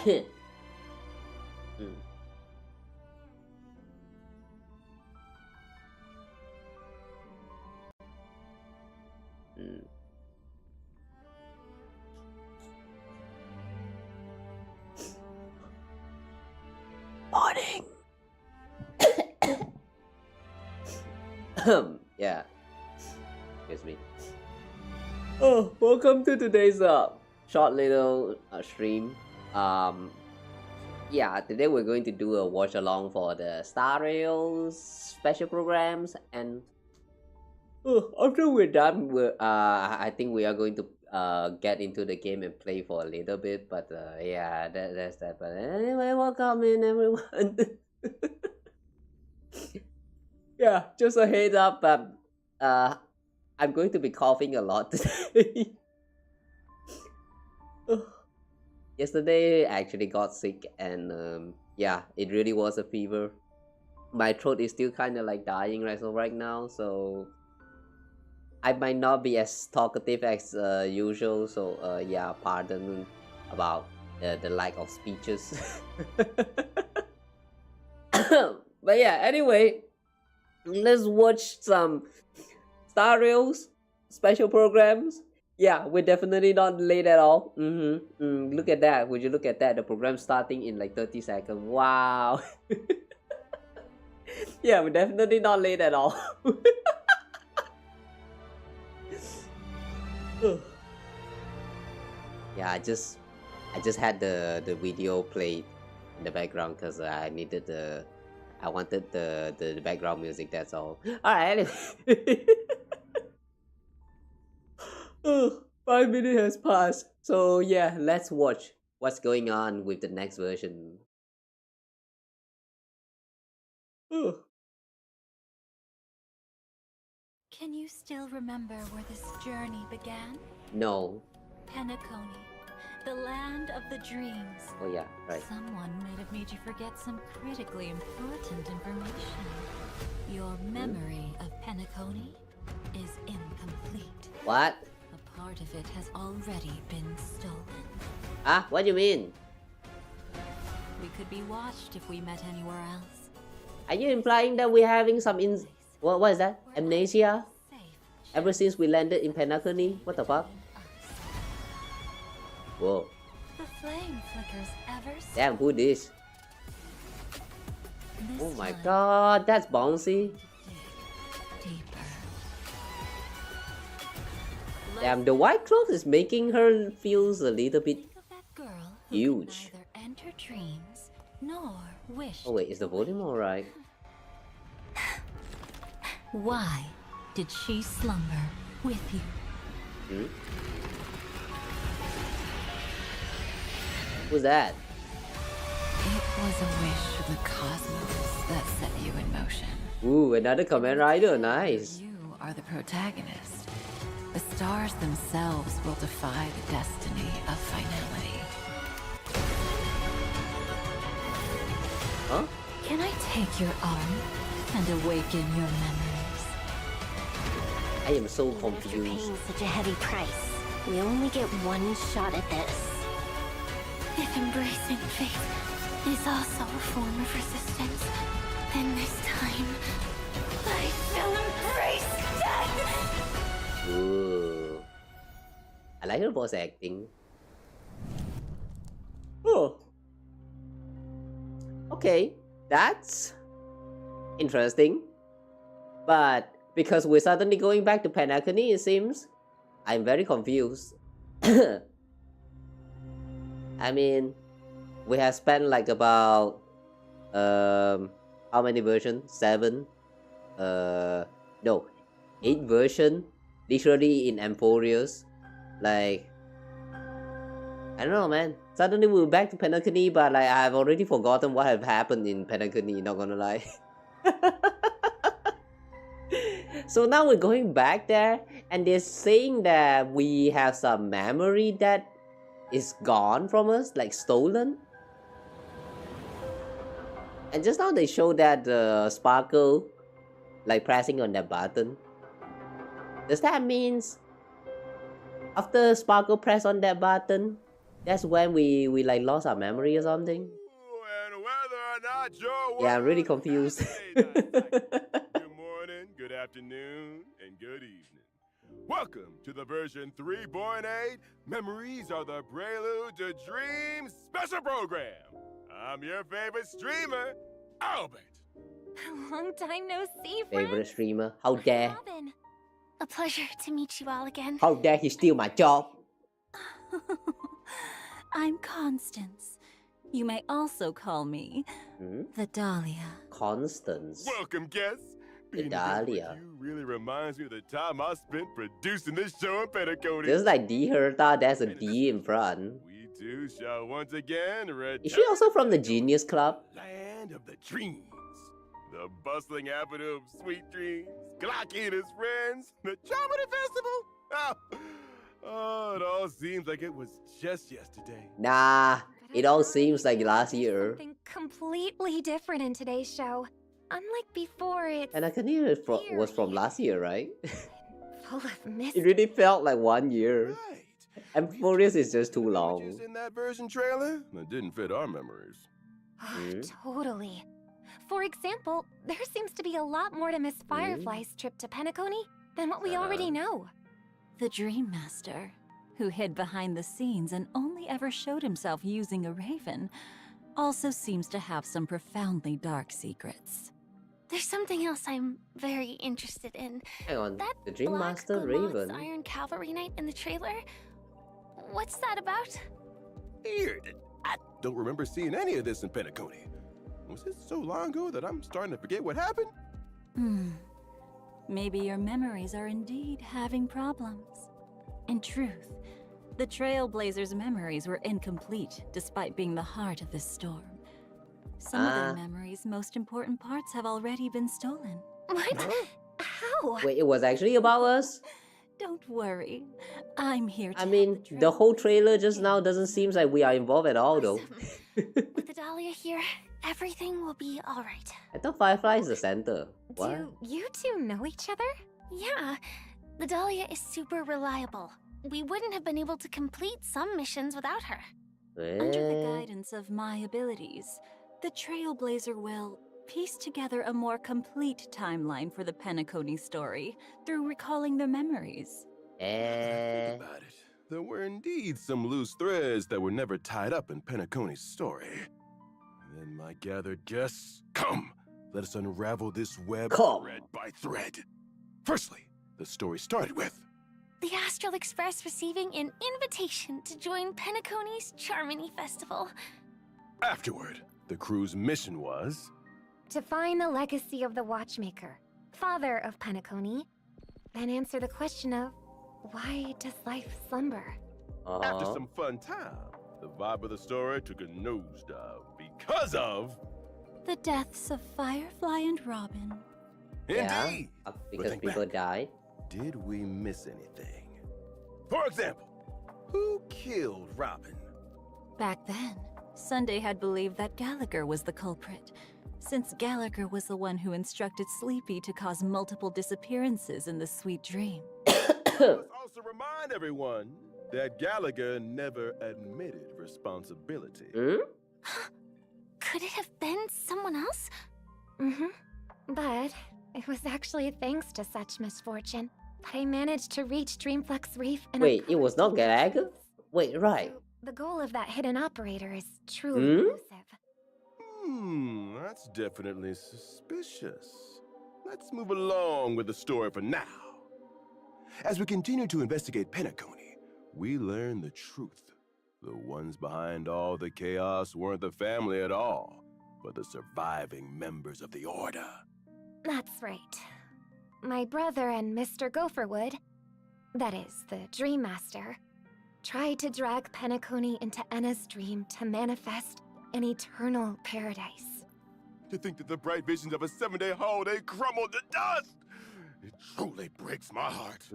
Mm. Mm. Morning. Yeah. Excuse me. Oh, welcome to today's short little stream. Yeah, today we're going to do a watch along for the Star Rail special programs, and after we're done, I think we are going to get into the game and play for a little bit. But yeah, that's that. But anyway, welcome in everyone. Yeah, just a heads up. I'm going to be coughing a lot today. Yesterday, I actually got sick, and yeah, it really was a fever. My throat is still kind of like dying right now, so I might not be as talkative as usual. So yeah, pardon about the lack of speeches. But yeah, anyway, let's watch some Star Rails special programs. Yeah, we're definitely not late at all. Look at that. Would you look at that? The program starting in like 30 seconds. Wow. Yeah, we're definitely not late at all. Yeah, I just had the video played in the background because I wanted the background music. That's all. All right. Anyway. 5 minutes has passed. So yeah, let's watch what's going on with the next version. Can you still remember where this journey began? No. Penacony, the land of the dreams. Oh yeah, right. Someone might have made you forget some critically important information. Your memory of Penacony is incomplete. What? A part of it has already been stolen. Ah, what do you mean? We could be watched if we met anywhere else. Are you implying that we're having some what is that? Amnesia? Ever since we landed in Penacony? What the fuck? Whoa. The flame flickers ever so. Damn, who this? Oh my god, that's bouncy. Deeper. Damn, the white cloth is making her feels a little bit huge. Neither enter dreams nor wish. Oh wait, is the volume alright? Why did she slumber with you? Hmm? Who's that? It was a wish of the cosmos that set you in motion. Ooh, another Kamen Rider, nice. You are the protagonist. The stars themselves will defy the destiny of finality. Huh? Can I take your arm and awaken your memories? I am so Even after confused. paying such a heavy price, we only get one shot at this. If embracing faith is also a form of resistance, then this time I shall embrace death! Ooh. I like her voice acting. Oh. Okay, that's interesting. But because we're suddenly going back to Penacony, it seems, I'm very confused. I mean, we have spent like about how many versions? 7? No, 8 version literally in Amphoreus. Like, I don't know, man. Suddenly we're back to Penacony, but like I've already forgotten what have happened in Penacony, not gonna lie. So now we're going back there, and they're saying that we have some memory that is gone from us, like stolen. And just now they show that Sparkle, like pressing on that button. Does that mean after Sparkle press on that button, That's when we like lost our memory or something. And whether or not your Yeah, I'm really world confused. fascinates us. Good morning, good afternoon, and good evening. Welcome to the version 3.8 Memories Are the Prelude to Dreams special program. I'm your favorite streamer, Albert. Long time no see, friends. Favorite streamer. How dare? Robin. A pleasure to meet you all again. How dare he steal my job? I'm Constance. You may also call me the Dahlia. Constance. Welcome, guests. The Being together with Dahlia. you really reminds me of the time I spent producing this show in Petticoat. Just like D Herta, there's a D in front. We too shall once again return. Is she also from the Genius Club? Land of the dreams. The bustling avenue of sweet dreams. Glocky and his friends. The Charmony Festival. Oh, it all seems like it was just yesterday. Nah, But it I all thought seems like there last was year. Something completely different in today's show. Unlike before, it's And I can hear it was from eerie, last year, right? full of It mystery. really felt like 1 year. Right. Amphoreus is just too The long. images in that version trailer that didn't fit our memories. Totally. For example, there seems to be a lot more to Miss Firefly's trip to Penacony than what we already know. The Dream Master, who hid behind the scenes and only ever showed himself using a raven, also seems to have some profoundly dark secrets. There's something else I'm very interested in. Hang on, That the Dream Black Master Glamot's Raven. Iron Cavalry Knight in the trailer? What's that about? Weird. I don't remember seeing any of this in Penacony. Was it so long ago that I'm starting to forget what happened? Maybe your memories are indeed having problems. In truth, the Trailblazers' memories were incomplete despite being the heart of this storm. Some of their memories' most important parts have already been stolen. What? How? Wait, it was actually about us? Don't worry, I'm here to I help mean, the the whole Trailblazers trailer just begin. now doesn't seem like we are involved at all though. With the Dahlia here, everything will be alright. I thought Firefly is the center. What? Do you two know each other? Yeah, the Dahlia is super reliable. We wouldn't have been able to complete some missions without her. Under the Eh? guidance of my abilities, the Trailblazer will piece together a more complete timeline for the Penacony story through recalling their memories. Eh? Think about it. There were indeed some loose threads that were never tied up in Penacony's story. Then my gathered guests, come, let us unravel this web Come. thread by thread. Firstly, the story started with The Astral Express receiving an invitation to join Penacony's Charmony Festival. afterward. The crew's mission was To find the legacy of the Watchmaker, father of Penacony, then answer the question of why does life slumber? after some fun time. The vibe of the story took a nosedive because of The deaths of Firefly and Robin. Yeah, indeed. because think people back. died. Did we miss anything? For example, who killed Robin? Back then, Sunday had believed that Gallagher was the culprit, since Gallagher was the one who instructed Sleepy to cause multiple disappearances in the Sweet Dream. Let's also remind everyone that Gallagher never admitted responsibility. Could it have been someone else? But it was actually thanks to such misfortune that I managed to reach Dreamflux Reef and Wait, it uncover was not two Gallagher? clues. Wait, right. So the goal of that hidden operator is truly elusive. That's definitely suspicious. Let's move along with the story for now. As we continue to investigate Penacony, we learn the truth. The ones behind all the chaos weren't the family at all, but the surviving members of the Order. That's right. My brother and Mr. Gopherwood, that is, the Dream Master, tried to drag Penacony into Enna's dream to manifest an eternal paradise. To think that the bright visions of a 7-day holiday crumbled to dust! It truly breaks my heart.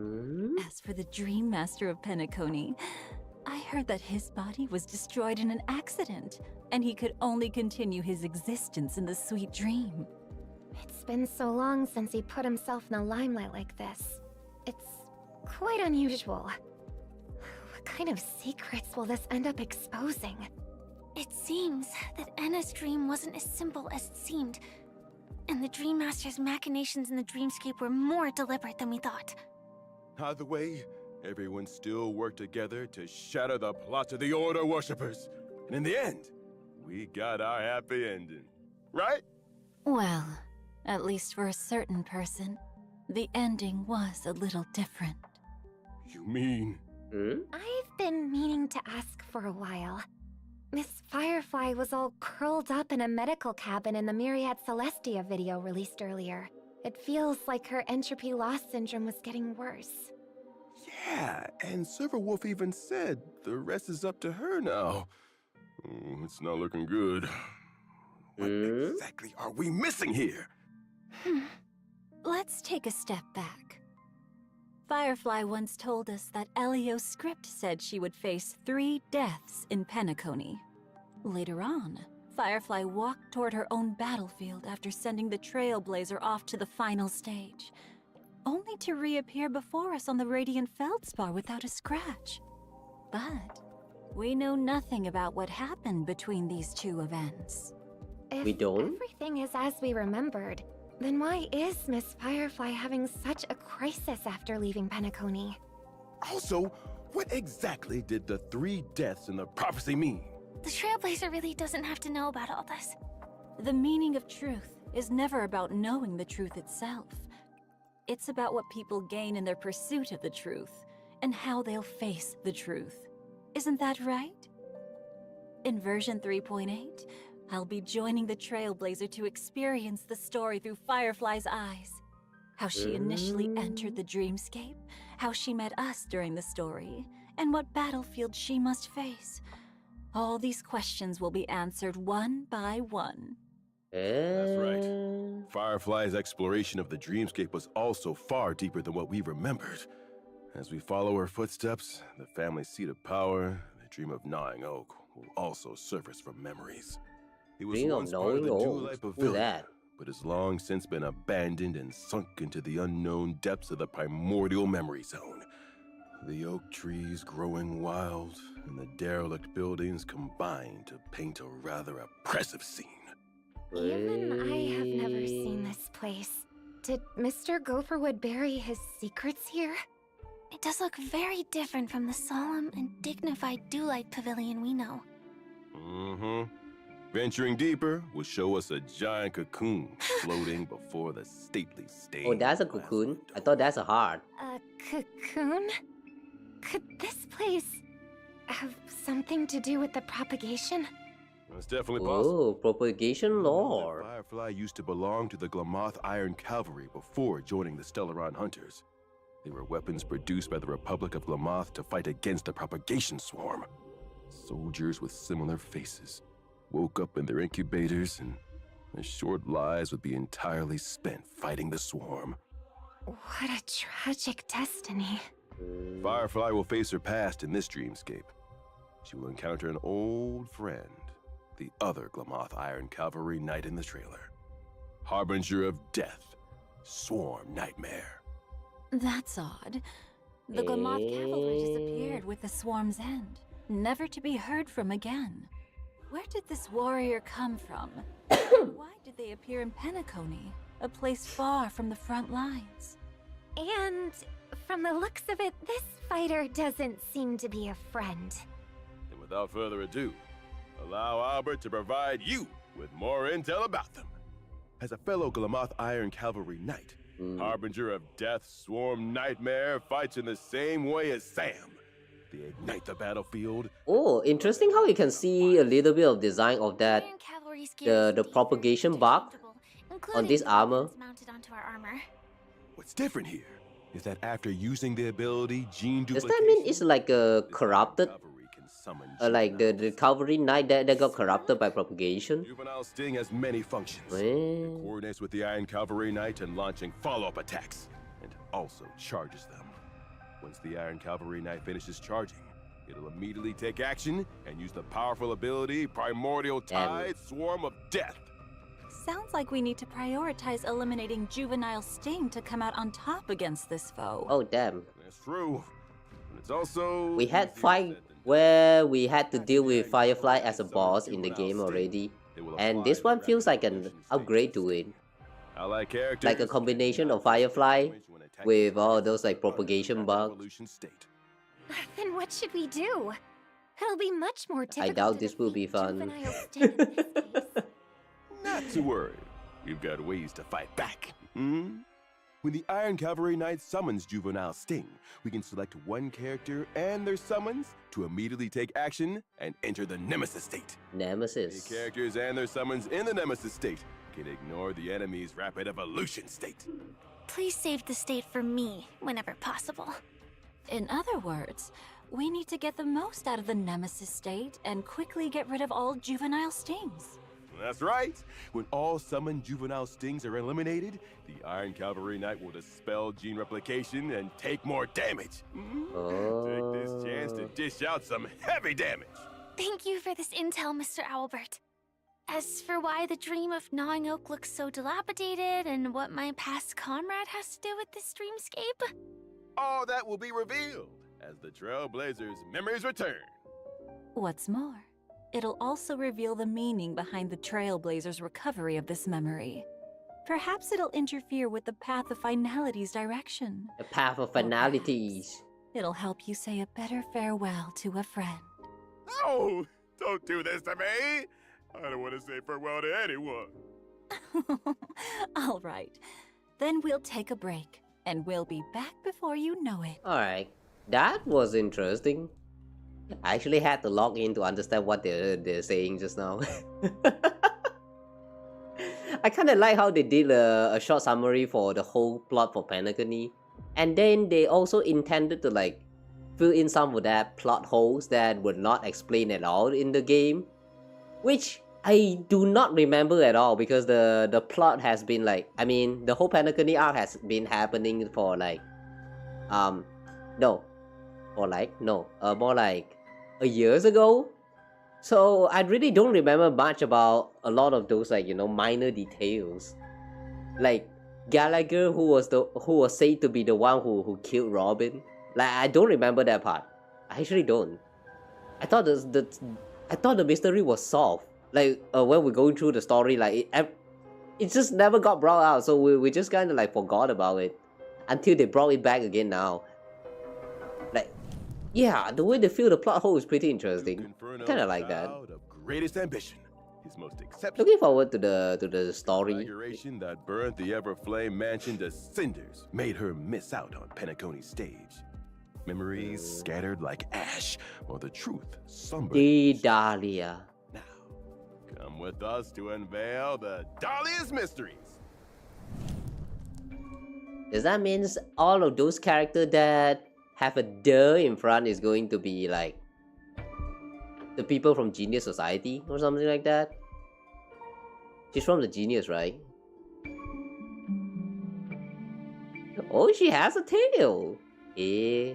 As for the Dream Master of Penacony, I heard that his body was destroyed in an accident, and he could only continue his existence in the Sweet Dream. It's been so long since he put himself in the limelight like this. It's quite unusual. What kind of secrets will this end up exposing? It seems that Enna's dream wasn't as simple as it seemed, and the Dream Master's machinations in the dreamscape were more deliberate than we thought. Either way, everyone still worked together to shatter the plots of the Order worshippers. And in the end, we got our happy ending. Right? Well, at least for a certain person, the ending was a little different. You mean? I've been meaning to ask for a while. Miss Firefly was all curled up in a medical cabin in the Myriad Celestia video released earlier. It feels like her entropy loss syndrome was getting worse. Yeah, and Silverwolf even said the rest is up to her now. It's not looking good. What exactly are we missing here? Let's take a step back. Firefly once told us that Elio's script said she would face 3 deaths in Penacony. Later on, Firefly walked toward her own battlefield after sending the Trailblazer off to the final stage, only to reappear before us on the Radiant Feldspar without a scratch. But we know nothing about what happened between these 2 events. We don't? If everything is as we remembered, then why is Miss Firefly having such a crisis after leaving Penacony? Also, what exactly did the 3 deaths in the prophecy mean? The Trailblazer really doesn't have to know about all this. The meaning of truth is never about knowing the truth itself. It's about what people gain in their pursuit of the truth, and how they'll face the truth. Isn't that right? In version 3.8, I'll be joining the Trailblazer to experience the story through Firefly's eyes. How she initially entered the dreamscape, how she met us during the story, and what battlefield she must face. All these questions will be answered one by one. That's right. Firefly's exploration of the dreamscape was also far deeper than what we remembered. As we follow her footsteps, the family's seat of power, the dream of Gnawing Oak, will also surface from memories. It was Dream of once part of the Gnawing Jewelite Oak? Who's Pavilion, that? but has long since been abandoned and sunk into the unknown depths of the primordial memory zone. The oak trees growing wild, and the derelict buildings combine to paint a rather oppressive scene. Even I have never seen this place. Did Mr. Gopherwood bury his secrets here? It does look very different from the solemn and dignified Dewlight Pavilion we know. Venturing deeper will show us a giant cocoon floating before the stately stage. Oh, that's a cocoon. I thought that's a heart. A cocoon? Could this place have something to do with the propagation? It's definitely possible. Oh, propagation lore. Firefly used to belong to the Glamoth Iron Cavalry before joining the Stellaron Hunters. They were weapons produced by the Republic of Glamoth to fight against the propagation swarm. Soldiers with similar faces woke up in their incubators, and their short lives would be entirely spent fighting the swarm. What a tragic destiny. Firefly will face her past in this dreamscape. She will encounter an old friend, the other Glamoth Iron Cavalry Knight in the trailer. Harbinger of Death, Swarm Nightmare. That's odd. The Glamoth cavalry disappeared with the swarm's end, never to be heard from again. Where did this warrior come from? Why did they appear in Penacony, a place far from the front lines? And from the looks of it, this fighter doesn't seem to be a friend. And without further ado, allow Albert to provide you with more intel about them. As a fellow Glamoth Iron Cavalry Knight, Harbinger of Death, Swarm Nightmare fights in the same way as Sam. They ignite the battlefield. Oh, interesting how you can see a little bit of design of that, Iron Cavalry's gear the is propagation deeply bug detectable, on including this the armor. weapons mounted onto our armor. What's different here is that after using the ability Gene Does Duplication, that mean it's like a this corrupted, cavalry can summon like the juveniles. cavalry knight that got corrupted by propagation? Juvenile Sting has many functions. Eh. It coordinates with the Iron Cavalry Knight in launching follow-up attacks, and also charges them. Once the Iron Cavalry Knight finishes charging, it'll immediately take action and use the powerful ability Primordial Damn. Tide Swarm of Death. Sounds like we need to prioritize eliminating Juvenile Sting to come out on top against this foe. Oh damn. That's true. It's also We had easier fight said than done. where we had to deal with Firefly as a boss in the game already, and this one feels like an upgrade to it. Allied characters Like a combination of Firefly with all those like propagation bugs. evolution state. Then what should we do? It'll be much more difficult. I doubt to this will be defeat fun. juvenile sting in this case. Not to worry. We've got ways to fight back. Hmm? When the Iron Cavalry Knight summons Juvenile Sting, we can select one character and their summons to immediately take action and enter the Nemesis state. Nemesis. The characters and their summons in the Nemesis state can ignore the enemy's rapid evolution state. Please save the state for me whenever possible. In other words, we need to get the most out of the Nemesis state and quickly get rid of all juvenile stings. That's right. When all summoned juvenile stings are eliminated, the Iron Cavalry Knight will dispel gene replication and take more damage. Take this chance to dish out some heavy damage. Thank you for this intel, Mr. Owlbert. As for why the dream of Gnawing Oak looks so dilapidated and what my past comrade has to do with this dreamscape, All that will be revealed as the Trailblazers' memories return. What's more, it'll also reveal the meaning behind the Trailblazers' recovery of this memory. Perhaps it'll interfere with the Path of Finality's direction. The path of finalities. It'll help you say a better farewell to a friend. Oh, don't do this to me. I don't want to say farewell to anyone. All right. Then we'll take a break, and we'll be back before you know it. Alright, that was interesting. I actually had to log in to understand what they're saying just now. I kind of like how they did a short summary for the whole plot for Penacony, and then they also intended to like fill in some of that plot holes that were not explained at all in the game, which I do not remember at all because the plot has been like, I mean, the whole Penacony arc has been happening for like more like a years ago. So I really don't remember much about a lot of those like, you know, minor details. Like Gallagher, who was said to be the one who killed Robin. Like I don't remember that part. I actually don't. I thought the mystery was solved. Like when we're going through the story, like it just never got brought out. So we just kind of like forgot about it until they brought it back again now. Like, yeah, the way they fill the plot hole is pretty interesting. Kind of like that. Of greatest ambition, his most exceptional Looking forward to the story. configuration that burnt the Everflame mansion to cinders made her miss out on Penacony's stage. Memories scattered like ash, or the truth somber. The Dahlia. Now, come with us to unveil the Dahlia's mysteries. Does that mean all of those characters that have a "the" in front is going to be like the people from Genius Society or something like that? She's from the Genius, right? Oh, she has a tail. Eh.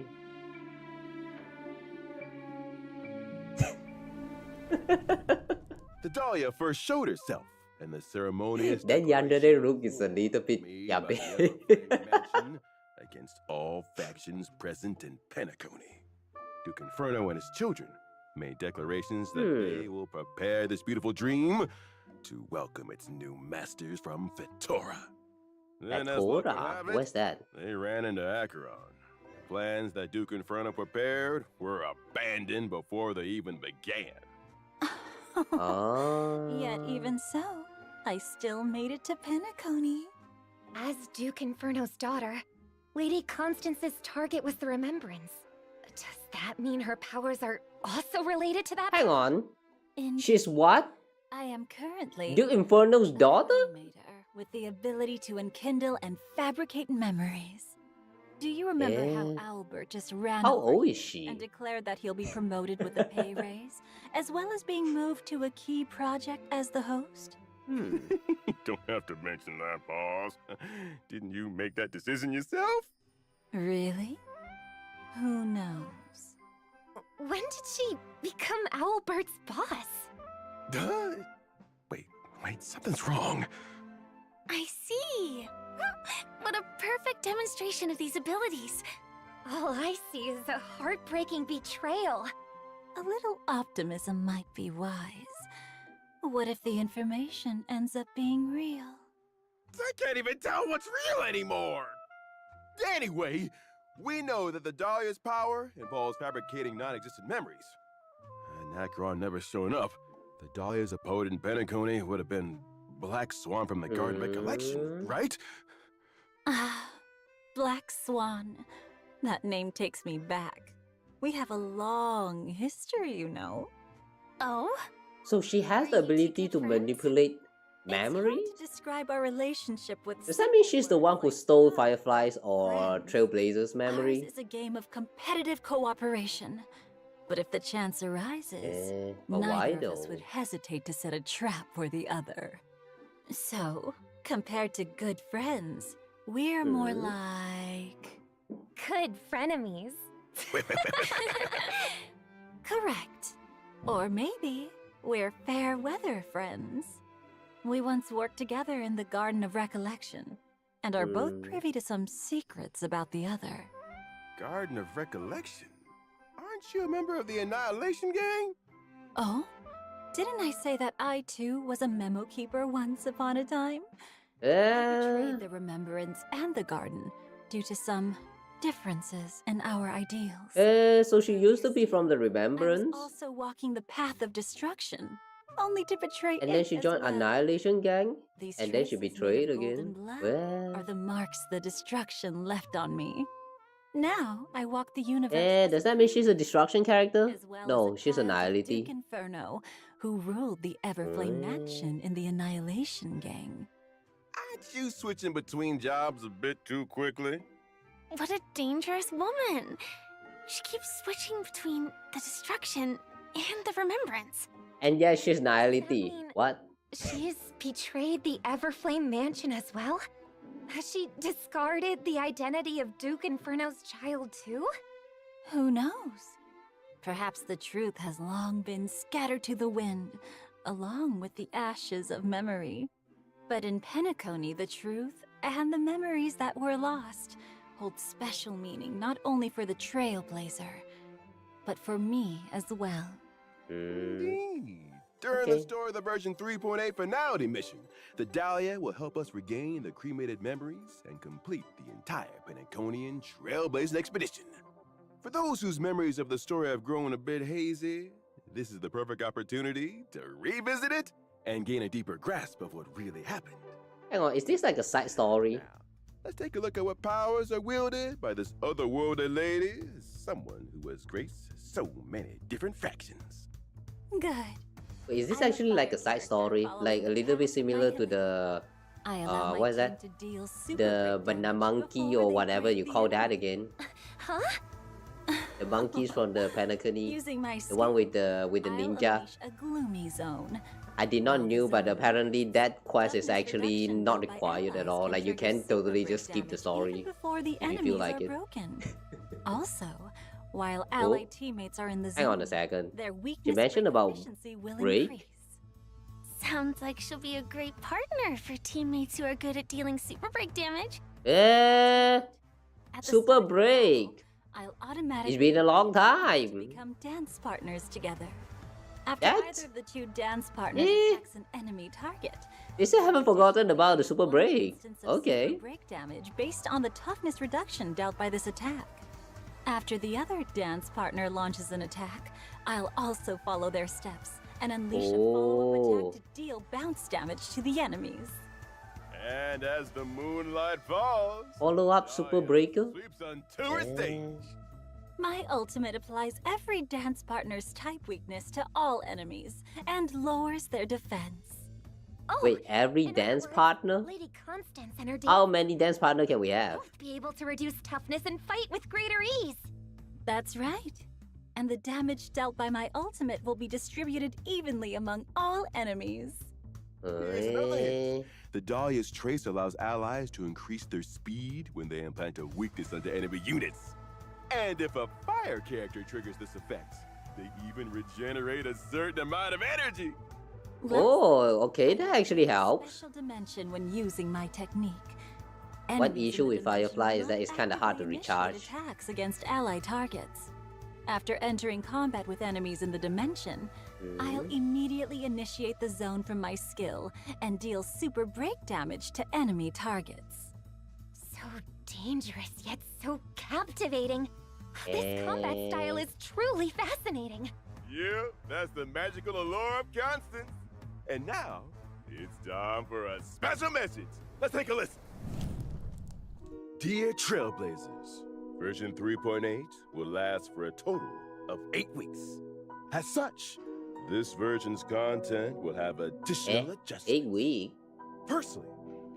The Dahlia first showed herself, and the ceremonious That yandere look is a little bit made by the yabby. Everflame mansion against all factions present in Penacony. Duke Inferno and his children made declarations that they will prepare this beautiful dream to welcome its new masters from Vitora. Then, as luck would have it, Where's that? they ran into Acheron. Plans that Duke Inferno prepared were abandoned before they even began. Oh. Yet even so, I still made it to Penacony. As Duke Inferno's daughter, Lady Constance's target was the Remembrance. Does that mean her powers are also related to that? Hang on. In She's what? I am currently Duke Inferno's a daughter? Reanimator with the ability to enkindle and fabricate memories. Do you remember how Albert just ran How over old you is she? and declared that he'll be promoted with a pay raise, as well as being moved to a key project as the host? Don't have to mention that, boss. Didn't you make that decision yourself? Really? Who knows? When did she become Owlbert's boss? Wait, something's wrong. I see. What a perfect demonstration of these abilities. All I see is a heartbreaking betrayal. A little optimism might be wise. What if the information ends up being real? I can't even tell what's real anymore! Anyway, we know that the Dahlia's power involves fabricating non-existent memories. And Acheron never showing up, the Dahlia's a poet in Penacony would have been Black Swan from the Garden Recollection, right? Ah, Black Swan. That name takes me back. We have a long history, you know. Oh? So she has the ability to manipulate memory? It's hard to describe our relationship with. Does that mean she's the one who stole Fireflies Firefly's or Trailblazer's memory? Ours is a game of competitive cooperation. But if the chance arises, But why neither of us though? would hesitate to set a trap for the other. So, compared to good friends, we're more like... Good frenemies. Correct. Or maybe we're fair weather friends. We once worked together in the Garden of Recollection, and are both privy to some secrets about the other. Garden of Recollection? Aren't you a member of the Annihilation Gang? Oh? Didn't I say that I too was a memo keeper once upon a time? I betrayed the Remembrance and the Garden due to some differences in our ideals. So she used to be from the I was Remembrance, also walking the path of destruction, only to betray and then it she as joined well. Annihilation Gang, These and then she traces made betrayed of golden again. blood Well, are the marks the destruction left on me. Now I walk the universe. does that mean she's a destruction character? as well No, as she's child of Annihility. Duke Inferno, who ruled the Everflame Mansion in the Annihilation Gang. Aren't you switching between jobs a bit too quickly? What a dangerous woman. She keeps switching between the destruction and the remembrance. And yeah, she's Nihility. mean- What? She's betrayed the Everflame Mansion as well? Has she discarded the identity of Duke Inferno's child too? Who knows? Perhaps the truth has long been scattered to the wind, along with the ashes of memory. But in Penacony, the truth and the memories that were lost hold special meaning not only for the Trailblazer, but for me as well. Indeed. During Okay. the story of the version 3.8 finality mission, the Dahlia will help us regain the cremated memories and complete the entire Penaconian Trailblazing expedition. For those whose memories of the story have grown a bit hazy, this is the perfect opportunity to revisit it and gain a deeper grasp of what really happened. Hang on, is this like a side story? Now, let's take a look at what powers are wielded by this otherworldly lady, someone who has graced so many different factions. Good. Wait, is this actually like a side story? Like a little bit similar to the I allow my what is team that? to deal super the quick banana damage monkey before or they whatever break you the call that enemy. again. Huh? The monkeys from the Penacony, Using my the one with skill, the I'll ninja. unleash a gloomy zone. I did not While knew, but zone apparently that quest is toughness actually reduction not built by required at allies all. Like you trigger can super totally break just skip the damage story even before the if you enemies feel like are it. broken. Also, while allied teammates are in the zone, Hang on a second. their weakness mentioned rate about efficiency will break? increase. Sounds like she'll be a great partner for teammates who are good at dealing super break damage. Eh, At the super start of the break. battle, I'll automatically It's been a long to time. become dance partners together. After That? either of the two dance partners Eh. attacks an enemy target, They still haven't forgotten about the super one break. instance of Okay. super break damage based on the toughness reduction dealt by this attack. After the other dance partner launches an attack, I'll also follow their steps and unleash a follow-up Oh. attack to deal bounce damage to the enemies. And as the moonlight falls, Follow up super Dahlia breaker. sweeps onto her stage. My ultimate applies every dance partner's type weakness to all enemies and lowers their defense. Oh, Wait, every in other dance words, partner? Lady Constance and her How dance many dance partner can we have? both be able to reduce toughness and fight with greater ease. That's right. And the damage dealt by my ultimate will be distributed evenly among all enemies. Here's another hint. Eh, The Dahlia's trace allows allies to increase their speed when they implant a weakness onto enemy units. And if a fire character triggers this effect, they even regenerate a certain amount of energy. Oh, okay, that actually helps. Special dimension when using my technique. One enemies in issue the with dimension Firefly will is that not it's kind of hard to actively initiate recharge. attacks against ally targets. After entering combat with enemies in the dimension, I'll immediately initiate the zone from my skill and deal super break damage to enemy targets. So dangerous, yet so captivating. This combat style is truly fascinating. Yeah, that's the magical allure of Constance. And now, it's time for a special message. Let's take a listen. Dear Trailblazers, version 3.8 will last for a total of 8 weeks. As such, this version's content will have additional adjustments. 8 weeks? Firstly,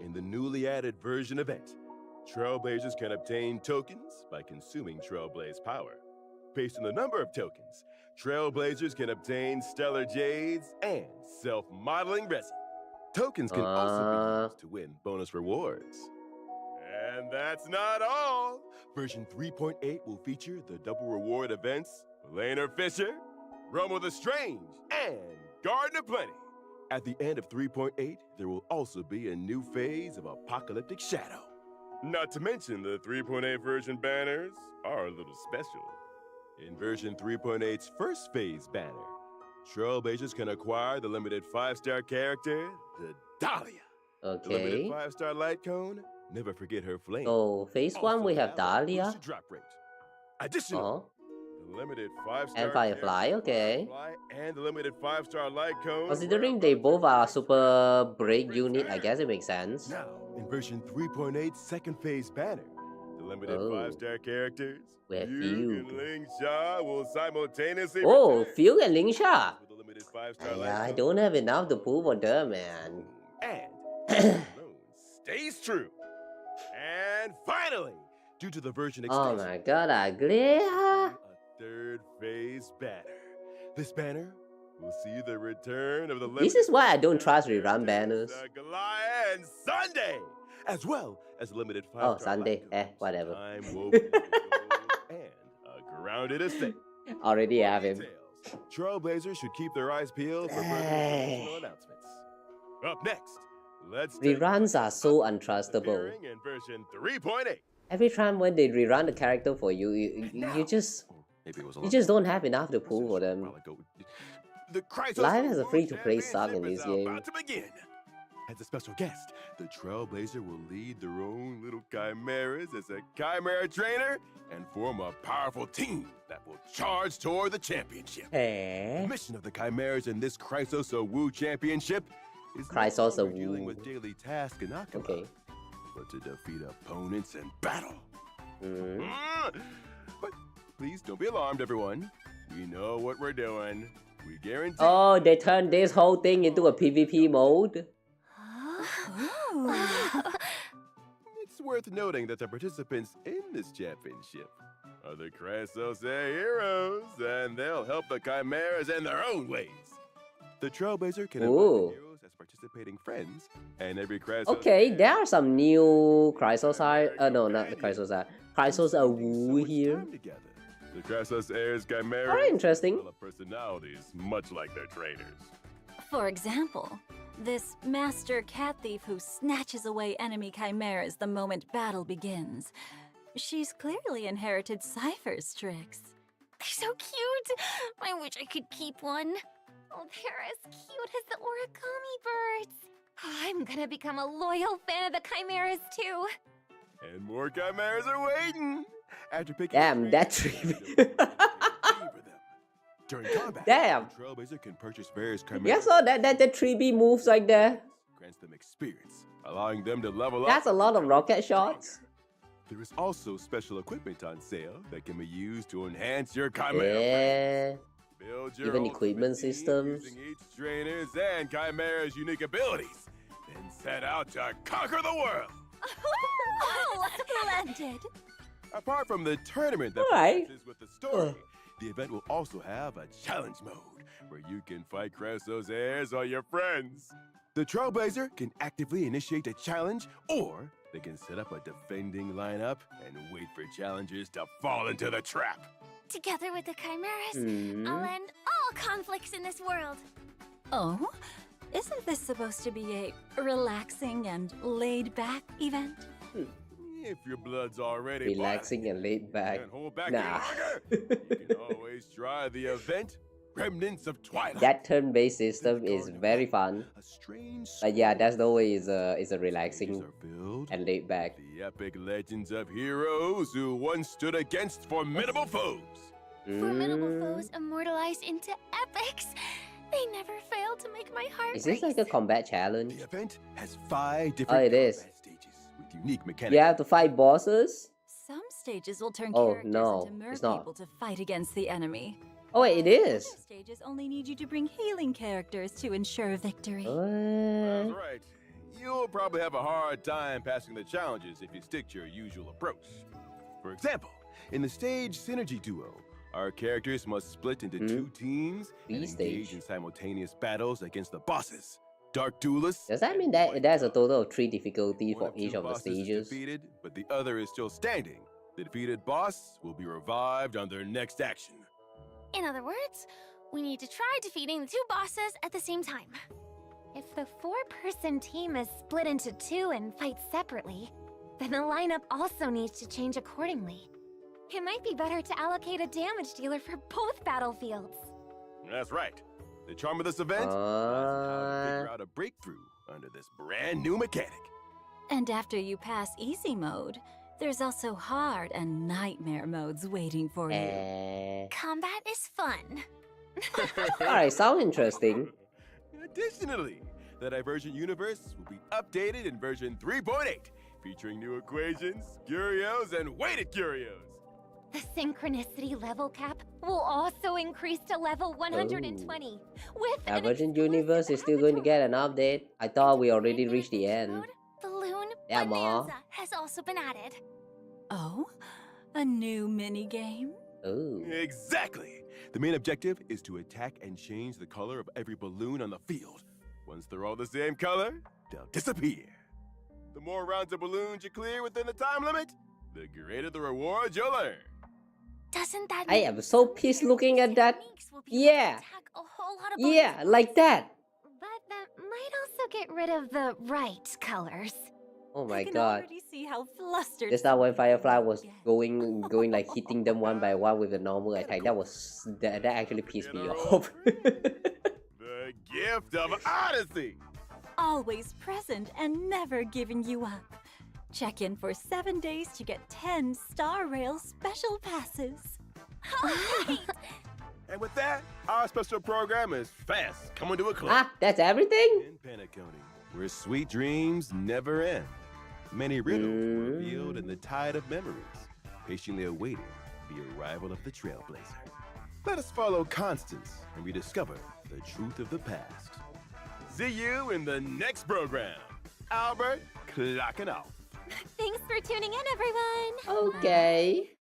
in the newly added version event, Trailblazers can obtain tokens by consuming Trailblaze power. Based on the number of tokens, Trailblazers can obtain stellar jades and self-modeling resin. Tokens can also be used to win bonus rewards. And that's not all. Version 3.8 will feature the double reward events Laner Fisher, Romo the Strange, and Garden of Plenty. At the end of 3.8, there will also be a new phase of Apocalyptic Shadow. Not to mention the 3.8 version banners are a little special. In version 3.8's first phase banner, Trailblazers can acquire the limited 5-star character, the Dahlia. The limited Okay. 5-star light cone, never forget her flame. So, phase 1 we have a Dahlia. boosted drop rate. Additionally, the limited 5-star And Firefly, character, okay. Firefly, and the limited 5-star light cone. Considering they both are super break unit, I guess it makes sense. Now, in version 3.8's second phase banner, the limited 5-star characters, We have Fugue and Fugue. Ling Sha will simultaneously Oh, return Fugue and Lingsha. with the limited 5-star light I cone. don't have enough to pull for them, man. And Alone stays true. And finally, due to the version Oh extension, my god, ugly. a third phase banner. This banner will see the return of the This is why I don't trust limited rerun banners. Goliath and Sunday, as well as limited 5-star Oh, Sunday. light cones, Whatever. time woven into gold, and a grounded estate. Already have him. Details. Trailblazers should keep their eyes peeled for further promotional announcements. Up next, let's take Reruns are so a untrustable. appearing in version 3.8. Every time when they rerun the character for you, you just Maybe it was a you lot just better. don't have enough to pull for them. While ago. The Chrysos Life has a World free-to-play suck in Championship this is game. about to begin. As a special guest, the Trailblazer will lead their own little chimeras as a chimera trainer and form a powerful team that will charge toward the championship. The mission of the chimeras in this Chrysos Wu Championship is no Chrysos longer dealing Wu. with daily tasks in Akaba, Okay. but to defeat opponents in battle. Mm. But please don't be alarmed, everyone. We know what we're doing. We guarantee. Oh, they turned this whole thing into a PvP mode. It's worth noting that the participants in this championship are the Chrysos heroes, and they'll help the chimeras in their own ways. The Trailblazer can invite Ooh. the heroes as participating friends, and every Chrysos. Okay, there are some new Chrysos no, not the Chrysos Chrysos Wu here. Together. The Chrysos heirs chimeras Very interesting. develop personalities much like their trainers. For example, this master cat thief who snatches away enemy chimeras the moment battle begins. She's clearly inherited Cypher's tricks. They're so cute. I wish I could keep one. Oh, they're as cute as the origami birds. I'm gonna become a loyal fan of the chimeras too. And more chimeras are waiting. After picking Damn, a that trainer, tree. favor them. During combat, Damn. the Trailblazer can purchase various chimeras. Yeah, so that 3B moves like that. Grants them experience, allowing them to level up. That's a lot of and rocket become shots. stronger. There is also special equipment on sale that can be used to enhance your chimera. Yeah. Build your Even ultimate equipment team systems. using each trainer's and chimera's unique abilities. Then set out to conquer the world. Oh, splendid! Apart from the tournament that Alright. progresses with the story, the event will also have a challenge mode where you can fight Chrysos heirs or your friends. The Trailblazer can actively initiate a challenge, or they can set up a defending lineup and wait for challengers to fall into the trap. Together with the chimeras, Hmm. I'll end all conflicts in this world. Oh? Isn't this supposed to be a relaxing and laid-back event? if your blood's already Relaxing and laid back. Can't hold back Nah. any longer. You can always try the event Remnants of Twilight. That turn-based system is very fun. A strange But yeah, that's the story. way is a Stages relaxing are filled and laid back. with the epic legends of heroes who once stood against formidable foes. Formidable Mm. foes immortalized into epics. They never fail to make my heart Is this like a race. combat challenge? The event has 5 different it is. combat stages with unique mechanics. You have to fight bosses? Some stages will turn Oh, characters no, into mer it's not. people to fight against the enemy. Oh wait, it Other is. stages only need you to bring healing characters to ensure victory. That's What? right. You'll probably have a hard time passing the challenges if you stick to your usual approach. For example, in the stage Synergy Duo, our characters must split into 2 teams and B engage stage. in simultaneous battles against the bosses. Dark Duelists. Does that and mean that White there's a Gods. total of 3 difficulty One for of each 2 of the bosses is stages? defeated, but the other is still standing. The defeated boss will be revived on their next action. In other words, we need to try defeating the 2 bosses at the same time. If the 4-person team is split into 2 and fight separately, then the lineup also needs to change accordingly. It might be better to allocate a damage dealer for both battlefields. That's right. The charm of this event lies in how to figure out a breakthrough under this brand new mechanic. And after you pass easy mode, there's also hard and nightmare modes waiting for you. Combat is fun. Alright, sound interesting. Additionally, the Divergent universe will be updated in version 3.8, featuring new equations, curios, and weighted curios. The synchronicity level cap will also increase to level 120. With an Divergent exclusive Universe is still going to get an update. I thought we already In reached the adventure end. mode, Balloon Yeah, Ma. Bonanza has also been added. Oh? A new mini-game? Oh. Exactly! The main objective is to attack and change the color of every balloon on the field. Once they're all the same color, they'll disappear. The more rounds of balloons you clear within the time limit, the greater the rewards you'll earn. Doesn't that I mean am so some pissed characters' looking at that. techniques will be able to Yeah. attack a whole lot of Yeah, balloons like at that. But that might also get rid of the right colors. Oh I my can god. already see how flustered Just now when some people Firefly will was get. going like hitting them one by one with a normal attack, that actually pissed me General off. The gift of Odyssey! Always present and never giving you up. Check in for 7 days to get 10 Star Rail special passes. Alright! And with that, our special program is fast coming to a close. Ah, that's everything? In Penacony, where sweet dreams never end. Many riddles were revealed in the tide of memories, patiently awaiting the arrival of the Trailblazer. Let us follow Constance and rediscover the truth of the past. See you in the next program. Albert, clocking off. Thanks for tuning in, everyone! Okay.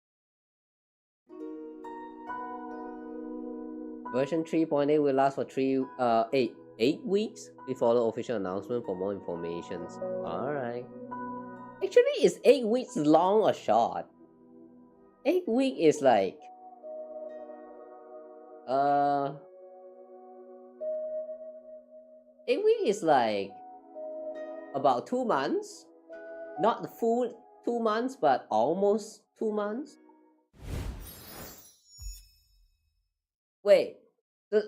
Version 3.8 will last for 8 weeks. We follow official announcement for more information. Alright. Actually, is 8 weeks long or short? 8 weeks is like... 8 weeks is like... about 2 months? Not the full 2 months, but almost 2 months? Wait,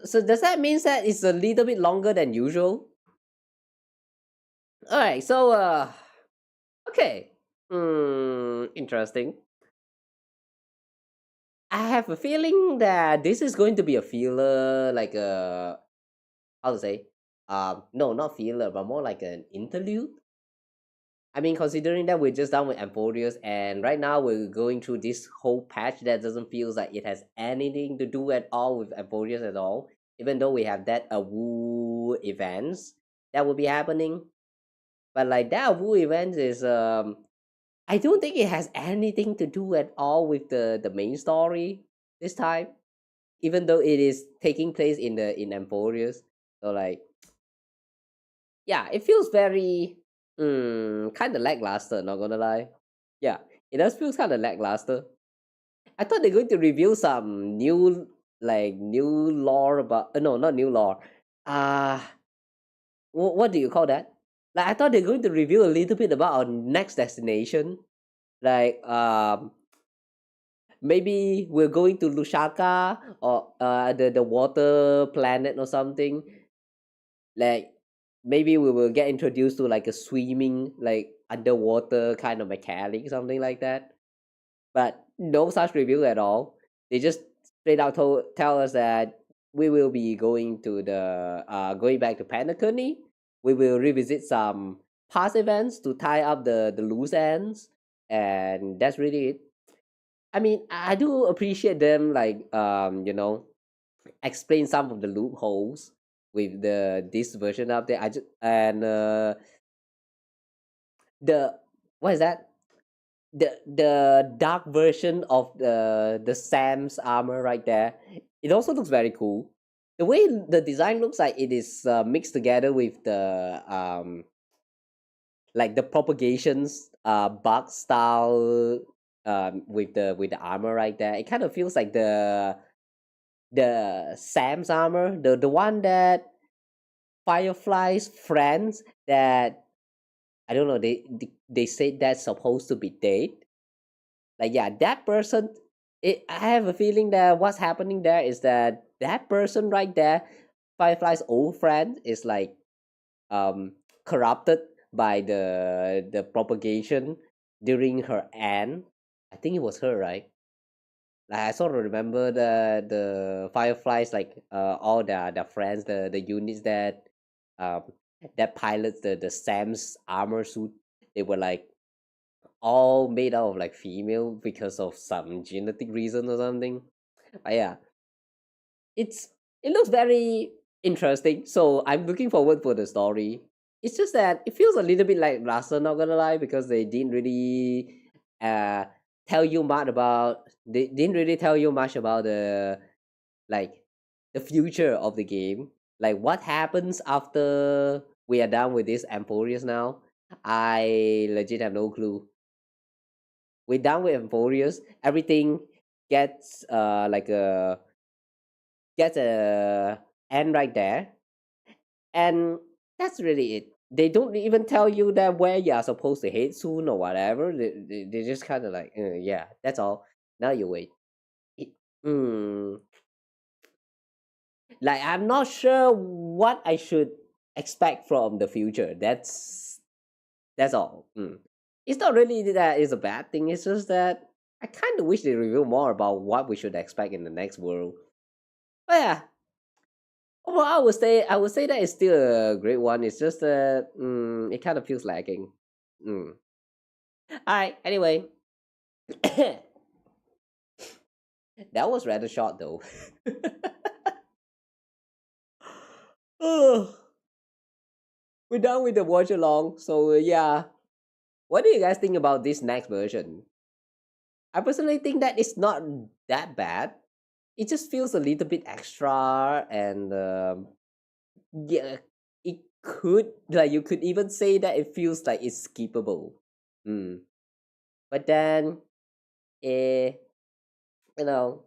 so does that mean that it's a little bit longer than usual? Alright, so, okay. Interesting. I have a feeling that this is going to be a filler, like a, how to say? No, not filler, but more like an interlude. I mean, considering that we're just done with Amphoreus, and right now we're going through this whole patch that doesn't feel like it has anything to do at all with Amphoreus at all, even though we have that Woo events that will be happening. But like that Woo event is, I don't think it has anything to do at all with the main story this time, even though it is taking place in Amphoreus. So like, yeah, it feels very kind of lackluster, not gonna lie. Yeah, it does feel kind of lackluster. I thought they're going to reveal some new lore about no, not new lore. What do you call that? Like I thought they're going to reveal a little bit about our next destination. like maybe we're going to Lushaka or the water planet or something. Like maybe we will get introduced to like a swimming, like underwater kind of mechanic, something like that. But no such review at all. They just straight out tell us that we will be going to the going back to Penacony. We will revisit some past events to tie up the loose ends, and that's really it. I mean, I do appreciate them, like explain some of the loopholes with this version up there. I just and the what is that? The dark version of the Sam's armor right there. It also looks very cool. The way the design looks like it is mixed together with the like the propagations bug style with the armor right there. It kind of feels like the Sam's armor, the one that Firefly's friends that I don't know, they said that's supposed to be dead. Like yeah, that person. I have a feeling that what's happening there is that person right there, Firefly's old friend, is like corrupted by the propagation during her end. I think it was her, right? Like I sort of remember the Fireflies, like all the friends, the units um that pilots the Sam's armor suit. They were like all made out of like female because of some genetic reason or something. But yeah, it looks very interesting. So I'm looking forward for the story. It's just that it feels a little bit like Blaster, not gonna lie, because they didn't really uh tell you much about they didn't really tell you much about like the future of the game. Like what happens after we are done with this Amphoreus now. I legit have no clue. We're done with Amphoreus. Everything gets gets a end right there, and that's really it. They don't even tell you that where you are supposed to head soon or whatever. They just kind of like yeah, that's all. Now you wait. It, mm, like I'm not sure what I should expect from the future. That's all. It's not really that it's a bad thing. It's just that I kind of wish they reveal more about what we should expect in the next world. But yeah, well, I would say that it's still a great one. It's just that it kind of feels lacking. Mm. Alright. Anyway, that was rather short though. Oh, we're done with the watch along. So yeah, what do you guys think about this next version? I personally think that it's not that bad. It just feels a little bit extra, and yeah, it could like you could even say that it feels like it's skippable. But then, eh, you know,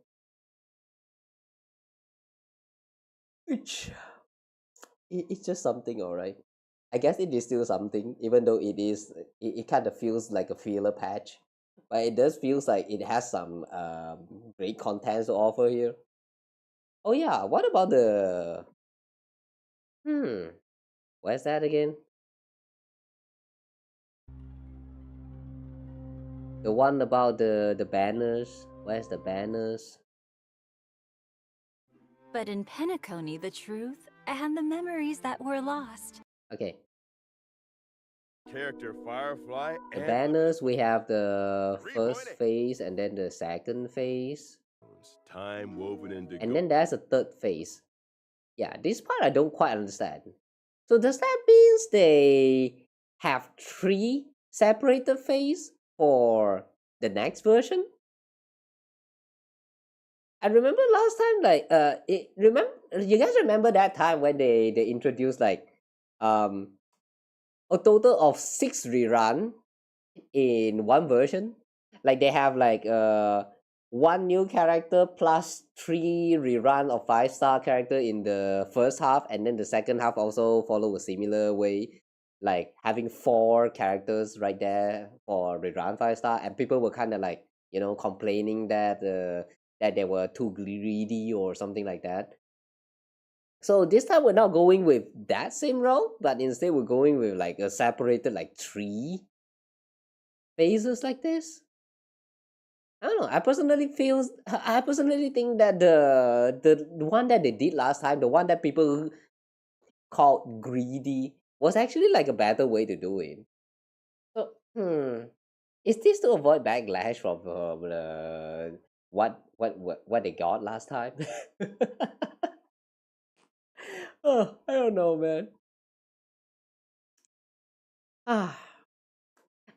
it's it's just something, alright. I guess it is still something, even though it kind of feels like a filler patch, but it does feels like it has some great content to offer here. Oh yeah, what about the hmm? Where's that again? The one about the banners. Where's the banners? But in Penacony, the truth and the memories that were lost. Okay, Character Firefly the and banners. We have the 3.8. first phase and then the second phase, Time woven into and then there's a third phase. Yeah, this part I don't quite understand. So does that means they have three separated phase for the next version? I remember last time, like you guys remember that time when they introduced like a total of 6 rerun in one version. Like they have like one new character plus 3 rerun of 5-star character in the first half, and then the second half also follow a similar way. like having 4 characters right there for rerun 5-star, and people were kind of like, you know, complaining that that they were too greedy or something like that. So this time we're not going with that same route, but instead we're going with like a separated like 3 phases like this. I don't know. I personally think that the one that they did last time, the one that people called greedy, was actually like a better way to do it. So, is this to avoid backlash from what they got last time? Oh, I don't know, man. Ah,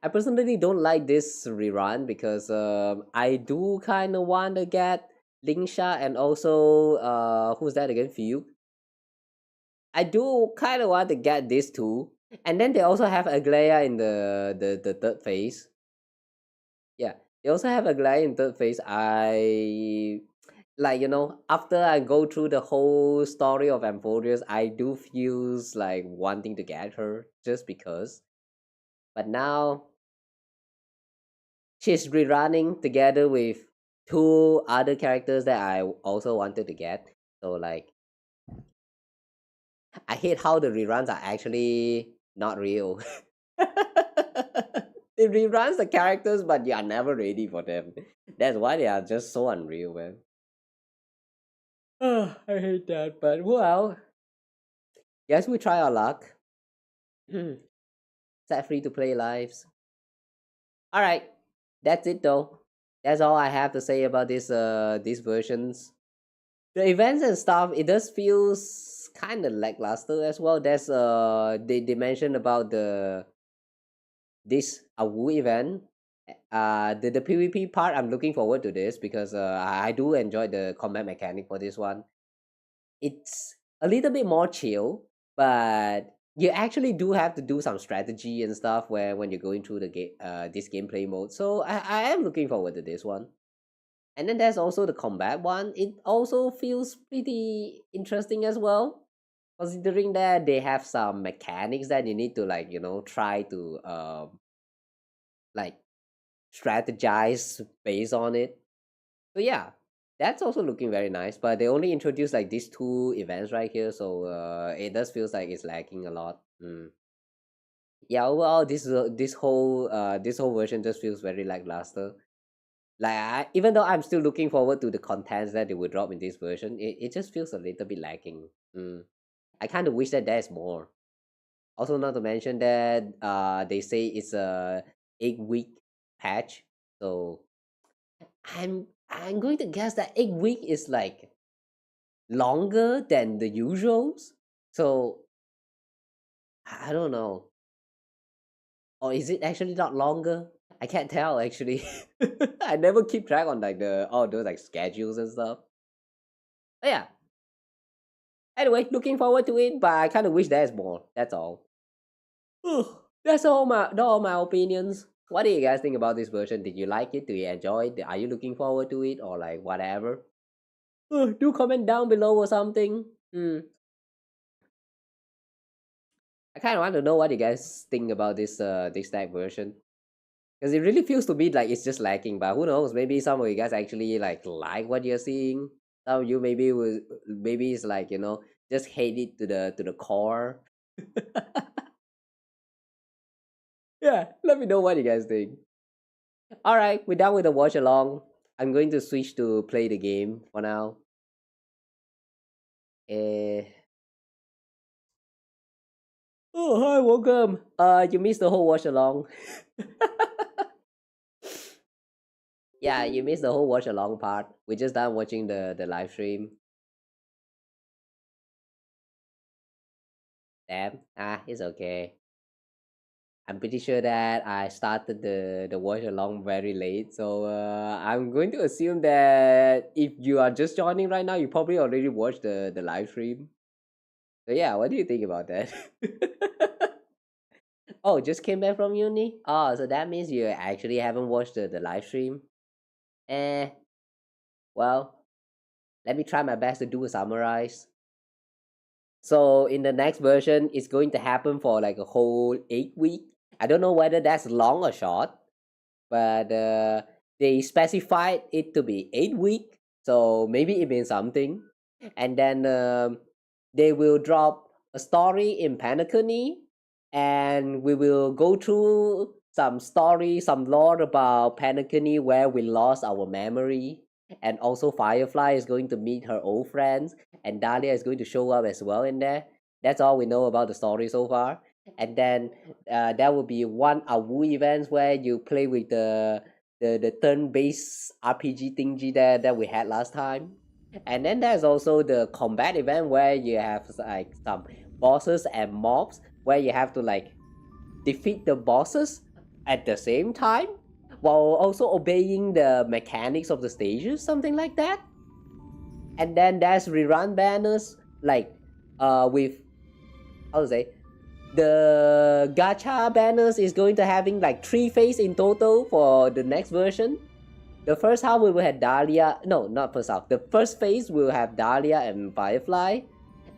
I personally don't like this rerun because I do kind of want to get Lingsha and also who's that again? Fugue. I do kind of want to get these two, and then they also have Aglaya in the third phase. Yeah, they also have Aglaya in third phase. I like, you know, after I go through the whole story of Amphoreus, I do feels like wanting to get her just because. But now she's rerunning together with 2 other characters that I also wanted to get. So like, I hate how the reruns are actually not real. It reruns the characters, but you are never ready for them. That's why they are just so unreal, man. I hate that, but well, guess we try our luck. Set free to play lives. Alright, that's it though. That's all I have to say about these versions. The events and stuff, it does feels kind of lackluster as well. There's they mentioned about this Awu event. The PvP part, I'm looking forward to this because I do enjoy the combat mechanic for this one. It's a little bit more chill, but you actually do have to do some strategy and stuff where when you're going through the game this gameplay mode. So I am looking forward to this one. And then there's also the combat one. It also feels pretty interesting as well. Considering that they have some mechanics that you need to, like, you know, try to like strategize based on it. So yeah, that's also looking very nice. But they only introduced like these 2 events right here, so it does feels like it's lacking a lot. Yeah, overall, this whole version just feels very lackluster. Like, even though I'm still looking forward to the contents that they will drop in this version, it just feels a little bit lacking. I kind of wish that there's more. Also, not to mention that they say it's a 8-week patch, so I'm going to guess that 8 week is like longer than the usuals. So I don't know, or is it actually not longer? I can't tell actually. I never keep track on like the all those like schedules and stuff. But yeah. Anyway, looking forward to it, but I kind of wish there's more. That's all. That's all my opinions. What do you guys think about this version? Did you like it? Do you enjoy it? Are you looking forward to it or like whatever? Do comment down below or something. I kind of want to know what you guys think about this type version, because it really feels to me like it's just lacking. But who knows? Maybe some of you guys actually like what you're seeing. Some of you maybe it's like, you know, just hate it to the core. Yeah, let me know what you guys think. All right, we're done with the watch along. I'm going to switch to play the game for now. Eh. Oh, hi, welcome. You missed the whole watch along. Yeah, you missed the whole watch along part. We just done watching the live stream. Damn, it's okay. I'm pretty sure that I started the watch along very late, so I'm going to assume that if you are just joining right now, you probably already watched the live stream. So yeah, what do you think about that? Oh, just came back from uni? Oh, so that means you actually haven't watched the live stream? Eh, well, let me try my best to do a summarize. So in the next version, it's going to happen for like a whole 8 weeks. I don't know whether that's long or short, but they specified it to be 8 weeks. So maybe it means something. And then they will drop a story in Penacony, and we will go through some story, some lore about Penacony where we lost our memory. And also Firefly is going to meet her old friends, and Dahlia is going to show up as well in there. That's all we know about the story so far. And then there will be one Awu events where you play with the turn-based RPG thingy that we had last time. And then there's also the combat event where you have like some bosses and mobs where you have to like defeat the bosses at the same time while also obeying the mechanics of the stages, something like that. And then there's rerun banners like with how to say, the gacha banners is going to having like 3 phases in total for the next version. The first half we will have Dahlia, no, not first half. The first phase will have Dahlia and Firefly,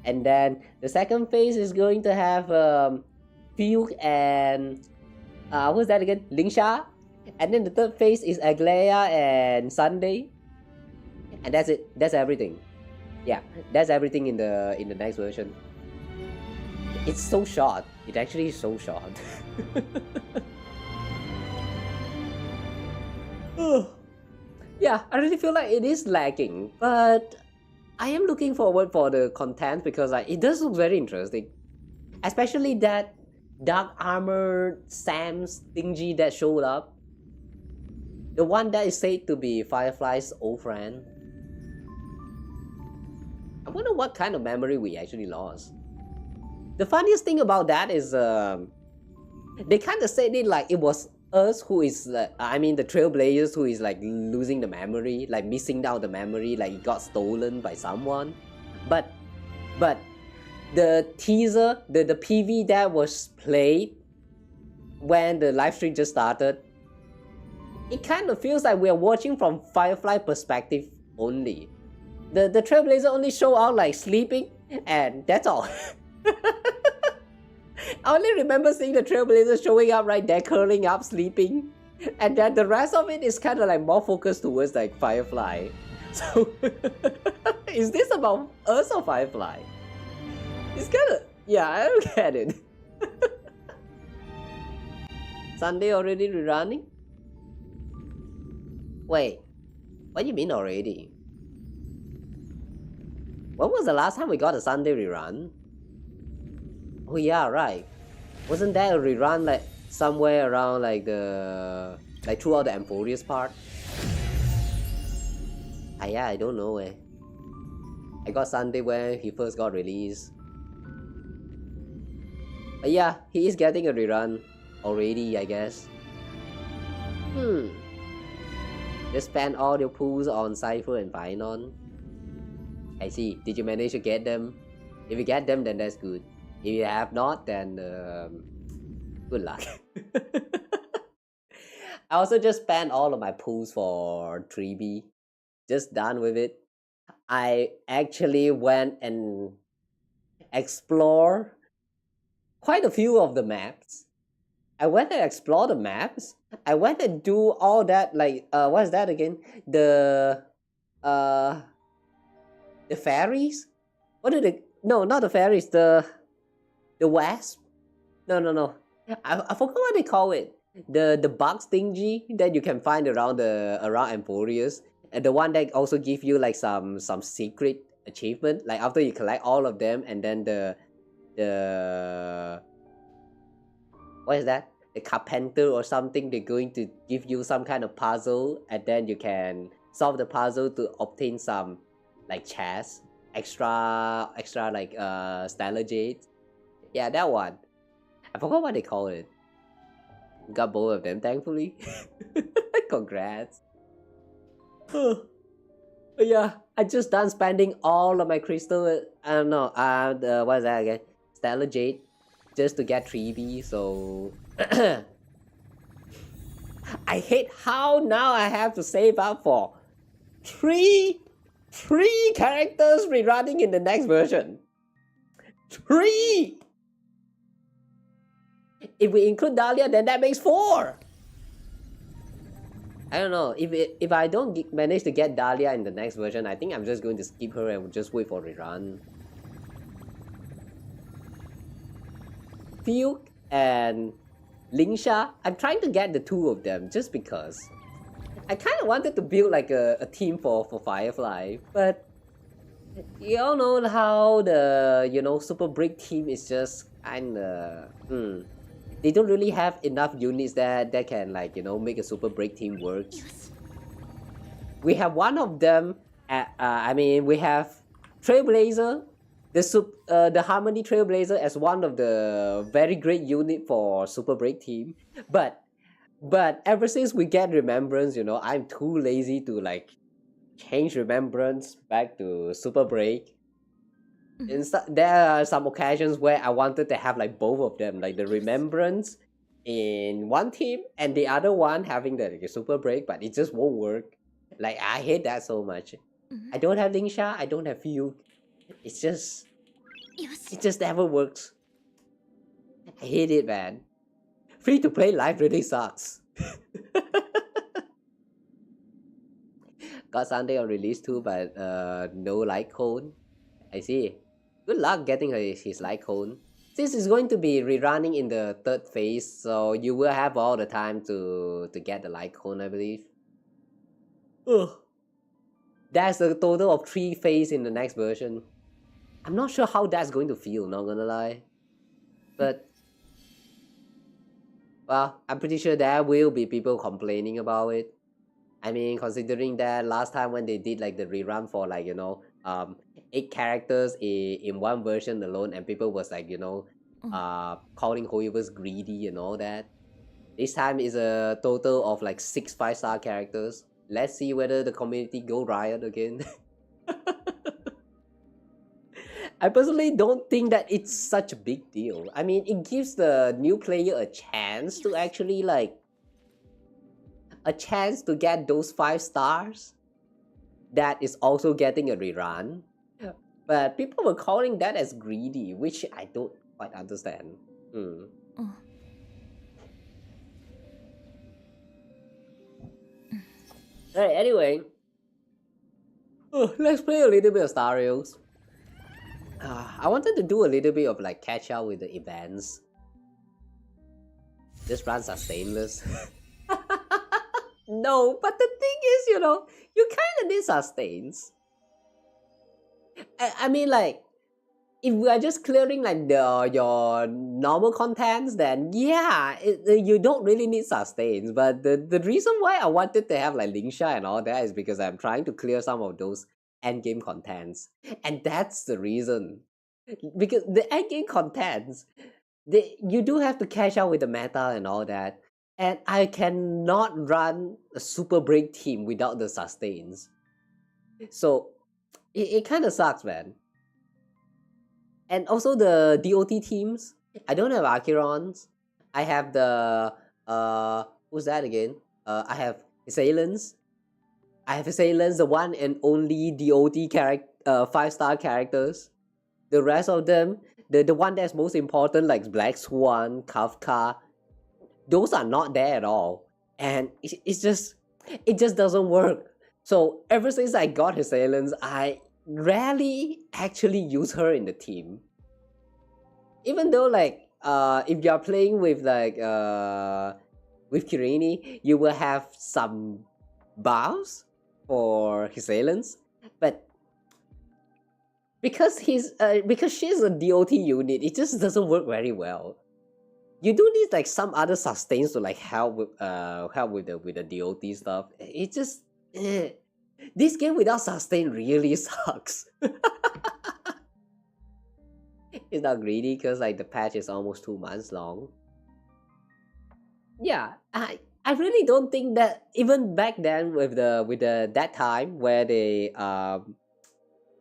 and then the second phase is going to have Fiuk and who's that again? Lingsha, and then the third phase is Aglaya and Sunday, and that's it. That's everything. Yeah, that's everything in the next version. It's so short. It actually is so short. Yeah, I really feel like it is lacking, but I am looking forward for the content because it does look very interesting, especially that dark armor Sam's thingy that showed up, the one that is said to be Firefly's old friend. I wonder what kind of memory we actually lost. The funniest thing about that is they kind of said it like it was us who is I mean the Trailblazers who is like losing the memory, like missing out the memory, like it got stolen by someone. But the teaser, the PV that was played when the live stream just started, it kind of feels like we are watching from Firefly perspective only. The Trailblazer only show out like sleeping, and that's all. I only remember seeing the Trailblazer showing up right there, curling up, sleeping. And then the rest of it is kind of like more focused towards like Firefly. So, is this about us or Firefly? It's kind of, yeah, I don't get it. Sunday already rerunning? Wait, what do you mean already? When was the last time we got a Sunday rerun? Oh yeah, right. Wasn't there a rerun like somewhere around like the throughout the Amphoreus part? Yeah, I don't know. I got Sunday when he first got released. But yeah, he is getting a rerun already, I guess. Just spend all your pools on Cypher and Finon. I see. Did you manage to get them? If you get them, then that's good. If you have not, then good luck. I also just spent all of my pools for 3B. Just done with it. I actually went and explored quite a few of the maps. I went and explored the maps. I went and do all that, like what is that again? The fairies? What did it? No, not the fairies. The wasp? No. I forgot what they call it. The bugs thingy that you can find around Amphoreus, and the one that also give you like some secret achievement. Like after you collect all of them, and then the what is that? The carpenter or something. They're going to give you some kind of puzzle, and then you can solve the puzzle to obtain some like chests, extra like stellar jades. Yeah, that one. I forgot what they call it. Got both of them, thankfully. Congrats. Yeah, I just done spending all of my crystal. I don't know. What is that again? Stellar jade, just to get 3B. So I hate how now I have to save up for three characters rerunning in the next version. 3! If we include Dahlia, then that makes 4! I don't know, if I don't manage to get Dahlia in the next version, I think I'm just going to skip her and just wait for rerun. Fiuk and Lingsha, I'm trying to get the 2 of them just because. I kind of wanted to build like a team for Firefly, but you all know how the, you know, Super Break team is just kinda... They don't really have enough units that can, like, you know, make a Super Break team work. We have one of them, I mean, we have Trailblazer, the Harmony Trailblazer as one of the very great unit for Super Break team. But ever since we get Remembrance, you know, I'm too lazy to, like, change Remembrance back to Super Break. There are some occasions where I wanted to have like both of them, like the Remembrance in one team and the other one having the like, Super Break, but it just won't work. Like, I hate that so much. I don't have Lingsha, I don't have Fiuk. It just never works. I hate it, man. Free to play life really sucks. Got Sunday on release too, but no light cone. I see. Good luck getting his light cone. This is going to be rerunning in the 3rd phase, so you will have all the time to get the light cone, I believe. Ugh. That's a total of 3 phases in the next version. I'm not sure how that's going to feel, not gonna lie. But well, I'm pretty sure there will be people complaining about it. I mean, considering that last time when they did like the rerun for like, you know, 8 characters in one version alone, and people was like, you know, calling Hoyoverse greedy and all that. This time is a total of like 6 5-star characters. Let's see whether the community go riot again. I personally don't think that it's such a big deal. I mean, it gives the new player a chance to actually like get those 5 stars that is also getting a rerun. But people were calling that as greedy, which I don't quite understand. Alright, anyway. Let's play a little bit of Star Rails. I wanted to do a little bit of like catch up with the events. These runs are stainless. No, but the thing is, you know, you kind of need sustains. I mean, like, if we are just clearing like your normal contents, then yeah, you don't really need sustains. But the reason why I wanted to have like Lingsha and all that is because I'm trying to clear some of those endgame contents, and that's the reason. Because the endgame contents, you do have to catch up with the meta and all that. And I cannot run a Super Break team without the sustains. So, it kind of sucks, man. And also the DOT teams, I don't have Achirons. I have the, who's that again? I have Assailants. The one and only DOT 5-star characters. The rest of them, the one that's most important, like Black Swan, Kafka, those are not there at all, and it just doesn't work. So ever since I got Assailants, I rarely actually use her in the team. Even though like if you're playing with like with Kirini, you will have some buffs for Assailants, but because she's a DOT unit, it just doesn't work very well. You do need like some other sustains to like help with the DOT stuff. It just this game without sustain really sucks. It's not greedy because like the patch is almost 2 months long. Yeah, I really don't think that even back then with that time where they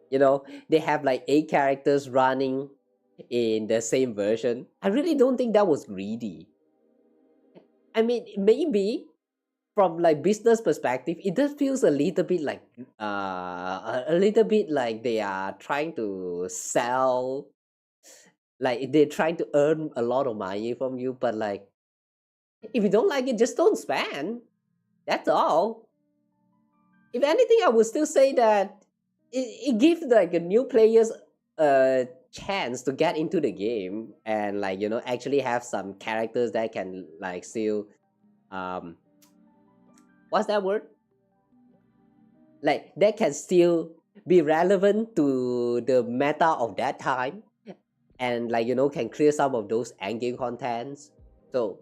you know, they have like 8 characters running in the same version, I really don't think that was greedy. I mean, maybe from like business perspective, it does feels a little bit like they are trying to sell Like they're trying to earn a lot of money from you, but like if you don't like it, just don't spam. That's all. If anything, I would still say that it gives like a new players a chance to get into the game and like actually have some characters that can like still what's that word? Like that can still be relevant to the meta of that time and like can clear some of those endgame contents. So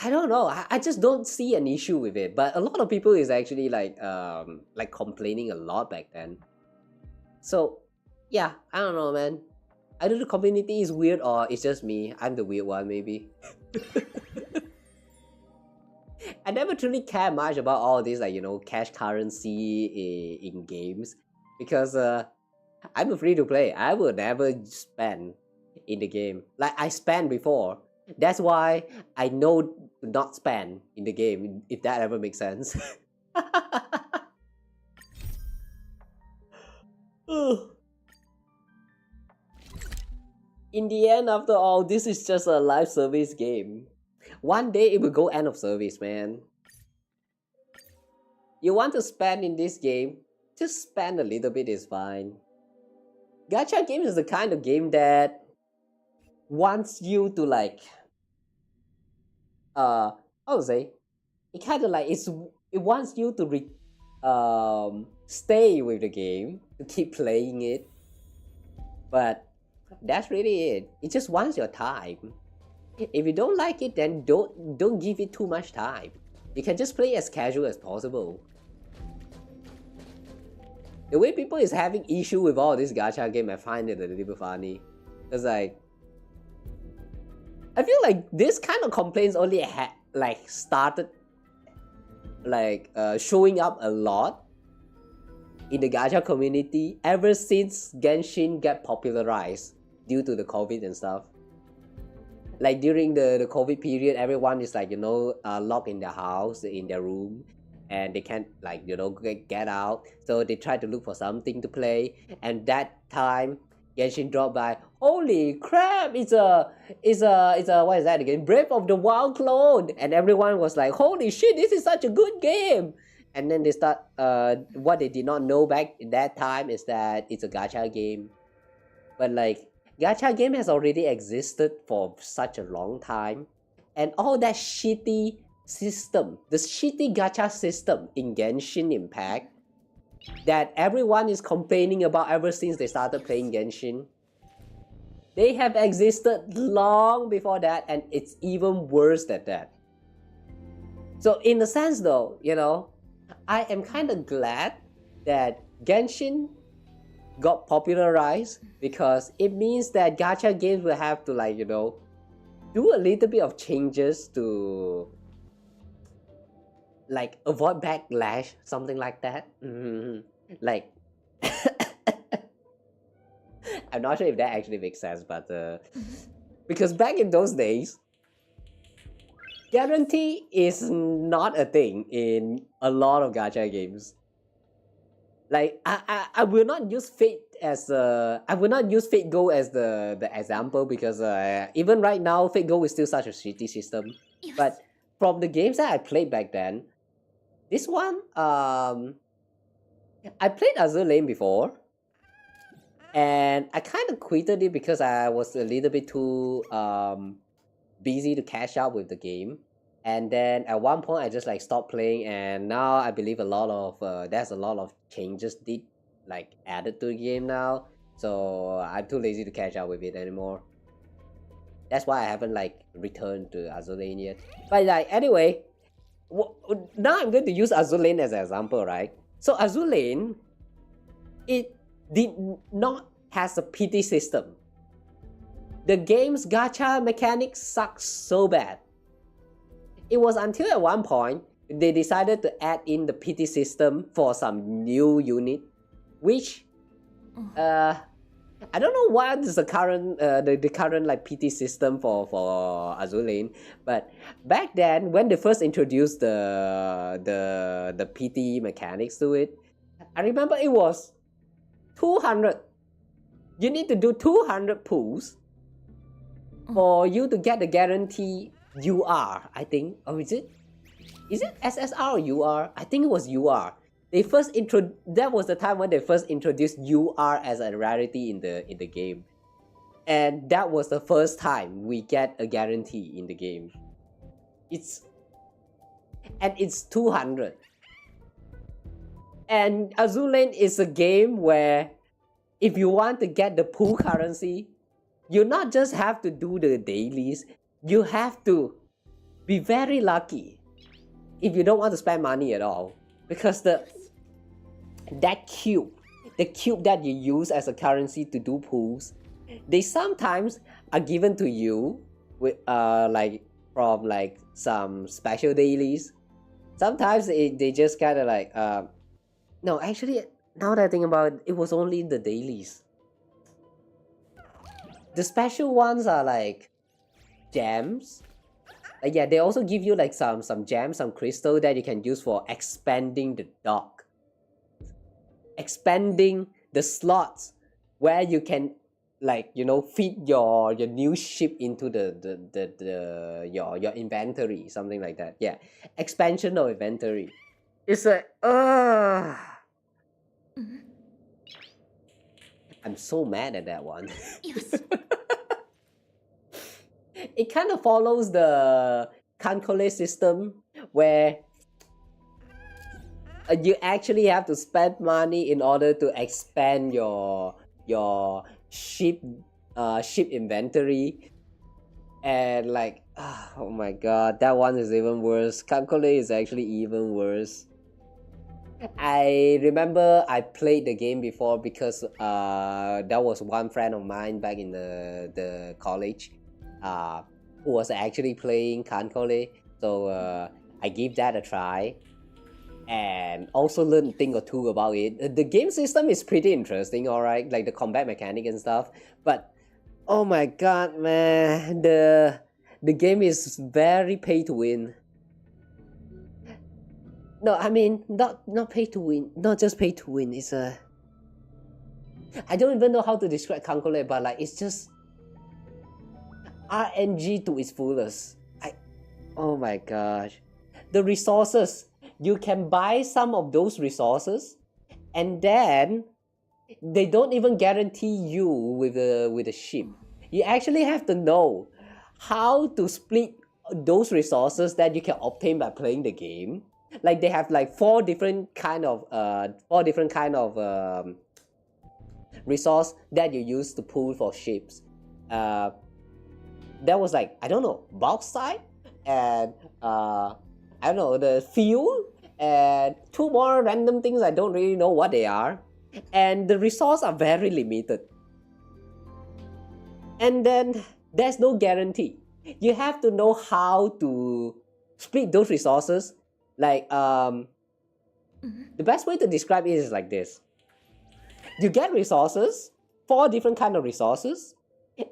I don't know. I just don't see an issue with it. But a lot of people is actually like complaining a lot back then. So yeah, I don't know, man. Either the community is weird or it's just me. I'm the weird one, maybe. I never truly care much about all this, like cash currency in games, because I'm a free to play. I will never spend in the game. Like I spent before. That's why I know to not spend in the game, if that ever makes sense. In the end, after all, this is just a live service game. One day it will go end of service, man. You want to spend in this game, just spend a little bit is fine. Gacha game is the kind of game that wants you to like I would say it kind of like it wants you to stay with the game, to keep playing it, but that's really it. It just wants your time. If you don't like it, then don't give it too much time. You can just play as casual as possible. The way people is having issue with all this gacha game, I find it a little bit funny. It's like I feel like this kind of complaints only started showing up a lot in the gacha community ever since Genshin got popularized due to the COVID and stuff. Like during the COVID period, everyone is like locked in their house, in their room, and they can't like get out. So they try to look for something to play, and that time Genshin dropped by. Holy crap! It's a what is that again? Breath of the Wild clone, and everyone was like, "Holy shit! This is such a good game!" And then they start. What they did not know back in that time is that it's a gacha game, but like gacha game has already existed for such a long time, and all that shitty system, the shitty gacha system in Genshin Impact, that everyone is complaining about ever since they started playing Genshin. They have existed long before that, and it's even worse than that. So in a sense though, I am kind of glad that Genshin got popularized, because it means that gacha games will have to do a little bit of changes to like avoid backlash, something like that. Like I'm not sure if that actually makes sense, but because back in those days, guarantee is not a thing in a lot of gacha games. Like I will not use Fate as I will not use Fate Go as the example, because even right now Fate Go is still such a shitty system. Yes. But from the games that I played back then, this one I played Azur Lane before, and I kind of quitted it because I was a little bit too busy to catch up with the game. And then at one point I just stopped playing, and now I believe a lot of there's a lot of changes added to the game now, so I'm too lazy to catch up with it anymore. That's why I haven't returned to Azur Lane yet. But anyway, now I'm going to use Azur Lane as an example, right? So Azur Lane, it did not has a PT system. The game's gacha mechanics sucks so bad. It was until at one point they decided to add in the PT system for some new unit, which I don't know what is the current the current PT system for Azur Lane, but back then when they first introduced the PT mechanics to it, I remember it was 200 you need to do 200 pulls for you to get the guarantee UR, I think. Or is it SSR or UR? I think it was UR. That was the time when they first introduced UR as a rarity in the game. And that was the first time we get a guarantee in the game. It's 200. And Azur Lane is a game where if you want to get the pool currency, you not just have to do the dailies, you have to be very lucky if you don't want to spend money at all. Because the cube that you use as a currency to do pools, they sometimes are given to you with like from like some special dailies. Sometimes they just kind of like no, actually, now that I think about it, it was only the dailies. The special ones are like gems. Like, yeah, they also give you like some gems, some crystal that you can use for expanding the dock. Expanding the slots where you can, like, you know, fit your new ship into your inventory, something like that. Yeah, expansion of inventory. It's like I'm so mad at that one. Yes. It kind of follows the Kankole system where you actually have to spend money in order to expand your ship inventory, and like oh my god, that one is even worse. Kankole is actually even worse. I remember I played the game before because that was one friend of mine back in the college who was actually playing Kankole, so I gave that a try and also learned a thing or two about it. The game system is pretty interesting, alright, like the combat mechanic and stuff, but oh my god, man, the game is very pay to win. No, I mean, not pay to win, not just pay to win, it's I don't even know how to describe Kankole, but like, it's just RNG to its fullest. Oh my gosh. The resources, you can buy some of those resources, and then they don't even guarantee you with a ship. You actually have to know how to split those resources that you can obtain by playing the game. Like, they have like four different kind of resource that you use to pool for ships. That was like, I don't know, bauxite and I don't know, the fuel and two more random things. I don't really know what they are, and the resources are very limited, and then there's no guarantee. You have to know how to split those resources. Like the best way to describe it is like this: you get resources, 4 different kind of resources,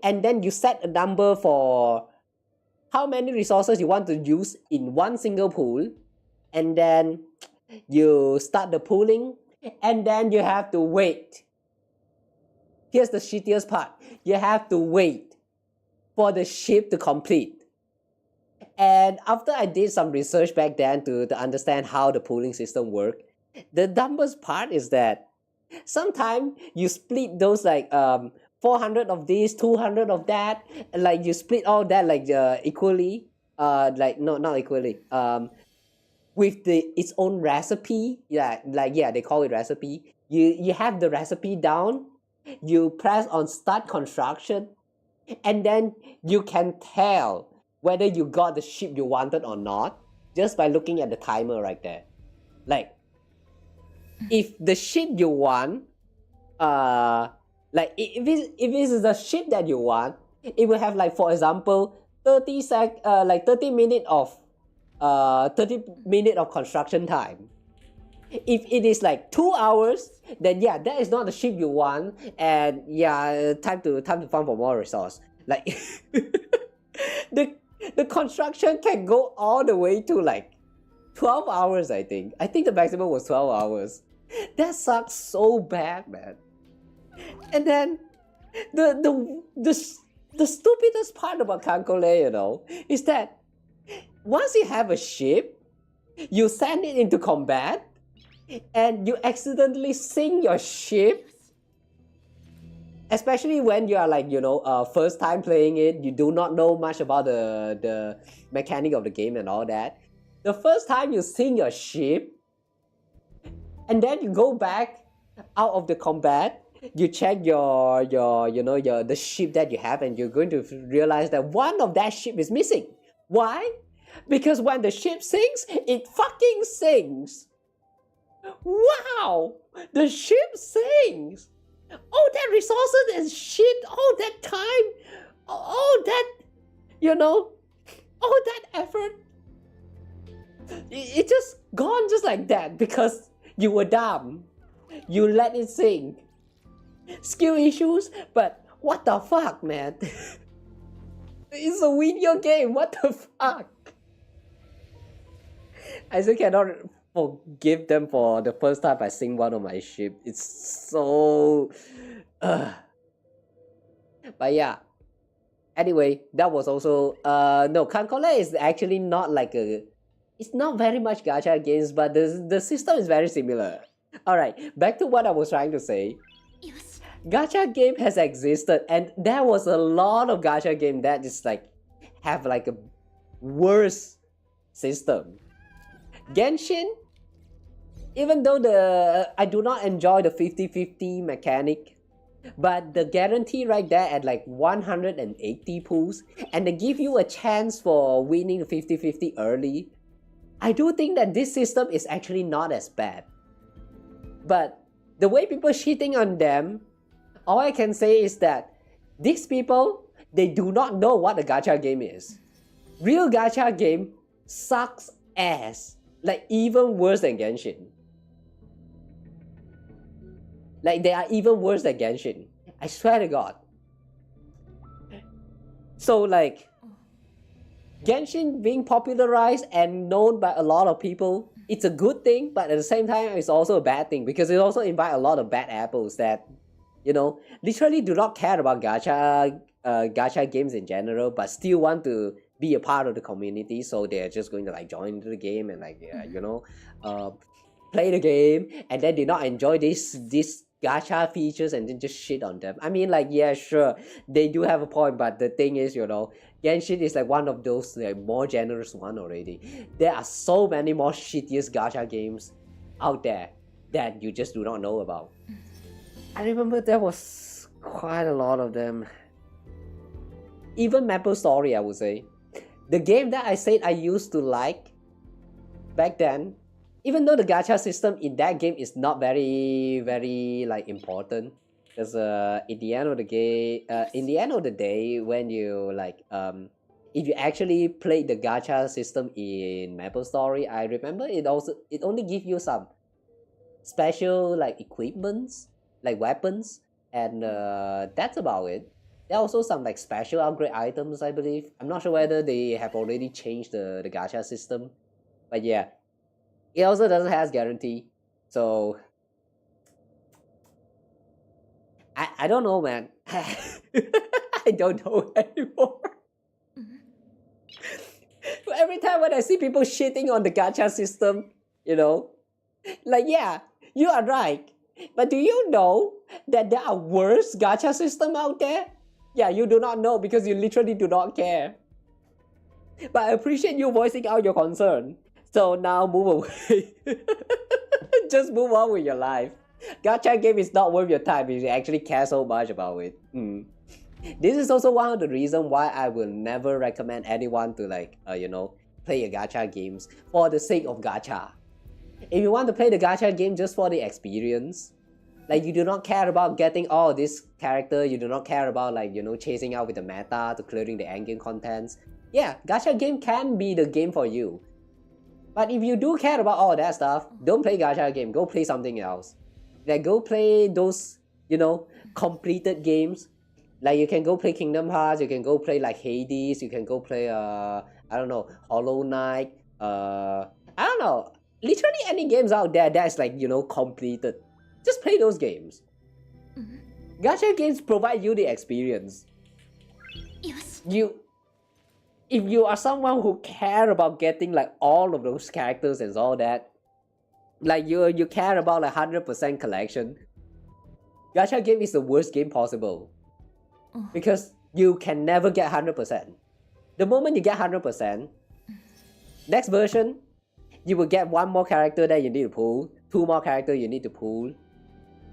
and then you set a number for how many resources you want to use in one single pool, and then you start the pooling, and then you have to wait. Here's the shittiest part: you have to wait for the ship to complete. And after I did some research back then to understand how the pooling system worked, the dumbest part is that sometimes you split those like 400 of this, 200 of that, and like you split all that like equally, like no, not equally, with its own recipe. Yeah, like, yeah, they call it recipe. You have the recipe down, you press on start construction, and then you can tell whether you got the ship you wanted or not just by looking at the timer right there. Like, if the ship you want, like if it is the ship that you want, it will have like, for example, 30 minutes of 30 minutes of construction time. If it is like 2 hours, then yeah, that is not the ship you want, and yeah, time to farm for more resource. Like the construction can go all the way to like 12 hours, I think. I think the maximum was 12 hours. That sucks so bad, man. And then the stupidest part about Kankole, you know, is that once you have a ship, you send it into combat, and you accidentally sink your ship. Especially when you are like, you know, first time playing it, you do not know much about the mechanic of the game and all that. The first time you sink your ship, and then you go back out of the combat, you check the ship that you have, and you're going to realize that one of that ship is missing. Why? Because when the ship sinks, it fucking sinks. Wow! The ship sinks! All that resources and shit, all that time, all that, you know, all that effort, it just gone just like that because you were dumb. You let it sink. Skill issues, but what the fuck, man? It's a video game, what the fuck? I still cannot forgive them for the first time I sink one of my ship. It's so... But yeah. Anyway, that was also... no, Kankole is actually not like a... It's not very much gacha games, but the system is very similar. Alright, back to what I was trying to say. Yes. Gacha game has existed, and there was a lot of gacha game that just like have like a worse system. Genshin, even though I do not enjoy the 50-50 mechanic, but the guarantee right there at like 180 pulls, and they give you a chance for winning 50-50 early, I do think that this system is actually not as bad. But the way people shitting on them, all I can say is that these people, they do not know what a gacha game is. Real gacha game sucks ass. Like even worse than Genshin. Like they are even worse than Genshin. I swear to God. So like Genshin being popularized and known by a lot of people, it's a good thing, but at the same time it's also a bad thing because it also invites a lot of bad apples that, you know, literally do not care about gacha games in general, but still want to be a part of the community, so they're just going to like join into the game and like you know, play the game, and then did not enjoy this gacha features and then just shit on them. I mean, like, yeah, sure, they do have a point, but the thing is, you know, Genshin is like one of those like more generous one already. There are so many more shittiest gacha games out there that you just do not know about. I remember there was quite a lot of them. Even MapleStory, I would say. The game that I said I used to like back then, even though the gacha system in that game is not very like important, because in the end of the day, when you like if you actually play the gacha system in MapleStory, I remember it only gives you some special like equipments, like weapons, and that's about it. There are also some like special upgrade items, I believe. I'm not sure whether they have already changed the gacha system, but yeah, it also doesn't have guarantee. So I don't know, man. I don't know anymore. Every time when I see people shitting on the gacha system, you know, like, yeah, you are right. But do you know that there are worse gacha system out there? Yeah, you do not know because you literally do not care. But I appreciate you voicing out your concern. So now move away. Just move on with your life. Gacha game is not worth your time if you actually care so much about it. This is also one of the reasons why I will never recommend anyone to like, you know, play a gacha games for the sake of gacha. If you want to play the gacha game just for the experience, like you do not care about getting all this character, you do not care about like, you know, chasing out with the meta to clearing the endgame contents, yeah, gacha game can be the game for you. But if you do care about all that stuff, don't play gacha game, go play something else. Like go play those, you know, completed games. Like you can go play Kingdom Hearts, you can go play like Hades, you can go play I don't know, Hollow Knight, I don't know, literally any games out there that's like, you know, completed. Just play those games. Gacha games provide you the experience. Yes. If you are someone who care about getting like all of those characters and all that, like you care about like 100% collection, Gacha game is the worst game possible. Because you can never get 100%. The moment you get 100%, next version, you will get one more character that you need to pull, two more characters you need to pull,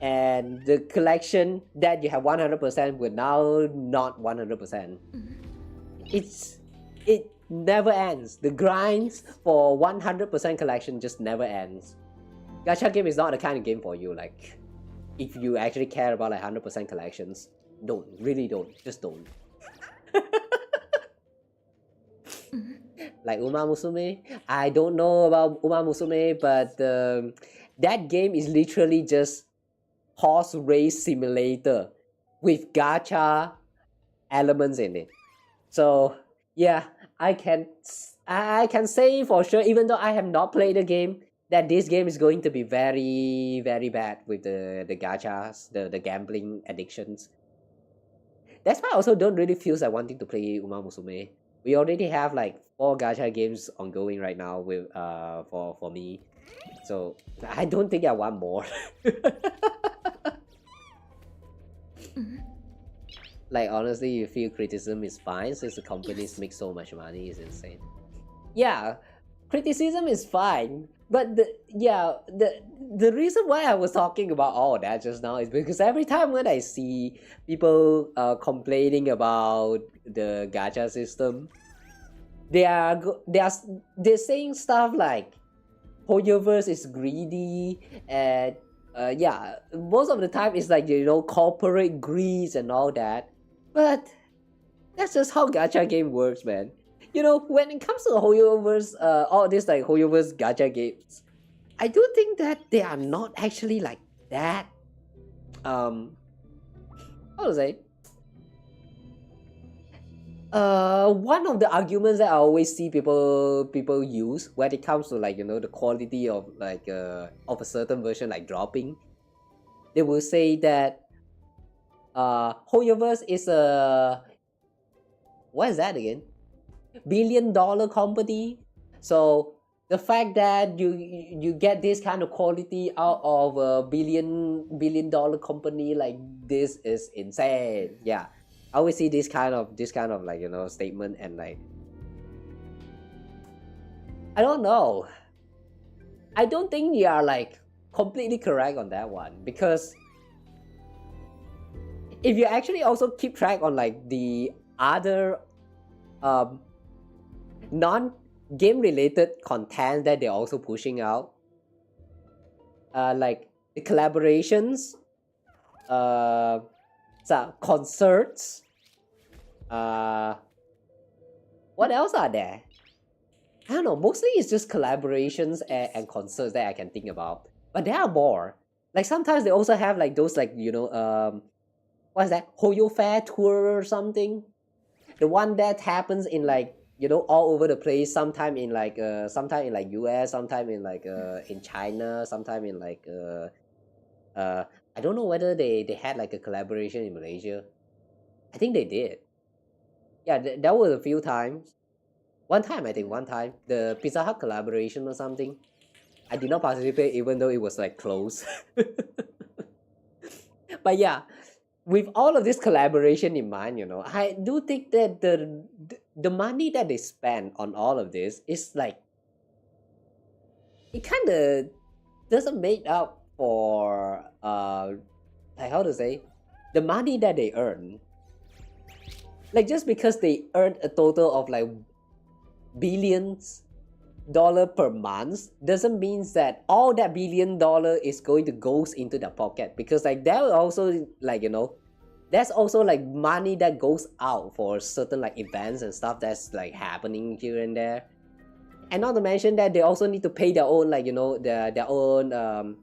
and the collection that you have 100% will now not 100%. It never ends. The grinds for 100% collection just never ends. Gacha game is not the kind of game for you. Like, if you actually care about like 100% collections, really don't, just don't. Like Uma Musume, I don't know about Uma Musume, but that game is literally just horse race simulator with gacha elements in it. So yeah, I can say for sure, even though I have not played the game, that this game is going to be very, very bad with the gachas, the gambling addictions. That's why I also don't really feel like wanting to play Uma Musume. We already have like 4 gacha games ongoing right now with for me. So I don't think I want more. Like honestly, you feel criticism is fine since the companies make so much money is insane. Yeah, criticism is fine, but the reason why I was talking about all of that just now is because every time when I see people complaining about the gacha system, they're saying stuff like Hoyoverse is greedy, and yeah, most of the time it's like, you know, corporate greed and all that. But that's just how gacha game works, man. You know, when it comes to Hoyoverse, all these like Hoyoverse gacha games, I do think that they are not actually like that. How to say? One of the arguments that I always see people use when it comes to like, you know, the quality of like of a certain version like dropping, they will say that Hoyoverse is a, what is that again? $1 billion company. So the fact that you get this kind of quality out of a billion dollar company like this is insane. Yeah, I always see this kind of like, you know, statement, and like, I don't know. I don't think you are like completely correct on that one, because if you actually also keep track on like the other non-game related content that they're also pushing out, like the collaborations, concerts, what else are there? I don't know, mostly it's just collaborations and concerts that I can think about, but there are more. Like sometimes they also have like those like, you know, what's that, Hoyo Fair tour or something, the one that happens in like, you know, all over the place, sometime in like US, sometime in like in China, sometime in like I don't know whether they had like a collaboration in Malaysia. I think they did. Yeah, that was a few times. One time, the Pizza Hut collaboration or something. I did not participate even though it was like close. But yeah, with all of this collaboration in mind, you know, I do think that the money that they spend on all of this is like, it kind of doesn't make up for like, how to say, the money that they earn. Like just because they earned a total of like billions dollar per month doesn't mean that all that $1 billion is going to goes into their pocket, because like that will also like, you know, that's also like money that goes out for certain like events and stuff that's like happening here and there. And not to mention that they also need to pay their own, like, you know, their own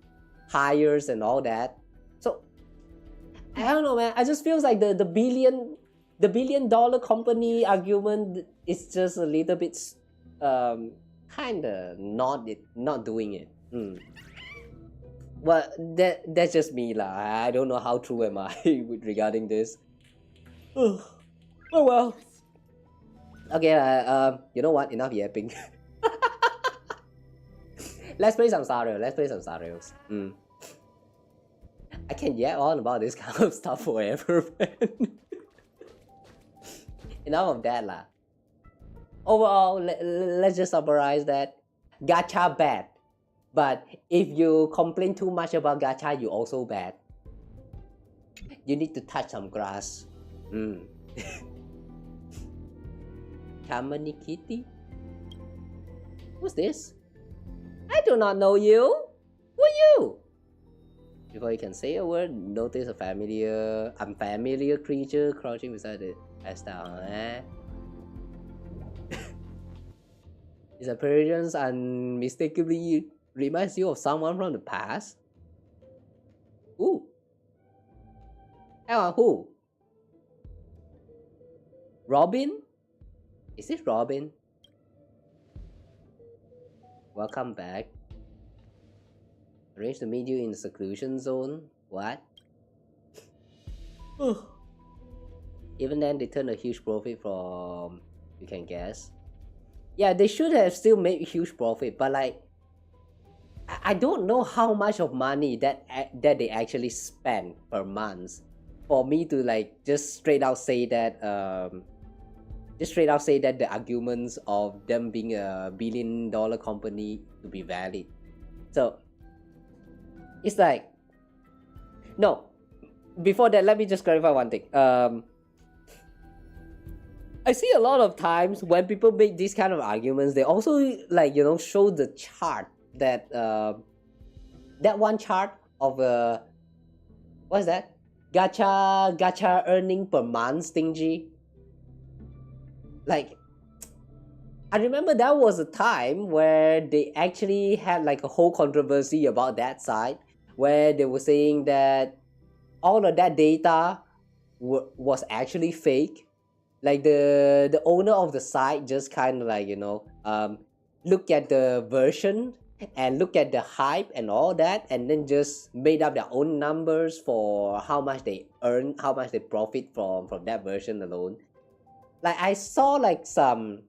hires and all that. So I don't know, man, I just feels like the $1 billion company argument is just a little bit kind of not doing it. Well, that's just me lah. I don't know how true am I regarding this. Oh well. Okay, you know what? Enough yapping. Let's play some Star Rail. Let's play some Star Rails. I can yap on about this kind of stuff forever, man. Enough of that lah. Overall, let's just summarize that gacha bad. But if you complain too much about gacha, you also bad. You need to touch some grass. Kamani Kitty? Who's this? I do not know you. Who are you? Before you can say a word, notice a unfamiliar creature crouching beside the style. His appearance unmistakably reminds you of someone from the past. Who? Hang on, who? Robin? Is it Robin? Welcome back. Arrange to meet you in the seclusion zone. What? Even then, they turn a huge profit from, you can guess. Yeah, they should have still made a huge profit, but like, I don't know how much of money that they actually spend per month for me to like just straight out say that the arguments of them being a $1 billion company to be valid. So it's like, no. Before that, let me just clarify one thing. I see a lot of times when people make these kind of arguments, they also like, you know, show the chart that that one chart of what's that? Gacha earning per month stingy. Like, I remember there was a time where they actually had like a whole controversy about that site, where they were saying that all of that data was actually fake. Like the owner of the site just kind of like, you know, look at the version and look at the hype and all that, and then just made up their own numbers for how much they earn, how much they profit from that version alone. Like I saw some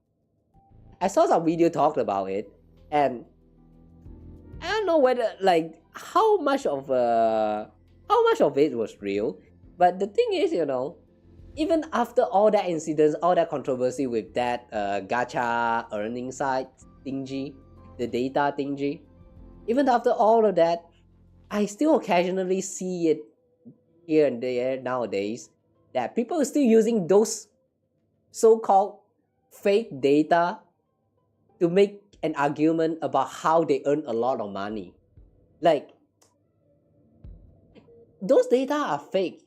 video talked about it, and I don't know whether like how much of it was real. But the thing is, you know, even after all that incidents, all that controversy with that gacha earning site thingy, the data thingy, even after all of that, I still occasionally see it here and there nowadays that people are still using those so-called fake data to make an argument about how they earn a lot of money. Like, those data are fake.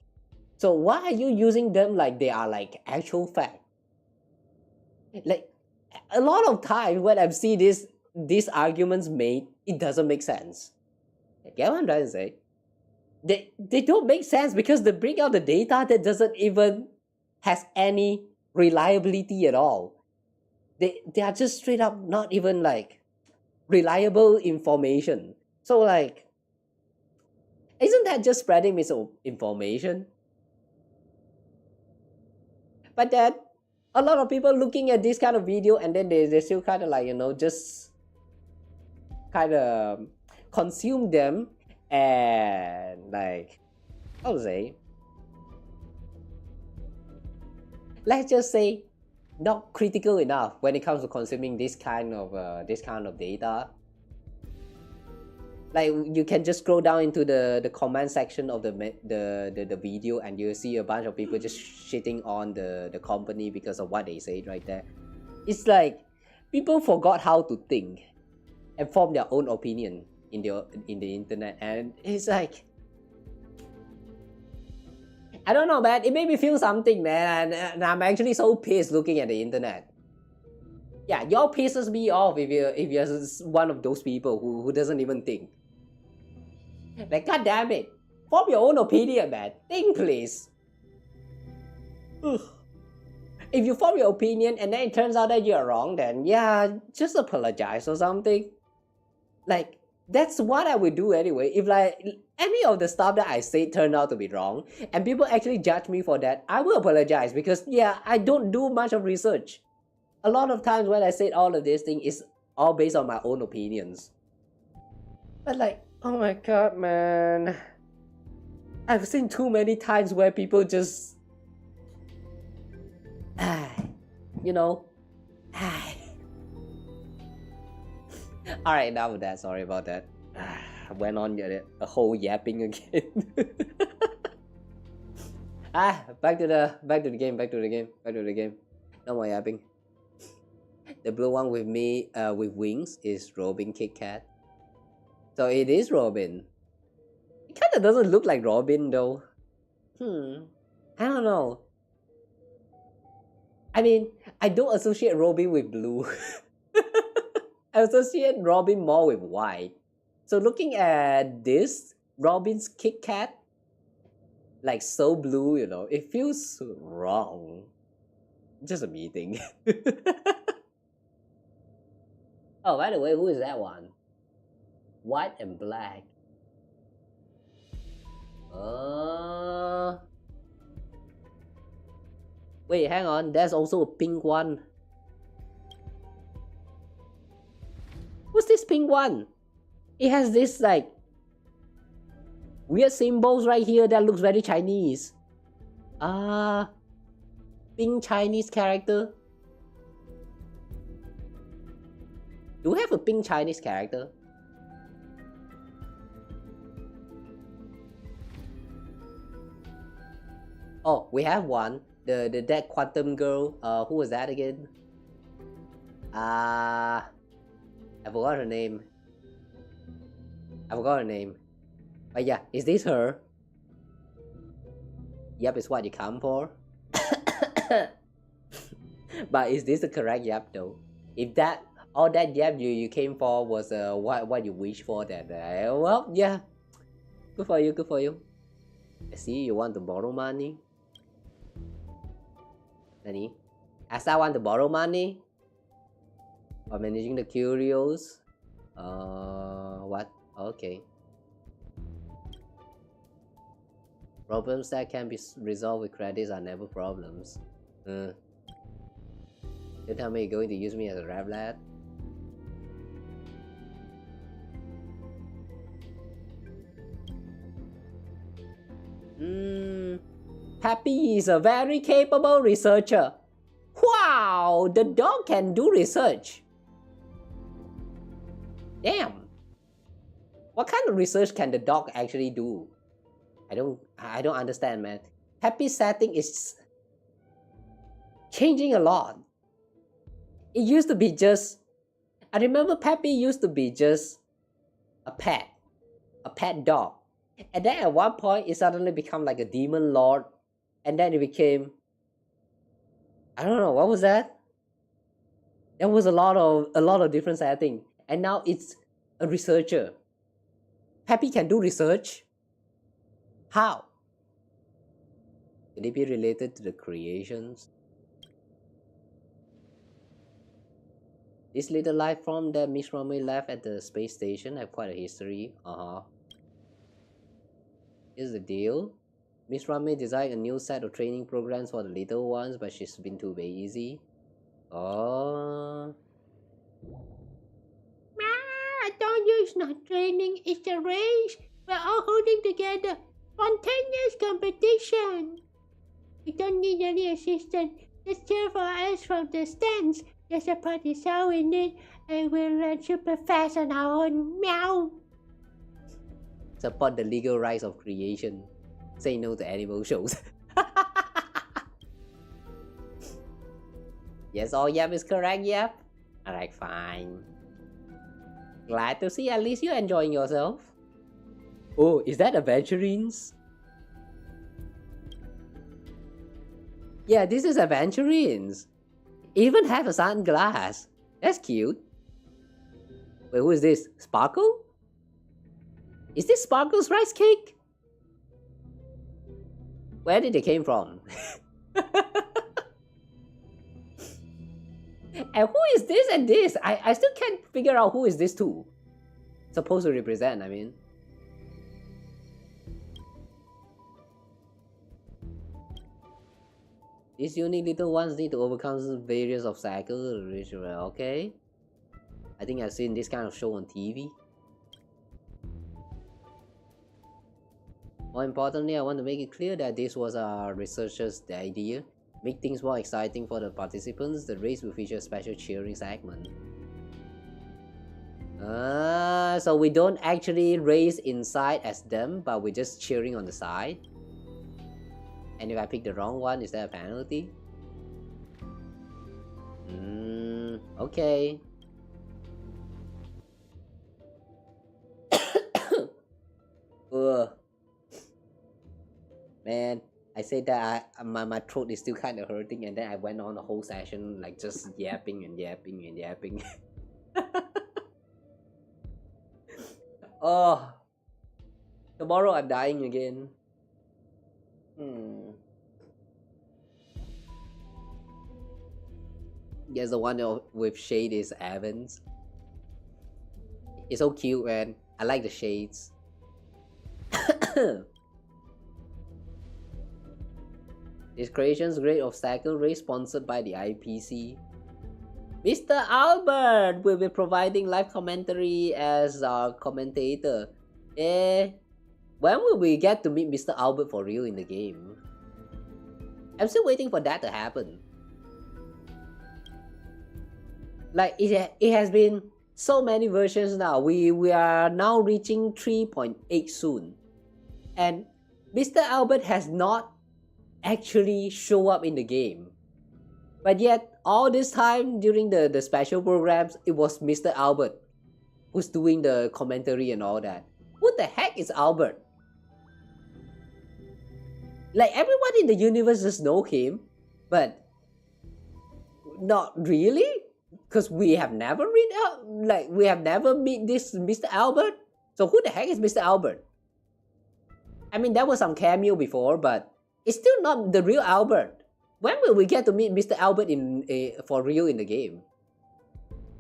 So why are you using them like they are like actual fact? Like, a lot of times when I see these arguments made, it doesn't make sense. Get what I'm trying to say? They don't make sense because they bring out the data that doesn't even has any reliability at all. They are just straight up not even like reliable information. So like, isn't that just spreading misinformation? But then a lot of people looking at this kind of video and then they still kind of like, you know, just kind of consume them and like, how to say, let's just say not critical enough when it comes to consuming this kind of data. Like, you can just scroll down into the comment section of the video and you'll see a bunch of people just shitting on the company because of what they said right there. It's like people forgot how to think and form their own opinion in the internet, and it's like, I don't know, man. It made me feel something, man, and I'm actually so pissed looking at the internet. Yeah, y'all pisses me off if you're one of those people who doesn't even think. Like, god damn it, form your own opinion, man. Think, please. If you form your opinion and then it turns out that you're wrong, then yeah, just apologize or something. Like, that's what I would do anyway. If like any of the stuff that I say turned out to be wrong, and people actually judge me for that, I will apologize because yeah, I don't do much of research. A lot of times when I say all of these things is all based on my own opinions. But like, oh my god, man. I've seen too many times where people just you know. Alright, enough of that. Sorry about that. I went on a whole yapping again. Back to the game. No more yapping. The blue one with me with wings is Robin Kit Kat. So it is Robin. It kinda doesn't look like Robin though. I don't know. I mean, I don't associate Robin with blue. I associate Robin more with white. So looking at this, Robin's Kit Kat, like so blue, you know, it feels wrong. Just a me thing. Oh, by the way, who is that one? White and black. Wait, hang on, there's also a pink one. What's this pink one? It has this like weird symbols right here that looks very Chinese. Pink Chinese character. Do we have a pink Chinese character? Oh, we have one. The dead quantum girl. Who was that again? I forgot her name. But yeah, is this her? Yep, it's what you come for. But is this the correct yep though? If that all that yep you came for was what you wish for, then well yeah, good for you. I see you want to borrow money. Nani? As I want to borrow money? Or managing the curios? What? Okay. Problems that can be resolved with credits are never problems. You tell me you're going to use me as a rap lad? Happy is a very capable researcher. Wow, the dog can do research. Damn. What kind of research can the dog actually do? I don't understand, man. Happy's setting is changing a lot. It used to be just, I remember Peppy used to be just a pet dog. And then at one point it suddenly became like a demon lord. And then it became, I don't know, what was that? There was a lot of different settings. And now it's a researcher. Peppy can do research? How? Could it be related to the creations? This little life form that Miss Romeo left at the space station have quite a history. Here's the deal. Miss Romeo designed a new set of training programs for the little ones, but she's been too lazy. Oh. I told you it's not training, it's a race. We're all holding together. Spontaneous competition. We don't need any assistance. Just cheer for us from the stands. There's a party so in it, and we'll run super fast on our own. Meow. Support the legal rights of creation. Say no to animal shows. Yes, all yep is correct, yep. Alright, fine. Glad to see at least you're enjoying yourself. Oh, is that Aventurines? Yeah, this is Aventurines. Even have a sunglass. That's cute. Wait, who is this? Sparkle? Is this Sparkle's rice cake? Where did they came from? And who is this and this? I still can't figure out who is this too. supposed to represent, I mean. These unique little ones need to overcome various obstacles. Okay. I think I've seen this kind of show on TV. More importantly, I want to make it clear that this was our researchers' idea. Make things more exciting for the participants, the race will feature a special cheering segment. So we don't actually race inside as them, but we're just cheering on the side. And if I pick the wrong one, is there a penalty? Okay. Ugh. Man, I said that my throat is still kind of hurting, and then I went on the whole session like just yapping and yapping and yapping. Oh, tomorrow I'm dying again. Yes, the one with shade is Evans. It's so cute, man. I like the shades. This creation's Great Obstacle Race sponsored by the IPC. Mr. Albert will be providing live commentary as our commentator. When will we get to meet Mr. Albert for real in the game? I'm still waiting for that to happen. Like, it has been so many versions now. We are now reaching 3.8 soon. And Mr. Albert has not actually show up in the game. But yet, all this time during the special programs, it was Mr. Albert who's doing the commentary and all that. Who the heck is Albert? Like, everyone in the universe just know him, but not really, because we have never met this Mr. Albert. So who the heck is Mr. Albert? I mean, there was some cameo before, but it's still not the real Albert. When will we get to meet Mr. Albert for real in the game?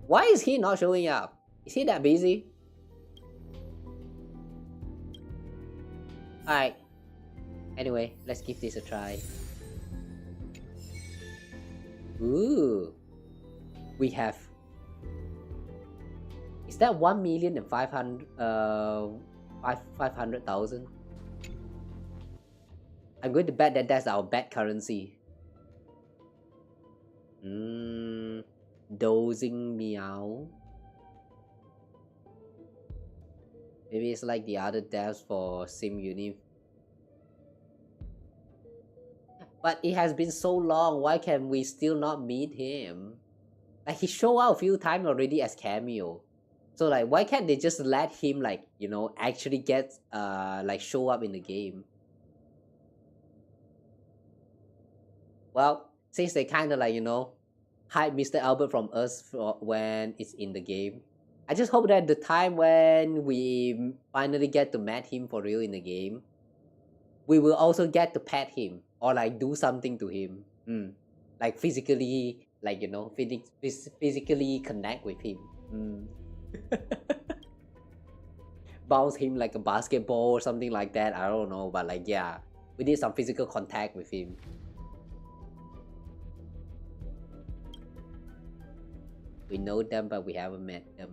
Why is he not showing up? Is he that busy? Alright. Anyway, let's give this a try. Ooh. We have... Is that 1,500,000? I'm going to bet that that's our bet currency. Dozing meow. Maybe it's like the other devs for SimUni. But it has been so long, why can we still not meet him? Like, he showed up a few times already as cameo. So like, why can't they just let him, like, you know, actually get like show up in the game? Well, since they kind of like, you know, hide Mr. Albert from us when it's in the game, I just hope that the time when we finally get to meet him for real in the game, we will also get to pet him or like do something to him. Like physically, like, you know, physically connect with him. Bounce him like a basketball or something like that. I don't know, but like, yeah, we need some physical contact with him. We know them, but we haven't met them.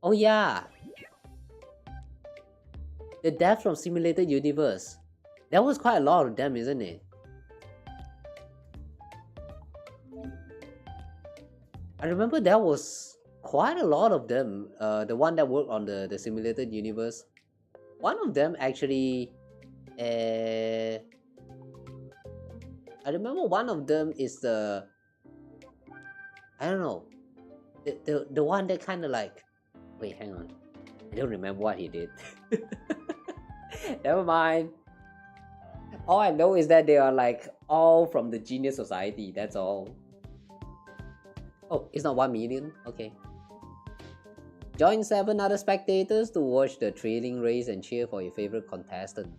Oh yeah! The devs from Simulated Universe. There was quite a lot of them, isn't it? I remember there was quite a lot of them. The one that worked on the Simulated Universe. One of them actually... I remember one of them is the... I don't know. The one that kind of like... Wait, hang on. I don't remember what he did. Never mind. All I know is that they are like all from the Genius Society. That's all. Oh, it's not 1 million? Okay. Join 7 other spectators to watch the trailing race and cheer for your favorite contestant.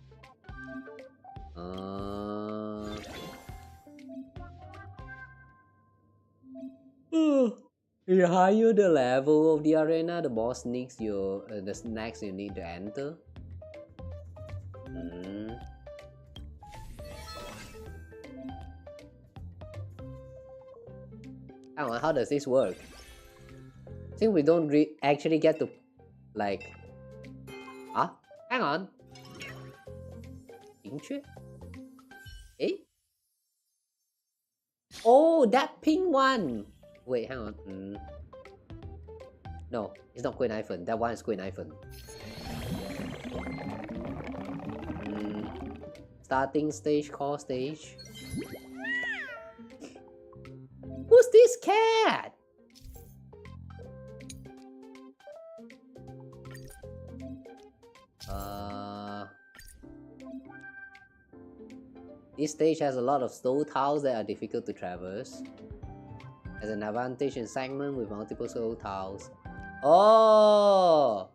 The higher the level of the arena, the more sneaks the snacks you need to enter. Hang on, how does this work? I think we don't actually get to like. Hang on. 明确? Eh? Oh, that pink one. Wait, hang on. No, it's not Queen Iphone. That one is Queen iPhone. Starting stage, core stage. Who's this cat? This stage has a lot of slow tiles that are difficult to traverse. Has an advantage in segment with multiple slow tiles. Oh!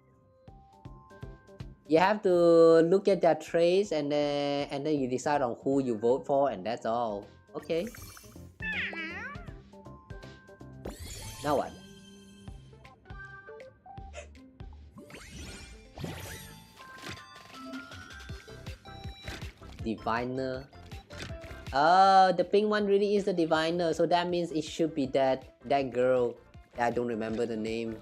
You have to look at their traits and then you decide on who you vote for, and that's all. Okay. Now what? Diviner. Oh, the pink one really is the diviner, so that means it should be that girl. I don't remember the name.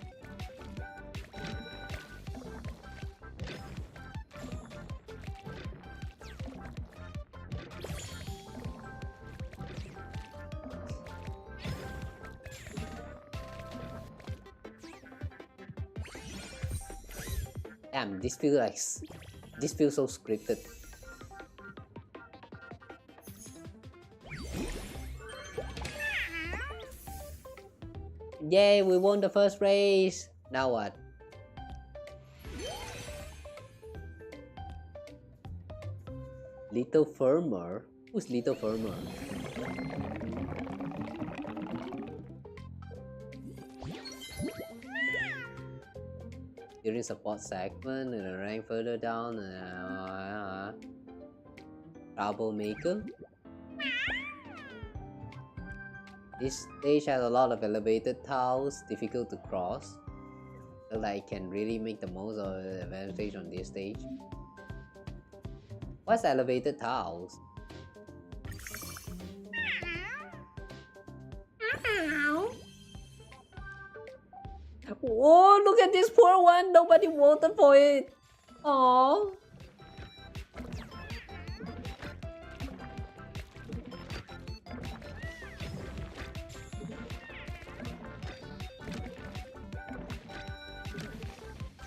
Damn, this feels so scripted. Yay, we won the first race. Now what? Little Firmer? Who's Little Firmer? During support segment and a rank further down. Troublemaker. This stage has a lot of elevated tiles, difficult to cross. So I can really make the most of the advantage on this stage. What's elevated tiles? Oh, look at this poor one! Nobody voted for it! Aww.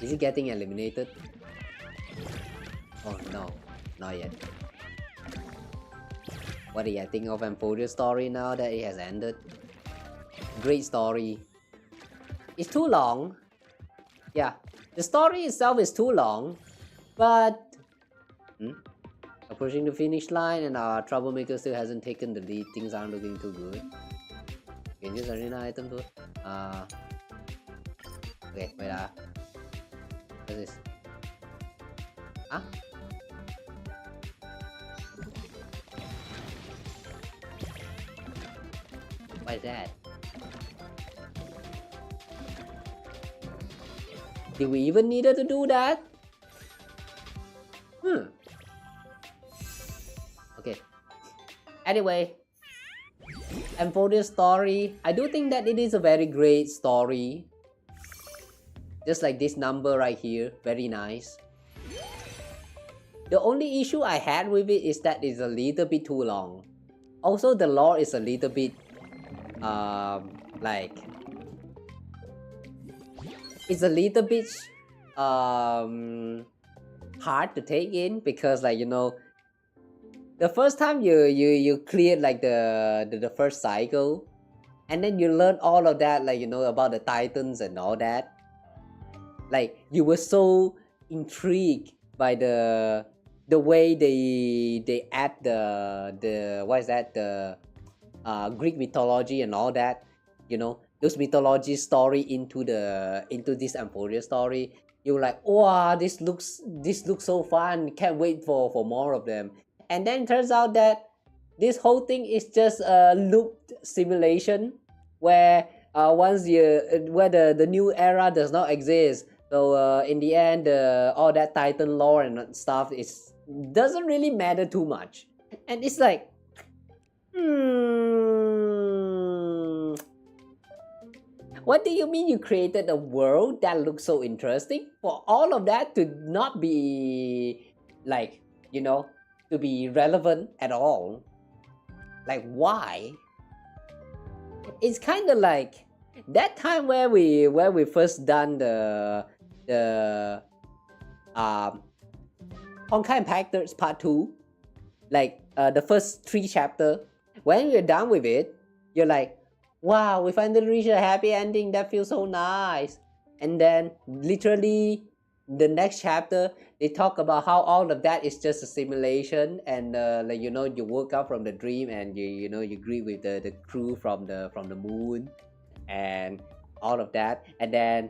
Is he getting eliminated? Oh no, not yet. What do you think of Amphoreus' story now that it has ended? Great story. It's too long. Yeah, the story itself is too long, but approaching the finish line and our troublemaker still hasn't taken the lead. Things aren't looking too good. Can use arena item too. Okay, wait. What's this? Huh? What is that? Did we even need to do that? Okay. Anyway, Amphoreus' story. I do think that it is a very great story. Just like this number right here, very nice. The only issue I had with it is that it's a little bit too long. Also, the lore is a little bit, like, it's a little bit, hard to take in because, like, you know, the first time you cleared like the first cycle, and then you learn all of that, like, you know, about the titans and all that. Like, you were so intrigued by the way they add the what is that, the Greek mythology and all that, you know, those mythology story into this Amphoreus story. You're like, wow, this looks so fun, can't wait for more of them. And then it turns out that this whole thing is just a looped simulation where once you where the new era does not exist. So in the end, all that Titan lore and stuff doesn't really matter too much, and it's like, what do you mean you created a world that looks so interesting for all of that to not be like, you know, to be relevant at all? Like, why? It's kind of like that time where we first done the Honkai Impactors Part 2, like the first 3 chapter. When you're done with it, you're like, wow, we finally reached a happy ending. That feels so nice. And then literally the next chapter, they talk about how all of that is just a simulation, and like, you know, you woke up from the dream and you know you agree with the crew from the moon and all of that. And then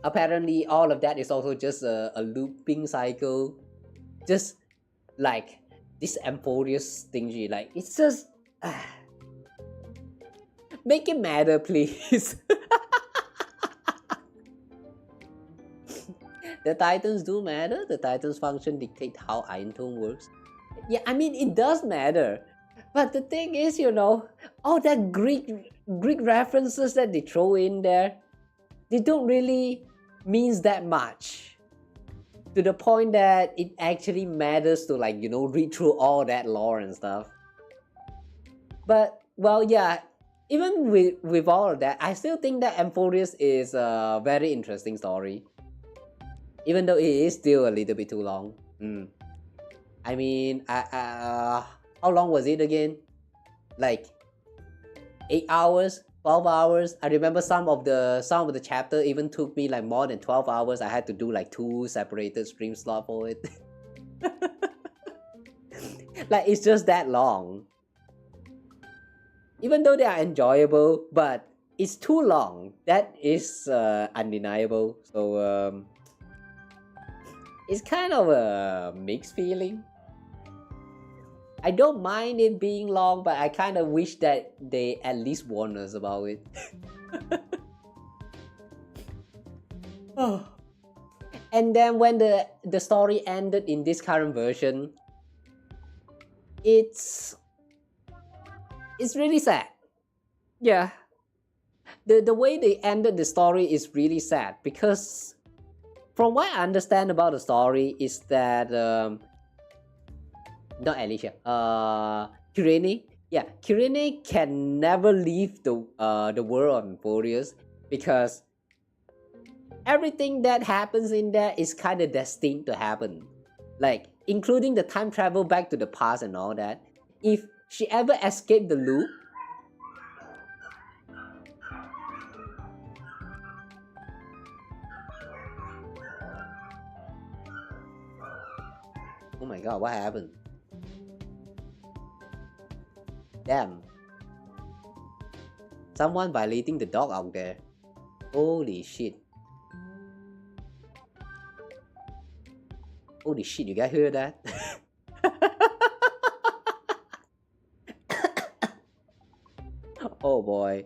apparently all of that is also just a looping cycle, just like this Amphoreus thingy. Like, it's just make it matter, please. The Titans do matter. The Titans function dictate how Iron Tone works. Yeah, I mean, it does matter. But the thing is, you know, all that Greek references that they throw in there, they don't really means that much. To the point that it actually matters to, like, you know, read through all that lore and stuff. But, well, yeah, even with all of that, I still think that Amphoreus is a very interesting story. Even though it is still a little bit too long. I mean, how long was it again? Like 8 hours, 12 hours. I remember some of the chapter even took me like more than 12 hours. I had to do like 2 separated stream slots for it. Like, it's just that long. Even though they are enjoyable, but it's too long. That is undeniable. So it's kind of a mixed feeling. I don't mind it being long, but I kind of wish that they at least warn us about it. Oh. And then when the story ended in this current version, it's really sad. Yeah. The way they ended the story is really sad, because from what I understand about the story is that not Alicia, Kirene. Yeah, Kirene can never leave the world of Amphoreus, because everything that happens in there is kind of destined to happen. Like, including the time travel back to the past and all that. If she ever escaped the loop, oh my god, what happened? Damn. Someone violating the dog out there. Holy shit. Holy shit, you guys hear that? Oh boy.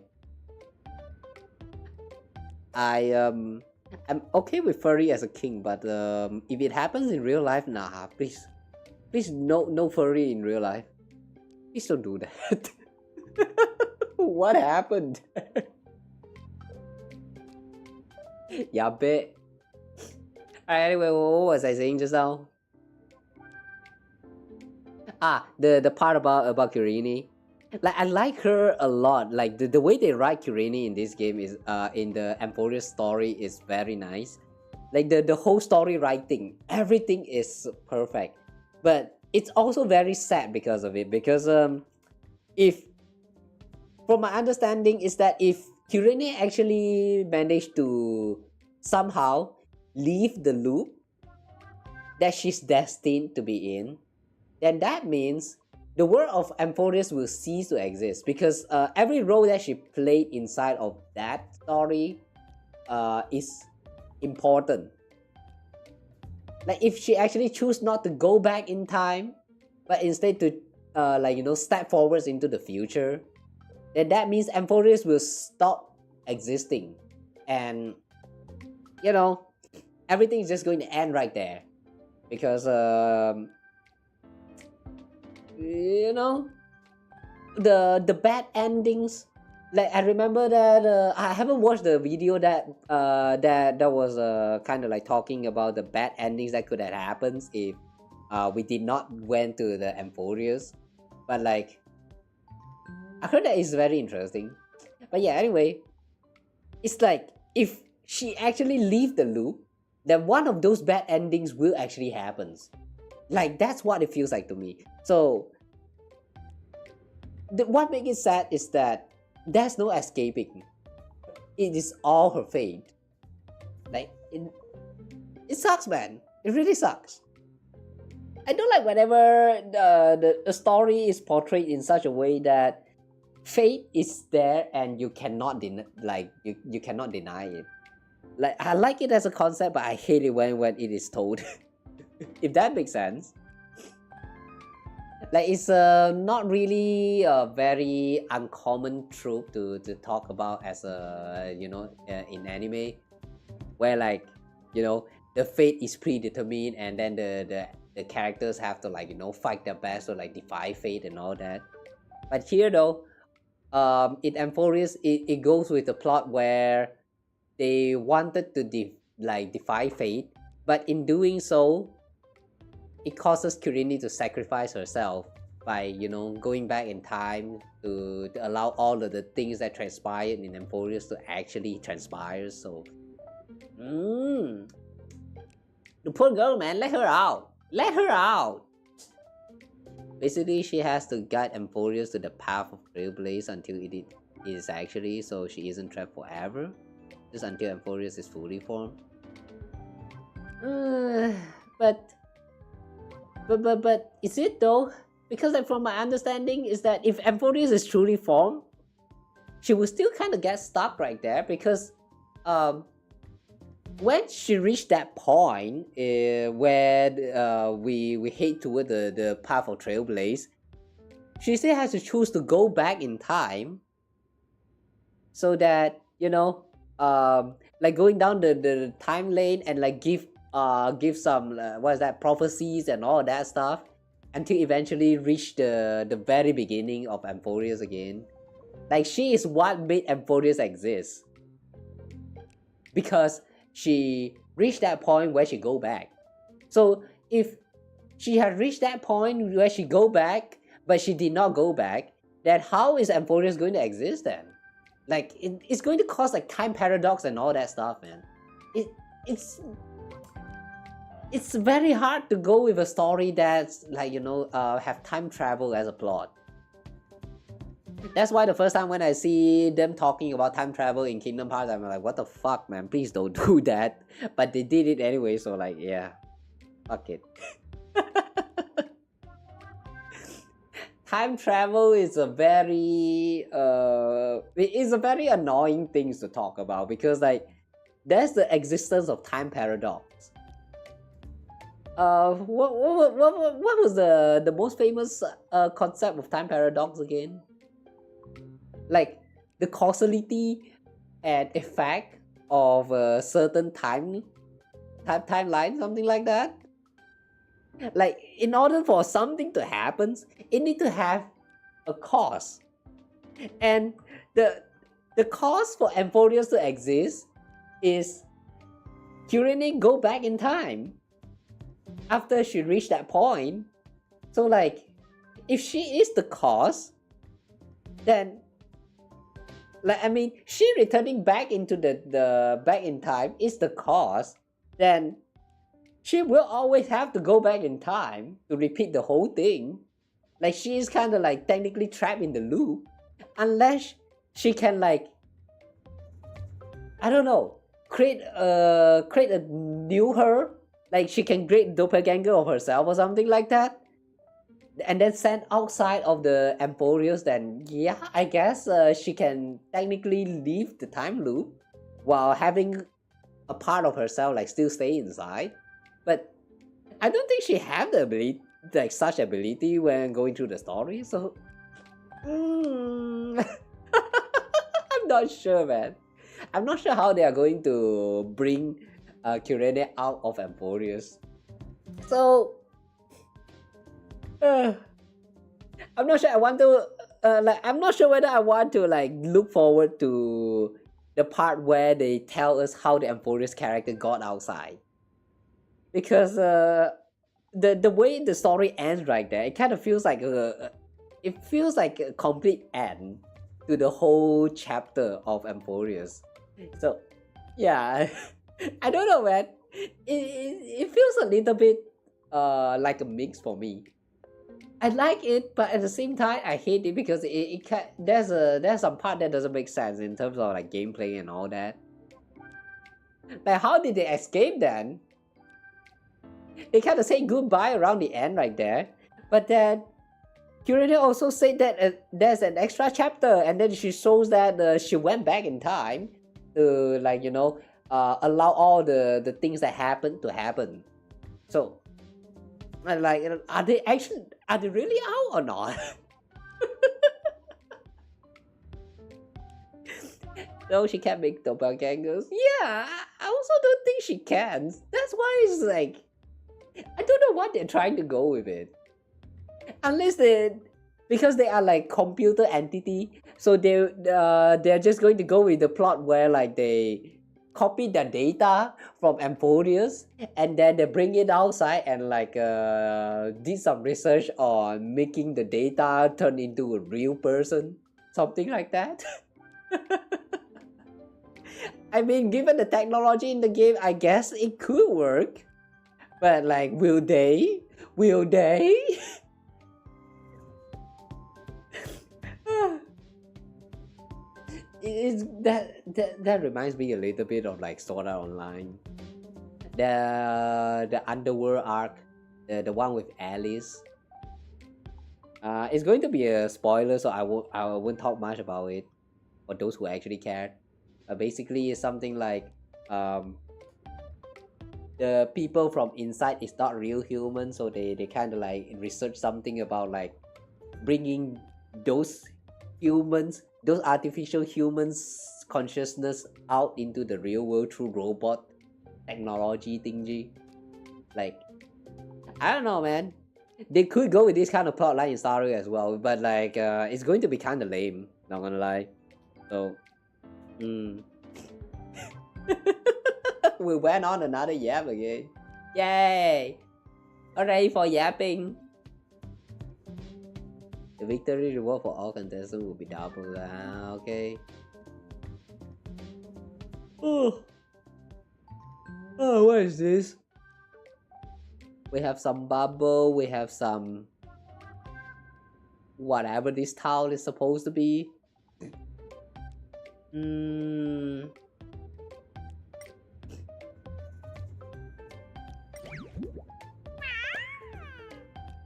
I'm okay with furry as a king, but if it happens in real life, nah, please no furry in real life. Please don't do that. What happened? Yabe. Anyway, what was I saying just now? The part about Kirene. Like, I like her a lot. Like, the way they write Kirene in this game is in the Amphoreus story is very nice. Like, the whole story writing, everything is perfect. But it's also very sad because of it. Because if, from my understanding, is that if Kirene actually managed to somehow leave the loop that she's destined to be in, then that means the world of Amphoreus will cease to exist, because every role that she played inside of that story is important. Like, if she actually choose not to go back in time, but instead to like, you know, step forwards into the future, then that means Amphoreus will stop existing, and you know, everything is just going to end right there, because you know, the bad endings. Like, I remember that I haven't watched the video that that was kind of like talking about the bad endings that could have happened if we did not went to the Amphoreus, but like I heard that is very interesting. But yeah, anyway, it's like if she actually leave the loop, then one of those bad endings will actually happen. Like, that's what it feels like to me. So what makes it sad is that there's no escaping. It is all her fate. Like, it sucks, man. It really sucks. I don't like whenever the story is portrayed in such a way that fate is there and you cannot you cannot deny it. Like, I like it as a concept, but I hate it when it is told. If that makes sense. Like, it's not really a very uncommon trope to talk about as a, you know, in anime, where, like, you know, the fate is predetermined and then the characters have to, like, you know, fight their best or like defy fate and all that. But here though, in Amphoreus, it goes with the plot where they wanted to defy fate, but in doing so, it causes Kurini to sacrifice herself by, you know, going back in time to allow all of the things that transpired in Amphoreus to actually transpire. So, the poor girl, man, let her out. Let her out. Basically, she has to guide Amphoreus to the path of Trailblaze until it is actually, so she isn't trapped forever. Just until Amphoreus is fully formed. But is it though? Because, like, from my understanding is that if Amphoreus is truly formed, she will still kind of get stuck right there, because when she reached that point where we head toward the path of Trailblaze, she still has to choose to go back in time, so that, you know, like going down the time lane and like give some what is that, prophecies and all that stuff, until eventually reach the very beginning of Amphoreus again. Like, she is what made Amphoreus exist, because she reached that point where she go back. So if she had reached that point where she go back but she did not go back, then how is Amphoreus going to exist then? Like, it's going to cause like time paradox and all that stuff, man. It's very hard to go with a story that's like, you know, have time travel as a plot. That's why the first time when I see them talking about time travel in Kingdom Hearts, I'm like, what the fuck, man, please don't do that. But they did it anyway, so like, yeah, fuck it. Time travel is a very annoying thing to talk about, because like, there's the existence of time paradox. What was the most famous concept of time paradox again? Like, the causality and effect of a certain timeline, something like that. Like, in order for something to happen, it needs to have a cause, and the cause for Amphoreus to exist is Kurini go back in time after she reached that point. So like, if she is the cause, then, like, I mean, she returning back into the back in time is the cause, then she will always have to go back in time to repeat the whole thing. Like, she is kind of like technically trapped in the loop, unless she can, like, I don't know, create a new her. Like, she can create doppelganger of herself or something like that, and then send outside of the Amphoreus. Then yeah, I guess she can technically leave the time loop while having a part of herself like still stay inside. But I don't think she have the ability, like such ability, when going through the story. So not sure, man. I'm not sure how they are going to bring Kurene out of Amphoreus. So, I'm not sure I want to, I'm not sure whether I want to, like, look forward to the part where they tell us how the Amphoreus character got outside. Because, the way the story ends right there, it kind of feels like a complete end to the whole chapter of Amphoreus. So, yeah, I don't know, man. It feels a little bit like a mix for me. I like it, but at the same time, I hate it because there's some part that doesn't make sense in terms of like gameplay and all that. Like, how did they escape then? They kind of say goodbye around the end right there, but then Kurene also said that there's an extra chapter, and then she shows that she went back in time to, like, you know, allow all the things that happened to happen. So, like, are they really out or not? No, she can't make doppelgangers. Yeah, I also don't think she can. That's why it's like, I don't know what they're trying to go with it. Unless because they are like computer entity, so they're just going to go with the plot where like they copy the data from Amphoreus and then they bring it outside and like did some research on making the data turn into a real person, something like that. I mean, given the technology in the game, I guess it could work. But like, will they? Will they? That reminds me a little bit of like Sword Art Online. The underworld arc, the one with Alice. It's going to be a spoiler, so I won't talk much about it for those who actually care. Basically, it's something like the people from inside is not real humans, so they kind of like research something about like bringing those humans, those artificial humans consciousness out into the real world through robot technology thingy. Like, I don't know, man. They could go with this kind of plotline in Star Wars as well, but like it's going to be kind of lame, not gonna lie. So we went on another yap again. Yay! Alright, for yapping. The victory reward for all contestants will be double. Okay. Oh, what is this? We have some bubble, we have some whatever this tile is supposed to be.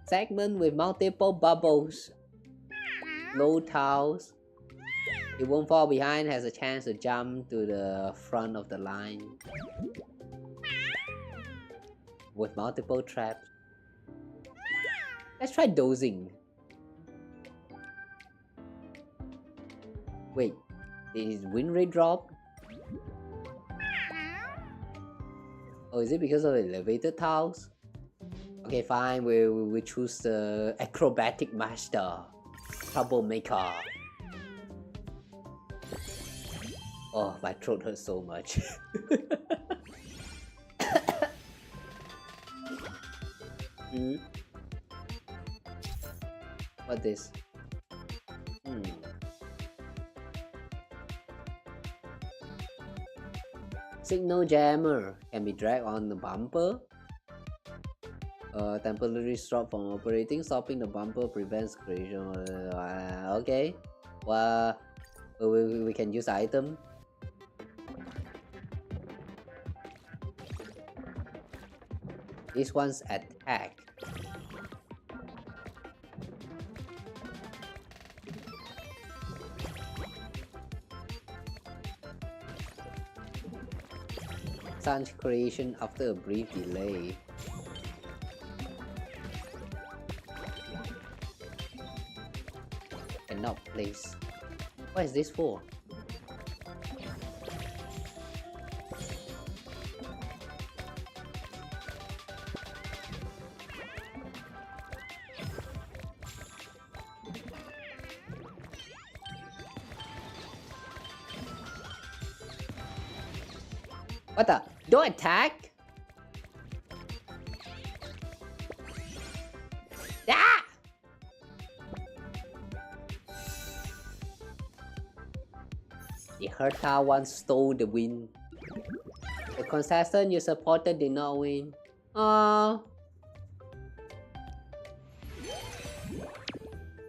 Segment with multiple bubbles. Low tiles. It won't fall behind, has a chance to jump to the front of the line. With multiple traps. Let's try dozing. Wait, is win rate drop? Oh, is it because of the elevated tiles? Okay, fine, we choose the acrobatic master. Troublemaker. Oh, my throat hurts so much. What this? Signal jammer can be dragged on the bumper. Temporary stop from operating. Stopping the bumper prevents collision. Okay. Well, we can use item. This one's attack. Sun's creation after a brief delay. Cannot place. What is this for? What the? Don't attack! Ah! The Herta once stole the win. The contestant you supported did not win. Oh.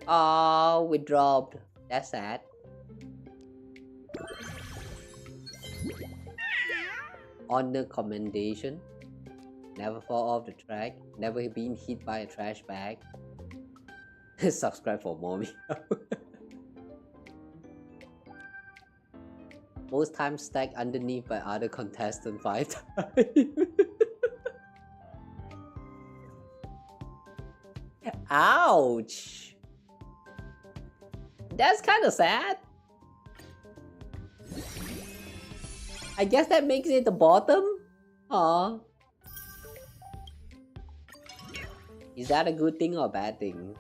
Oh, we dropped. That's sad. Honor commendation. Never fall off the track. Never been hit by a trash bag. Subscribe for more. Most times stacked underneath by other contestants 5 times. Ouch! That's kind of sad. I guess that makes it the bottom? Aw. Is that a good thing or a bad thing?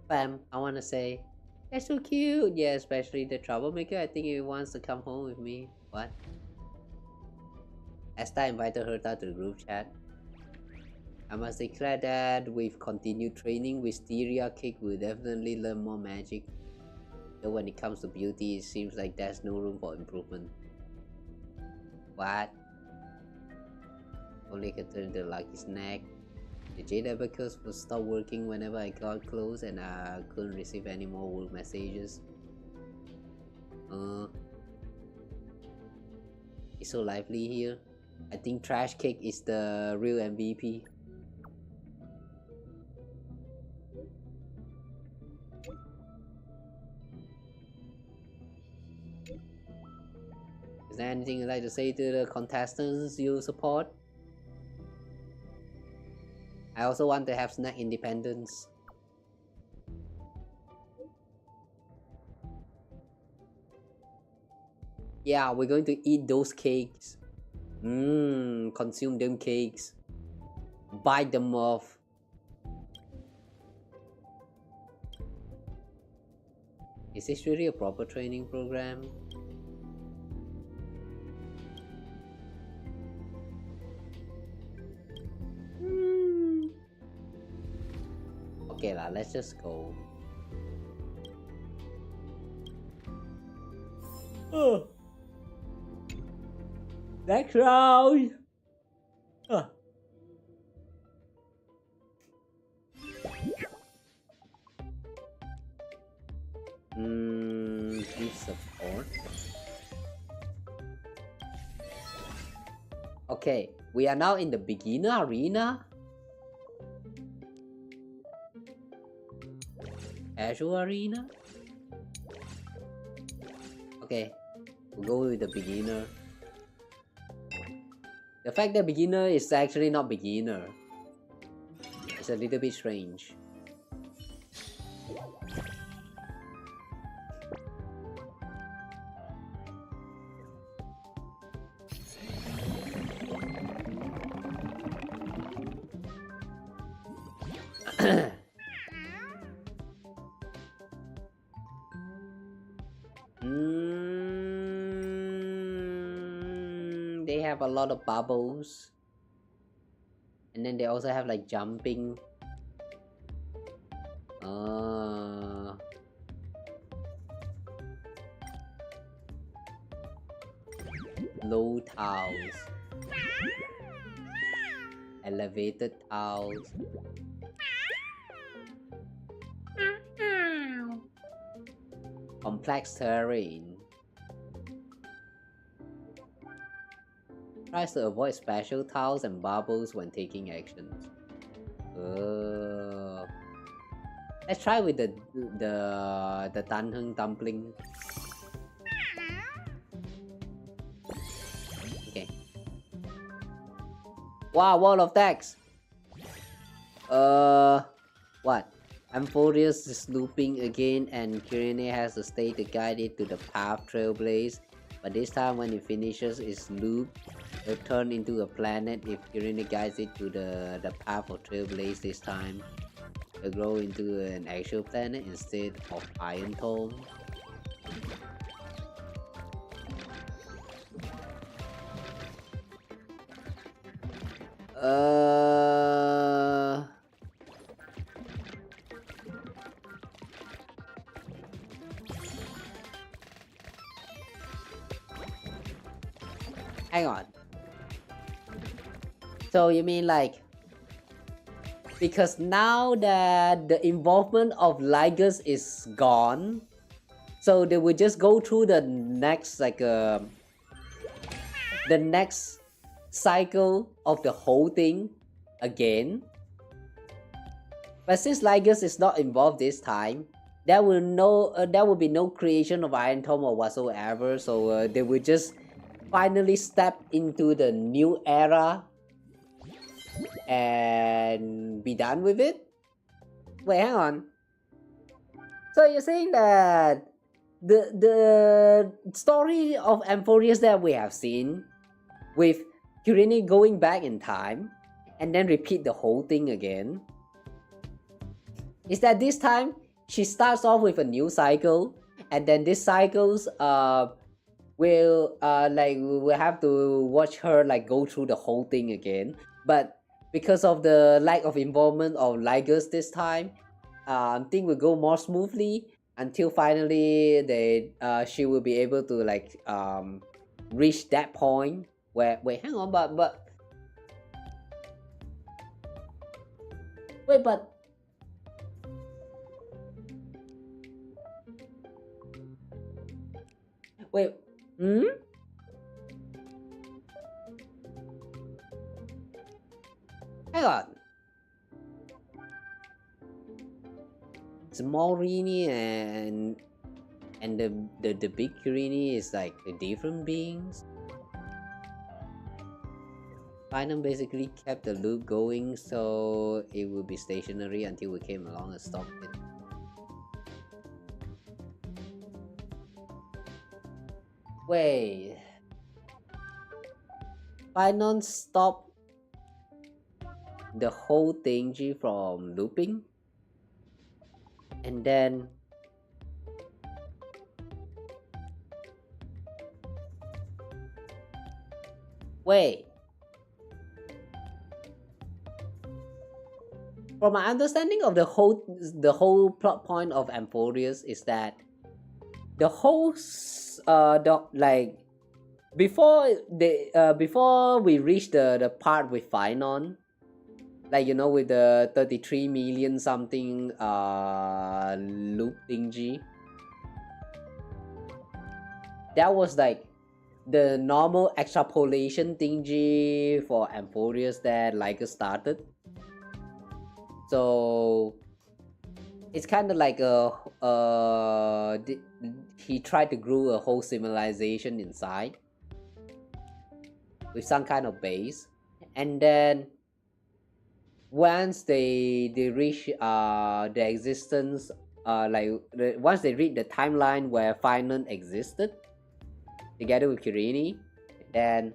Bam, I wanna say, that's so cute. Yeah, especially the troublemaker. I think he wants to come home with me. What? Asta invited Herta to the group chat. I must declare that with continued training, Wisteria Cake will definitely learn more magic. Though when it comes to beauty, it seems like there's no room for improvement. What? Only can turn the lucky snack. The Jade Abacus will stop working whenever I got close and I couldn't receive any more work messages. It's so lively here. I think Trash Cake is the real MVP. Is there anything you'd like to say to the contestants you support? I also want to have snack independence. Yeah, we're going to eat those cakes. Consume them cakes. Bite them off. Is this really a proper training program? Okay lah, let's just go. Oh. Next round. Give support. Okay, we are now in the beginner arena. Casual arena? Okay, we'll go with the beginner. The fact that beginner is actually not beginner. It's a little bit strange. They have a lot of bubbles, and then they also have like jumping. Low tiles, elevated tiles, complex terrain. Tries to avoid special tiles and bubbles when taking actions. Let's try with the Tanheng dumpling. Okay. Wow, wall of text. What? Amphoreus is looping again, and Kirene has to stay to guide it to the path Trailblaze. But this time, when it finishes its loop, it'll turn into a planet if Kirene guides it to the path of Trailblaze this time. grow into an actual planet instead of Iron Tome. Hang on. So you mean like, because now that the involvement of Ligus is gone, so they will just go through the next the next cycle of the whole thing again. But since Ligus is not involved this time, there will be no creation of Iron Tome or whatsoever. So they will just finally step into the new era and be done with it. Wait, hang on. So you're saying that the story of Amphoreus that we have seen, with Kirini going back in time and then repeat the whole thing again, is that this time she starts off with a new cycle, and then these cycles we'll have to watch her like go through the whole thing again. But because of the lack of involvement of Ligus this time, things will go more smoothly until finally she will be able to like reach that point where, wait, hang on, but wait, but wait, hang on. Small Rini and the big Rini is like different beings. Final basically kept the loop going, so it would be stationary until we came along and stopped it. Wait, Finon stopped the whole thingy from looping, and then wait. From my understanding of the whole plot point of Amphoreus is that the whole before we reach the part with Finon, like, you know, with the 33 million something loop thingy, that was like the normal extrapolation thingy for Amphoreus that Liger started. So it's kind of like he tried to grow a whole civilization inside with some kind of base, and then once they reach the existence, once they reach the timeline where Finon existed together with Kirini, then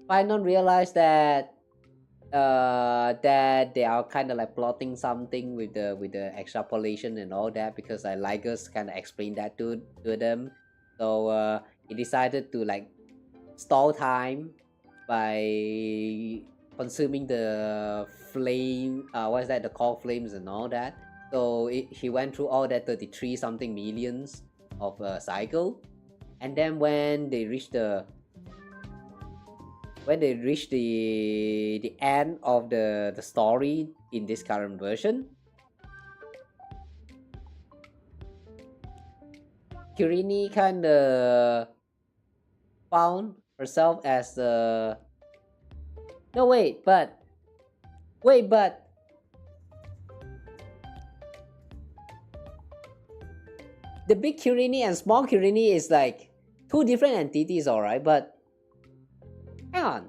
Finon realized that that they are kind of like plotting something with the extrapolation and all that, because Ligus kind of explained that to them. So he decided to like stall time by consuming the flame, the core flames and all that. So he went through all that 33 something millions of cycle, and then when they reached the end of the story in this current version, Kirini kind of found herself as the but the big Kirini and small Kirini is like two different entities, alright, but hang on.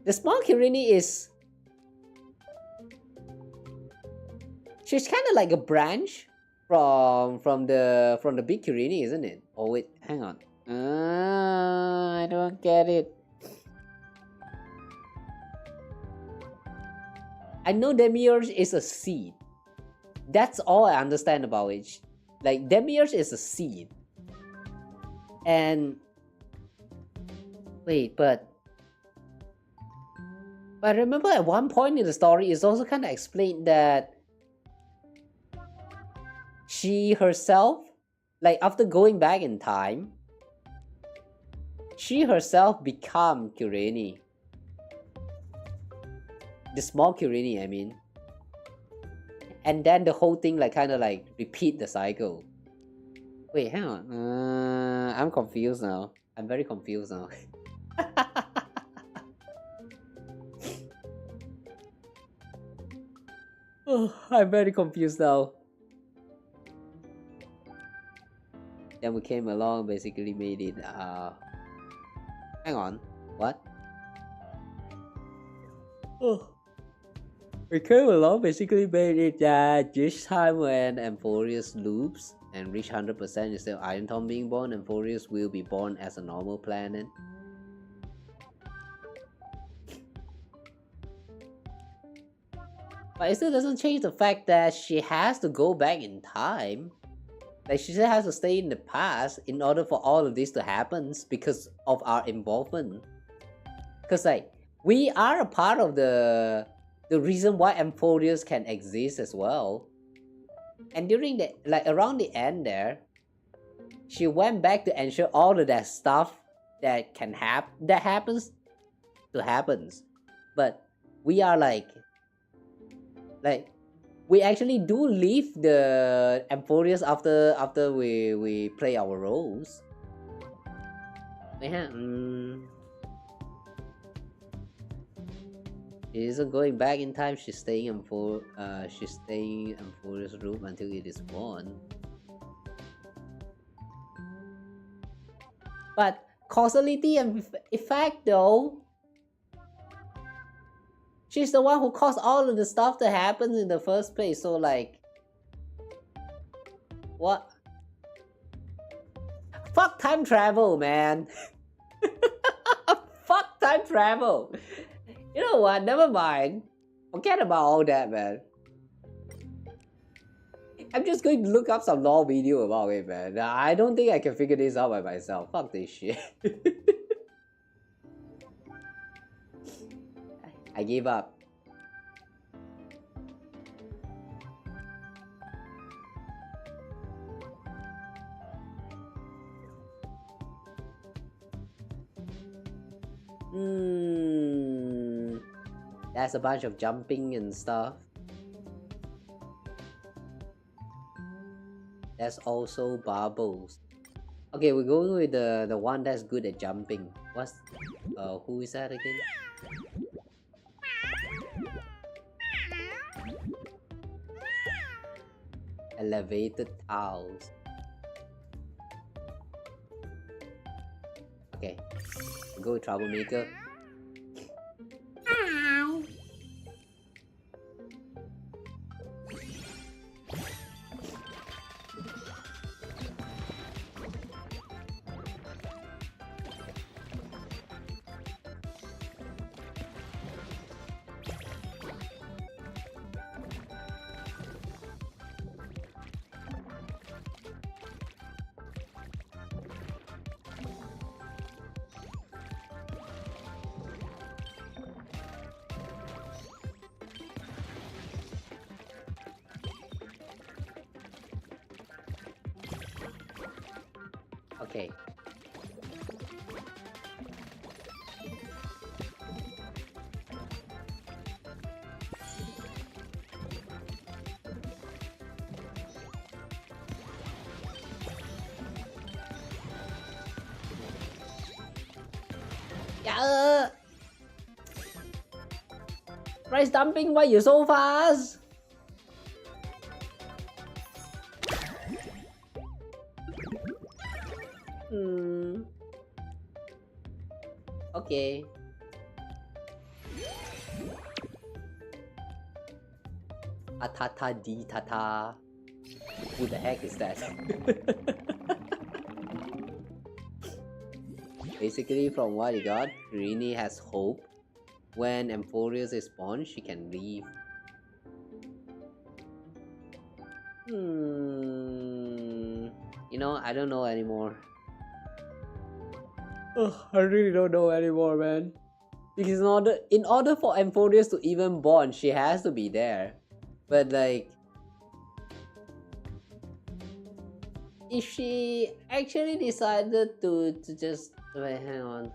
The small Kirini she's kind of like a branch from the big Kirini, isn't it? Oh wait, hang on. I don't get it. I know Demiurge is a seed. That's all I understand about it. Like, Demiurge is a seed. And... Wait, but I remember at one point in the story, it's also kind of explained that she herself, like after going back in time, she herself become Kureni. The small Kureni, I mean. And then the whole thing like kind of like repeat the cycle. Wait, hang on. I'm confused now. I'm very confused now. Oh, I'm very confused now. Then we came along, basically made it, hang on, what? Oh. We came along, basically made it that this time when Amphoreus loops and reach 100% instead of Iron Tom being born, Amphoreus will be born as a normal planet. But it still doesn't change the fact that she has to go back in time. Like, she still has to stay in the past in order for all of this to happen because of our involvement. Because, like, we are a part of the reason why Amphoreus can exist as well. And during the, like, around the end there, she went back to ensure all of that stuff that can happens. But we are like, we actually do leave the Amphoreus after we play our roles. Yeah, she isn't going back in time. She's staying in Amphoreus' room until it is born. But causality and effect though, she's the one who caused all of the stuff that happens in the first place, so like... What? Fuck time travel, man! Fuck time travel! You know what, never mind. Forget about all that, man. I'm just going to look up some lore video about it, man. I don't think I can figure this out by myself. Fuck this shit. I gave up. That's a bunch of jumping and stuff. That's also bubbles. Okay, we're going with the one that's good at jumping. What's who is that again? Elevated tiles. Okay, we'll go with Troublemaker. Okay. Yeah. Price dumping, why you so fast? Okay. Atata di tata. Who the heck is that? Basically, from what you got, Rini has hope. When Amphoreus is born, she can leave. You know, I don't know anymore. Ugh, I really don't know anymore, man. Because in order for Amphoreus to even born, she has to be there. But like, if she actually decided to just wait, hang on.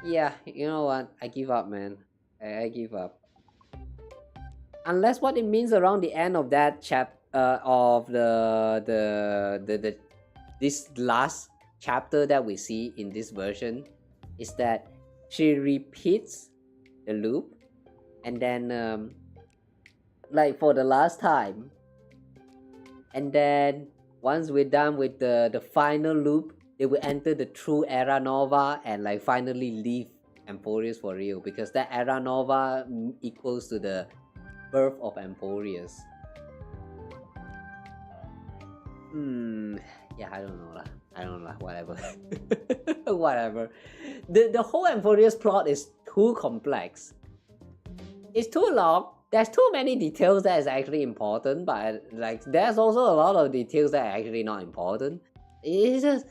Yeah, you know what? I give up, man. I give up. Unless what it means around the end of that of this last chapter that we see in this version is that she repeats the loop, and then like for the last time, and then once we're done with the final loop, they will enter the true era nova and like finally leave Amphoreus for real, because that era nova equals to the birth of Amphoreus. Yeah, I don't know lah. I don't know lah. Whatever. Whatever. The whole Amphoreus plot is too complex. It's too long. There's too many details that is actually important, but like there's also a lot of details that are actually not important. It's just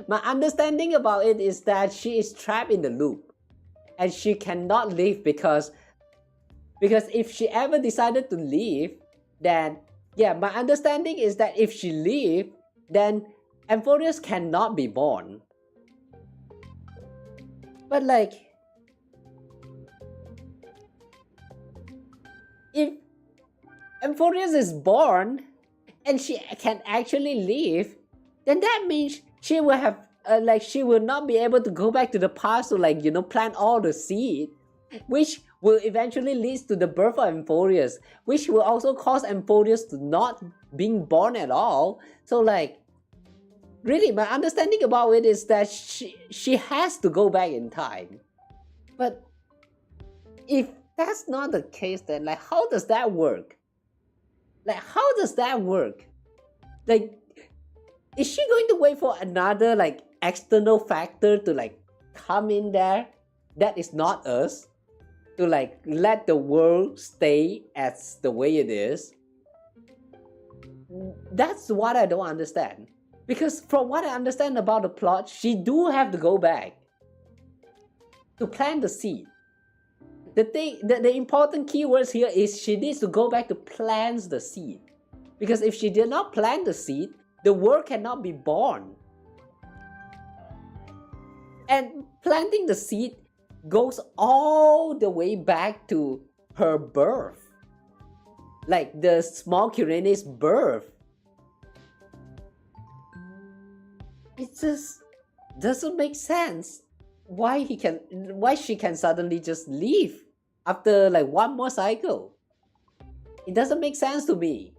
my understanding about it is that she is trapped in the loop and she cannot leave because if she ever decided to leave, then yeah, my understanding is that if she leave, then Amphoreus cannot be born. But like, if Amphoreus is born and she can actually leave, then that means she will have she will not be able to go back to the past to like, you know, plant all the seed, which will eventually lead to the birth of Amphoreus, which will also cause Amphoreus to not being born at all. So like, really, my understanding about it is that she has to go back in time. But if that's not the case, then like, how does that work? Like, how does that work? Like, is she going to wait for another like external factor to like come in there that is not us, to like let the world stay as the way it is? That's what I don't understand. Because from what I understand about the plot, she do have to go back to plant the seed. The important keywords here is she needs to go back to plant the seed. Because if she did not plant the seed, the world cannot be born. And planting the seed goes all the way back to her birth. Like the small Kyrene's birth. It just doesn't make sense why she can suddenly just leave after like one more cycle. It doesn't make sense to me.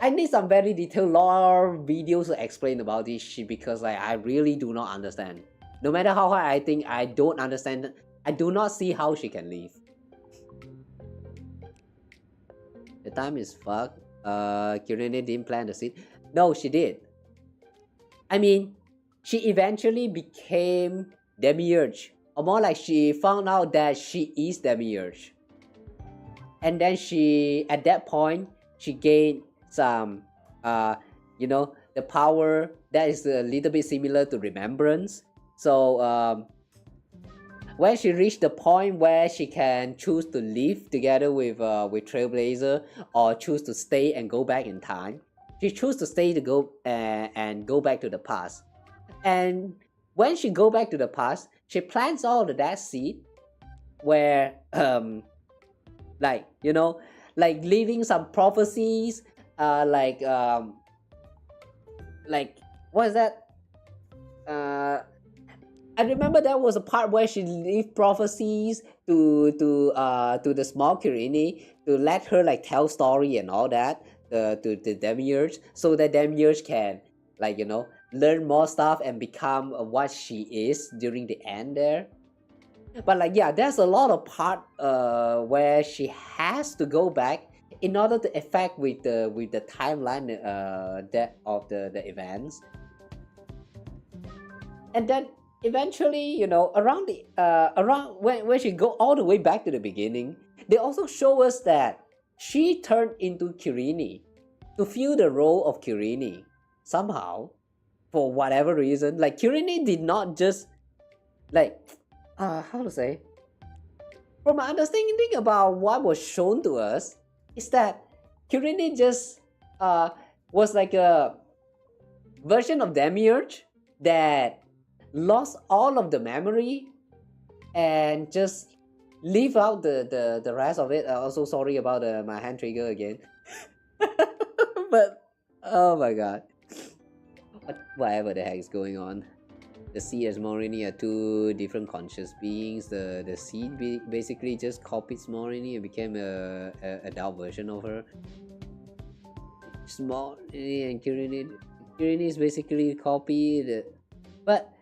I need some very detailed lore videos to explain about this shit, because like I really do not understand. No matter how hard I think, I don't understand. I do not see how she can leave. The time is fucked. Kyrene didn't plant the seed. No, she did. I mean, she eventually became Demiurge. Or more like she found out that she is Demiurge. And then she, at that point, she gained some, you know, the power that is a little bit similar to remembrance. So, when she reached the point where she can choose to live together with Trailblazer, or choose to stay and go back in time, she chose to stay to go and go back to the past. And when she go back to the past, she plants all of that seed, where like, you know, like leaving some prophecies, like what is that? I remember there was a part where she leave prophecies to the small Kyrene to let her like tell story and all that to the Demiurge, so that Demiurge can, like, you know, learn more stuff and become what she is during the end there. But like, yeah, there's a lot of part where she has to go back in order to affect with the timeline that of the events. And then eventually, you know, around the around when she go all the way back to the beginning, they also show us that she turned into Kirini to fill the role of Kirini somehow, for whatever reason. Like Kirini did not just like how to say, from my understanding about what was shown to us, is that Kirini just was like a version of Demiurge that lost all of the memory and just leave out the rest of it. Also sorry about my hand trigger again. But oh my god, whatever the heck is going on. The sea and Morini are two different conscious beings. The sea basically just copied Morini and became a adult version of her. Morini and Kirini is basically copied, but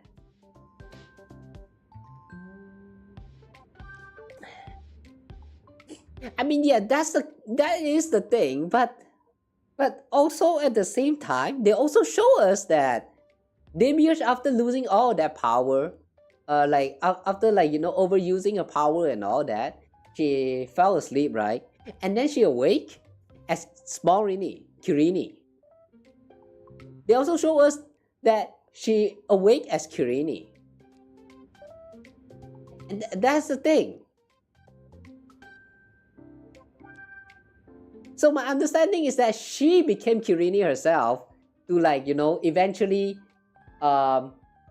I mean, yeah, that is the thing, but also at the same time, they also show us that Demiurge, after losing all that power, like after, like, you know, overusing her power and all that, she fell asleep, right? And then she awake as small Kirini. They also show us that she awake as Kirini. And that's the thing. So my understanding is that she became Kirini herself to, like, you know, eventually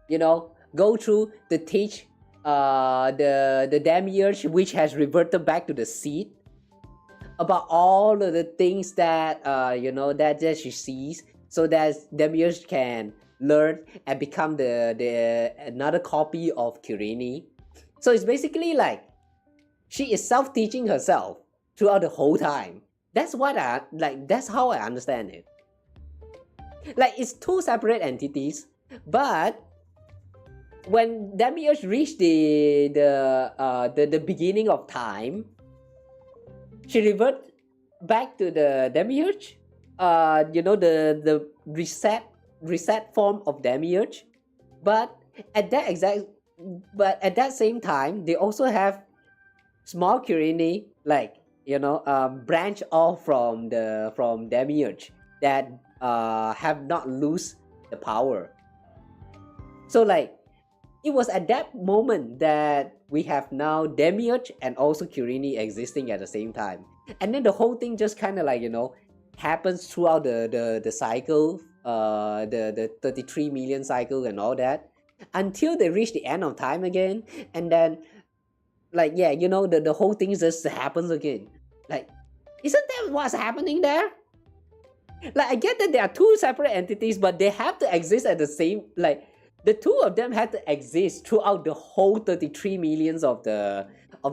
you know, go through to teach the Demiurge, which has reverted back to the seed, about all of the things that you know, that she sees, so that Demiurge can learn and become the another copy of Kirini. So it's basically like she is self-teaching herself throughout the whole time. That's what that's how I understand it. Like, it's two separate entities, but when Demiurge reached the beginning of time, she reverted back to the Demiurge, you know, the reset form of Demiurge. But at that same time, they also have small Kirini, like, you know, branch off from Demiurge that have not lose the power. So, like, it was at that moment that we have now Demiurge and also Kirini existing at the same time. And then the whole thing just kind of, like, you know, happens throughout the cycle, the 33 million cycle and all that, until they reach the end of time again. And then, like, yeah, you know, the whole thing just happens again. Like, isn't that what's happening there? Like, I get that there are two separate entities, but they have to exist at the same, like, the two of them had to exist throughout the whole 33 millions of the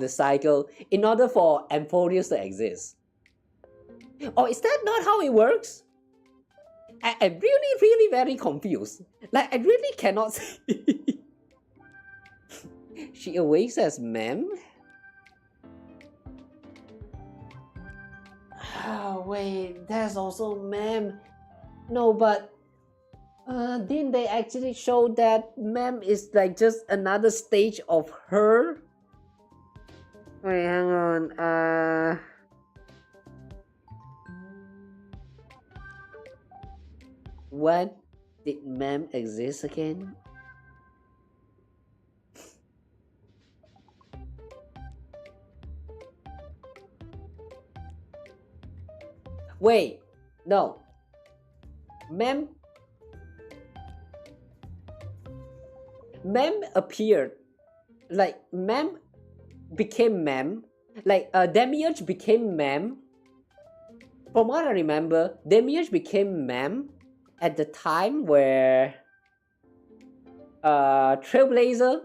cycle in order for Amphoreus to exist. Or is that not how it works? I'm really very confused. Like, I really cannot see. She awakes as Mem? Oh, wait, there's also Mem. No, but didn't they actually show that Mem is, like, just another stage of her? Wait, hang on. When did Mem exist again? Wait, no. Mem appeared, like, Mem became Mem, like, Demiurge became Mem. From what I remember, Demiurge became Mem at the time where Trailblazer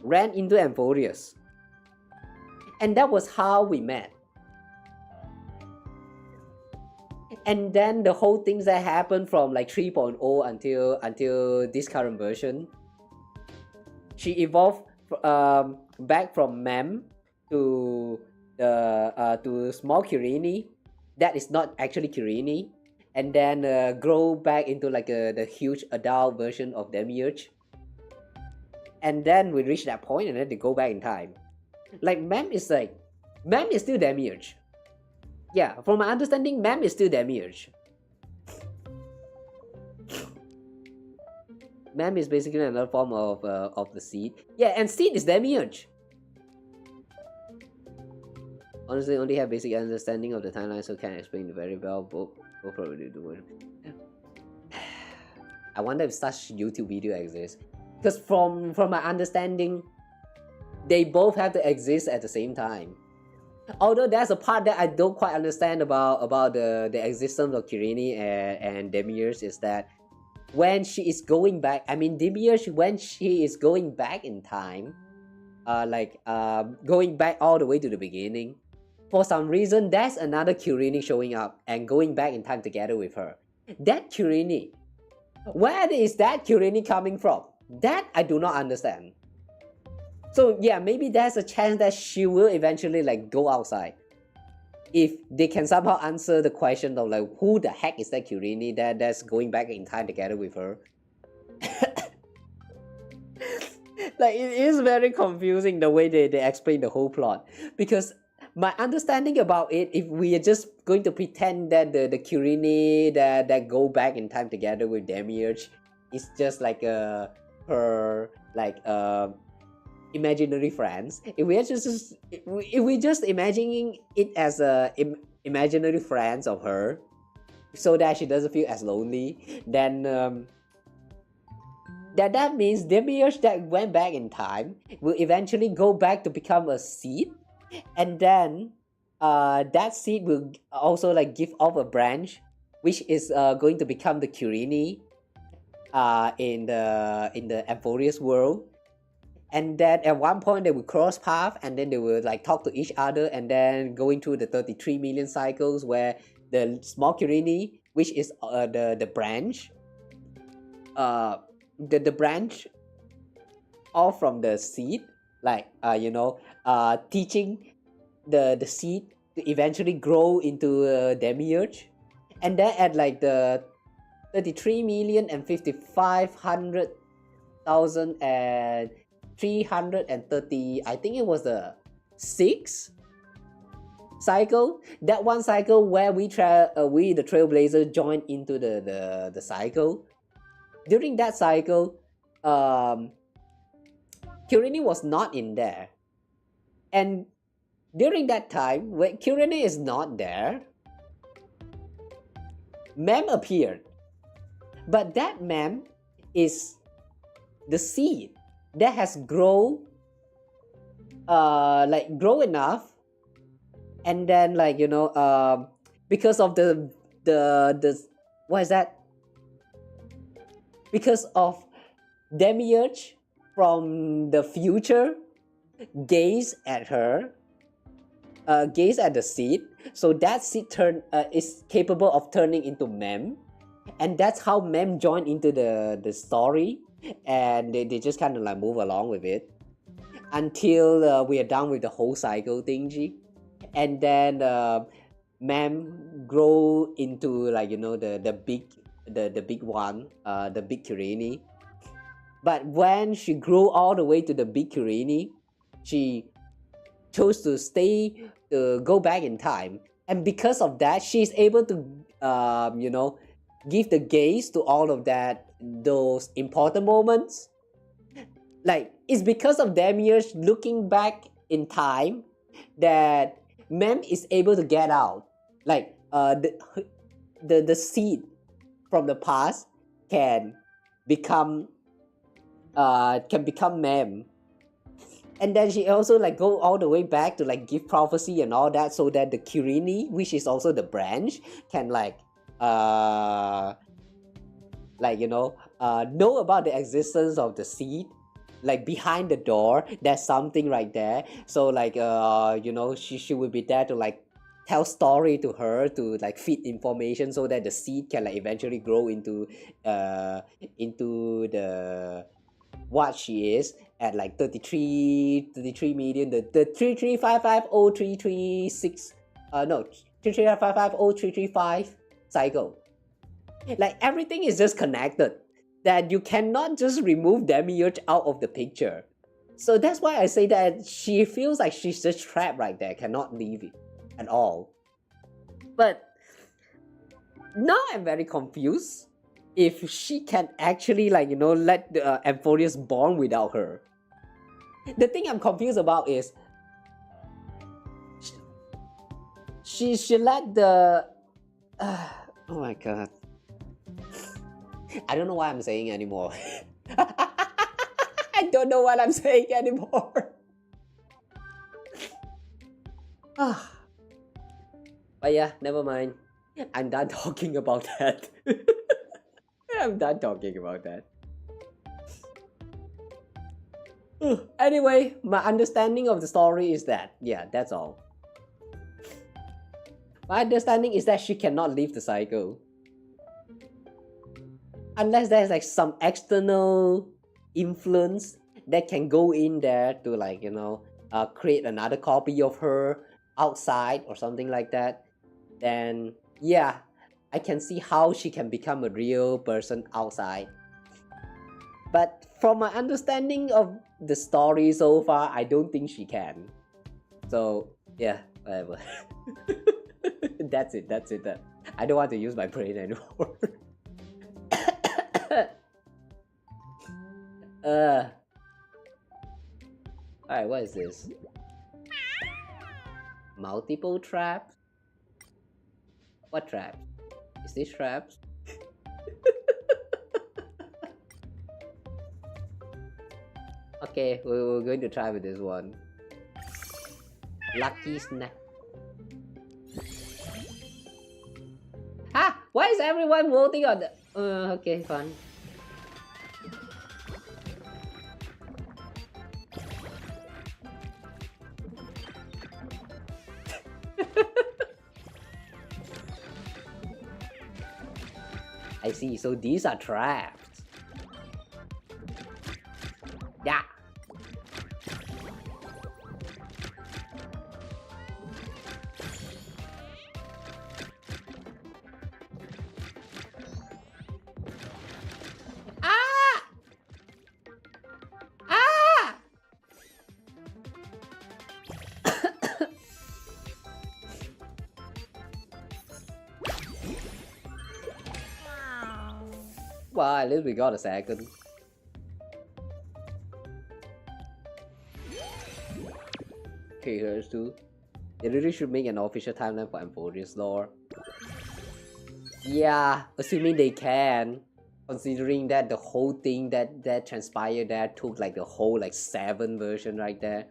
ran into Amphoreus. And that was how we met. And then the whole things that happened from, like, 3.0 until this current version, she evolved back from Mem to small Kirini that is not actually Kirini, and then grow back into, like, the huge adult version of Demiurge. and then we reach that point and then they go back in time. Like Mem is still Demiurge. Yeah, from my understanding, Mem is still Demiurge. Mem is basically another form of the seed. Yeah, and seed is Demiurge. Honestly, only have basic understanding of the timeline, so can't explain it very well. Both probably do it. I wonder if such YouTube video exists. Because from my understanding, they both have to exist at the same time. Although there's a part that I don't quite understand about the existence of Kirini and Demiurge is that when she is going back, I mean Demiurge, when she is going back in time, going back all the way to the beginning, for some reason there's another Kirini showing up and going back in time together with her. That Kirini, where is that Kirini coming from? That I do not understand. So yeah, maybe there's a chance that she will eventually like go outside. If they can somehow answer the question of like who the heck is that Kirini that's going back in time together with her. Like it is very confusing the way they explain the whole plot. Because my understanding about it, if we are just going to pretend that the Kirini that go back in time together with Demiurge is just like her imaginary friends. If we just imagining it as imaginary friends of her, so that she doesn't feel as lonely, then that means Demiurge that went back in time will eventually go back to become a seed, and then that seed will also like give off a branch, which is going to become the Kirini in the Amphoreus world. And then at one point they will cross paths and then they will like talk to each other, and then going through the 33 million cycles where the small Kirini, which is the branch, the branch off from the seed, like teaching the seed to eventually grow into Demiurge, and then at like the 33,055,330, I think it was the 6th cycle. That one cycle where we the Trailblazer joined into the cycle. During that cycle, Kirini was not in there, and during that time when Kirini is not there, Mem appeared. But that Mem is the seed that has grown enough, and then because of the what is that? Because of Demiurge from the future gaze at her, gaze at the seed, so that seed is capable of turning into Mem, and that's how Mem joined into the story, and they just kind of like move along with it until we are done with the whole cycle thingy, and then Mem grow into the big one, the big Kirini. But when she grew all the way to the big Kirini, she chose to go back in time, and because of that, she's able to give the gaze to all of those important moments. Like, it's because of Demiurge looking back in time that Mem is able to get out. Like, the seed from the past can become Mem. And then she also go all the way back to give prophecy and all that, so that the Kirini, which is also the branch, can know about the existence of the seed. Like, behind the door, there's something right there. So she will be there to tell story to her, to feed information, so that the seed can eventually grow into the what she is at 33 million, the 33,550,336 33,550,335 cycle. Everything is just connected. that you cannot just remove Demiurge out of the picture. So that's why I say that she feels like she's just trapped right there, cannot leave it at all. But now I'm very confused if she can actually, like, you know, let the Amphoreus born without her. The thing I'm confused about is she let the oh my god, I don't know what I'm saying anymore. I don't know what I'm saying anymore. But yeah, never mind. I'm done talking about that. I'm done talking about that. Anyway, my understanding of the story is that, yeah, that's all. My understanding is that she cannot leave the cycle. Unless there's like some external influence that can go in there to, like, you know, create another copy of her outside or something like that. Then yeah, I can see how she can become a real person outside. But from my understanding of the story so far, I don't think she can. So yeah, whatever. That's it. I don't want to use my brain anymore. Alright, what is this? Multiple traps? What traps? Is this traps? Okay, we're going to try with this one. Lucky snack. Ah! Why is everyone voting on the... okay, fine. I see, so these are traps. Yeah. Ah! Ah! Well, at least we got a second. Okay, here's two. They really should make an official timeline for Amphoreus lore. Yeah, assuming they can. Considering that the whole thing that transpired there took like the whole like 7 version right there.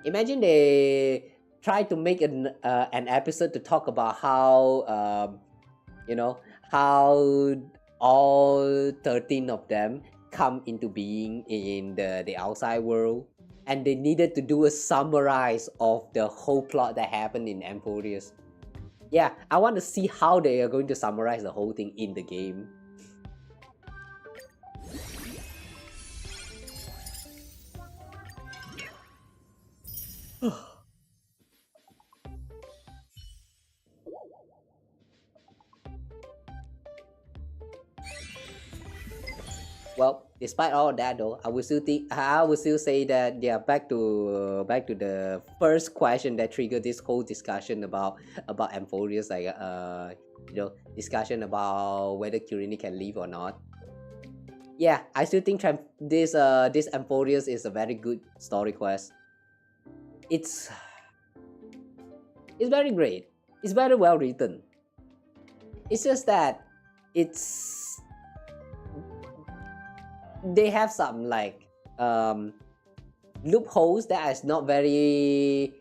Imagine they try to make an episode to talk about how you know, how all 13 of them come into being in the outside world, and they needed to do a summarize of the whole plot that happened in Amphoreus. Yeah, I want to see how they are going to summarize the whole thing in the game. Well, despite all of that though, I would still say that, yeah, back to the first question that triggered this whole discussion about Amphoreus, like you know, discussion about whether Kirini can leave or not. Yeah, I still think this Amphoreus is a very good story quest. It's very great. It's very well written. It's just that they have some like loopholes that is not very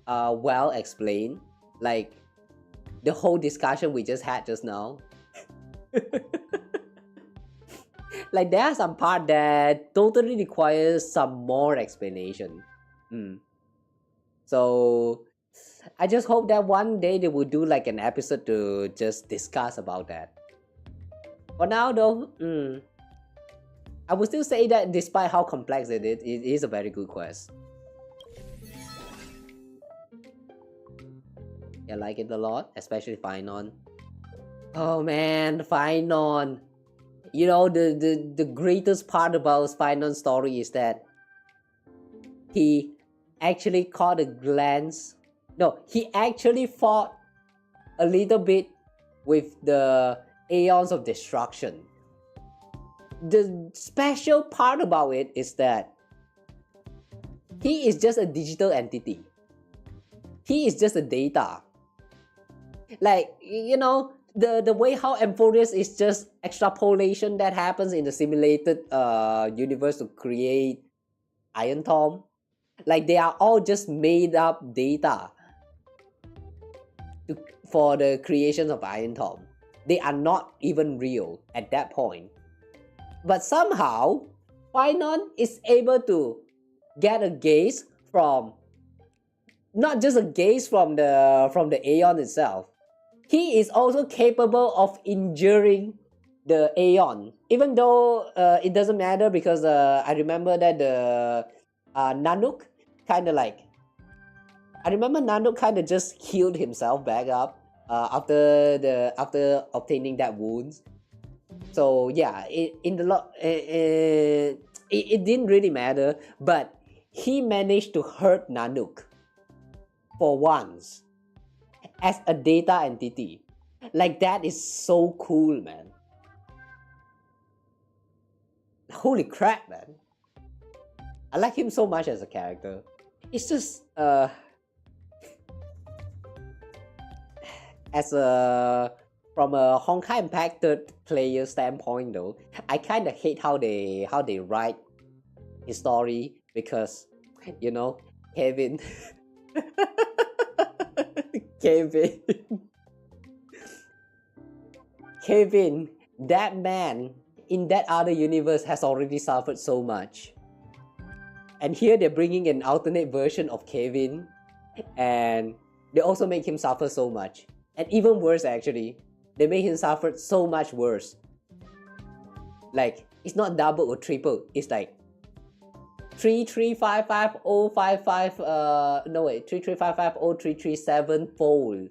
well explained, like the whole discussion we just had just now. Like there are some part that totally requires some more explanation. So I just hope that one day they will do like an episode to just discuss about that. For now though, I would still say that despite how complex it is a very good quest. I like it a lot, especially Finon. Oh man, Finon! You know, the greatest part about Spinon's story is that he actually caught a glance. No, he actually fought a little bit with the Aeons of Destruction. The special part about it is that he is just a digital entity. He is just a data. Like, you know, the way how Amphoreus is just extrapolation that happens in the simulated universe to create Iron Tom. Like, they are all just made up data for the creation of Iron Tom. They are not even real at that point. But somehow, Spinon is able to get a gaze from, not just a gaze from the Aeon itself. He is also capable of injuring the Aeon, even though it doesn't matter because I remember that the Nanook kind of like, I remember Nanook kind of just healed himself back up after obtaining that wounds. So yeah, it didn't really matter, but he managed to hurt Nanook for once as a data entity. Like, that is so cool, man. Holy crap, man. I like him so much as a character. It's just as a from a Honkai impacted player standpoint though, I kind of hate how they write his story because, you know, Kevin Kevin, that man in that other universe has already suffered so much. And here they're bringing an alternate version of Kevin and they also make him suffer so much. And even worse actually, they make him suffer so much worse. Like, it's not double or triple, it's like 3355055 fold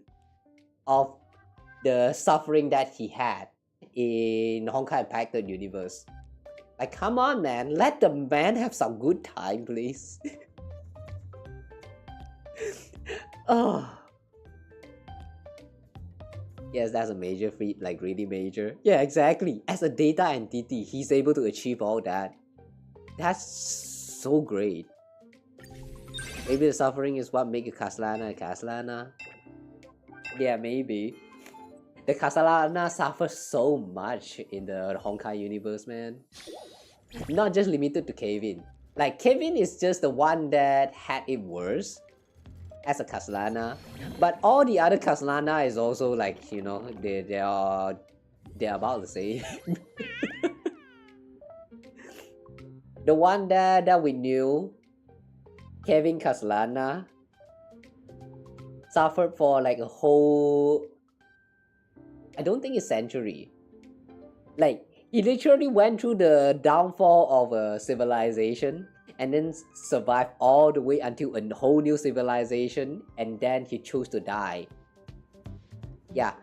of the suffering that he had in Honkai impacted universe. Like, come on, man, let the man have some good time, please. Oh. Yes, that's a major feat, like really major. Yeah, exactly. As a data entity, he's able to achieve all that. That's so great. Maybe the suffering is what makes a Castellana a Castellana. Yeah, maybe. The Castellana suffers so much in the Honkai universe, man. Not just limited to Kevin. Like, Kevin is just the one that had it worse as a Castellana, but all the other Castellana is also like, you know, they're about the same. The one that we knew, Kevin Castellana, suffered for like a whole, I don't think it's century. Like, he literally went through the downfall of a civilization and then survived all the way until a whole new civilization, and then he chose to die. Yeah,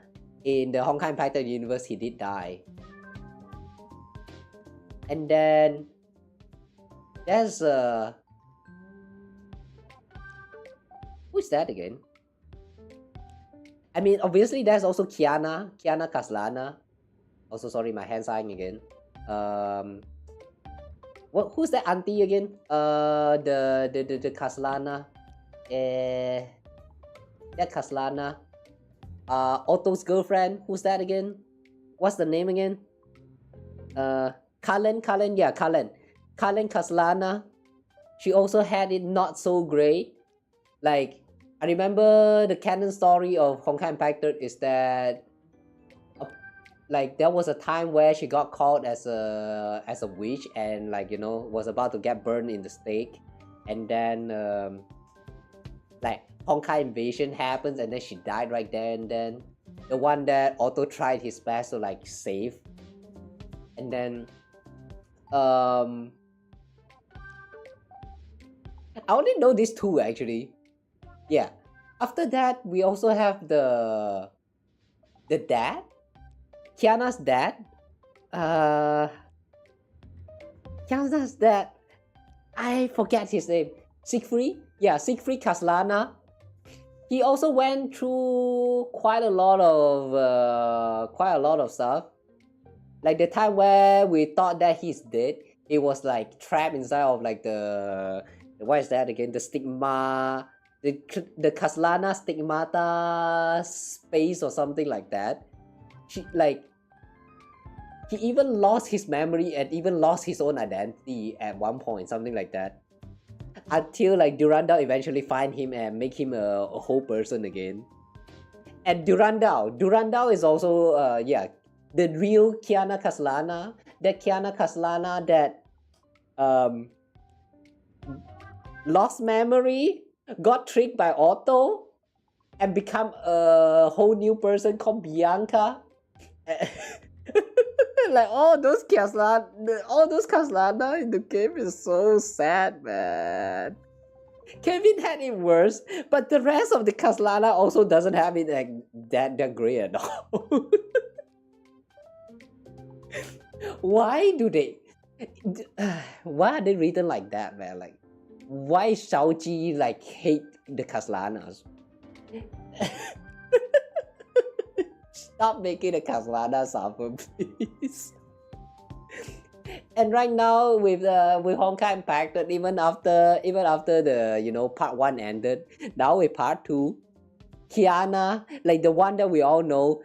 in the Honkai Impacted universe, he did die. And then there's who's that again? I mean, obviously there's also Kiana Castellana. Also, sorry, my hand's sighing again. Who's that auntie again? The Castellana. That Castellana. Otto's girlfriend. Who's that again? What's the name again? Cullen, yeah, Cullen Castellana. She also had it not so great. Like, I remember the canon story of Honkai Impacted is that like, there was a time where she got caught as a witch and, like, you know, was about to get burned in the stake, and then like, Honkai invasion happens and then she died right there and then. The one that Otto tried his best to like save, and then I only know these two actually. Yeah. After that, we also have the dad, Kiana's dad, Kansas that I forget his name. Siegfried? Yeah, Siegfried Kaslana. He also went through quite a lot of stuff. Like the time where we thought that he's dead, it was like trapped inside of like the what is that again? The stigma, the Kaslana stigmata space or something like that. He even lost his memory and even lost his own identity at one point, something like that. Until like Durandal eventually find him and make him a whole person again. And Durandal is also the real Kiana Kaslana. That Kiana Kaslana that lost memory, got tricked by Otto, and become a whole new person called Bianca. Like all those Kaslana in the game is so sad, man. Kevin had it worse, but the rest of the Kaslana also doesn't have it like that great at all. Why are they written like that, man? Like, why Shaoji like hate the Kaslanas? Stop making the Kaslana suffer, please. And right now with Honkai Impacted, even after the part 1 ended, now with part 2, Kiana, like the one that we all know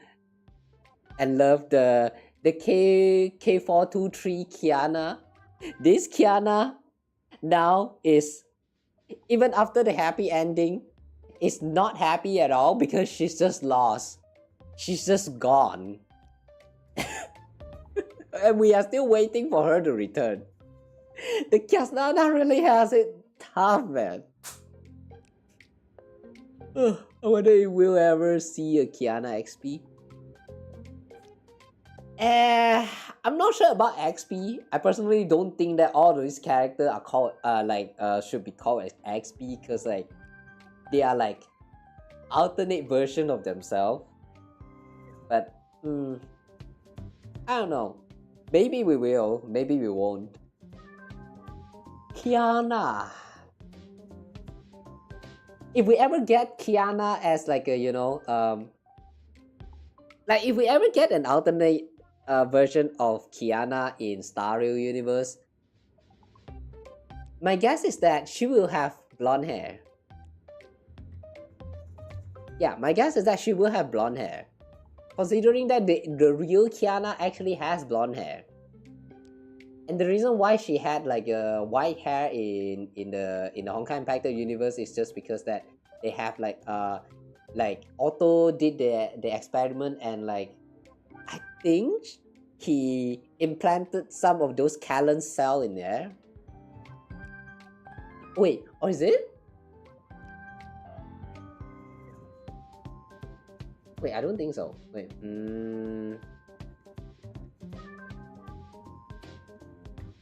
and love, the K423 Kiana. This Kiana now is, even after the happy ending, is not happy at all because she's just lost. She's just gone. And we are still waiting for her to return. The Kaslana really has it tough, man. I wonder if we'll ever see a Kiana XP. I'm not sure about XP. I personally don't think that all of these characters are called should be called as XP, because like they are like alternate version of themselves. But I don't know. Maybe we will, maybe we won't. Kiana. If we ever get Kiana as like a, like if we ever get an alternate version of Kiana in Star Rail universe, my guess is that she will have blonde hair. Yeah, my guess is that she will have blonde hair. Considering that the real Kiana actually has blonde hair. And the reason why she had like white hair in the Honkai Impacted universe is just because that they have like Otto did the experiment, and like I think he implanted some of those Callan cell in there. Wait, or is it? Wait, I don't think so. Wait.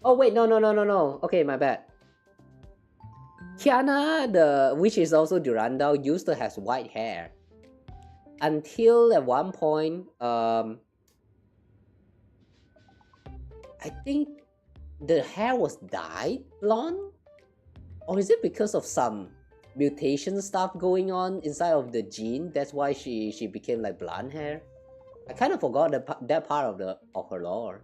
Oh wait, no. Okay, my bad. Kiana, which is also Durandal, used to have white hair. Until at one point, I think the hair was dyed blonde? Or is it because of some mutation stuff going on inside of the gene? That's why she became like blonde hair. I kind of forgot that part of her lore.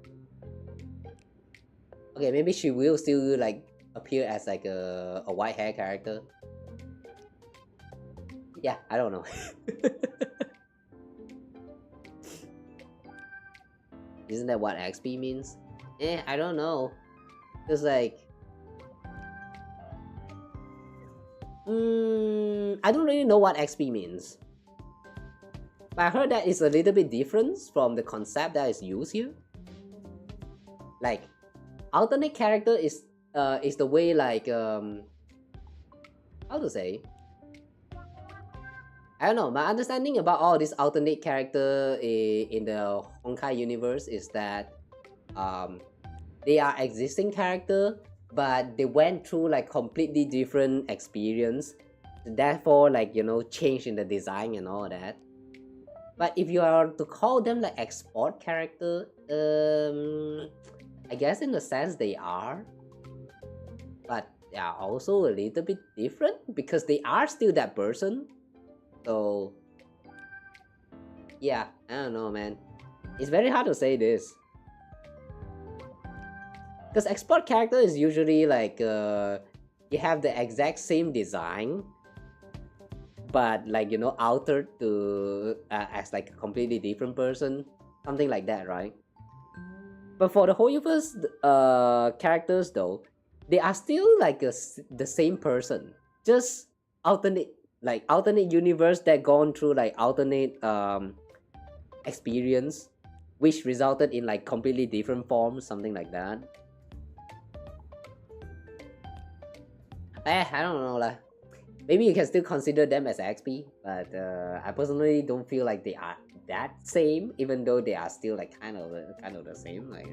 Okay, maybe she will still like appear as like a white hair character. Yeah, I don't know. Isn't that what XP means? I don't know. It's like I don't really know what XP means. But I heard that it's a little bit different from the concept that is used here. Like, alternate character is the way like how to say? I don't know. My understanding about all this alternate character in the Honkai universe is that they are existing character, but they went through like completely different experience, therefore like change in the design and all that. But if you are to call them like export character, I guess in a sense they are, but they are also a little bit different because they are still that person. So yeah, I don't know, man. It's very hard to say this. Because export character is usually like you have the exact same design, but like, you know, altered to as like a completely different person, something like that, right? But for the Hoyoverse characters though, they are still like the same person, just alternate universe that gone through like alternate experience, which resulted in like completely different forms, something like that. I don't know lah. Maybe you can still consider them as XP, but I personally don't feel like they are that same, even though they are still like kind of the same. Like,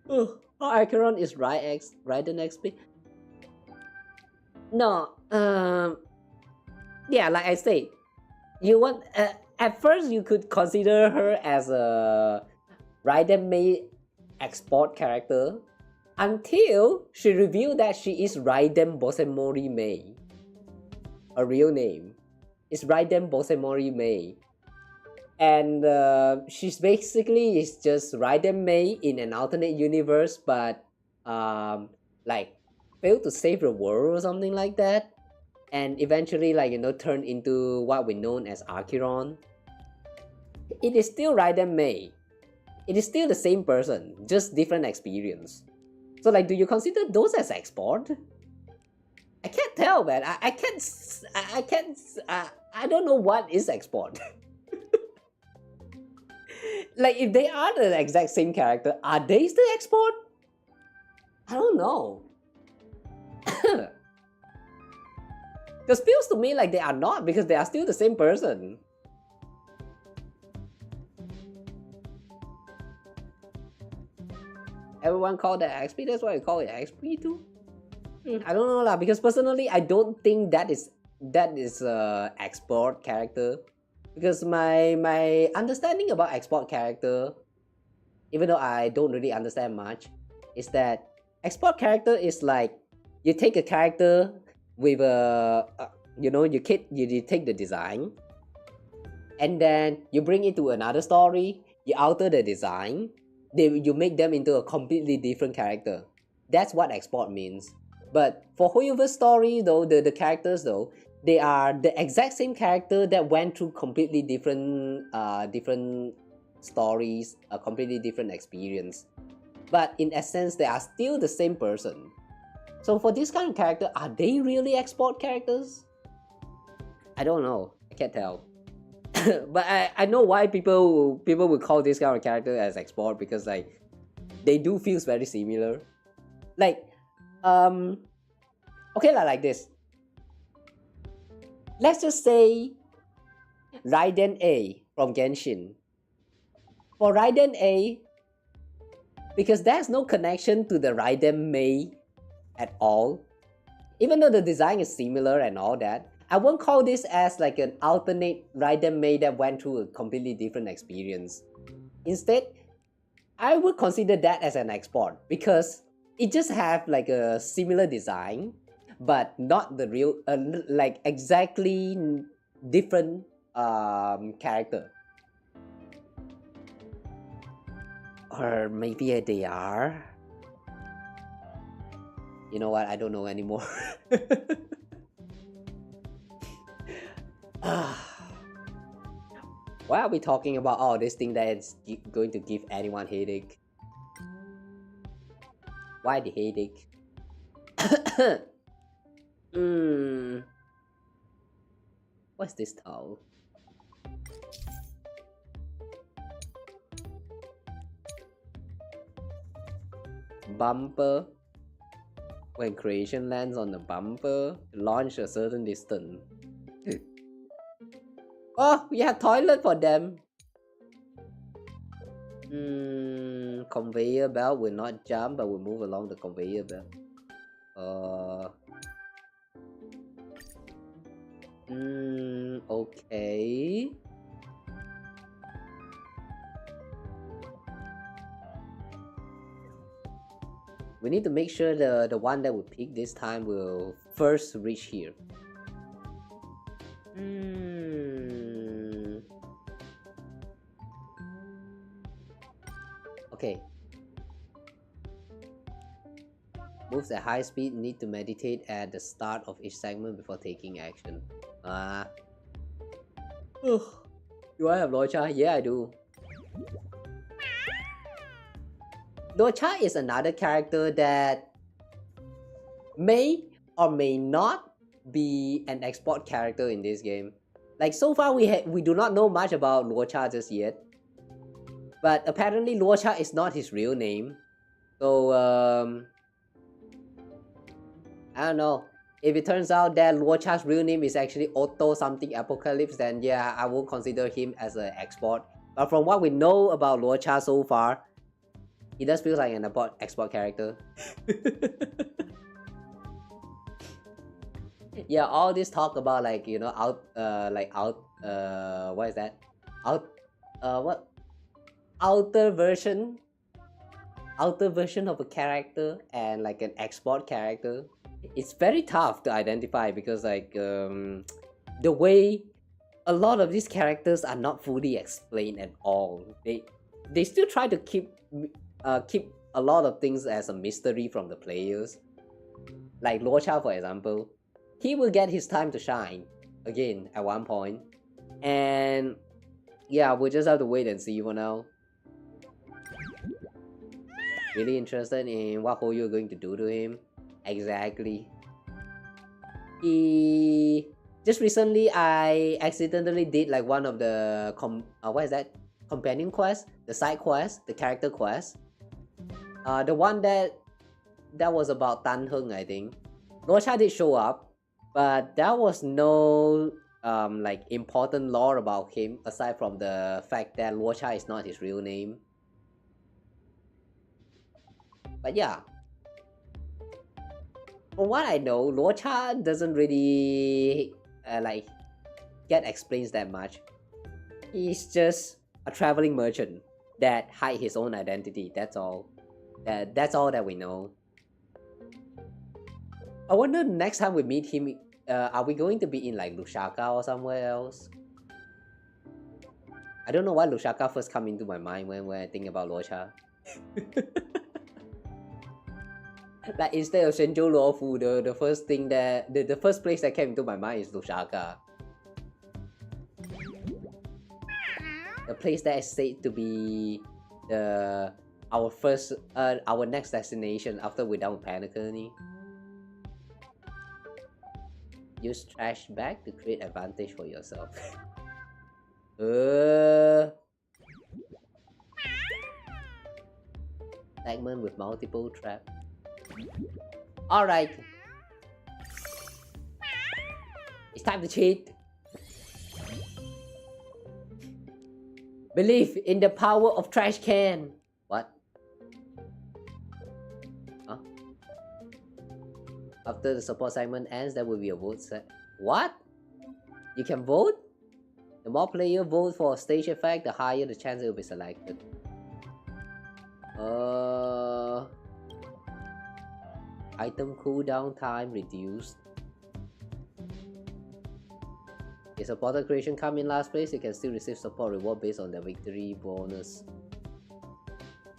oh, Acheron is Raiden XP. No, yeah, like I said, you want at first you could consider her as a Raiden Mei export character, until she revealed that she is Raiden Bosemori Mei. Her real name is Raiden Bosemori Mei. And she's basically is just Raiden Mei in an alternate universe, but like failed to save the world or something like that. And eventually, like, you know, turned into what we know as Acheron. It is still Raiden Mei. It is still the same person, just different experience. So like, do you consider those as export? I can't tell, man. I don't know what is export. Like, if they are the exact same character, are they still export? I don't know. Because feels to me like they are not, because they are still the same person. Everyone call that XP, that's why I call it XP too. I don't know lah, because personally I don't think that is export character. Because my understanding about export character, even though I don't really understand much, is that export character is like you take a character with you take the design, and then you bring it to another story, you alter the design, you make them into a completely different character. That's what export means. But for Hoyoverse story though, the characters though, they are the exact same character that went through completely different stories, a completely different experience. But in essence, they are still the same person. So for this kind of character, are they really export characters? I don't know. I can't tell. But I know why people would call this kind of character as export, because like they do feels very similar. Like okay lah, like this. Let's just say Raiden A from Genshin. For Raiden A, because there's no connection to the Raiden Mei at all, even though the design is similar and all that, I won't call this as like an alternate Raiden Mei that went through a completely different experience. Instead, I would consider that as an export, because it just have like a similar design, but not the real like exactly different character. Or maybe they are. You know what? I don't know anymore. Why are we talking about all this thing that is going to give anyone headache? Why the headache? What's this towel? Bumper. When creation lands on the bumper, launch a certain distance. Oh, we have toilet for them. Conveyor belt will not jump, but will move along the conveyor belt. Okay. We need to make sure the one that we pick this time will first reach here. Okay. Moves at high speed need to meditate at the start of each segment before taking action. Do I have Locha? Yeah, I do. Locha is another character that may or may not be an export character in this game. Like so far we do not know much about Locha just yet. But apparently Locha is not his real name. So I don't know. If it turns out that Locha's real name is actually Otto something Apocalypse, then yeah, I will consider him as an export. But from what we know about Locha so far, he does feel like an export character. Yeah, all this talk about like, you know, what is that? Outer version of a character and like an export character. It's very tough to identify because like the way a lot of these characters are not fully explained at all. They still try to keep a lot of things as a mystery from the players. Like Locha, for example, he will get his time to shine again at one point, and yeah, we'll just have to wait and see for now. Really interested in what Hoyo are going to do to him. Exactly. Just recently I accidentally did like one of the what is that? Companion quest, the side quest, the character quest. The one that was about Tan Heng, I think. Locha did show up, but there was no like important lore about him aside from the fact that Locha is not his real name. But yeah, from what I know, Locha doesn't really like get explained that much. He's just a traveling merchant that hide his own identity. That's all. That's all that we know. I wonder next time we meet him, are we going to be in like Lusaka or somewhere else? I don't know why Lusaka first come into my mind when I think about Locha. Like instead of Shenzhou Luofu, the first thing that the first place that came into my mind is Lusaka. The place that is said to be our next destination after we're done with Penacony. Use trash bag to create advantage for yourself. Segment with multiple traps. Alright. It's time to cheat. Believe in the power of trash can. What? Huh? After the support segment ends, there will be a vote set. What? You can vote? The more players vote for a stage effect, the higher the chance it will be selected. Item cooldown time reduced. If supporter creation come in last place, you can still receive support reward based on the victory bonus.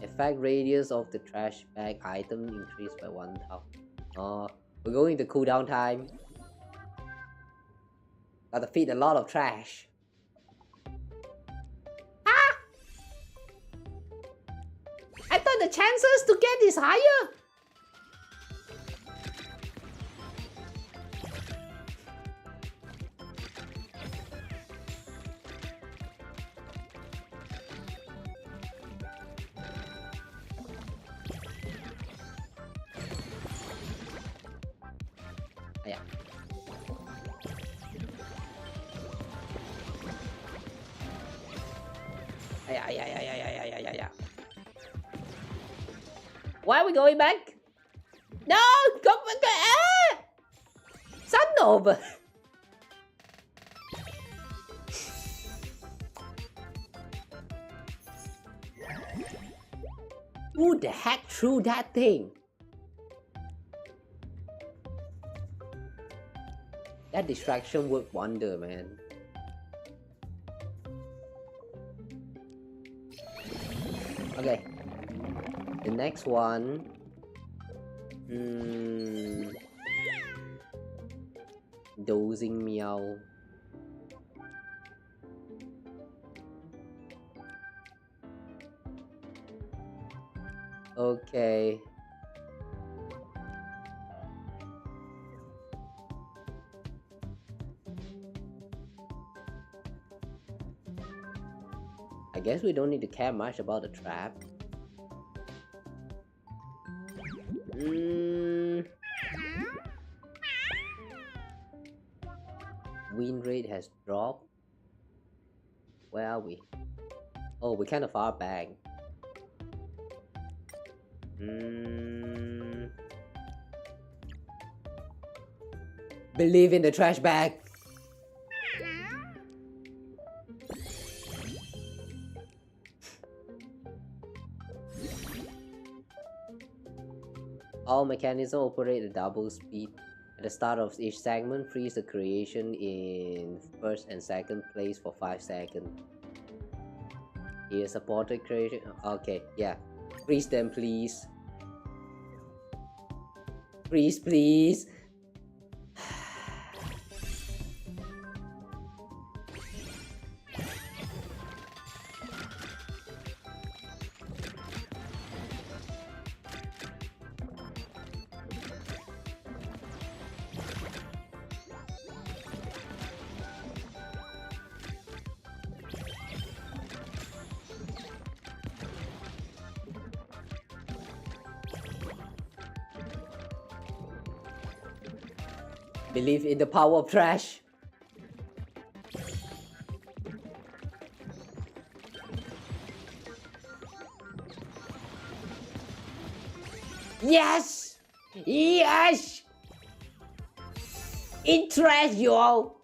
Effect radius of the trash bag item increased by 1,000. We're going to cooldown time. Gotta feed a lot of trash. Ah! I thought the chances to get is higher. Why are we going back? No! Go back! Ah! Son of... Who the heck threw that thing? That distraction worked wonder, man. Okay. The next one. Dozing meow. Okay. I guess we don't need to care much about the trap. Win rate has dropped. Where are we? Oh, we're kind of far back. Believe in the trash bag. All mechanisms operate at double speed. At the start of each segment, freeze the creation in first and second place for 5 seconds. Here, supported creation. Okay, yeah. Freeze them, please. Freeze, please. Believe in the power of trash. Yes! Yes! In trash, yo!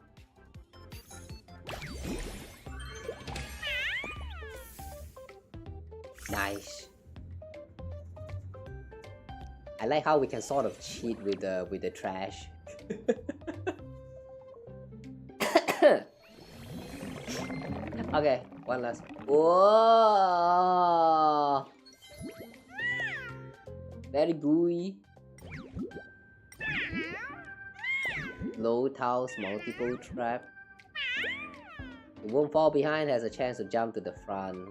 Nice. I like how we can sort of cheat with the trash. Okay, one last. Whoa! Very gooey. Low tiles, multiple trap. It won't fall behind, has a chance to jump to the front.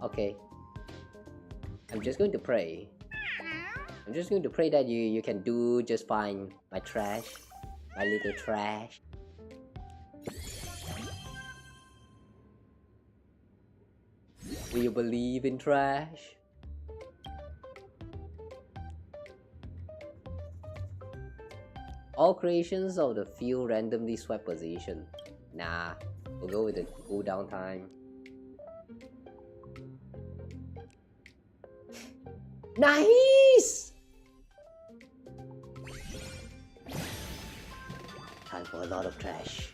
Okay. I'm just going to pray. I'm just going to pray that you can do just fine, my trash. My little trash. Do you believe in trash? All creations of the field randomly swept position. Nah, we'll go with the cooldown time. Nice! Time for a lot of trash.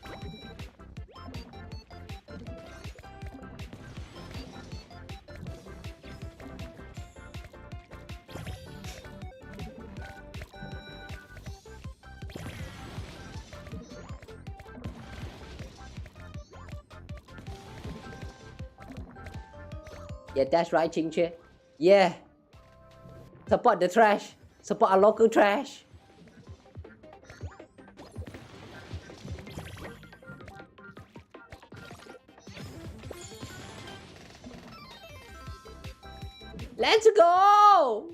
Yeah, that's right, Chingche. Yeah. Support the trash. Support our local trash. Let's go!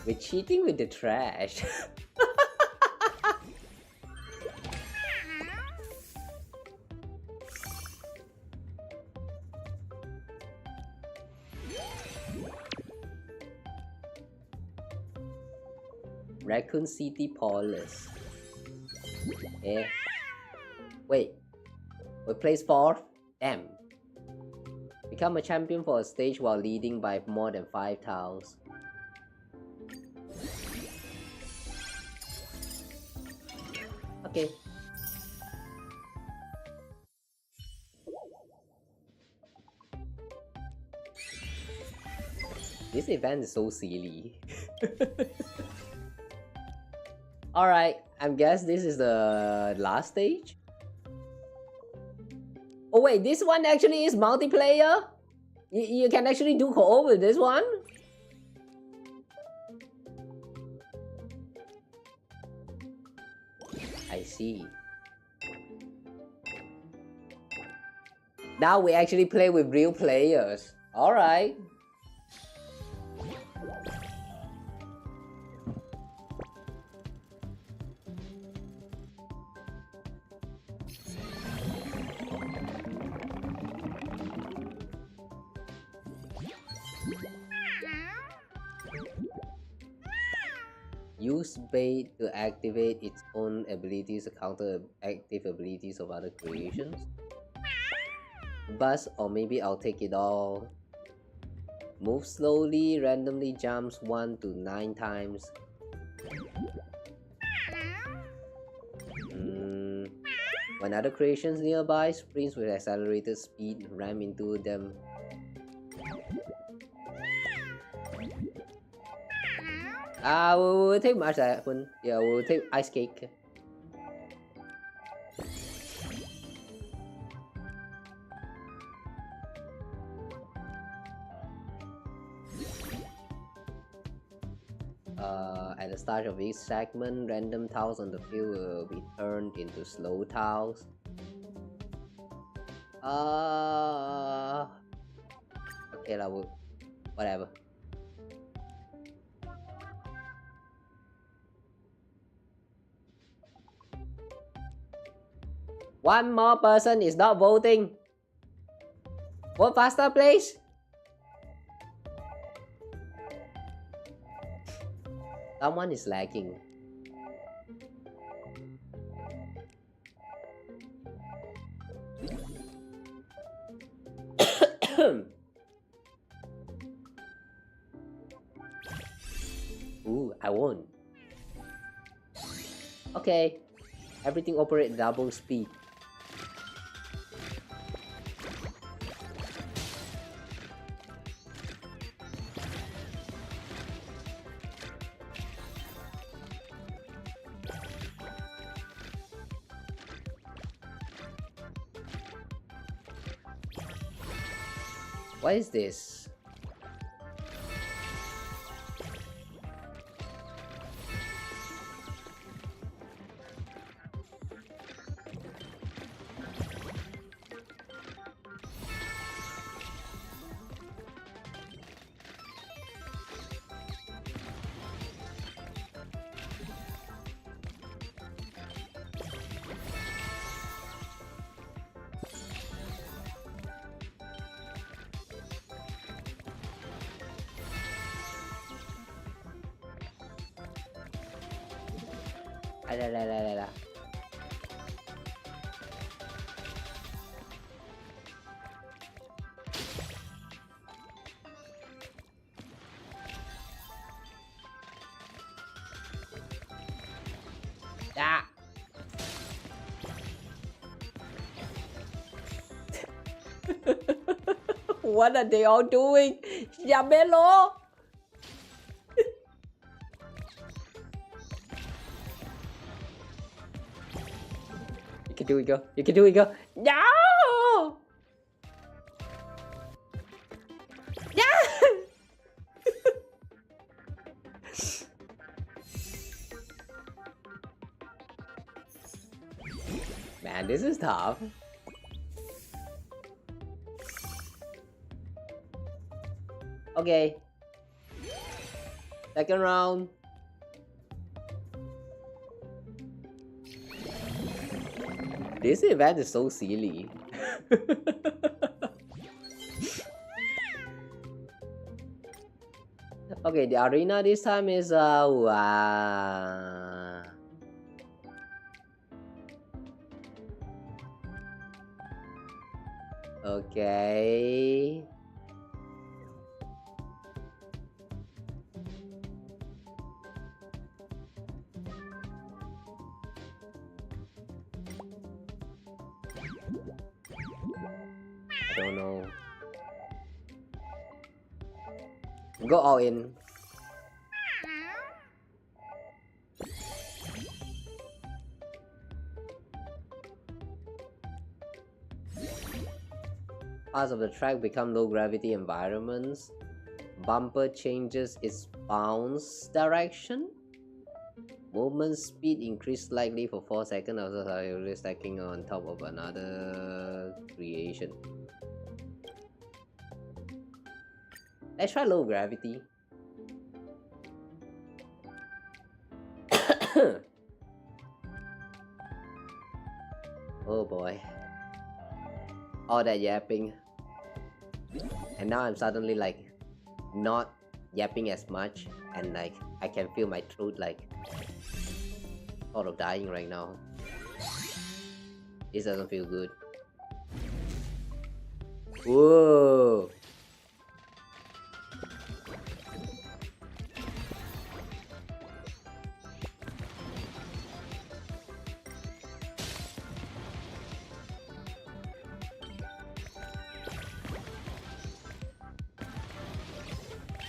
We're cheating with the trash. Raccoon City Police. Yeah. Wait. We placed 4th? Damn. Become a champion for a stage while leading by more than 5 tiles. Okay. This event is so silly. Alright, I guess this is the last stage. Oh wait, this one actually is multiplayer? You can actually do co-op with this one? I see. Now we actually play with real players. Alright. Use bait to activate its own abilities to counter active abilities of other creations. Buzz, or maybe I'll take it all. Move slowly, randomly jumps 1 to 9 times. When other creations nearby sprints with accelerated speed, ram into them. We'll take much that one. Yeah, we'll take ice cake. At the start of each segment, random tiles on the field will be turned into slow tiles. Okay, whatever. One more person is not voting. Vote faster, please. Someone is lagging. Ooh, I won. Okay, everything operate double speed. What is this? Ah. What are they all doing? Yamelo! You can do it, girl. You can do it, girl. No! Yeah! Man, this is tough. Okay. Second round. This event is so silly. Okay, the arena this time is okay. I don't know. Go all in. Parts of the track become low gravity environments. Bumper changes its bounce direction. Movement speed increased slightly for 4 seconds after stacking on top of another creation. Let's try low gravity. Oh boy. All that yapping. And now I'm suddenly like not yapping as much, and like I can feel my throat like sort of dying right now. This doesn't feel good. Whoa.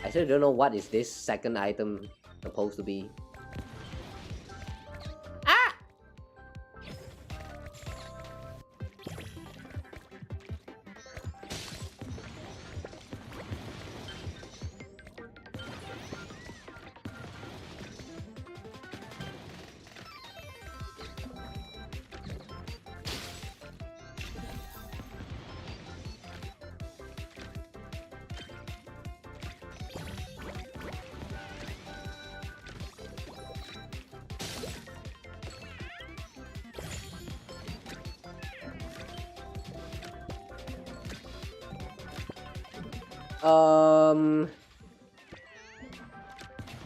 I still don't know what is this second item supposed to be. Ah!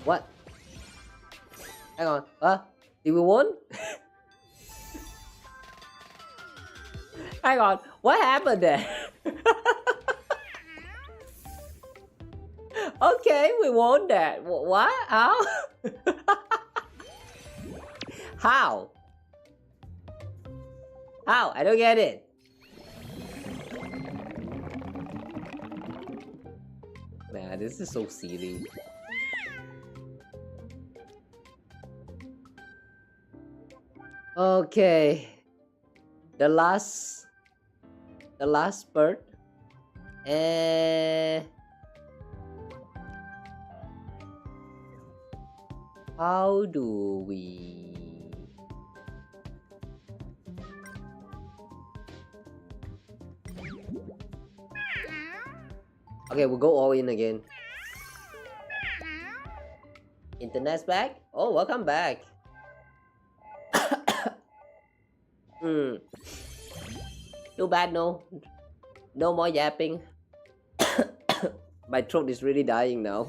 What? Hang on. Did we won? Hang on. What happened there? Okay, we won that. What? How? How? How? I don't get it. Man, this is so silly. Okay. The last bird. How do we... Okay, we'll go all in again. Internet's back? Oh, welcome back. Too bad, no. No more yapping. My throat is really dying now.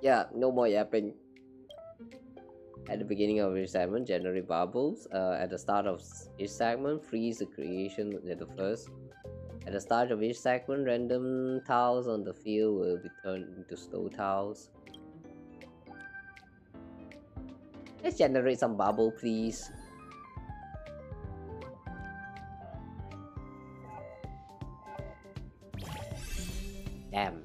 Yeah, no more yapping. At the beginning of each segment, generate bubbles. At the start of each segment, freeze the creation at the first. At the start of each segment, random tiles on the field will be turned into snow tiles. Let's generate some bubble, please. Damn.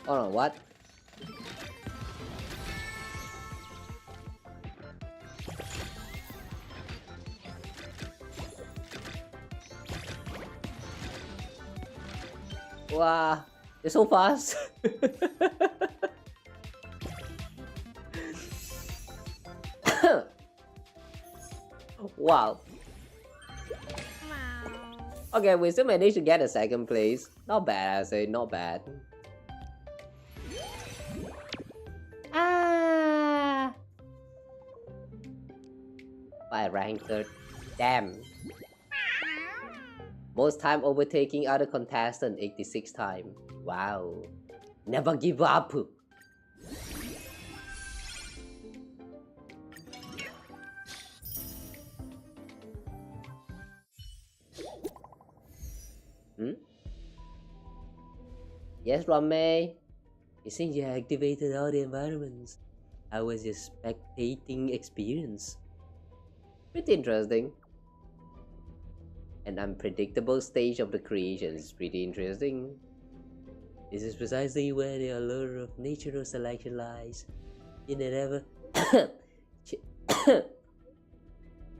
Hold on, what? Wow, they're so fast. Wow. Okay, we still managed to get a second place. Not bad, I say, not bad. Ah! By rank third. Damn. Most time overtaking other contestant 86 times. Wow. Never give up. Hmm? Yes, Rame. It seems you activated all the environments. How was your spectating experience? Pretty interesting. An unpredictable stage of the creation is pretty interesting. This is precisely where the allure of natural selection lies. In an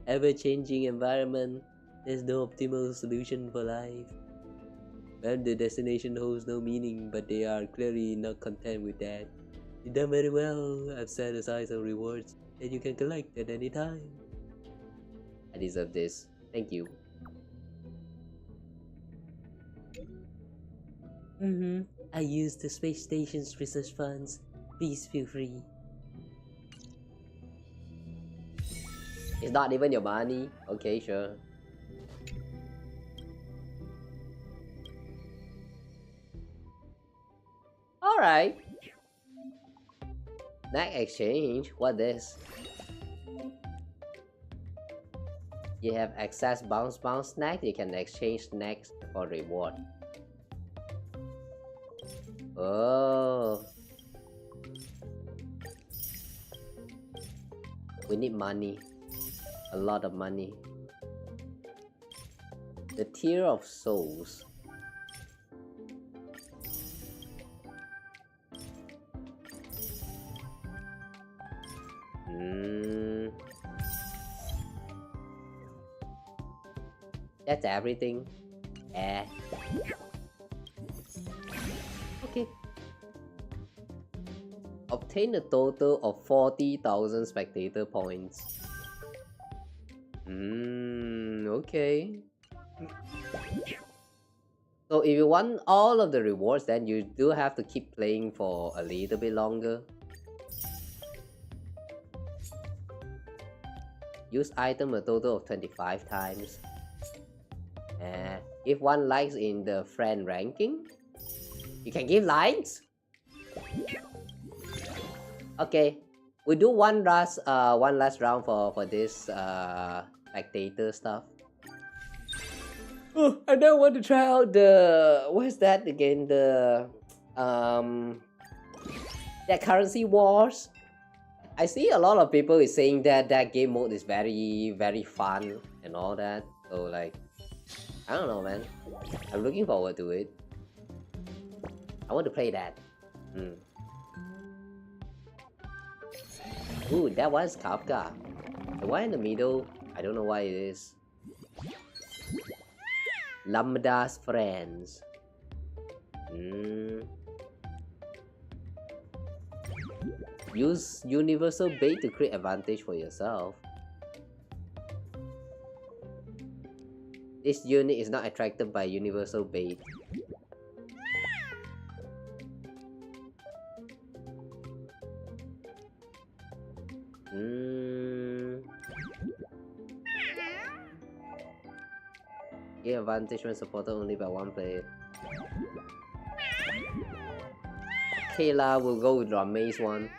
ever-changing environment, there's no optimal solution for life. When the destination holds no meaning, but they are clearly not content with that. You done very well. I've set aside some rewards that you can collect at any time. I deserve this. Thank you. I used the space station's research funds. Please feel free. It's not even your money. Okay, sure. Alright. Snack exchange. What this? You have access bounce snack. You can exchange snacks for reward. Oh. We need money. A lot of money. The tier of souls. That's everything. Okay. Obtain a total of 40,000 spectator points. Okay. So if you want all of the rewards, then you do have to keep playing for a little bit longer. Use item a total of 25 times. If one likes in the friend ranking, you can give likes. Okay, we do one last round for this spectator stuff. Oh, I don't want to try out the what's that again? The that currency wars. I see a lot of people is saying that that game mode is very fun and all that. So like, I don't know, man. I'm looking forward to it. I want to play that. Ooh, that one's Kafka. The one in the middle, I don't know why it is. Lambda's friends. Use universal bait to create advantage for yourself. This unit is not attracted by universal bait. Gain advantage when supported only by one player. Kayla will go with Rame's one.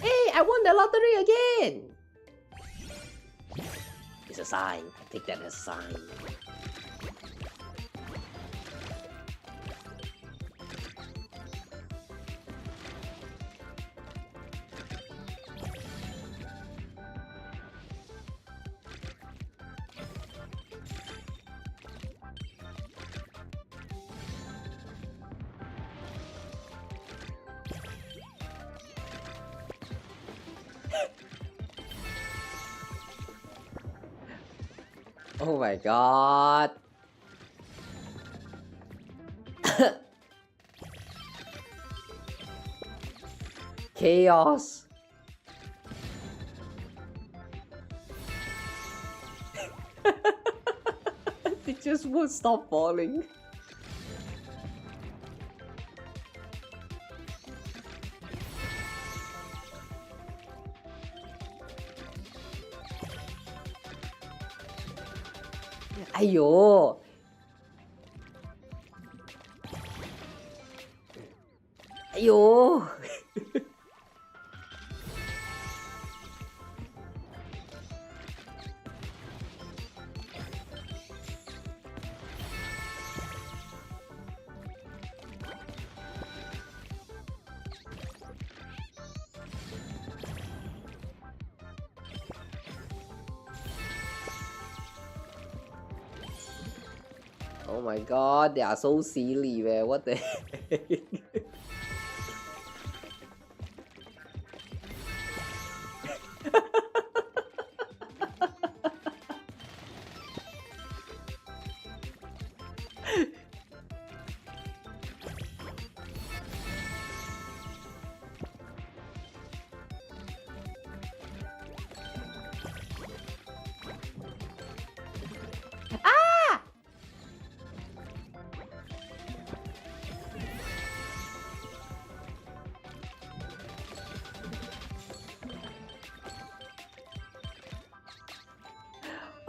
Hey, I won the lottery again! It's a sign. I take that as a sign. Oh my god. Chaos. It just won't stop falling. Ayo. Ayo. Oh my god, they are so silly, man. What the heck?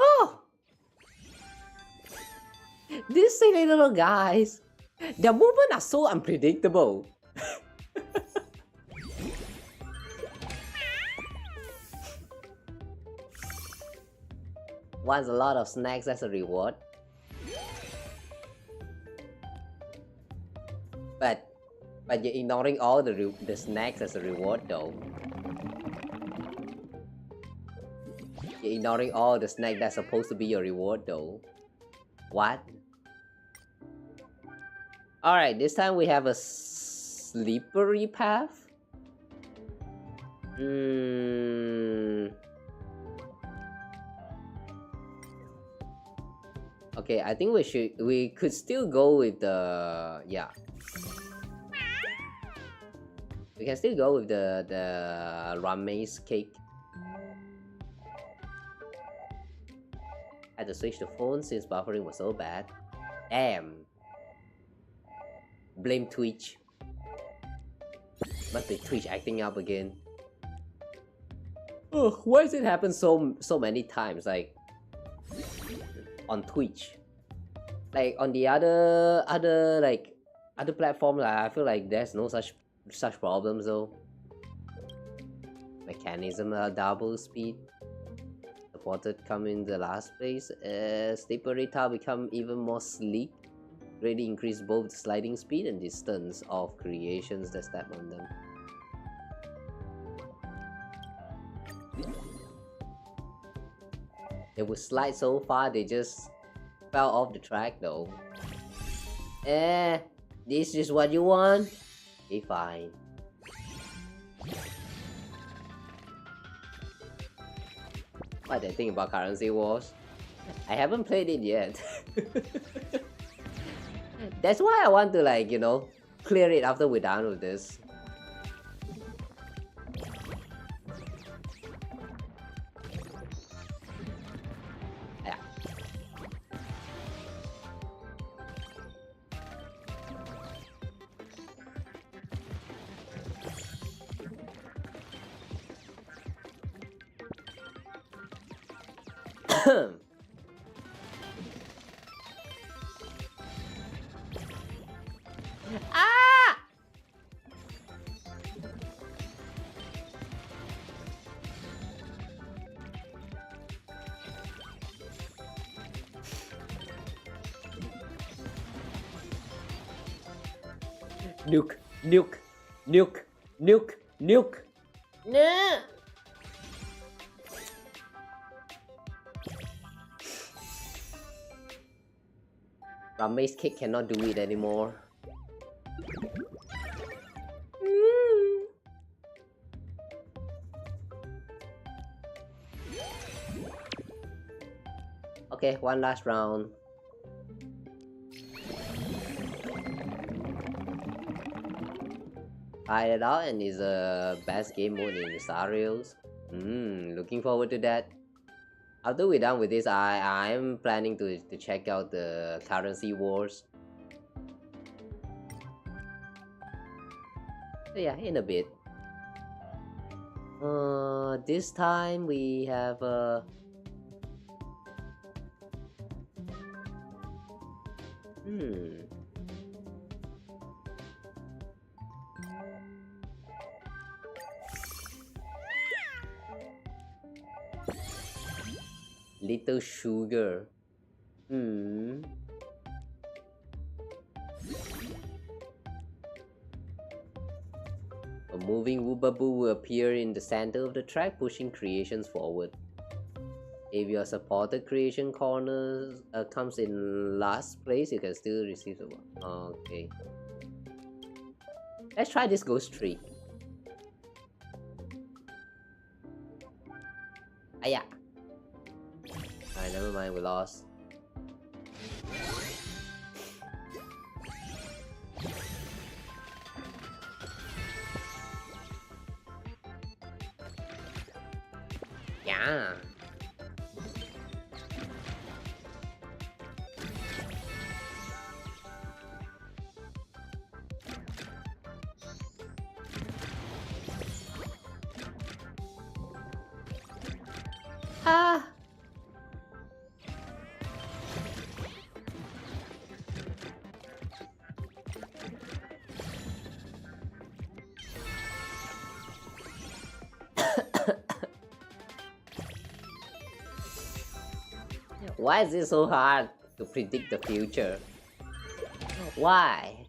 Oh! These silly little guys, their movements are so unpredictable. Wants a lot of snacks as a reward. But you're ignoring all the snacks as a reward though. You're ignoring all the snacks that's supposed to be your reward though. What? Alright, this time we have a slippery path. Okay, I think we could still go with the, yeah. We can still go with the ramen cake. Had to switch the phone since buffering was so bad. Damn. Blame Twitch. Must be Twitch acting up again. Ugh, why does it happen so many times? Like on Twitch, like on the other platforms, I feel like there's no such problems though. Mechanism double speed supported come in the last place. Slippery tile become even more sleek. Really increase both the sliding speed and distance of creations that step on them. They would slide so far they just fell off the track though. This is what you want? Okay, fine. What do you think about Currency Wars? I haven't played it yet. That's why I want to, like, you know, clear it after we're done with this. Yeah. Ah! Nuke, nuke, nuke, nuke, nuke. No. Ramaze Kick cannot do it anymore. Okay, one last round. Tried it out and it's a best game mode in Star Rails. Looking forward to that. After we're done with this, I'm planning to check out the currency wars. So yeah, in a bit. This time we have Little Sugar. A moving Woobaboo will appear in the center of the track, pushing creations forward. If your supported creation corner comes in last place, you can still receive the one. Okay. Let's try this ghost streak. Yeah. Alright, never mind, we lost. Yeah. Ah. Why is it so hard to predict the future? Why?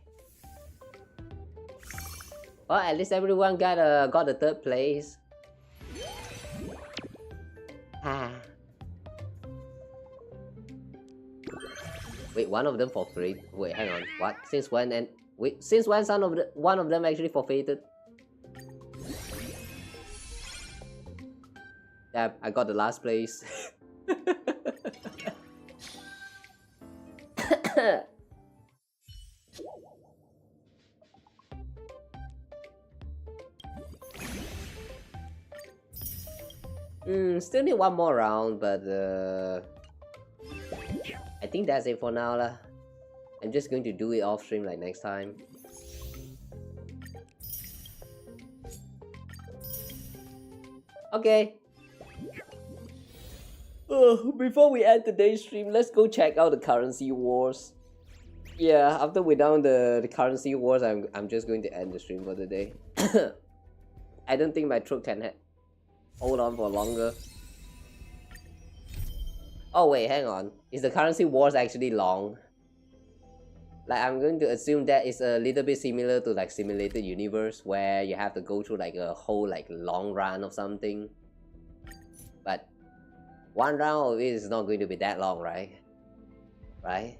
Well, at least everyone got a third place. Wait, one of them for free. Wait, hang on. What? Since when? And wait, since when? One of them actually forfeited. Yeah, I got the last place. Still need one more round, but I think that's it for now lah. I'm just going to do it off stream like next time. Okay. Before we end today's stream, let's go check out the currency wars. Yeah, after we're done the currency wars, I'm just going to end the stream for the day. I don't think my throat can hold on for longer. Oh wait, hang on. Is the currency wars actually long? Like, I'm going to assume that it's a little bit similar to like Simulated Universe, where you have to go through like a whole like long run of something. But one round of it is not going to be that long, right? Right?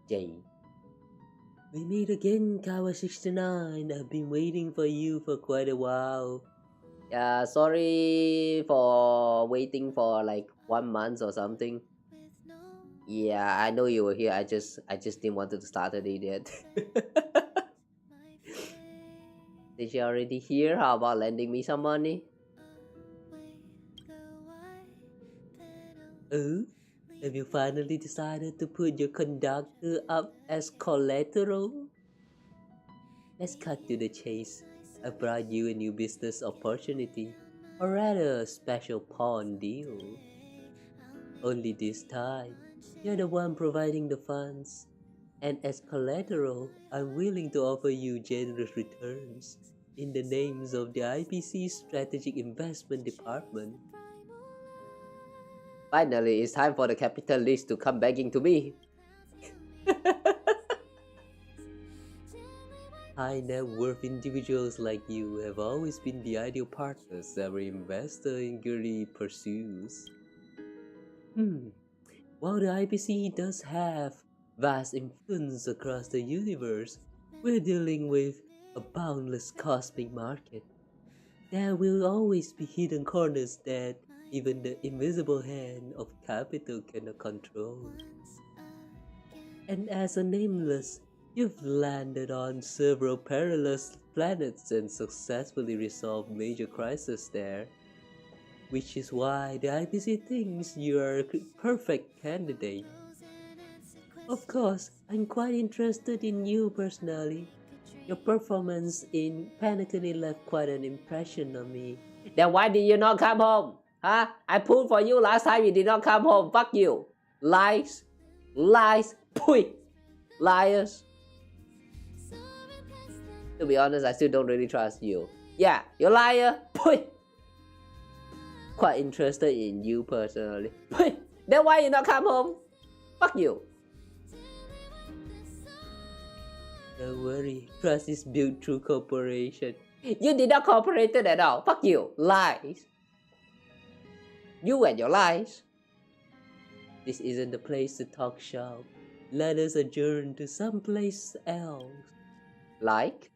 Jay. We meet again, Kawa 69. I've been waiting for you for quite a while. Yeah, sorry for waiting for like 1 month or something. Yeah, I know you were here. I just didn't want to start it yet. Is she already here? How about lending me some money? Oh, have you finally decided to put your conductor up as collateral? Let's cut to the chase. I brought you a new business opportunity, or rather a special pawn deal. Only this time, you're the one providing the funds, and as collateral, I'm willing to offer you generous returns in the names of the IPC Strategic Investment Department. Finally, it's time for the capitalists to come begging to me. High net worth individuals like you have always been the ideal partners every investor eagerly pursues. While the IPC does have vast influence across the universe, we're dealing with a boundless cosmic market. There will always be hidden corners that even the invisible hand of capital cannot control. And as a nameless, you've landed on several perilous planets and successfully resolved major crises there, which is why the IPC thinks you are a perfect candidate. Of course, I'm quite interested in you personally. Your performance in Penacony left quite an impression on me. Then why did you not come home? Huh? I pulled for you last time, you did not come home. Fuck you. Lies. Lies. Pui. Liars. To be honest, I still don't really trust you. Yeah, you're a liar. Pui. Quite interested in you personally. Pui. Then why you not come home? Fuck you. Don't worry, trust is built through cooperation. You did not cooperate at all. Fuck you. Lies. You and your lies. This isn't the place to talk shop. Let us adjourn to someplace else. Like?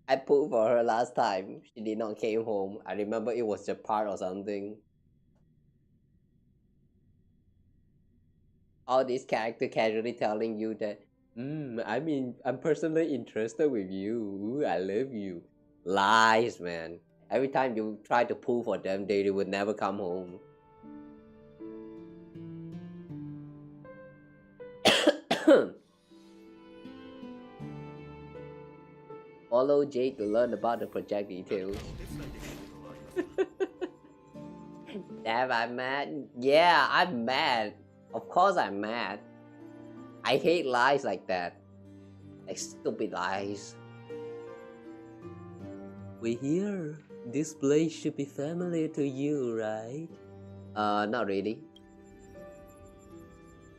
I pulled for her last time. She did not came home. I remember it was Japan or something. All this character casually telling you that, I'm personally interested with you. I love you. Lies, man. Every time you try to pull for them, they would never come home. Follow Jade to learn about the project details. Damn, I'm mad. Yeah, I'm mad. Of course I'm mad. I hate lies like that. Like stupid lies. We're here. This place should be familiar to you, right? Not really.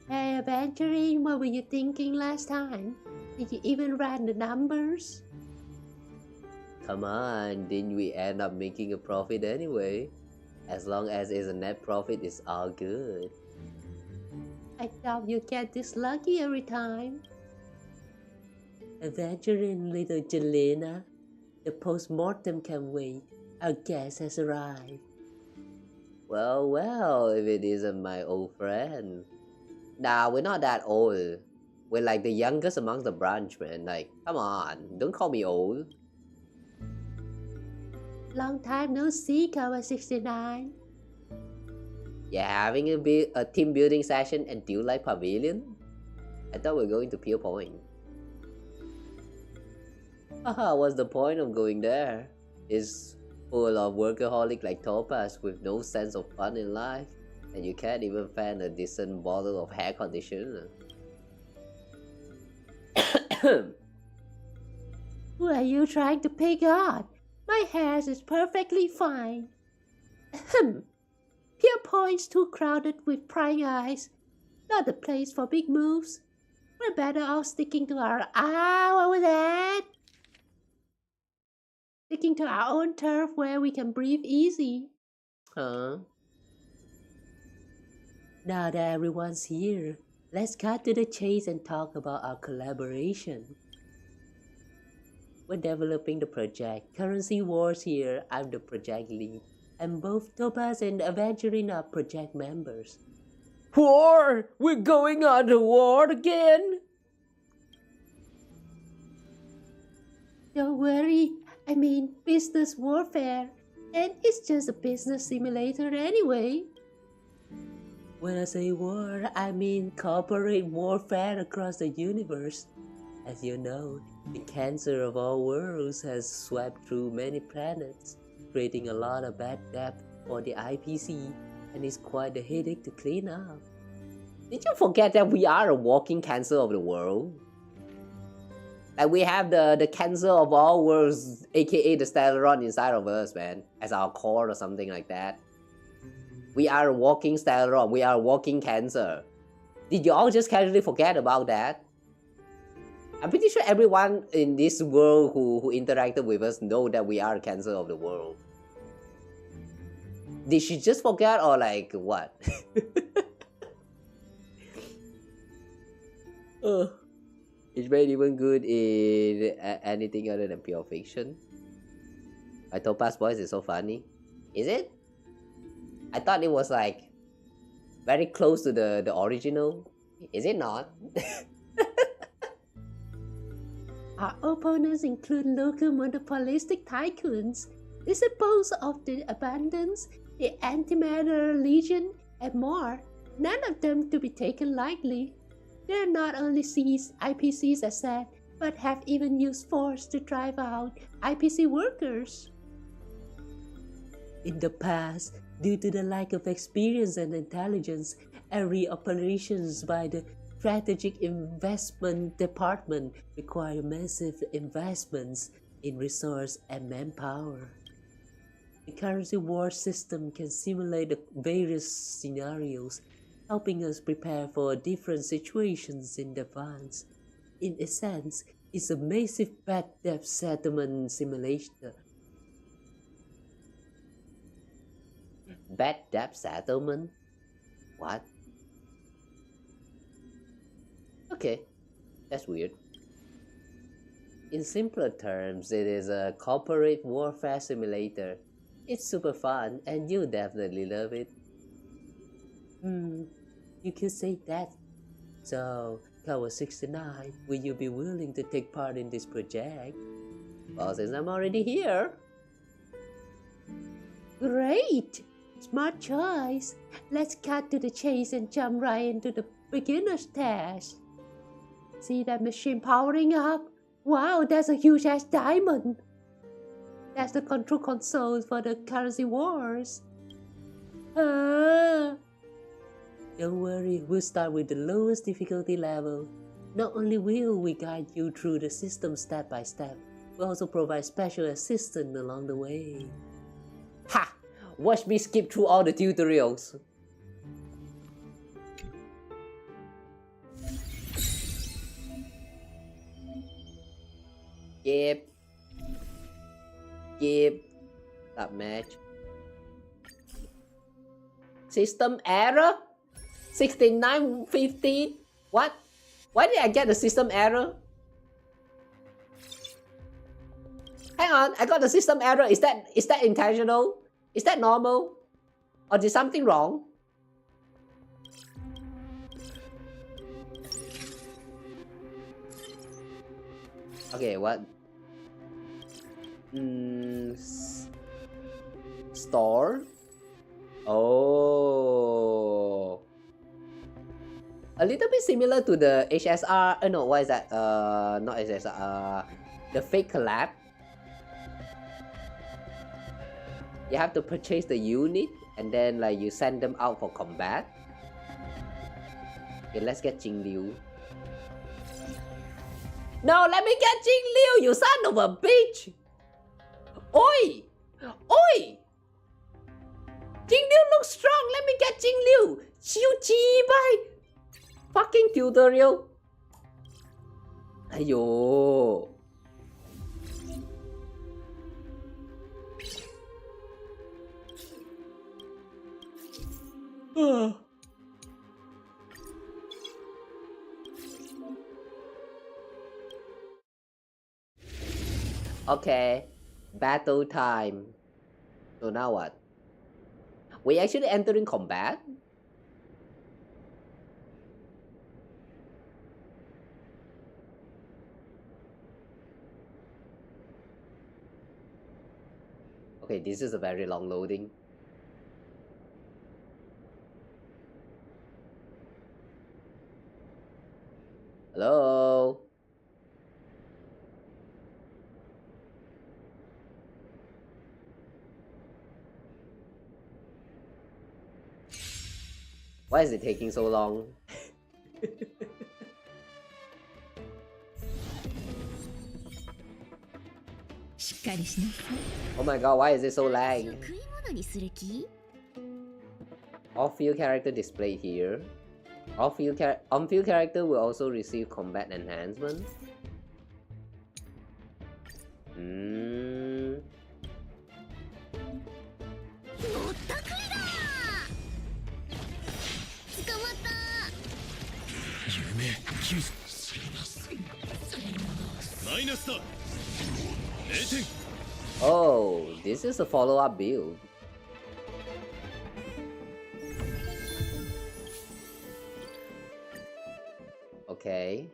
Hey, Adventuring, what were you thinking last time? Did you even run the numbers? Come on, didn't we end up making a profit anyway? As long as it's a net profit, it's all good. I thought you get this lucky every time. Adventuring little Jelena, the post-mortem can wait. Our guest has arrived. Well, if it isn't my old friend. Nah, we're not that old. We're like the youngest amongst the branch, man. Like, come on, don't call me old. Long time no see, Kawa 69. Yeah, having a team building session and Deal Life Pavilion? I thought we were going to Peel Point. Haha, what's the point of going there? It's full of workaholic like Topaz with no sense of fun in life, and you can't even find a decent bottle of hair conditioner. Who are you trying to pick on? My hair is perfectly fine. Pure Point's too crowded with prying eyes. Not the place for big moves. We're better off sticking to our... what was that? Sticking to our own turf where we can breathe easy. Huh? Now that everyone's here, let's cut to the chase and talk about our collaboration. We're developing the project. Currency Wars here. I'm the project lead. And both Topaz and Aventurine are project members. War! We're going on to war again? Don't worry. I mean business warfare. And it's just a business simulator anyway. When I say war, I mean corporate warfare across the universe. As you know, the cancer of all worlds has swept through many planets, creating a lot of bad debt for the IPC, and it's quite a headache to clean up. Did you forget that we are a walking cancer of the world? Like we have the cancer of all worlds, aka the Stellaron inside of us, man, as our core or something like that. We are a walking steroid. We are a walking cancer. Did you all just casually forget about that? I'm pretty sure everyone in this world who interacted with us know that we are a cancer of the world. Did she just forget or like what? Is Rain even good in anything other than pure fiction? My Topaz voice is so funny. Is it? I thought it was like very close to the original. Is it not? Our opponents include local monopolistic tycoons, disciples of the abundance, the antimatter legion, and more. None of them to be taken lightly. They not only seized IPC's asset, but have even used force to drive out IPC workers. In the past, due to the lack of experience and intelligence, every operations by the Strategic Investment Department require massive investments in resource and manpower. The currency war system can simulate the various scenarios, helping us prepare for different situations in advance. In a sense, it's a massive bad debt settlement simulator. Bad debt settlement? What? Okay, that's weird. In simpler terms, it is a corporate warfare simulator. It's super fun and you'll definitely love it. You could say that. So, Kawa 69, will you be willing to take part in this project? Well, since I'm already here. Great! Smart choice. Let's cut to the chase and jump right into the beginner's task. See that machine powering up? Wow, that's a huge ass diamond. That's the control console for the currency wars. Don't worry, we'll start with the lowest difficulty level. Not only will we guide you through the system step by step, we'll also provide special assistance along the way. Ha! Watch me skip through all the tutorials. Skip. Stop match. System error? 6915? What? Why did I get the system error? Hang on, I got the system error. Is that intentional? Is that normal? Or did something wrong? Okay, what? Store? Oh. A little bit similar to the HSR. No, what is that? Not HSR. The fake collab. You have to purchase the unit and then like you send them out for combat. Okay, let's get Jing Liu. No, let me get Jing Liu, you son of a bitch! Oi! Oi! Jing Liu looks strong, let me get Jing Liu! Xiu Ji bye! Fucking tutorial! Aiyo! Okay, battle time. So now what? We actually entering combat? Okay, this is a very long loading. Hello? Why is it taking so long? Oh my god, why is it so lag? Off-field character displayed here. On-field character will also receive combat enhancement. Oh, this is a follow-up build. Okay.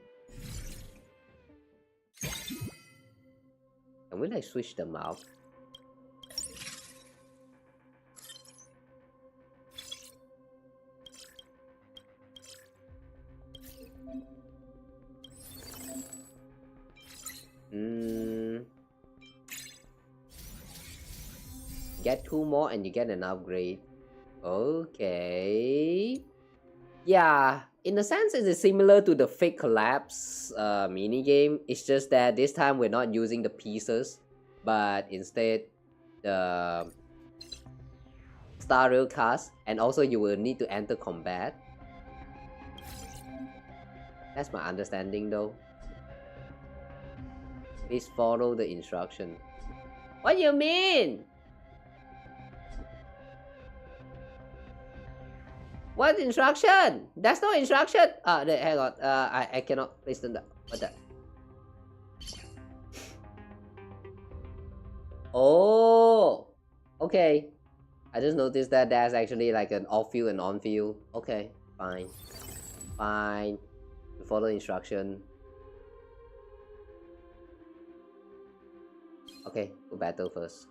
Can we like switch them out? Get 2 more and you get an upgrade. Okay. Yeah, in a sense it is similar to the fake collapse minigame. It's just that this time we're not using the pieces, but instead the Star Rail cast, and also you will need to enter combat. That's my understanding though. Please follow the instruction. What do you mean? What instruction? There's no instruction. Hang on. I cannot listen. What the? Oh, okay. I just noticed that there's actually like an off-field and on-field. Okay, fine, fine. You follow instruction. Okay, go battle first.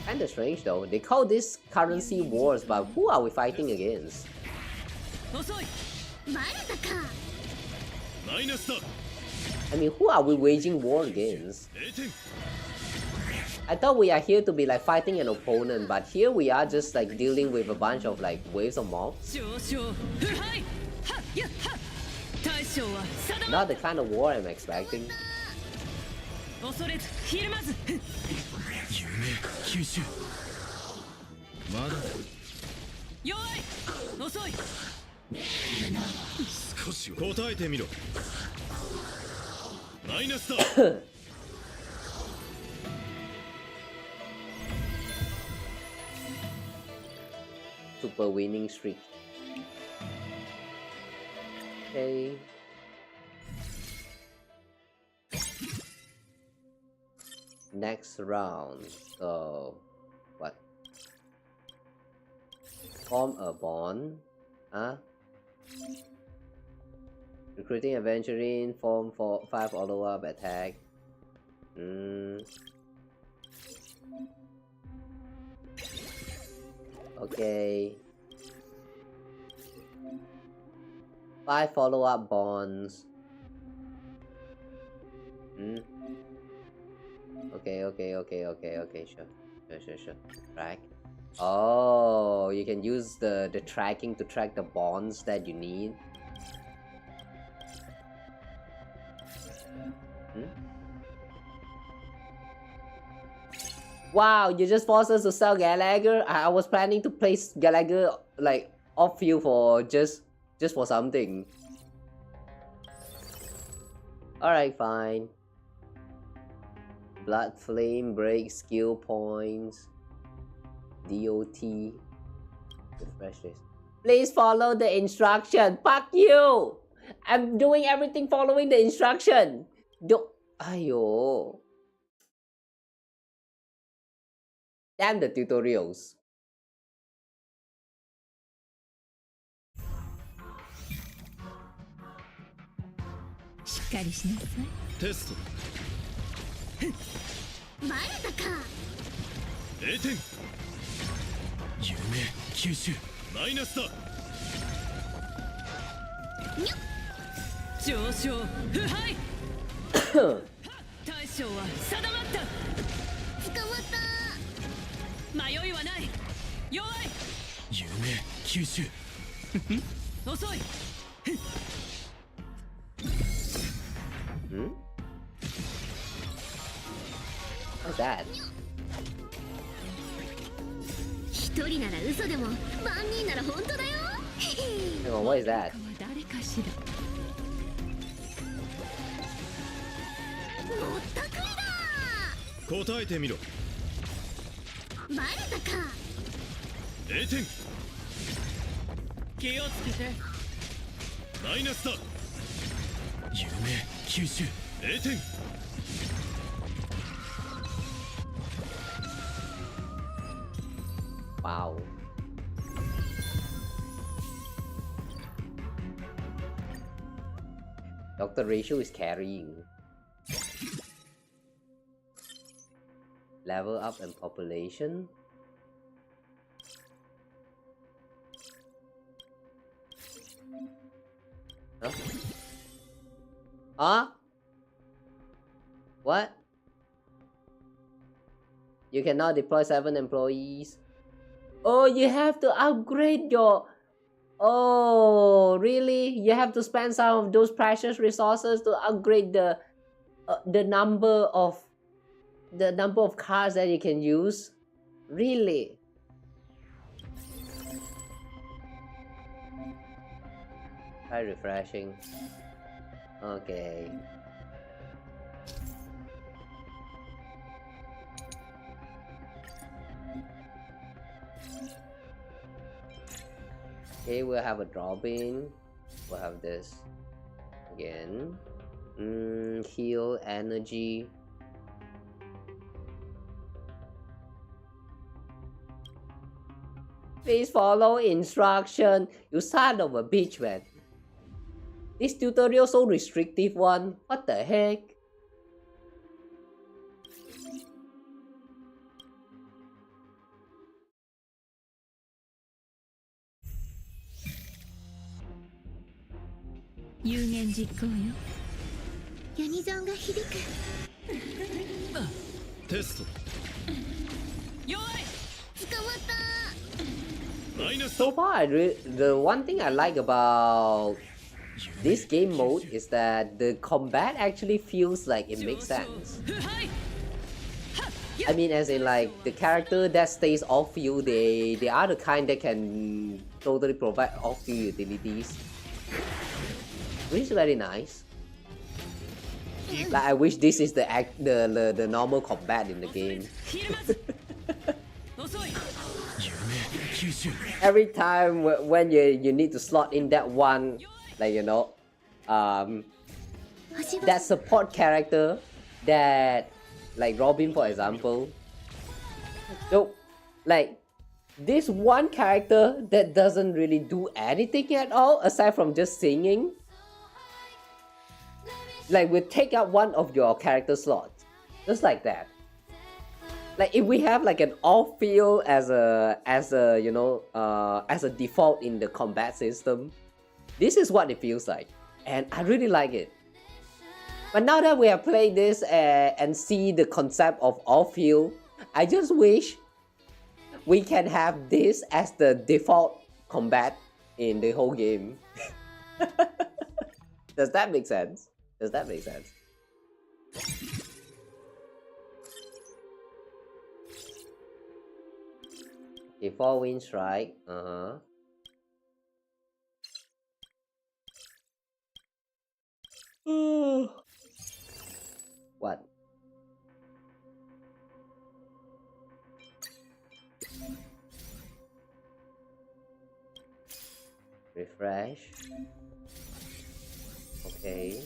Kinda strange though. They call this currency wars, but who are we fighting against? I mean, who are we waging war against? I thought we are here to be like fighting an opponent, but here we are just like dealing with a bunch of like waves of mobs. Not the kind of war I'm expecting. Super winning streak. Okay. Next round. So, what? Form a bond. Huh? Recruiting adventuring. Form for 5 follow-up attack. Okay. 5 follow-up bonds. Okay, sure. Track. Oh, you can use the tracking to track the bonds that you need. Wow, you just forced us to sell Gallagher? I was planning to place Gallagher like off field for just for something. Alright, fine. Blood Flame, break, skill points, DOT. Refresh this. Please follow the instruction. Fuck you! I'm doing everything following the instruction. Ayo. Damn the tutorials. Test. バレたか。0点。夢吸収マイナスだ。上昇腐敗。大将は定まった。捕まった。迷いはない。弱い。夢吸収遅い Hmm? What's that? 一人なら嘘でも万人なら本当だよ Hang on, what is that? 誰かしら。もったくりだ答えてみろバレたか0点気をつけて。マイナスだ夢吸収0点 Wow. Dr. Ratio is carrying. Level up and population. Huh? Huh? What? You cannot deploy 7 employees. Oh, you have to upgrade your... Oh, really? You have to spend some of those precious resources to upgrade the number of cars that you can use? Really? Try refreshing. Okay. Okay, we'll have a drop-in. We'll have this again. Heal energy. Please follow instruction. You son of a bitch, man. This tutorial so restrictive one. What the heck? Yugen ユニゾンが響くテスト弱い。捕まったマイナス So far, the one thing I like about this game mode is that the combat actually feels like it makes sense. I mean, as in like the character that stays off field, they are the kind that can totally provide off field utilities, which is very nice. Like I wish this is the normal combat in the game. Every time when you need to slot in that one, like you know, that support character that like Robin for example. So like this one character that doesn't really do anything at all aside from just singing, like will take up one of your character slots, just like that. Like if we have like an off field as a you know as a default in the combat system, this is what it feels like, and I really like it. But now that we have played this and see the concept of off field, I just wish we can have this as the default combat in the whole game. Does that make sense? Does that make sense? Okay, 4-wind strike. What? Refresh. Okay.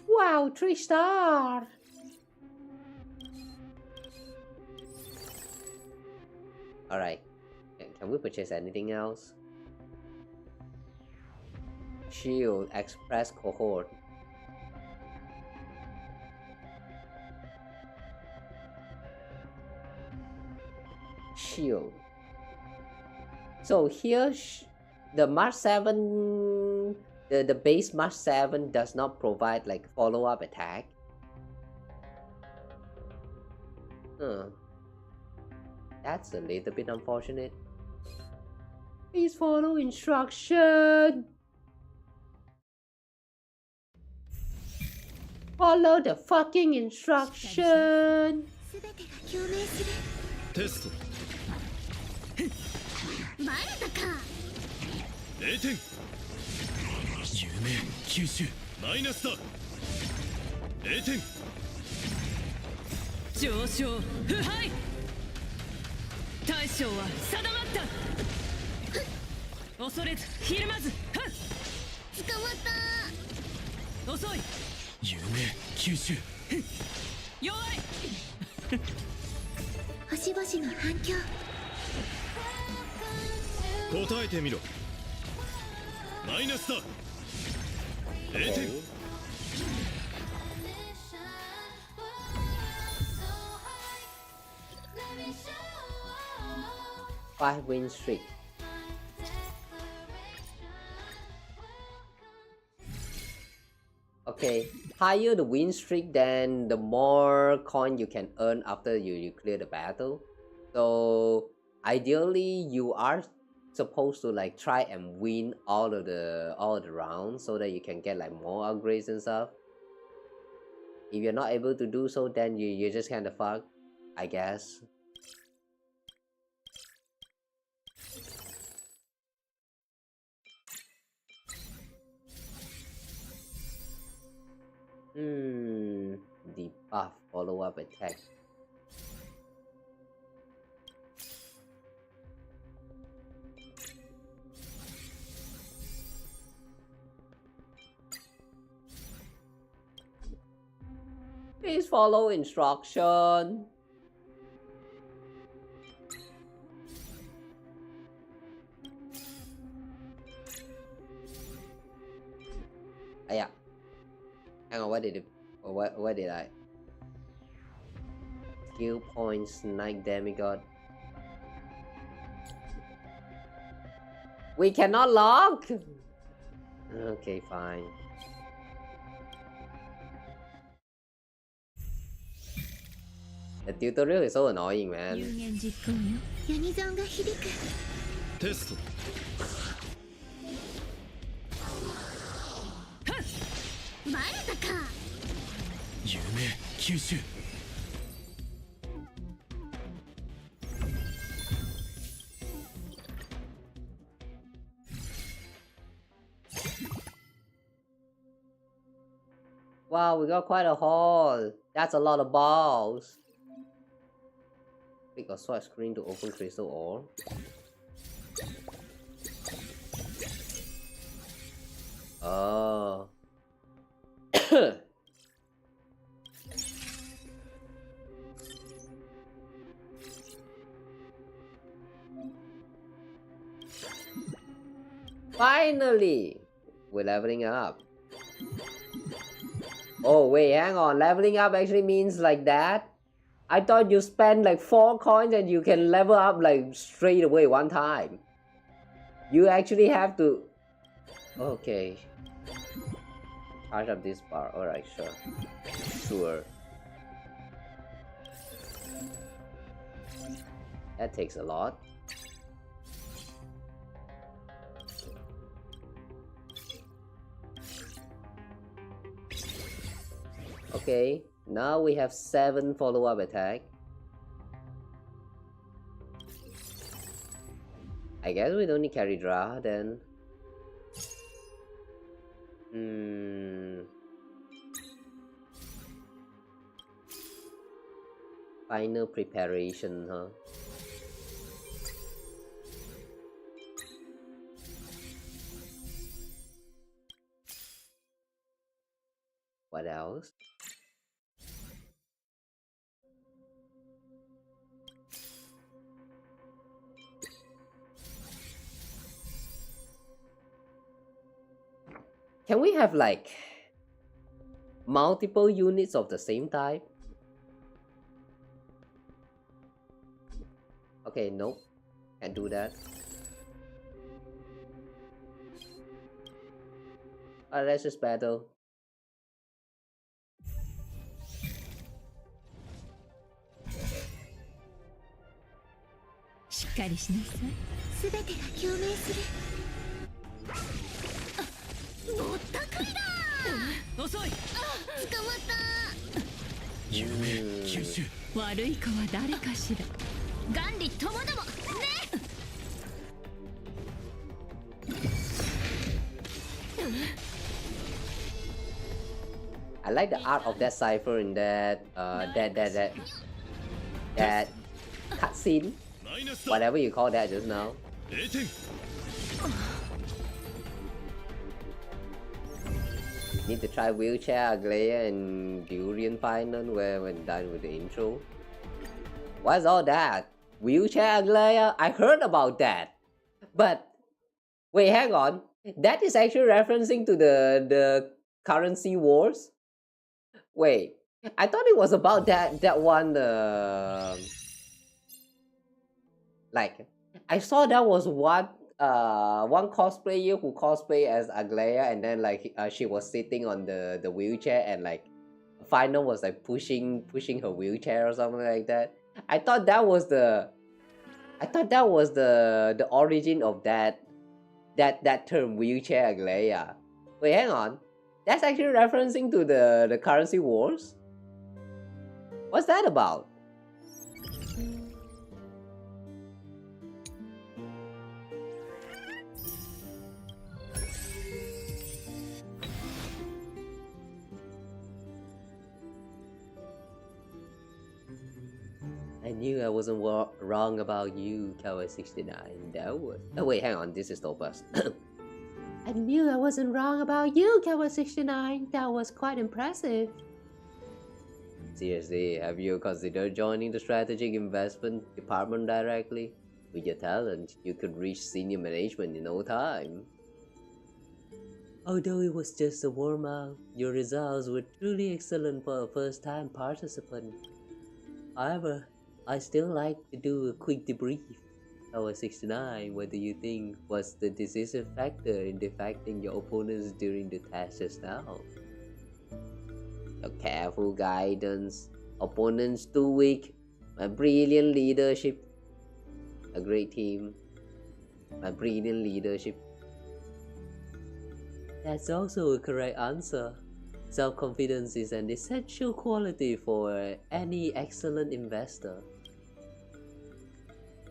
Wow, 3-star! Alright. Can we purchase anything else? Shield, Express Cohort. Shield. So here, the March 7 the base March 7 does not provide like follow-up attack. That's a little bit unfortunate. Please follow instruction. Follow the fucking instruction. テストバレたか。0点夢吸収マイナスだ0点上昇腐敗大将は定まった恐れずひるまず捕まった。遅い夢吸収弱い星々の反響。答えてみろマイナスだ0点 5 win streak. Okay, higher the win streak, then the more coin you can earn after you clear the battle. So ideally you are supposed to like try and win all of the rounds so that you can get like more upgrades and stuff. If you're not able to do so, then you're just kind of fucked, I guess. Debuff follow-up attack. Please follow instruction. Yeah. Hang on, what did I? Skill points, Night Demigod. We cannot log? Okay, fine. The tutorial is so annoying, man. ユニゾンが響く。テストバレたか。夢吸収 Wow, we got quite a haul. That's a lot of balls. Click or swipe screen to open crystal ore. Oh. Finally! We're leveling up. Oh wait, hang on. Leveling up actually means like that? I thought you spend like 4 coins and you can level up like straight away one time. You actually have to... Okay. Charge up this bar. Alright, sure. Sure. That takes a lot. Okay, now we have 7 follow-up attack. I guess we don't need carry draw then. Final preparation, huh? What else? Can we have like multiple units of the same type? Okay, nope. Can't do that. Alright, let's just battle. しっかりしなさい。すべてが共鳴する。ぼったくりだ。遅い。捕まった。夢吸収。悪い子は誰かしら。ガンリともどもね。I like the art of that cipher in that that cutscene, マイナスだ。 whatever you call that just now. 0点。 Need to try wheelchair Aglaia and Durian Final when done with the intro. What's all that? Wheelchair Aglaia? I heard about that. But wait, hang on. That is actually referencing to the currency wars. Wait, I thought it was about that one. Like I saw that was one cosplayer who cosplayed as Aglaia, and then like she was sitting on the wheelchair, and like Final was like pushing her wheelchair or something like that. I thought that was the origin of that term, wheelchair Aglaia. Wait, hang on. That's actually referencing to the currency wars? What's that about? I knew I wasn't wrong about you, Kawa 69. That was... Oh wait, hang on, this is Topaz. I knew I wasn't wrong about you, Kawa 69. That was quite impressive. Seriously, have you considered joining the strategic investment department directly? With your talent, you could reach senior management in no time. Although it was just a warm-up, your results were truly excellent for a first-time participant. However, I still like to do a quick debrief. Kawa 69, what do you think was the decisive factor in defecting your opponents during the test just now? Your careful guidance, opponents too weak, my brilliant leadership, a great team, my brilliant leadership. That's also a correct answer. Self-confidence is an essential quality for any excellent investor.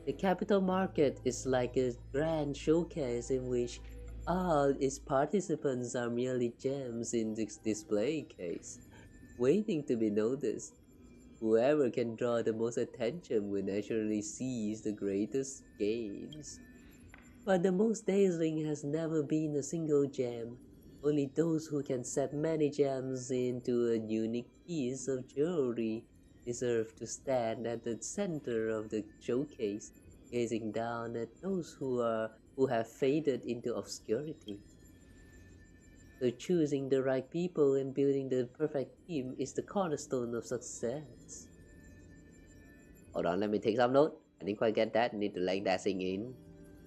The capital market is like a grand showcase in which all its participants are merely gems in this display case, waiting to be noticed. Whoever can draw the most attention will naturally seize the greatest gains. But the most dazzling has never been a single gem. Only those who can set many gems into a unique piece of jewelry deserve to stand at the center of the showcase, gazing down at those who have faded into obscurity. So choosing the right people and building the perfect team is the cornerstone of success. Hold on, let me take some note. I didn't quite get that. I need to let that sink in.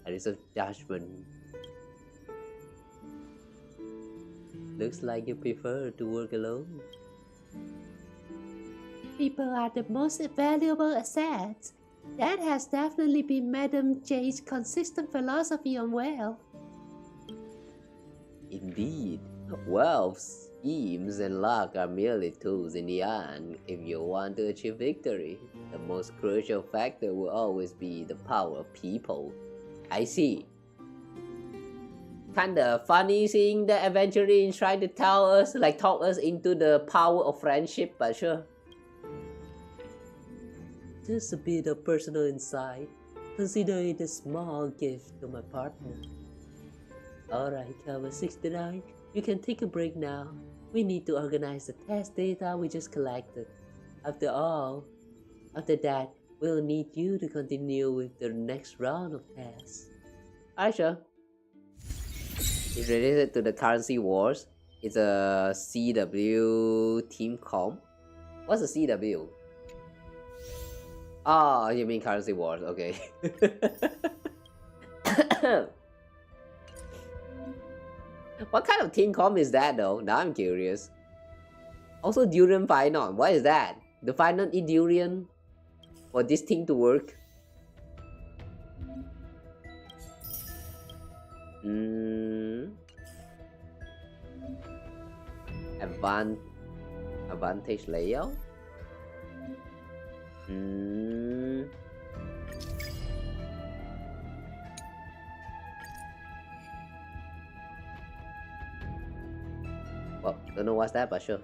That is a judgment. Looks like you prefer to work alone. People are the most valuable assets. That has definitely been Madame J's consistent philosophy on wealth. Indeed, wealth, schemes, and luck are merely tools in the end. If you want to achieve victory, the most crucial factor will always be the power of people. I see. Kinda funny seeing the adventurers trying to talk us into the power of friendship, but sure. Just a bit of personal insight. Consider it a small gift to my partner. Alright, Kawa 69, you can take a break now. We need to organize the test data we just collected. After that, we'll need you to continue with the next round of tests. Alright, sure. It's related to the currency wars. It's a CW team comp. What's a CW? Oh, you mean currency wars, okay. What kind of team comp is that though? Now I'm curious. Also durian final. What is that? The final eat durian for this thing to work? Advantage layout? Well, don't know what's that, but sure.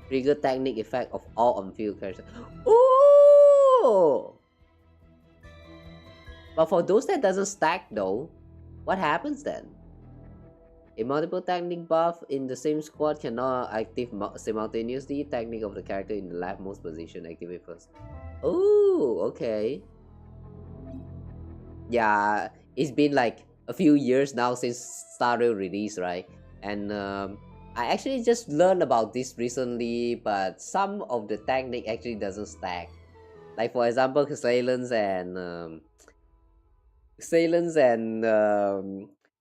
Trigger technique effect of all on-field characters. Oh! But for those that doesn't stack though, what happens then? A multiple technique buff in the same squad cannot active simultaneously. Technique of the character in the leftmost position activate first. Oh, okay. Yeah, it's been like a few years now since Star Rail release, right? And I actually just learned about this recently, but some of the technique actually doesn't stack. Like for example, Assailants and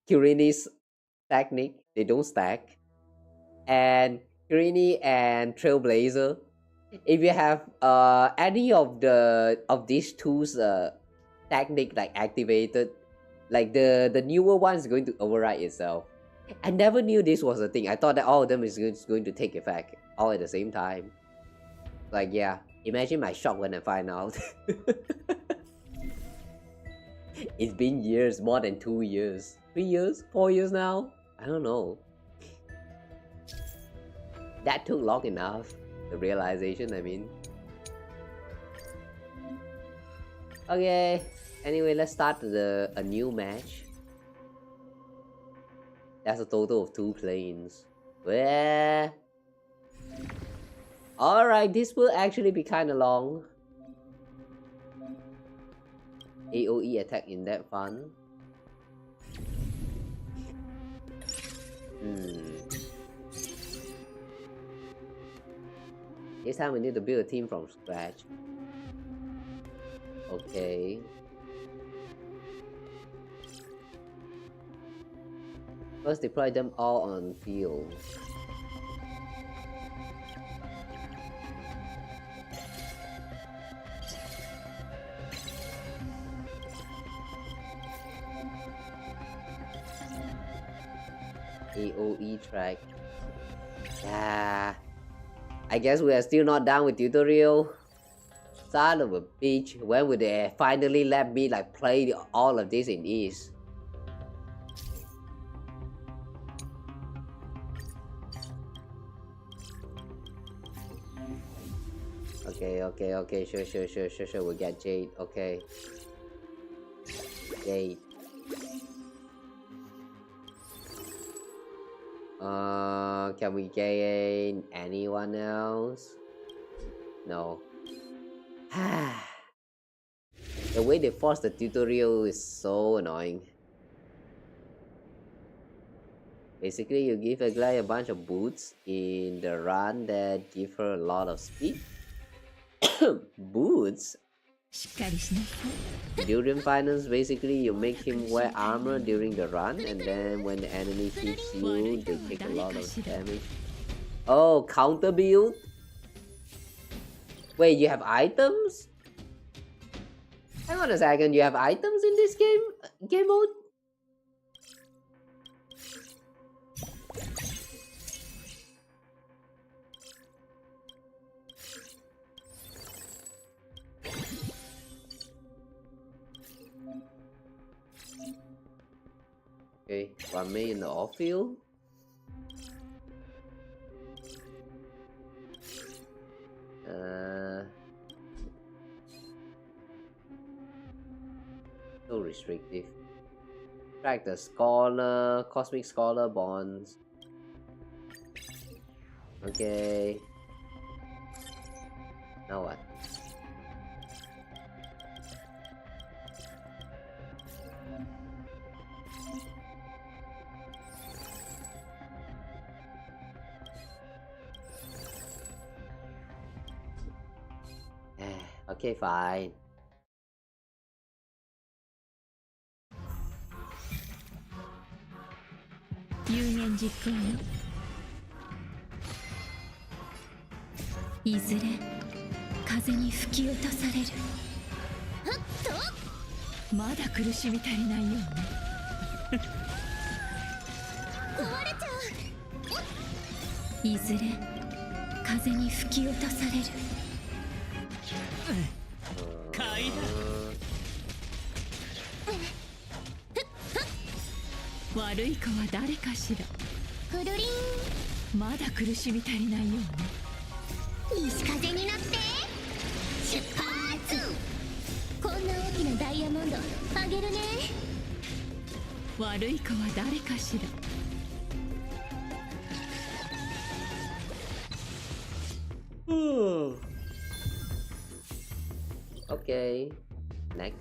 Kirini's technique, they don't stack. And Kirini and Trailblazer, if you have any of these tools technique like activated, like the newer one is going to override itself. I never knew this was a thing. I thought that all of them is going to take effect all at the same time. Like, yeah, imagine my shock when I find out. It's been years, more than 2 years. 3 years? 4 years now? I don't know. That took long enough. The realization, I mean. Okay. Anyway, let's start a new match. That's a total of 2 planes. Where? Alright, this will actually be kinda long. AoE attack in that fun. This time we need to build a team from scratch. Okay. First deploy them all on field. AoE track. Yeah. I guess we are still not done with tutorial. Son of a bitch. When will they finally let me like play all of this in ease? Okay, sure, we'll get Jade, okay. Jade. Can we gain anyone else? No. The way they force the tutorial is so annoying. Basically, you give a guy a bunch of boots in the run that give her a lot of speed. Boots? During finals, basically you make him wear armor during the run, and then when the enemy hits you, they take a lot of damage. Oh, counter build? Wait, you have items? Hang on a second, you have items in this game mode? Okay, 1 million in the off field. So restrictive. Track the scholar, cosmic scholar bonds. Okay. Now what? Okay, fine. 有言実行よ。いずれ風に吹き落とされる。まだ苦しみ足りないようね。壊れちゃう。いずれ風に吹き落とされる。買いだ。悪い子は誰かしら。くるりん。まだ苦しみ足りないようね。西風になって出発。こんな大きなダイヤモンドあげるね。悪い子は誰かしら。Okay, next.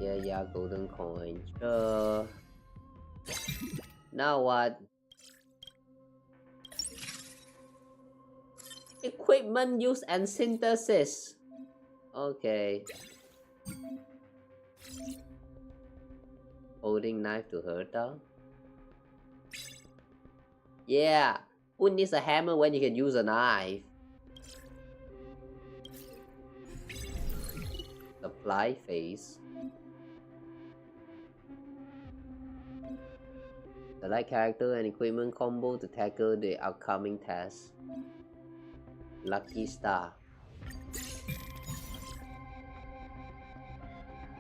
Yeah, golden coin. Sure. Now what? Equipment use and synthesis. Okay. Holding knife to hurt her. Yeah. Who needs a hammer when you can use a knife? Supply phase. Select character and equipment combo to tackle the upcoming task. Lucky Star.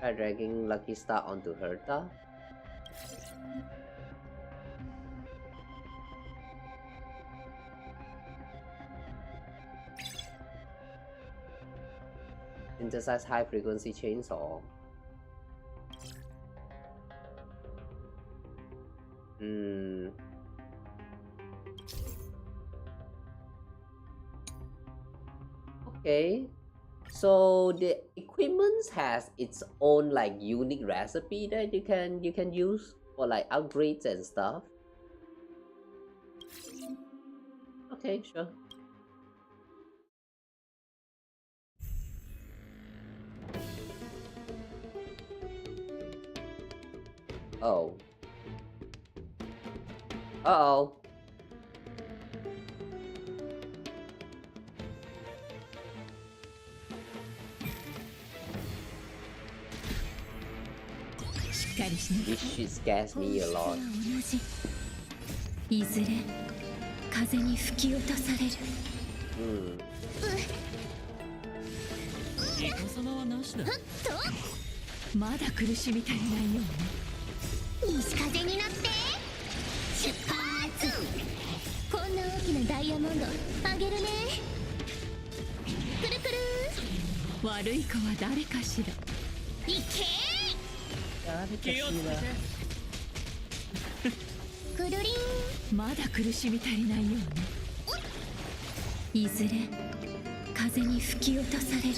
Try dragging Lucky Star onto Herta. Synthesize high frequency chainsaw. Okay, so the equipment has its own like unique recipe that you can use for like upgrades and stuff. Okay, sure. Oh. Uh-oh. This shit scares me a lot. いずれ風に吹き落とされる。イカ様はなしだ。まだ苦しみ足りないようね。西風になって出発。こんな大きなダイヤモンドあげるね。くるくる。悪い子は誰かしら。いけ気をつけて。くるりん。まだ苦しみ足りないようね。いずれ風に吹き落とされる。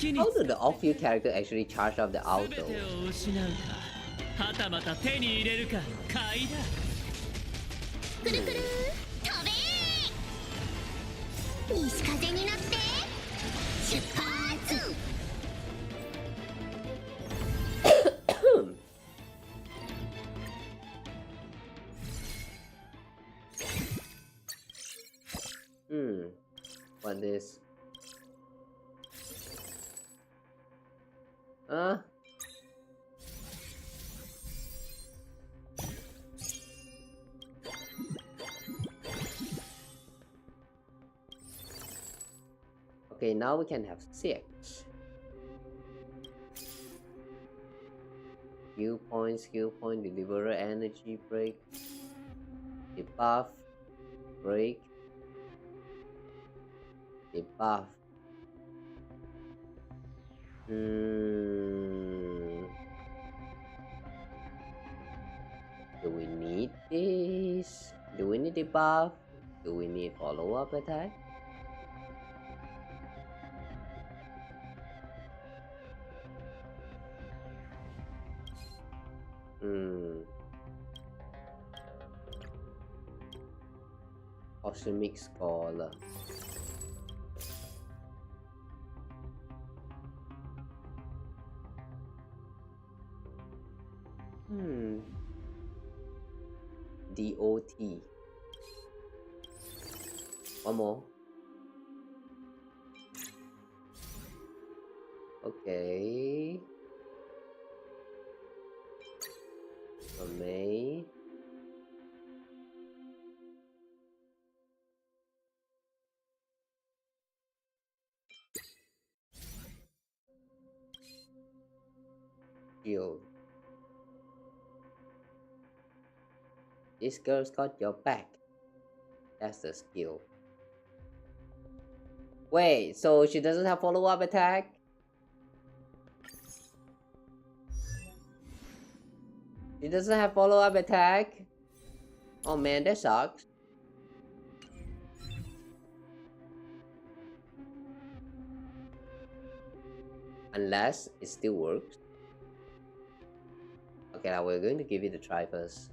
How do the off-field character actually charge up the 全 auto? てを失うか、はたまた手に入れるか、買いだ。くるくる飛べ。西風になって出発。What this? Okay, now we can have 6. Skill point, deliverer, energy break, debuff, break, debuff. Do we need this? Do we need debuff? Do we need follow-up attack? Cosmic Scholar. DOT. One more. Okay. May. Shield. This girl's got your back. That's the skill. Wait, so she doesn't have follow-up attack? She doesn't have follow-up attack? Oh man, that sucks. Unless it still works. Okay, now we're going to give it a try first.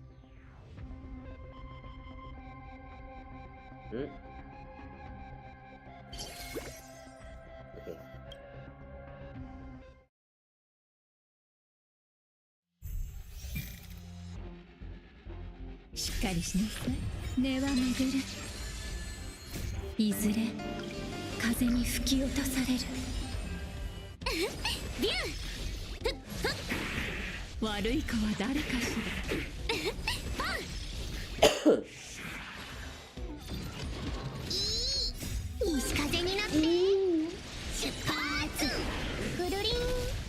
Okay. しっかりしなさい。根は巡る。いずれ風に吹き落とされる。ビュン。悪い子は誰かしら。西風になって出発。くるり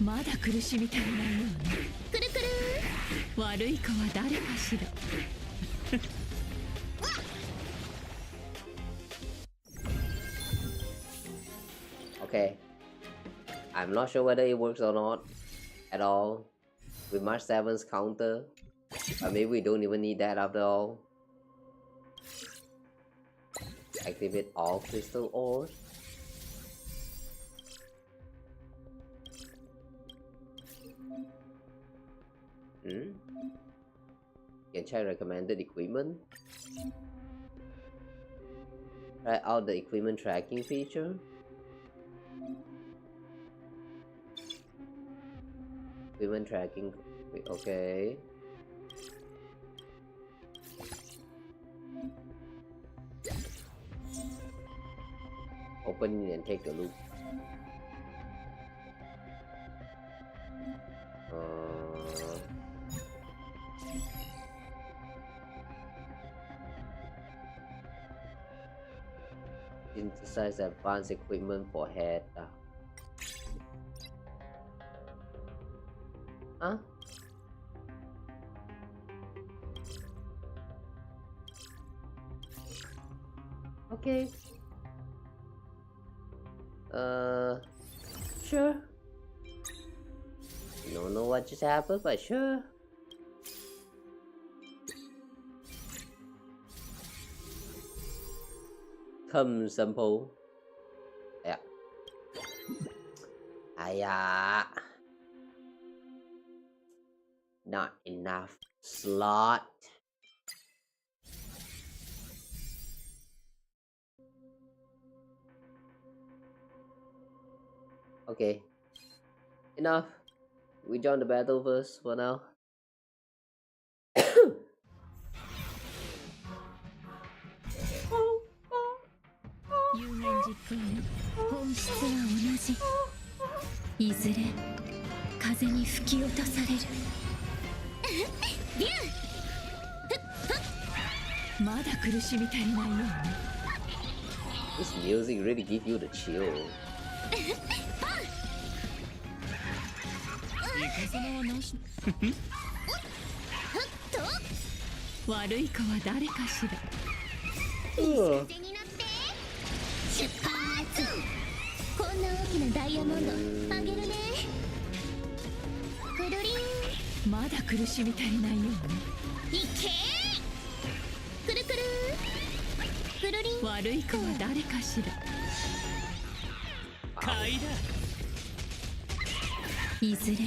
ん。まだ苦しみ足りないようね。くるくる。悪い子は誰かしら。Okay. I'm not sure whether it works or not at all with March 7's counter. But maybe we don't even need that after all. Activate all crystal ores. Can check recommended equipment. Try out the equipment tracking feature. Equipment tracking. Okay. Open it and take a look. Synthesize advanced equipment for head. Huh? Okay. Sure. Don't know what just happened, but sure. Come sample. Yeah. Aya. Not enough slot. Okay. Enough. We join the battle first for now. 有言実行の本質は同じ。いずれ風に吹き落とされる。ビュン。まだ苦しみ足りないようね。This music really gives you the chill. イカ様は何し悪い子は誰かしら。風になって出発。こんな大きなダイヤモンドあげるね。くるりん。まだ苦しみ足りないようね。いけー。くるくるくるりん。悪い子は誰かしら。買いだ。いずれ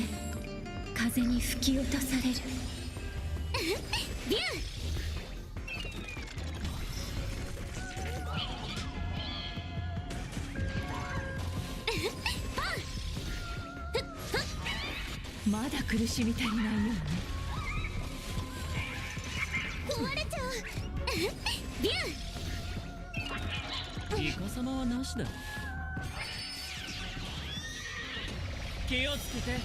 風に吹き落とされる。ビュン。まだ苦しみ足りないようね。壊れちゃう。ビュン。イカ様はなしだ。気をつけて。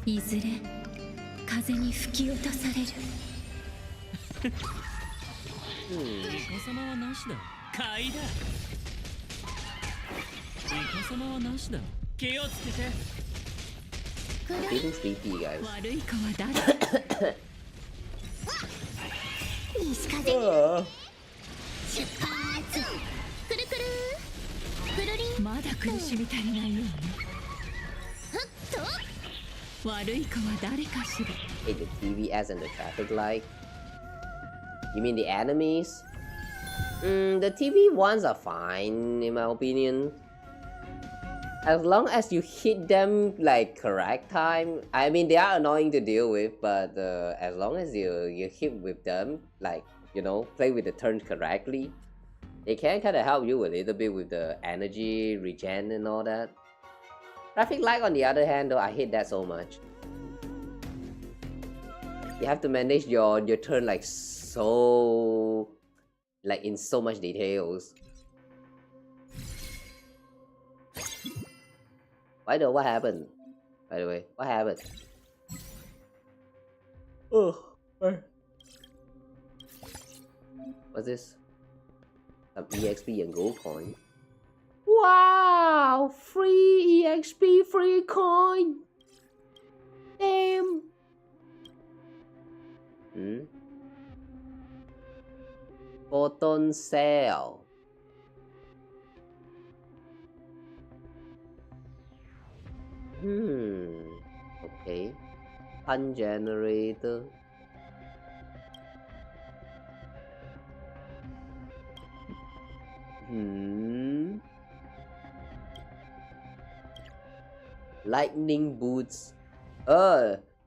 いずれ風に吹き落とされる。イカ様はなしだ。買いだ。イカ様はなしだ。気をつけて。Feeling sleepy, guys. 悪い子は誰？西風。出発。くるくる。くるりん。まだ苦しみ足りないようね。ふっと。悪い子は誰かしら。Hey, the TVS and the traffic light. You mean the enemies? The TV ones are fine, in my opinion. As long as you hit them like correct time. I mean, they are annoying to deal with, but as long as you hit with them, like, you know, play with the turns correctly, they can kind of help you a little bit with the energy, regen and all that. Traffic light on the other hand though, I hate that so much. You have to manage your turn like so, like in so much details. Why though? What happened? By the way, what happened? Oh, what's this? Some EXP and gold coin. Wow! Free EXP, free coin! Damn! Photon cell. Okay. Punch generator. Lightning boots.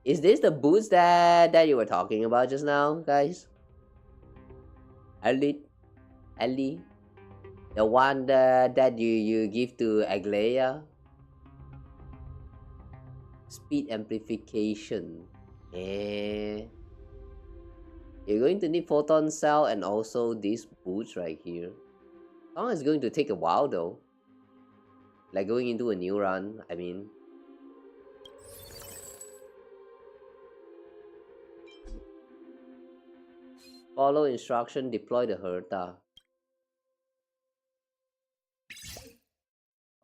Is this the boots that you were talking about just now, guys? Ali? The one that you give to Aglaia? Speed amplification. You're going to need photon cell and also these boots right here. Oh, it's going to take a while though. Like going into a new run, I mean. Follow instruction, deploy the Herta.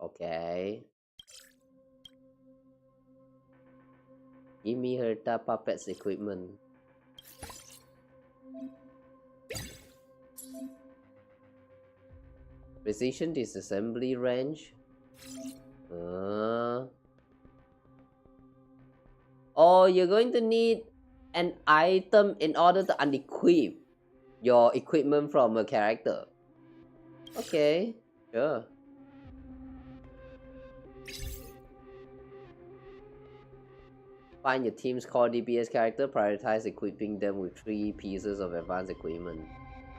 Okay. Give me Herta puppets equipment. Precision disassembly range. Oh, you're going to need an item in order to unequip your equipment from a character. Okay, sure. Find your team's core DPS character, prioritize equipping them with 3 pieces of advanced equipment.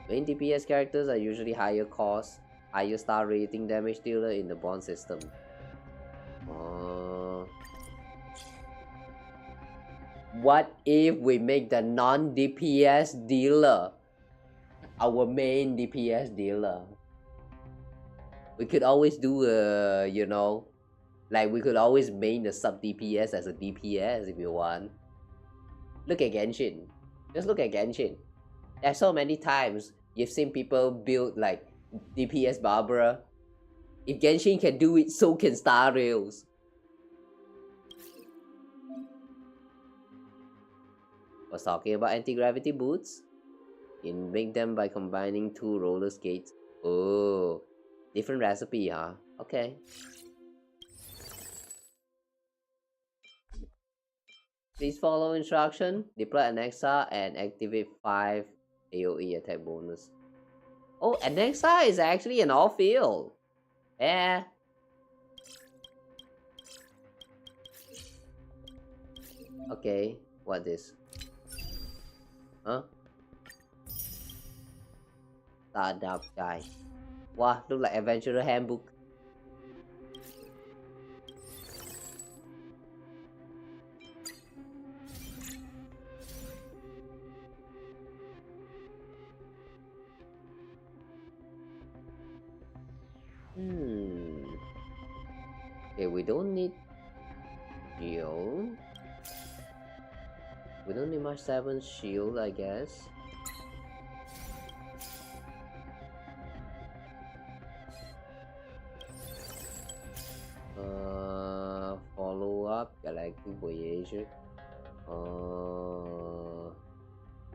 Main DPS characters are usually higher cost, higher star rating damage dealer in the bond system. What if we make the non-DPS dealer our main DPS dealer? We could always do you know, like we could always main the sub DPS as a DPS if you want. Look at Genshin. Just look at Genshin. There's so many times you've seen people build like DPS Barbara. If Genshin can do it, so can Star Rails. Was talking about anti-gravity boots. You make them by combining 2 roller skates. Oh, different recipe, huh? Okay. Please follow instruction. Deploy Anexa and activate 5 AoE attack bonus. Oh, Anexa is actually an all-field. Yeah. Okay, what this? Huh? Startup guy. Wow, look like Adventurer Handbook. Okay, we don't need shield. We don't need much 7 shield, I guess. Follow up Galactic Voyager.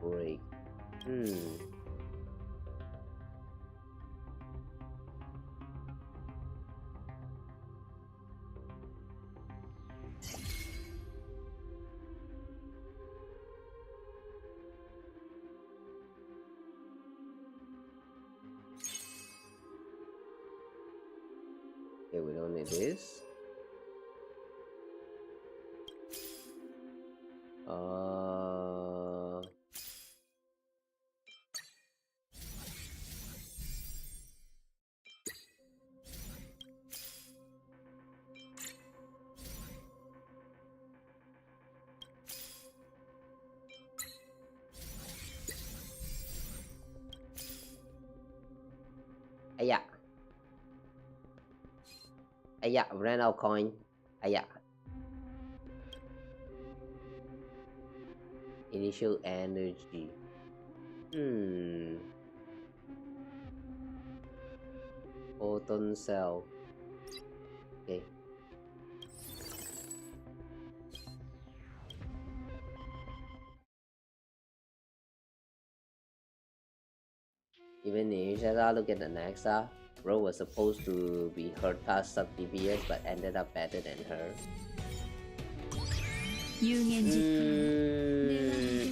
Break. Okay, we don't need this. Yeah. Ran out coin. Initial energy. Photon cell. Okay. Even in HSR, look at the Nexa. Ro was supposed to be her task sub DPS but ended up better than her.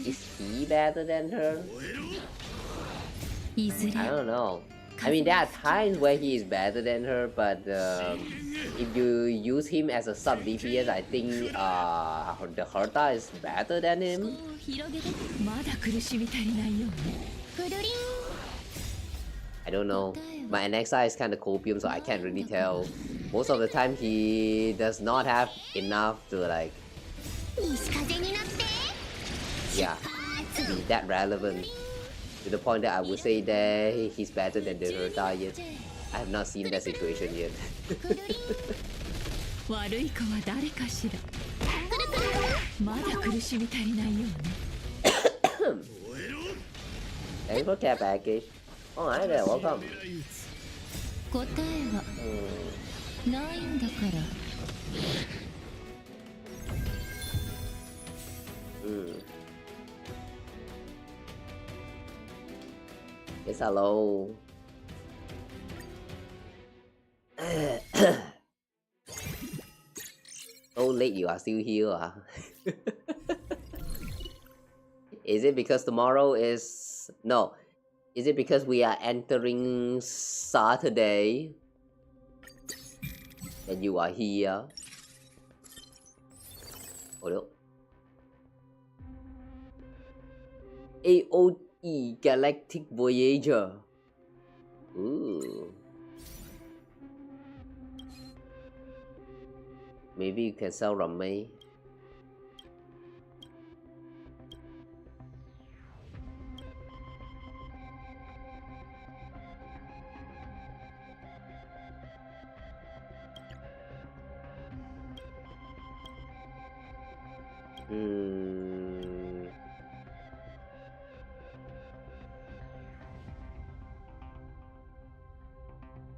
Is he better than her? I don't know. I mean, there are times where he is better than her, but if you use him as a sub DPS, I think the Herta is better than him. I don't know. My Nexa is kind of copium, so I can't really tell. Most of the time, he does not have enough to like, yeah, be that relevant. To the point that I would say that he's better than the Herta yet. I have not seen that situation yet. Thanks for care package. Oh, hi there, welcome. Yes, hello. So late you are still here, Is it because tomorrow is... No. Is it because we are entering Saturday and you are here? Hold up. AOE Galactic Voyager. Ooh. Maybe you can sell Ramei.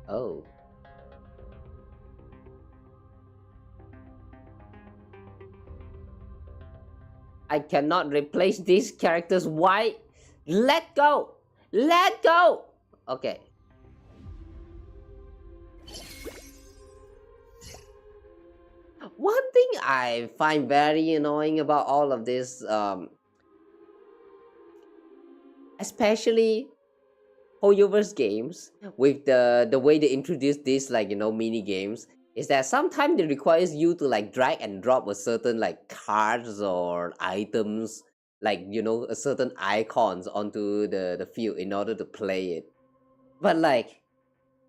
Oh. I cannot replace these characters. Why? Let go! Let go! Okay. One thing I find very annoying about all of this, especially Hoyoverse games, with the way they introduce this, like, you know, mini games, is that sometimes it requires you to like drag and drop a certain like cards or items, like, you know, a certain icons onto the field in order to play it. But like,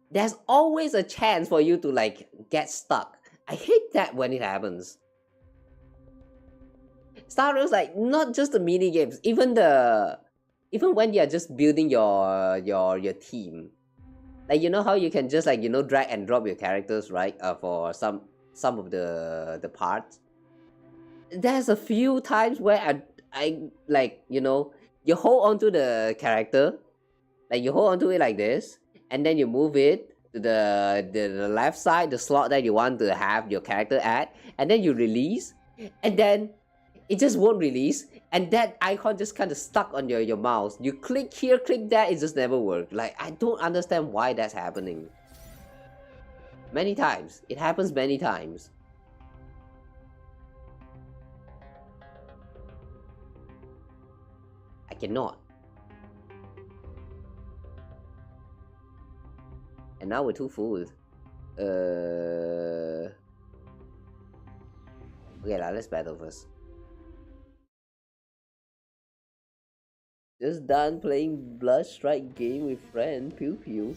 there's always a chance for you to like get stuck. I hate that when it happens. Star Wars, like, not just the mini games, even when you're just building your team. Like, you know how you can just like, you know, drag and drop your characters, right? For some some of the parts. There's a few times where I like, you know, you hold onto the character, like you hold onto it like this, and then you move it to the left side, the slot that you want to have your character at, and then you release, and then it just won't release, and that icon just kind of stuck on your mouse. You click here, click there, it just never worked. Like, I don't understand why that's happening. Many times. It happens many times. I cannot. And now we're too full. Okay, let's battle first. Just done playing Blood Strike game with friend. Pew pew.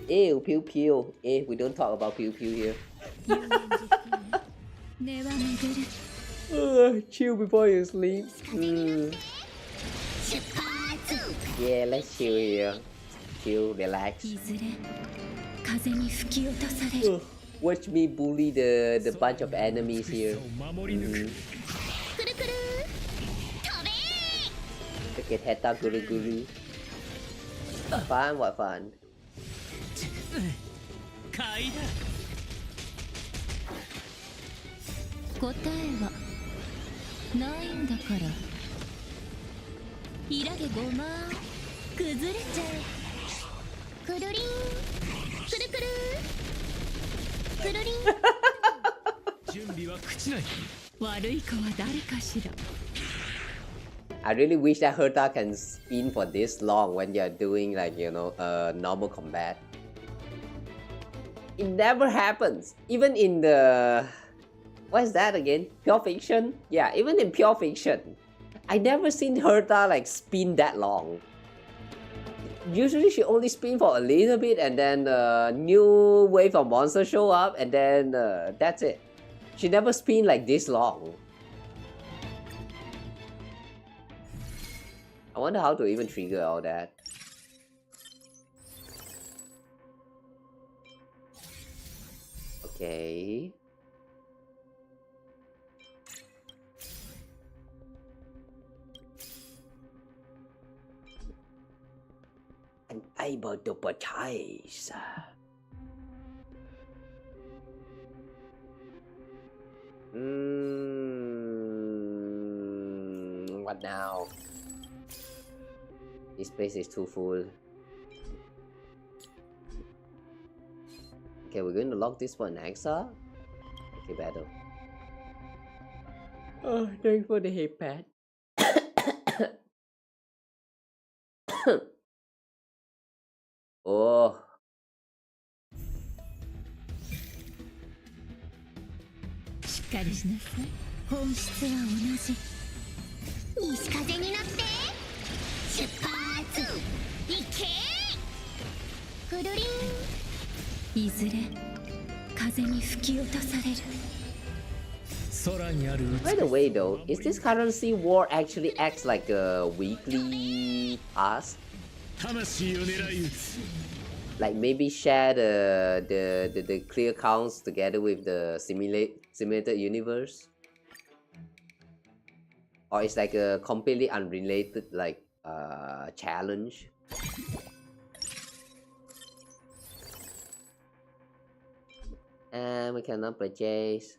Ew, pew pew. Eh, we don't talk about pew pew here. Chill before you sleep. Yeah, let's chill here. Chill, relax. Watch me bully the bunch of enemies here. Look at Heta Guru Guru. Fun, what fun. 答えはないんだからイラゲゴマ崩れちゃうくるりんくるくるくるりん準備は口ない悪い子は誰かしら I really wish that Herta can spin for this long when you're doing, like, you know, normal combat. It never happens. Even in the... what is that again? Pure Fiction? Yeah, even in Pure Fiction, I never seen Herta like spin that long. Usually she only spin for a little bit and then a new wave of monsters show up and then that's it. She never spin like this long. I wonder how to even trigger all that. Okay. Unable to purchase. What now? This place is too full. Okay, we're going to lock this for next, huh? Okay, battle. Oh, thanks for the hate pad. Oh. しっかりしなさい本質は同じ西風になって出発行けくるりんいずれ風に吹き落とされる By the way though, is this currency war actually acts like a weekly task? Like maybe share the clear counts together with the simulated universe? Or it's like a completely unrelated like challenge? And we cannot purchase.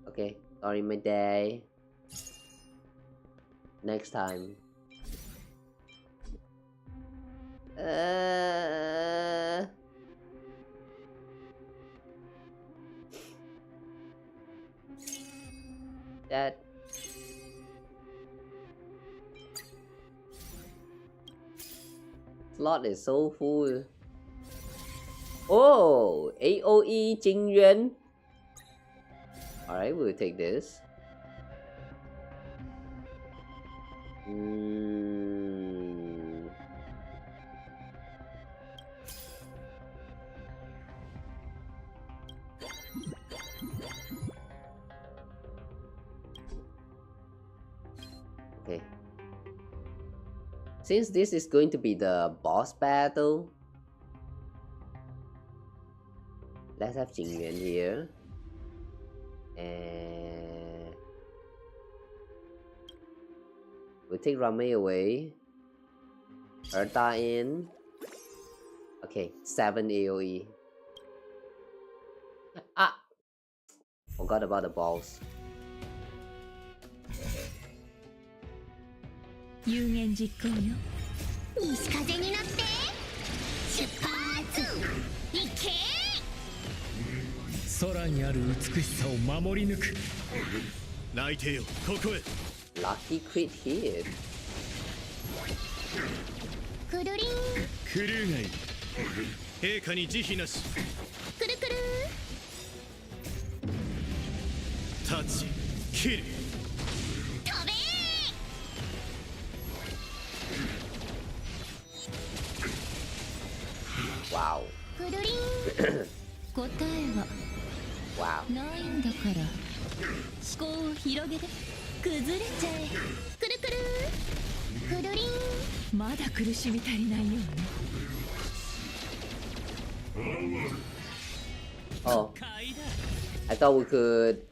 Okay, sorry my day. Next time. That slot is so full. Oh, AOE Jingyuan. Alright, we'll take this. Okay. Since this is going to be the boss battle, Let's have Jingyuan here. And we'll take Ramei away. Erta in. Okay, 7 AoE. Ah! Forgot about the balls. 有言実行よ。西風になって出発行け。空にある美しさを守り抜く。泣いてよ、ここへ。Lucky crit hit. くるりん。クルーがいる。陛下に慈悲なし。くるくる。タッチ、キル。飛べー。 Wow. くるりん。答えは Wow. ないんだから思考を広げて崩れちゃえ。くるくるくるりん。まだ苦しみ足りないようね。 Oh, I thought we could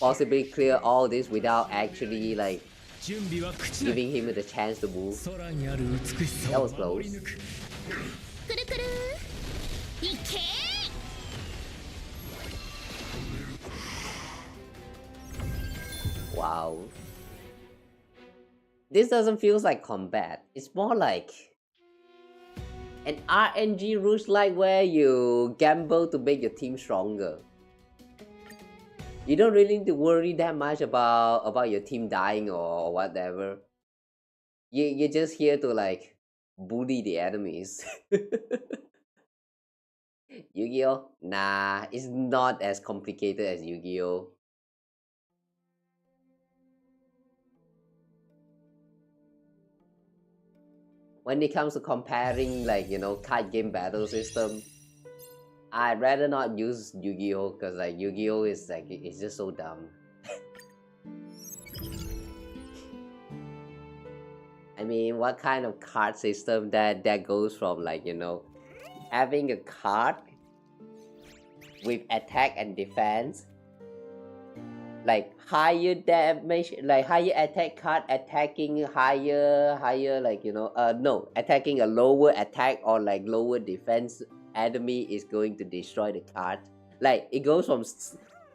possibly clear all this without actually like 準備は口な giving him the chance to move. 空にある美しさ That を was 守り close. 抜く。くるくるいけ。 Wow. This doesn't feel like combat. It's more like an RNG rush like where you gamble to make your team stronger. You don't really need to worry that much about your team dying or whatever. You're just here to like bully the enemies. Yu-Gi-Oh? Nah, it's not as complicated as Yu-Gi-Oh. When it comes to comparing like, you know, card game battle system, I'd rather not use Yu-Gi-Oh because like Yu-Gi-Oh is like, it's just so dumb. I mean, what kind of card system that goes from like, you know, having a card with attack and defense, like higher damage, like higher attack card attacking higher like, you know, no, attacking a lower attack or like lower defense enemy is going to destroy the card. Like it goes from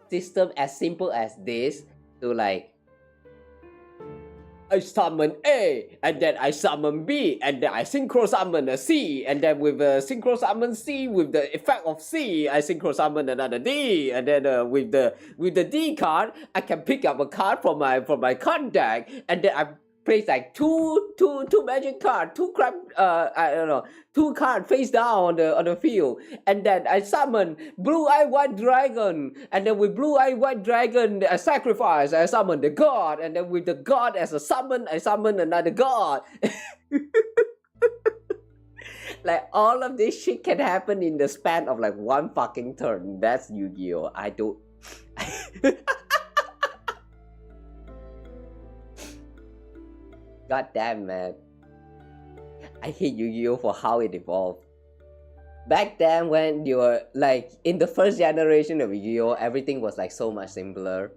system as simple as this to like I summon A, and then I summon B, and then I synchro summon a C, and then with a synchro summon C, with the effect of C, I synchro summon another D, and then with the D card, I can pick up a card from my card deck, and then I place like two magic card, I don't know, 2 cards face down on the field, and then I summon Blue Eye White Dragon, and then with Blue Eye White Dragon I sacrifice, I summon the god, and then with the god as a summon, I summon another god. Like all of this shit can happen in the span of like one fucking turn. That's Yu-Gi-Oh! I don't. God damn, man. I hate Yu-Gi-Oh! For how it evolved. Back then, when you were like in the first generation of Yu-Gi-Oh! Everything was like so much simpler.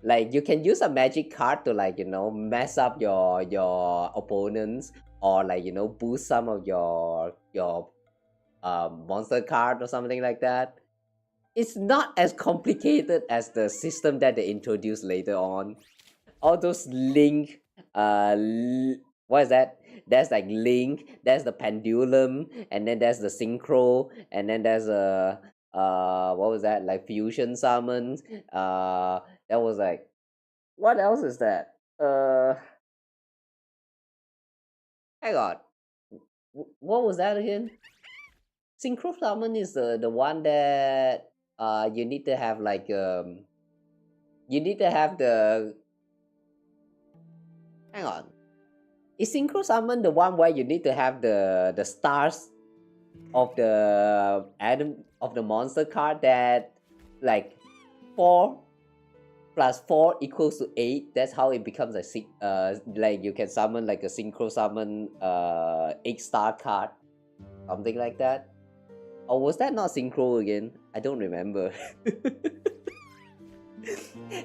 Like you can use a magic card to like, you know, mess up your opponents, or like, you know, boost some of your monster card or something like that. It's not as complicated as the system that they introduced later on. All those link, what is that? There's like link, there's the pendulum, and then there's the synchro, and then there's a what was that? Like fusion summons. That was like, what else is that? Hang on. What was that again? Synchro summon is the one that you need to have like you need to have the, hang on. Is synchro summon the one where you need to have the stars of the monster card that like 4 plus 4 equals to 8? That's how it becomes a like you can summon like a synchro summon 8-star card, something like that. Or was that not synchro again? I don't remember.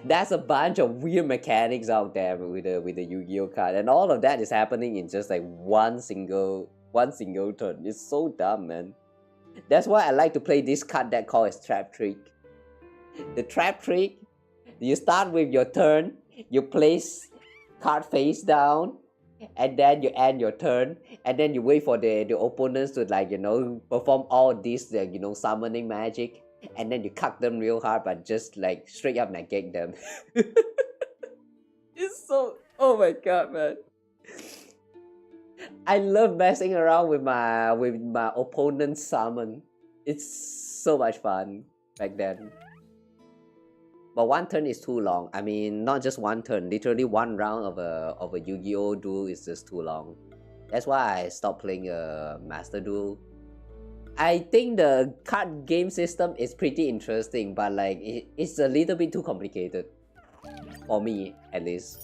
That's a bunch of weird mechanics out there with the Yu-Gi-Oh card, and all of that is happening in just like one single turn. It's so dumb, man. That's why I like to play this card deck called as Trap Trick. The Trap Trick, you start with your turn, you place card face down, and then you end your turn, and then you wait for the opponents to, like, you know, perform all this, you know, summoning magic, and then you cut them real hard, but just like straight up negate them. It's so, oh my god, man. I love messing around with my opponent's summon. It's so much fun back then. But one turn is too long. I mean, not just one turn. Literally one round of a Yu-Gi-Oh duel is just too long. That's why I stopped playing a Master Duel. I think the card game system is pretty interesting, but like it's a little bit too complicated for me, at least.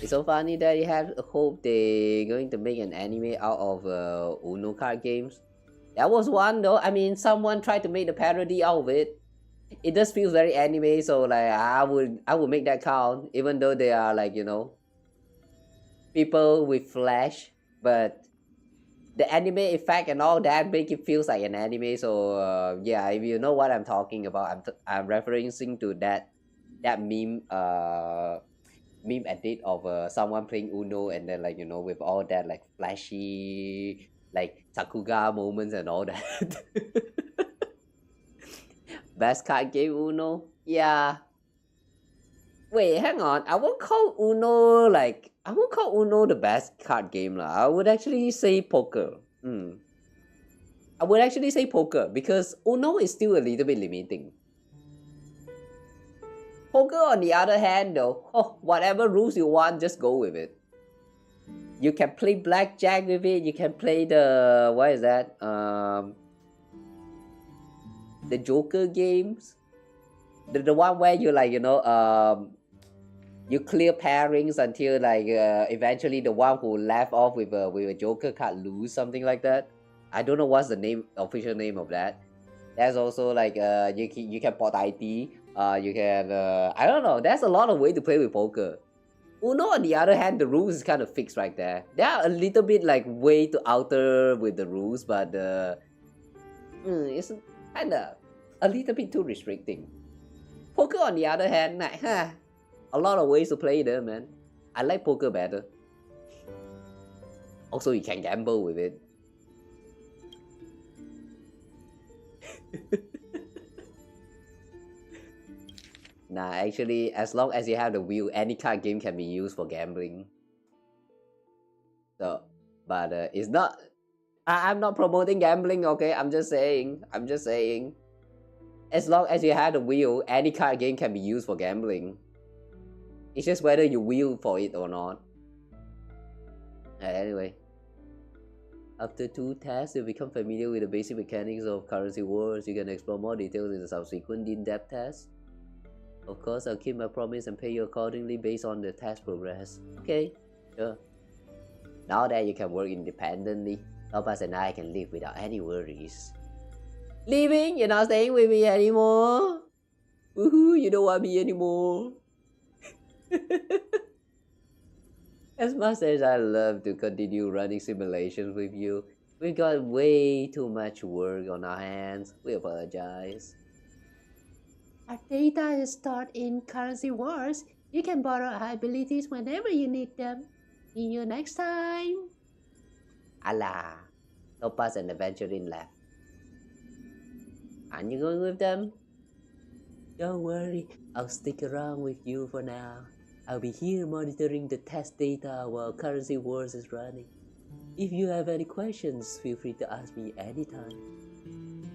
It's so funny that you have hope they're going to make an anime out of Uno card games. That was one though. I mean, someone tried to make the parody out of it. It just feels very anime, so like I would make that count, even though they are, like, you know, people with flash, but the anime effect and all that make it feels like an anime. So yeah, if you know what I'm talking about, I'm referencing to that meme meme edit of someone playing Uno, and then, like, you know, with all that like flashy like Sakuga moments and all that. Best card game Uno? Yeah. Wait, hang on. I won't call Uno the best card game lah. I would actually say poker. I would actually say poker because Uno is still a little bit limiting. Poker, on the other hand, though, whatever rules you want, just go with it. You can play blackjack with it. You can play the, what is that? The Joker games. The one where you, like, you know, you clear pairings until, like, eventually the one who left off with a Joker card lose, something like that. I don't know what's the official name of that. There's also like you can pot IT. You can I don't know. There's a lot of way to play with poker. Uno, on the other hand, the rules is kind of fixed right there. They are a little bit like way to alter with the rules, but it's kind of a little bit too restricting. Poker, on the other hand, like, a lot of ways to play there, man. I like poker better. Also, you can gamble with it. Nah, actually, as long as you have the wheel, any card game can be used for gambling. So, but it's not. I'm not promoting gambling, okay? I'm just saying. As long as you have the wheel, any card game can be used for gambling. It's just whether you wheel for it or not. Anyway. After 2 tests, you become familiar with the basic mechanics of currency wars. You can explore more details in the subsequent in-depth tests. Of course, I'll keep my promise and pay you accordingly based on the test progress. Okay, sure. Now that you can work independently, Topaz and I can live without any worries. Leaving? You're not staying with me anymore? Woohoo, you don't want me anymore. As much as I love to continue running simulations with you, we've got way too much work on our hands. We apologize. Our data is stored in currency wars. You can borrow our abilities whenever you need them. See you next time. Allah. Topaz and Adventuring left. Aren't you going with them? Don't worry, I'll stick around with you for now. I'll be here monitoring the test data while Currency Wars is running. If you have any questions, feel free to ask me anytime.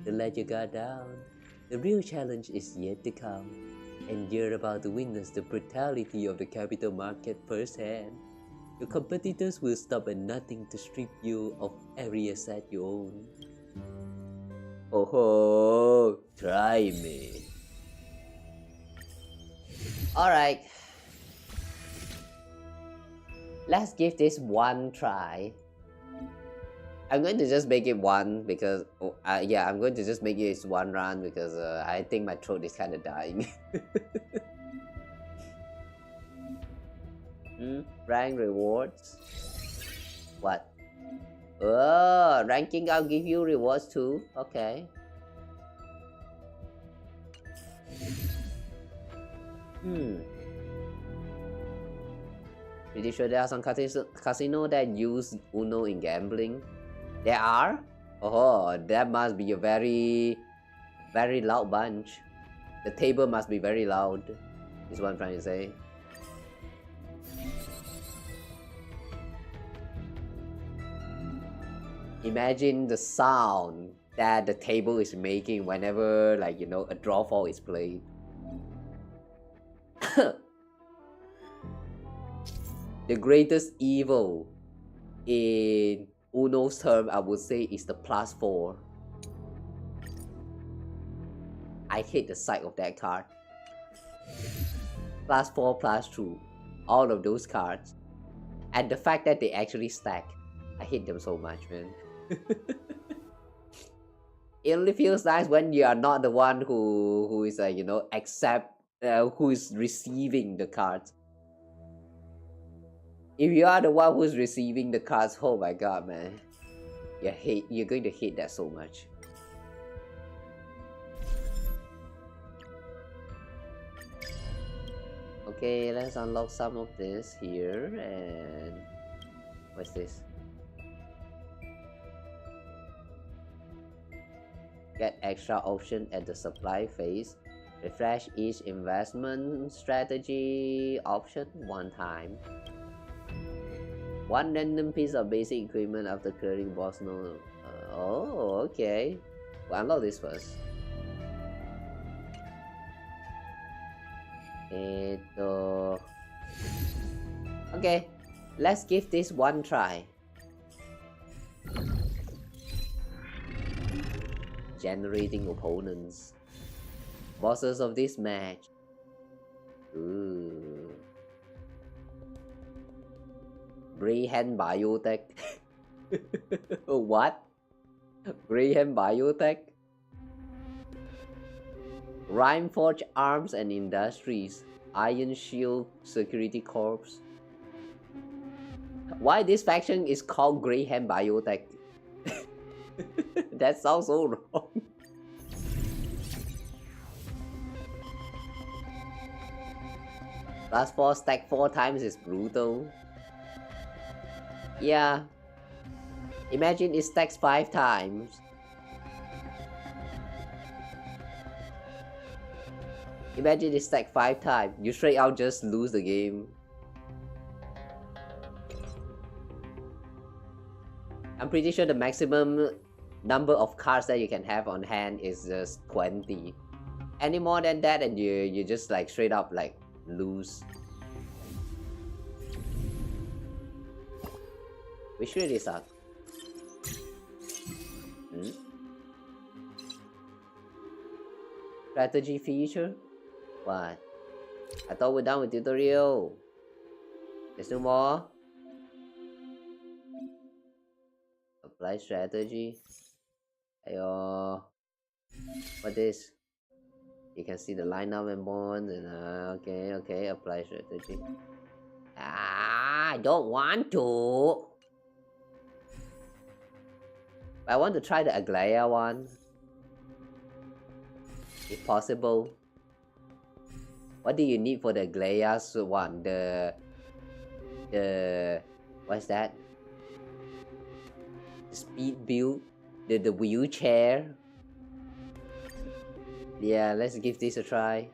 Don't let your guard down. The real challenge is yet to come, and you're about to witness the brutality of the capital market firsthand. Your competitors will stop at nothing to strip you of every asset you own. Oh ho, try me. Alright. Let's give this one try. I'm going to just make it one because yeah, I'm going to just make it one run because I think my throat is kind of dying. Rank rewards. What? Oh, ranking I'll give you rewards too. Okay. Pretty sure there are some casino that use Uno in gambling. There are? Oh, that must be a very loud bunch. The table must be very loud, is what I'm trying to say. Imagine the sound that the table is making whenever, like, you know, a draw fall is played. The greatest evil in Uno's term, I would say, is the +4. I hate the sight of that card. +4, +2. All of those cards. And the fact that they actually stack. I hate them so much, man. It only feels nice when you are not the one who is like, you know, who is receiving the cards. If you are the one who's receiving the cards, oh my god, man. You're going to hate that so much. Okay, let's unlock some of this here, and what's this? Get extra option at the supply phase. Refresh each investment strategy option one time. One random piece of basic equipment after clearing boss node. Oh, okay. We'll unlock this first. Okay, let's give this one try. Generating opponents. Bosses of this match. Ooh. Greyhand Biotech. What? Greyhand Biotech? Rhymeforge Arms and Industries. Iron Shield Security Corps. Why this faction is called Greyhand Biotech? That sounds so wrong. +4 stack 4 times is brutal. Yeah. Imagine it stacks 5 times. Imagine it stacks 5 times. You straight out just lose the game. I'm pretty sure the maximum number of cards that you can have on hand is just 20. Any more than that and you just like straight up like lose. Which really sucks. Strategy feature? What? I thought we're done with tutorial. There's no more? Apply strategy. Ayo. What this? You can see the lineup and bonds and okay, apply strategy. I don't want to. I want to try the Aglaia one. If possible. What do you need for the Aglaia one? The what's that? The speed build? The wheelchair? Yeah, let's give this a try.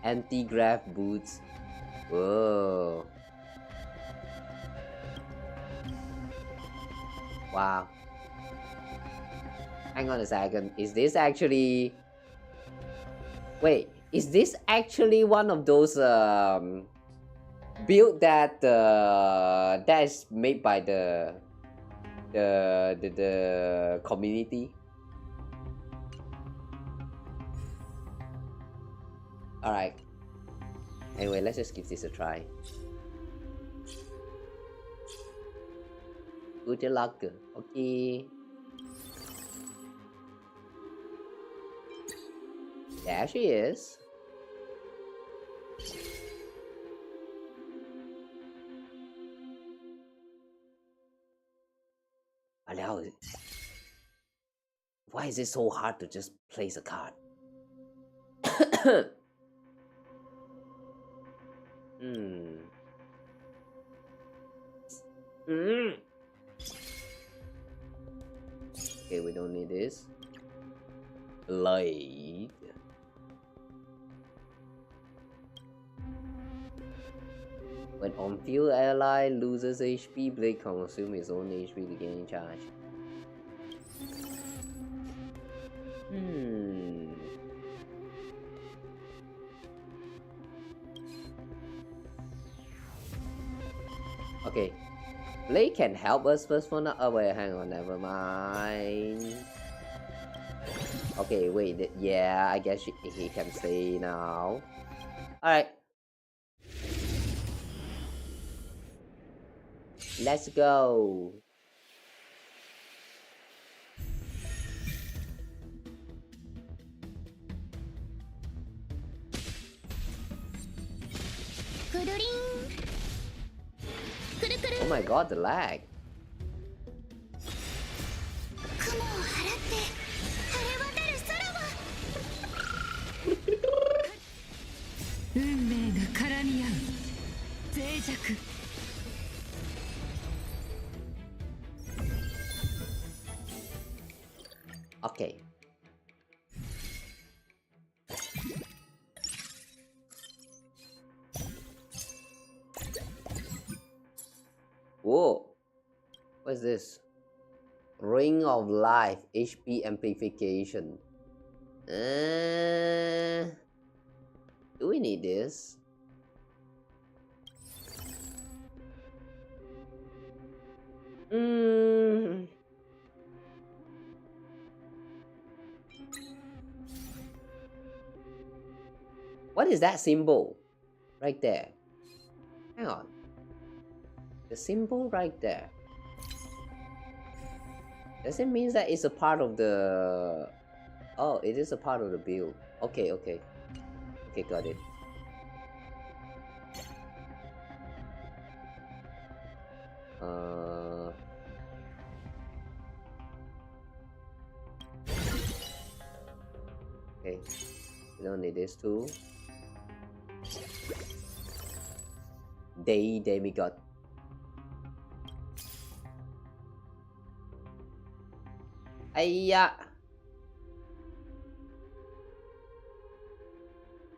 Anti-grav boots. Whoa. Wow. Hang on a second. Is this actually... Wait, is this actually one of those build that that is made by the community? Alright. Anyway, let's just give this a try. Good luck. Okay. There she is. Why is it so hard to just place a card? Okay, we don't need this. Blade. When on field ally loses HP, Blade consumes its own HP to gain charge. Okay. Blade can help us first for now. Oh wait, hang on, never mind. Okay, wait, yeah, I guess he can stay now. Alright. Let's go. Oh my god, the lag. Okay. Whoa. What is this? Ring of Life HP amplification. Do we need this? What is that symbol? Right there. Hang on. The symbol right there. Does it mean that it's a part of the... Oh, it is a part of the build. Okay, okay. Okay, got it. Okay. We don't need this too. Demigod. Ayya.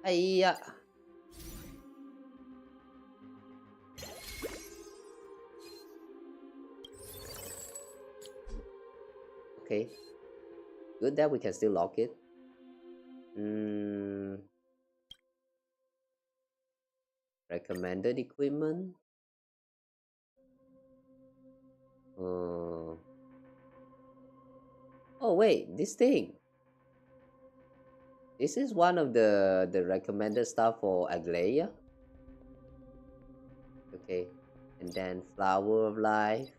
Ayya. Okay. Good that we can still lock it. Recommended equipment. Oh wait, this thing. This is one of the recommended stuff for Aglaia. Okay, and then Flower of Life.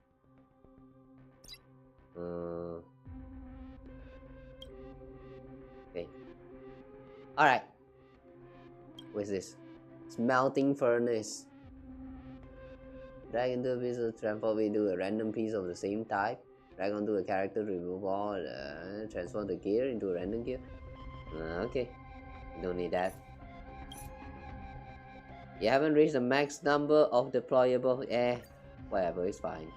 Okay. All right. What is this? Smelting Furnace. Drag into a piece of transform into a random piece of the same type. Drag onto a character, remove all, transform the gear into a random gear. Okay, don't need that. You haven't reached the max number of deployable. Whatever, it's fine.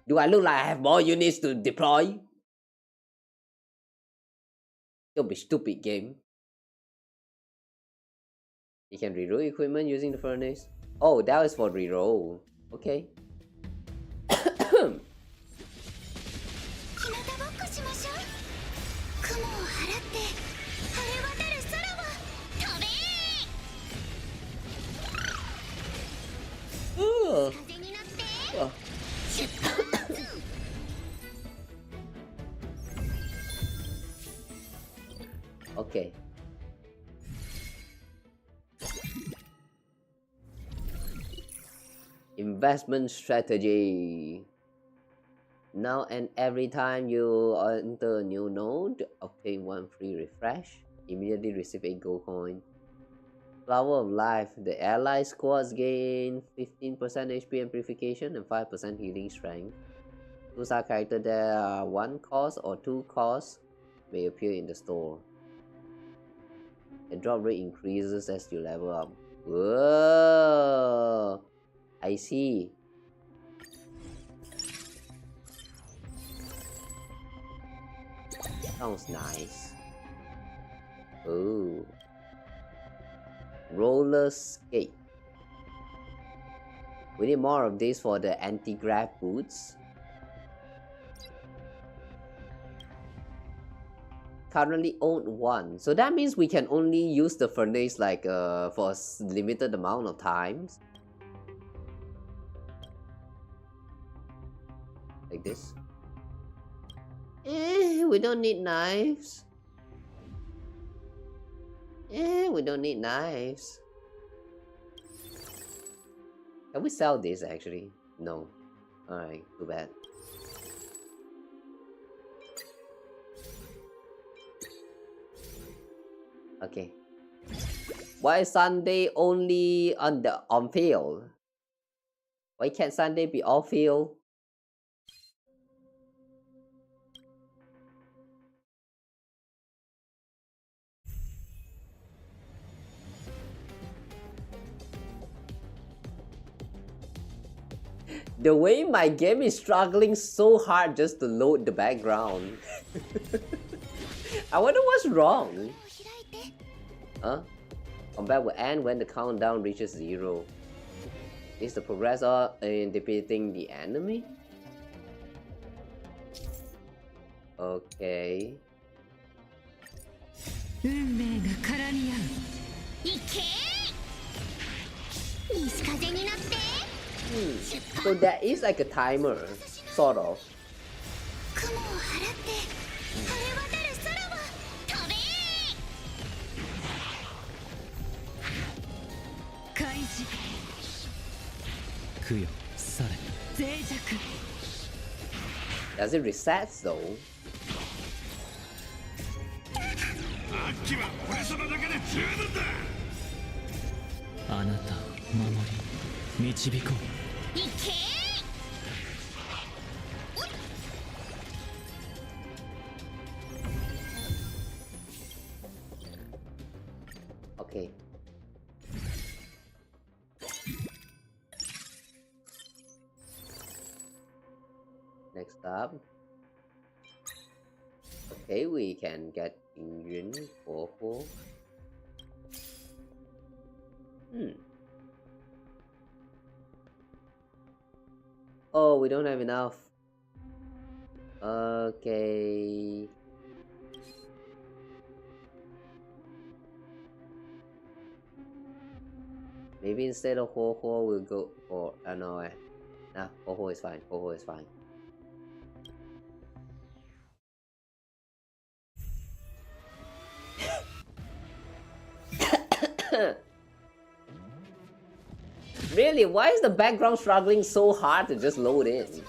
Do I look like I have more units to deploy? Don't be stupid, game. You can reroll equipment using the furnace. Oh, that was for reroll. Okay. Okay. Investment strategy. Now and every time you enter a new node, obtain 1 free refresh. Immediately receive a gold coin. Flower of Life. The ally squads gain 15% HP amplification and 5% healing strength. Choose our character that are 1 cost or 2 costs may appear in the store. The drop rate increases as you level up. Whoa! I see. Sounds nice. Oh. Roller skate. We need more of this for the anti-grav boots. Currently own 1, so that means we can only use the furnace like for a limited amount of times. Like this. We don't need knives. We don't need knives. Can we sell this actually? No. Alright, too bad. Okay. Why is Sunday only on field? Why can't Sunday be off field? The way my game is struggling so hard just to load the background. I wonder what's wrong. Huh? Combat will end when the countdown reaches 0. Is the progressor in defeating the enemy? Okay. So there is like a timer, sort of. Does it reset though? Okay. Next up. Okay, we can get engine 4. Oh, we don't have enough. Okay. Maybe instead of Ho we'll go for no. Nah, Ho is fine. Ho is fine. Really? Why is the background struggling so hard to just load in?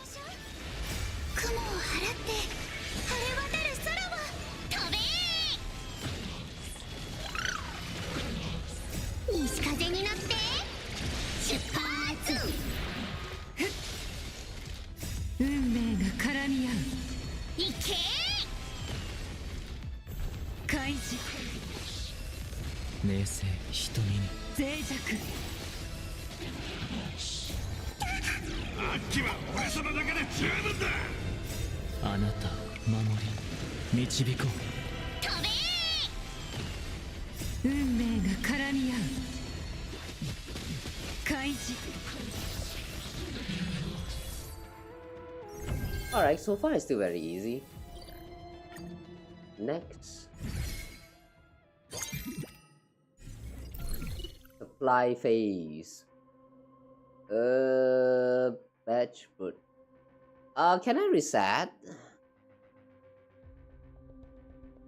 Alright, so far it's still very easy. Next. Supply phase. Batch food. Can I reset?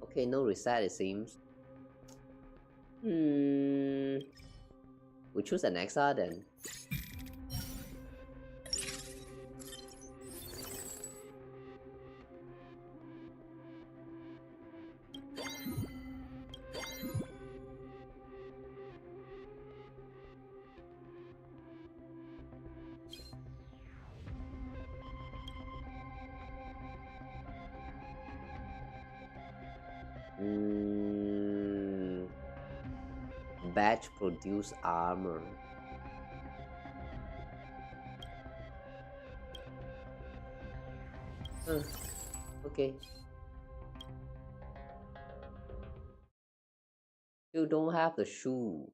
Okay, no reset it seems. We choose an XR then. batch produce armor. Okay. You don't have the shoe.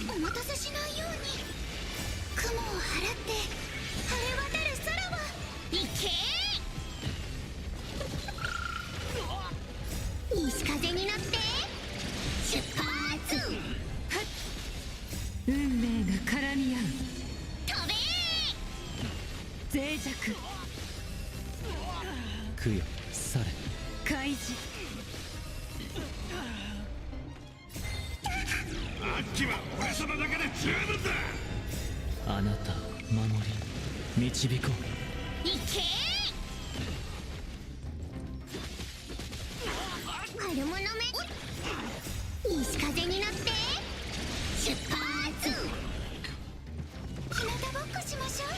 お待たせしないように雲を払って晴れ渡る空は行け西風に乗って出発運命が絡み合う飛べ脆弱供養され開示あっちは俺様だけで十分だ。あなたを守り導こう。行け悪者め西風に乗って出発日向ぼっこしましょう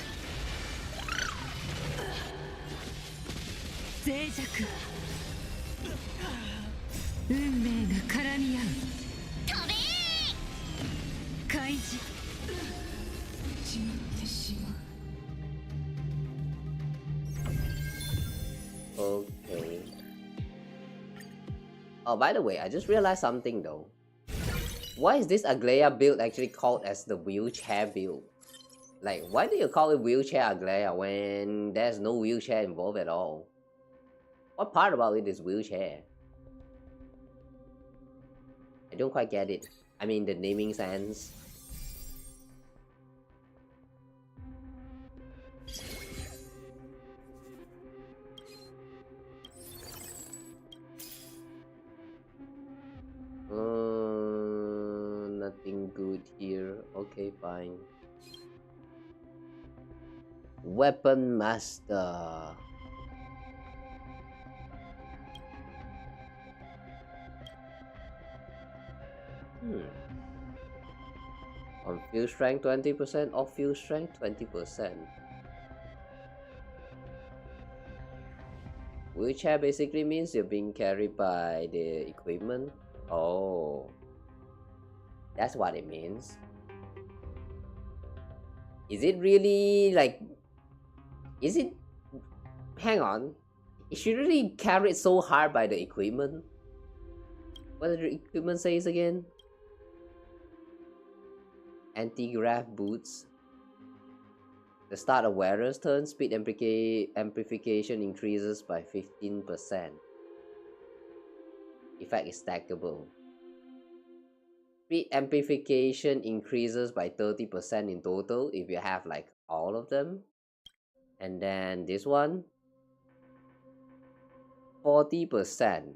脆弱運命が絡み合う飛べ開示しまってしまう Okay. Oh, by the way, I just realized something though. Why is this Aglaya build actually called as the wheelchair build? Like, why do you call it wheelchair Aglaya when there's no wheelchair involved at all? What part about it is wheelchair? I don't quite get it. I mean, the naming sense. Nothing good here. Okay, fine. Weapon Master. On field strength 20%, off field strength 20%. Wheelchair basically means you're being carried by the equipment. Oh, that's what it means. Is it really like, is it, hang on, it shouldn't really carried so hard by the equipment? What did the equipment says again? Anti-grav boots. The start of wearer's turn, speed amplification increases by 15%. Effect is stackable. Speed amplification increases by 30% in total if you have like all of them. And then this one, 40%.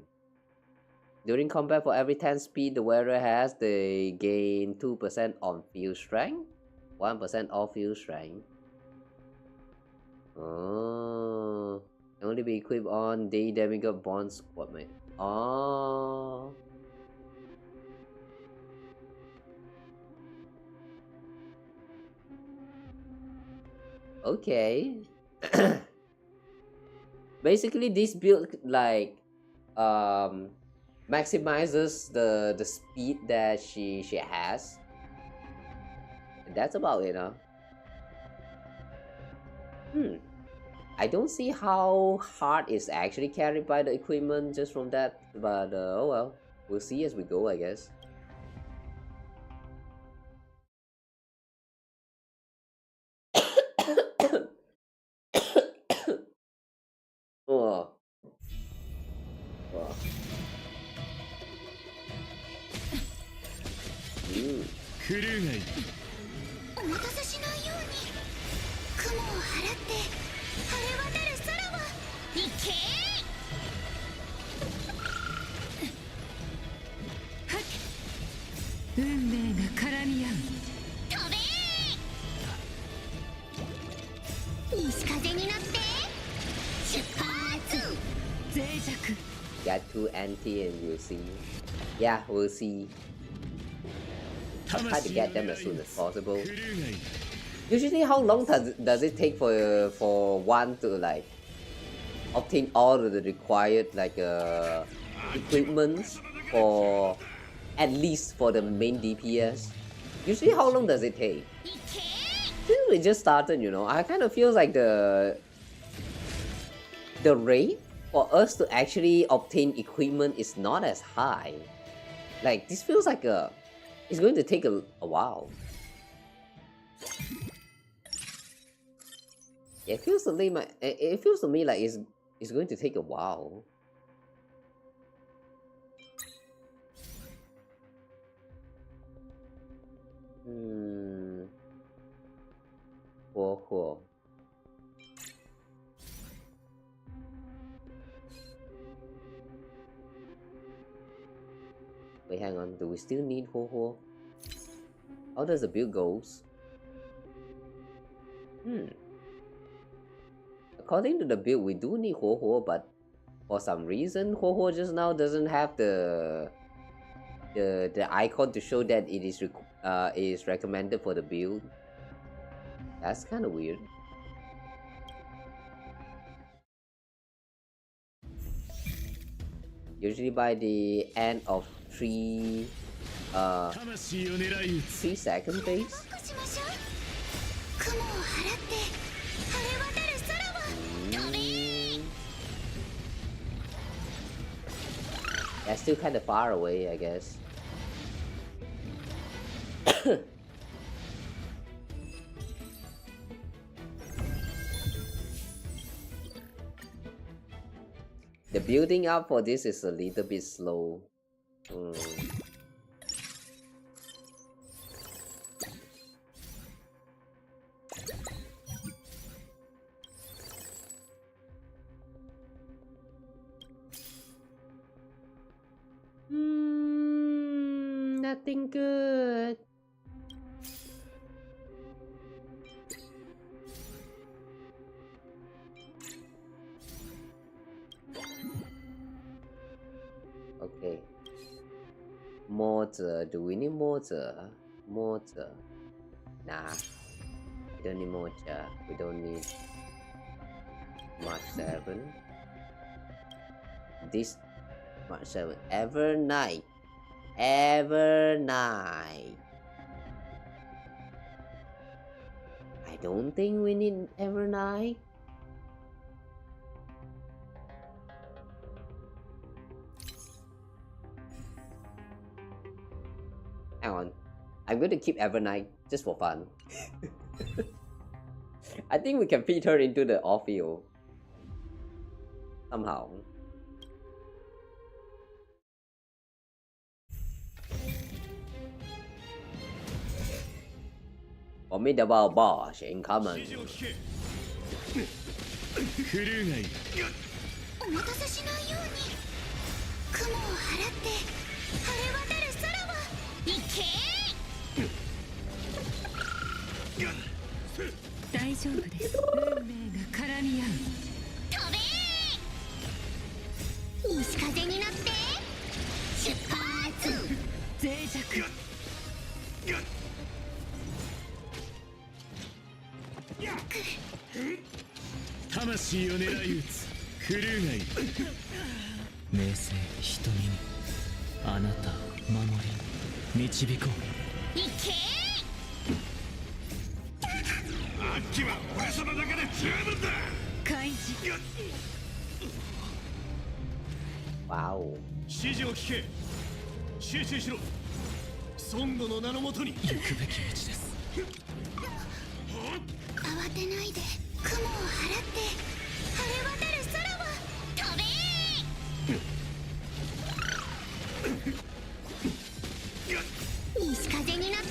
During combat, for every 10 speed the wearer has, they gain 2% on field strength, 1% off field strength. Oh, can only be equipped on the demigod bond squad mate. Oh. Okay. Basically, this build like maximizes the speed that she has. And that's about it, huh? I don't see how hard it's actually carried by the equipment just from that, but oh well, we'll see as we go, I guess. Oh. Oh. クルーがいい。お待たせしないように雲を払って晴れ渡る空は行け運命が絡み合う飛べ西風に乗って出発脆弱 Get to anti and we'll see. Yeah, we'll see. I'll try to get them as soon as possible. Usually, how long does it take for one to like obtain all of the required like equipments for at least for the main DPS. Usually, how long does it take? Since we just started, you know, I kind of feel like the rate for us to actually obtain equipment is not as high. Like this feels like it's going to take a while. It feels to me like it's going to take a while. Cool. Wait, hang on. Do we still need Ho? How does the build goes? According to the build, we do need Ho, but for some reason, Ho just now doesn't have the icon to show that it is recommended for the build. That's kind of weird. Usually by the end of 3 second phase. That's still kind of far away, I guess. The building up for this is a little bit slow. Nothing good. Okay. Mortar. Do we need mortar? Mortar. Nah. We don't need mortar. We don't need March 7. This March 7. Evernight. Evernight. I don't think we need Evernight. Hang on. I'm going to keep Evernight just for fun. I think we can feed her into the off-field. Somehow. Formidable boss incoming. お待たせしないように雲を払って晴れ渡る空は行け大丈夫です運命が絡み合う飛べ西風になって出発脆弱魂を狙い撃つクルーがいる明星瞳にあなたを守り導こう行けあっちは俺様だけで十分だ開示 Wow. 指示を聞け集中しろ孫悟の名のもとに行くべき道です慌てないで雲を払って晴れ渡る空は飛べ西風になって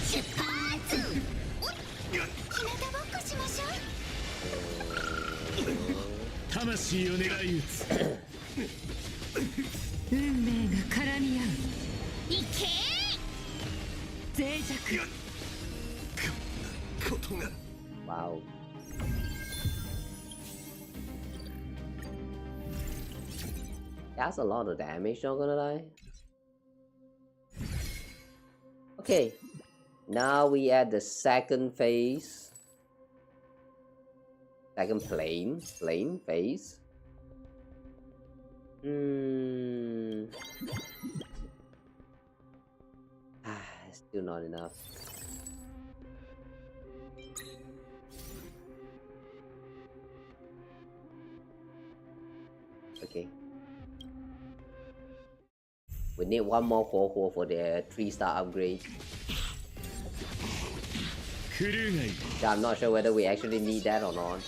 出発日向ぼっこしましょう魂を狙い撃つ運命が絡み合う行け脆弱 Wow. That's a lot of damage, not gonna lie. Okay. Now we at the second phase. Second plain face. Still not enough. Okay. We need one more Kawa for the 3-star upgrade. So I'm not sure whether we actually need that or not.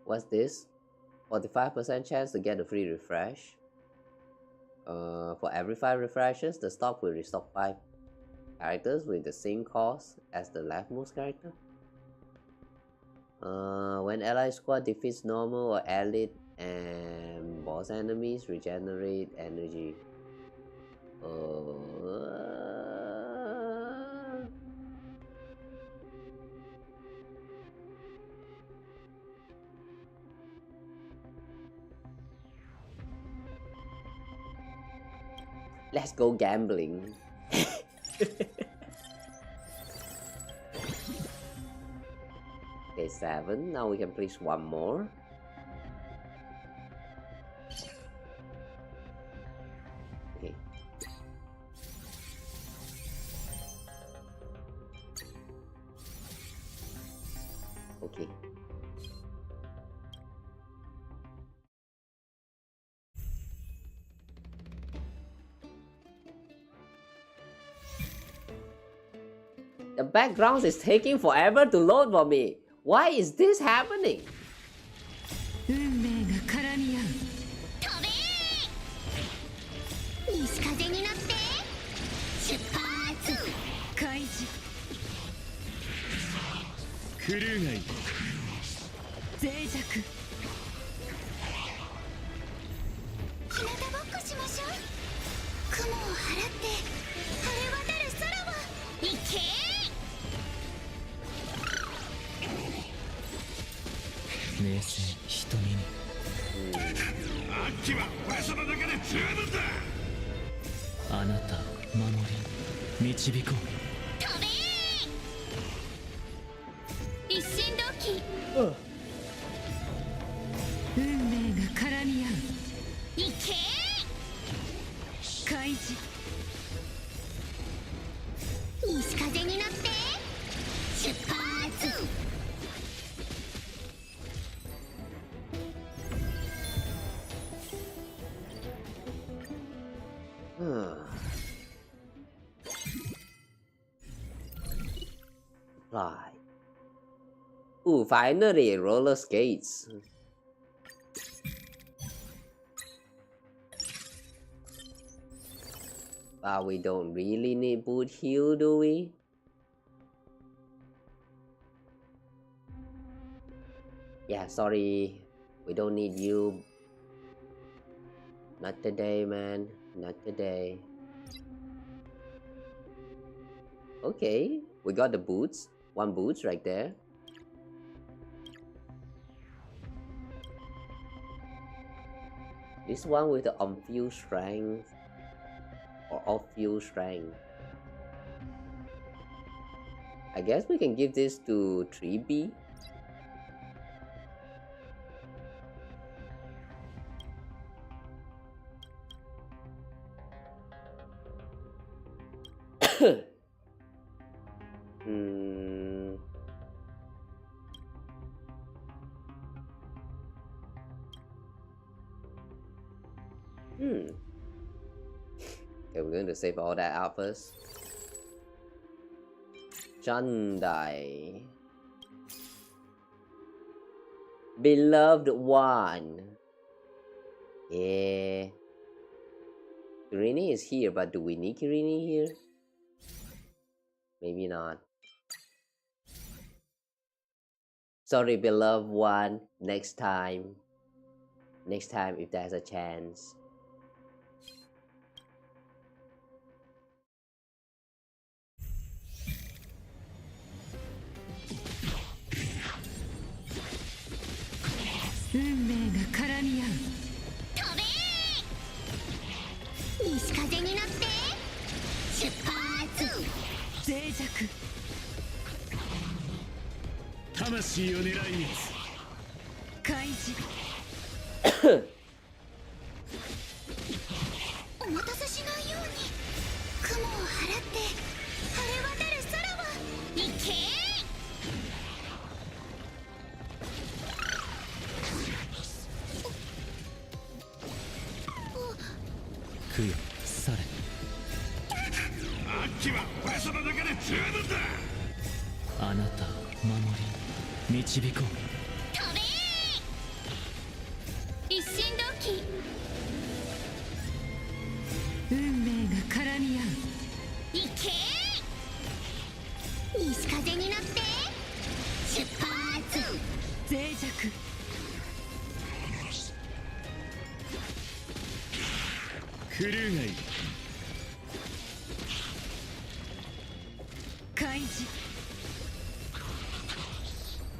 What's this? 45% chance to get a free refresh. For every 5 refreshes, the stock will restock 5 characters with the same cost as the leftmost character. When ally squad defeats normal or elite and boss enemies, regenerate energy. Let's go gambling. Okay, 7. Now we can place one more. Okay. Okay. The background is taking forever to load for me. Why is this happening? Right. Ooh, finally, roller skates. But we don't really need boot heal, do we? Yeah, sorry. We don't need you. Not today, man. Not today. Okay, we got the boots. 1 boots right there. This one with the on-field strength or off-field strength. I guess we can give this to 3B. Okay, we're going to save all that out first. Jandai. Beloved one. Eh, Kirini is here, but do we need Kirini here? Maybe not. Sorry, beloved one. Next time. Next time, if there's a chance.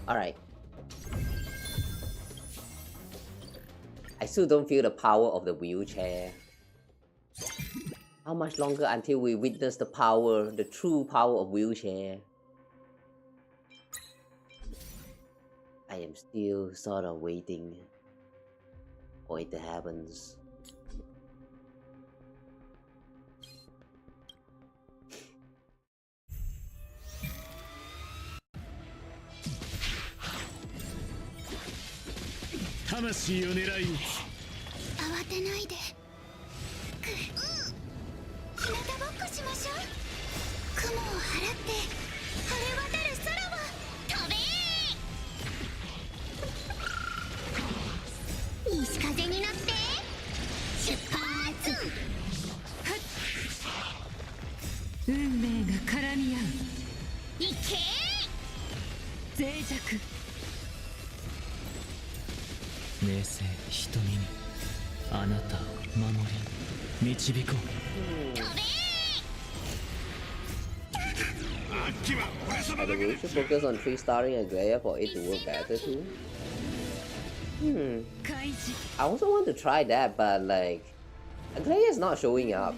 Alright. I still don't feel the power of the wheelchair. How much longer until we witness the power, the true power of wheelchair? I am still sort of waiting for it to happen. Either we should focus on 3-starring Aglaia for it to work better too. I also want to try that, but like, Aglaia is not showing up.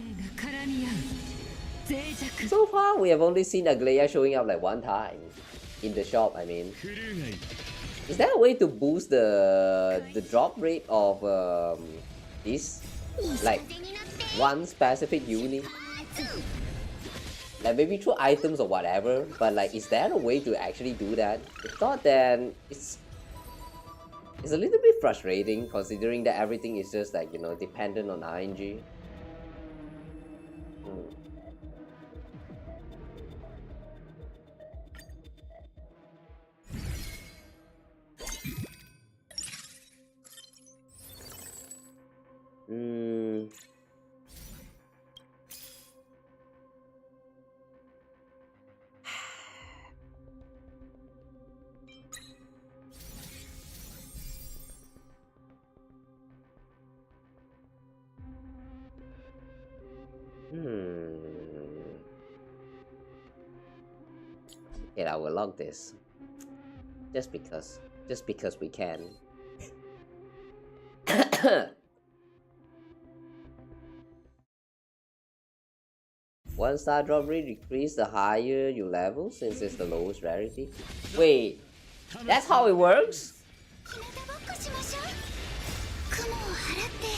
So far, we have only seen Aglaia showing up like one time in the shop. I mean, is there a way to boost the drop rate of this, like one specific unit? Like maybe through items or whatever, but like, is there a way to actually do that? If not, then it's a little bit frustrating considering that everything is just like, you know, dependent on RNG. Okay, I will log this. Just because we can. One star drop rate decrease the higher you level since it's the lowest rarity. Wait, that's how it works?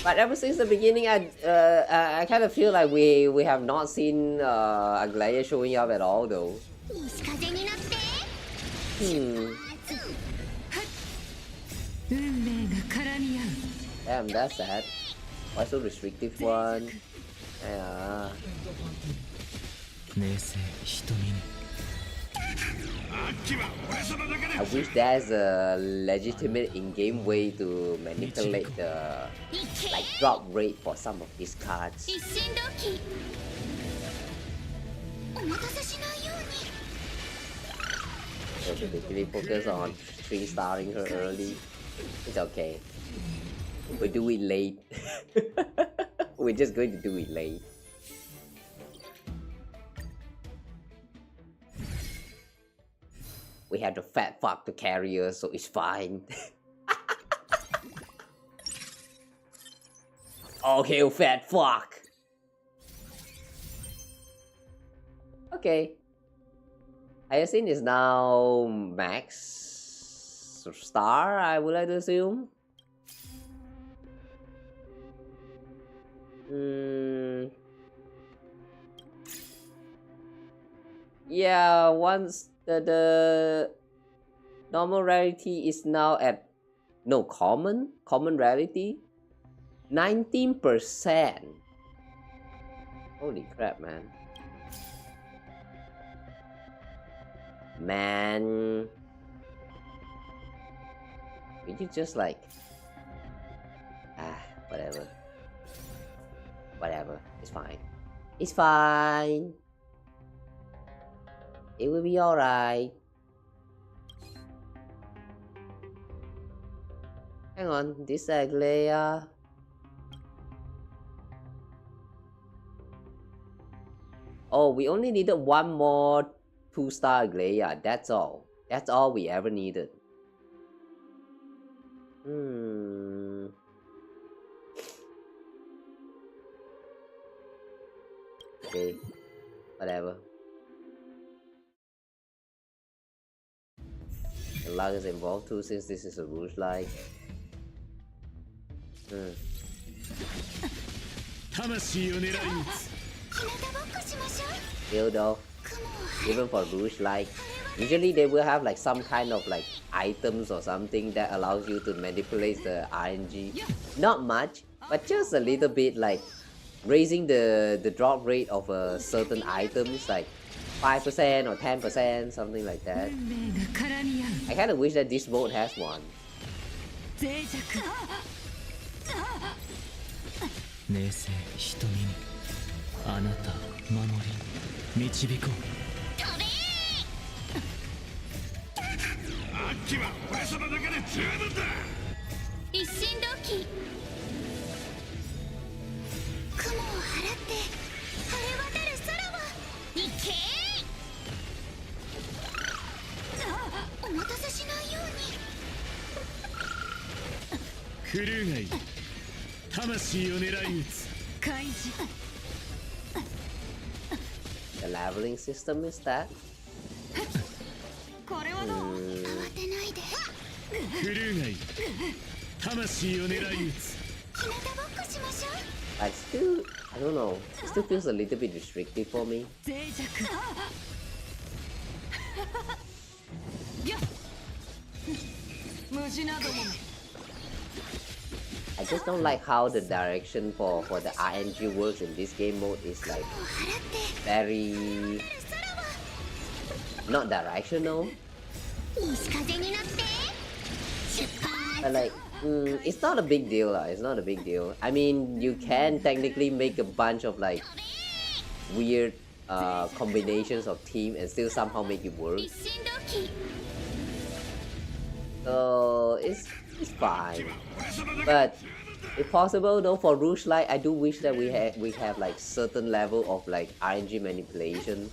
But ever since the beginning, I kind of feel like we have not seen Aglaia showing up at all though. Damn, that's sad. Why so restrictive one? Yeah. I wish there's a legitimate in-game way to manipulate the like drop rate for some of these cards. 一心同期お待たせしないように So to basically focus on 3-starring her early. It's okay. We do it late. We're just going to do it late. We had the fat fuck to carry us, so it's fine. Okay, fat fuck. Okay. Hyacinth is now max star, I would like to assume. Yeah, once the normal rarity is now at common rarity 19%. Holy crap, man, could you just like whatever, it's fine, it will be alright. Hang on, this Aglaya. Oh, we only needed one more 2-star Aglaya, that's all we ever needed. Okay, whatever. The luck is involved too, since this is a rouge like. Still though, even for rouge like, usually they will have like some kind of like items or something that allows you to manipulate the RNG. Not much, but just a little bit, like raising the drop rate of a certain items, like 5% or 10%, something like that. I kind of wish that this mode has one. 冷静瞳にあなたを守り導こうアッキは俺様だけで十分だ一心同期雲を払って晴れ渡る空は行けお待たせしないようにクルーがいい魂を狙い撃つ開示 The leveling system is that? これはどう慌てないでクルーがいい魂を狙い撃つ日向ぼっこしましょう But still, I don't know, it still feels a little bit restrictive for me. 脆弱よっ無事なども I just don't like how the direction for the RNG works in this game mode is like very not directional. 西風になって出発 But like, it's not a big deal lah. It's not a big deal. I mean, you can technically make a bunch of like weird combinations of team and still somehow make it work. 一心同期 So it's fine. But if possible though, for Rouge Light, I do wish that we have like certain level of like RNG manipulation.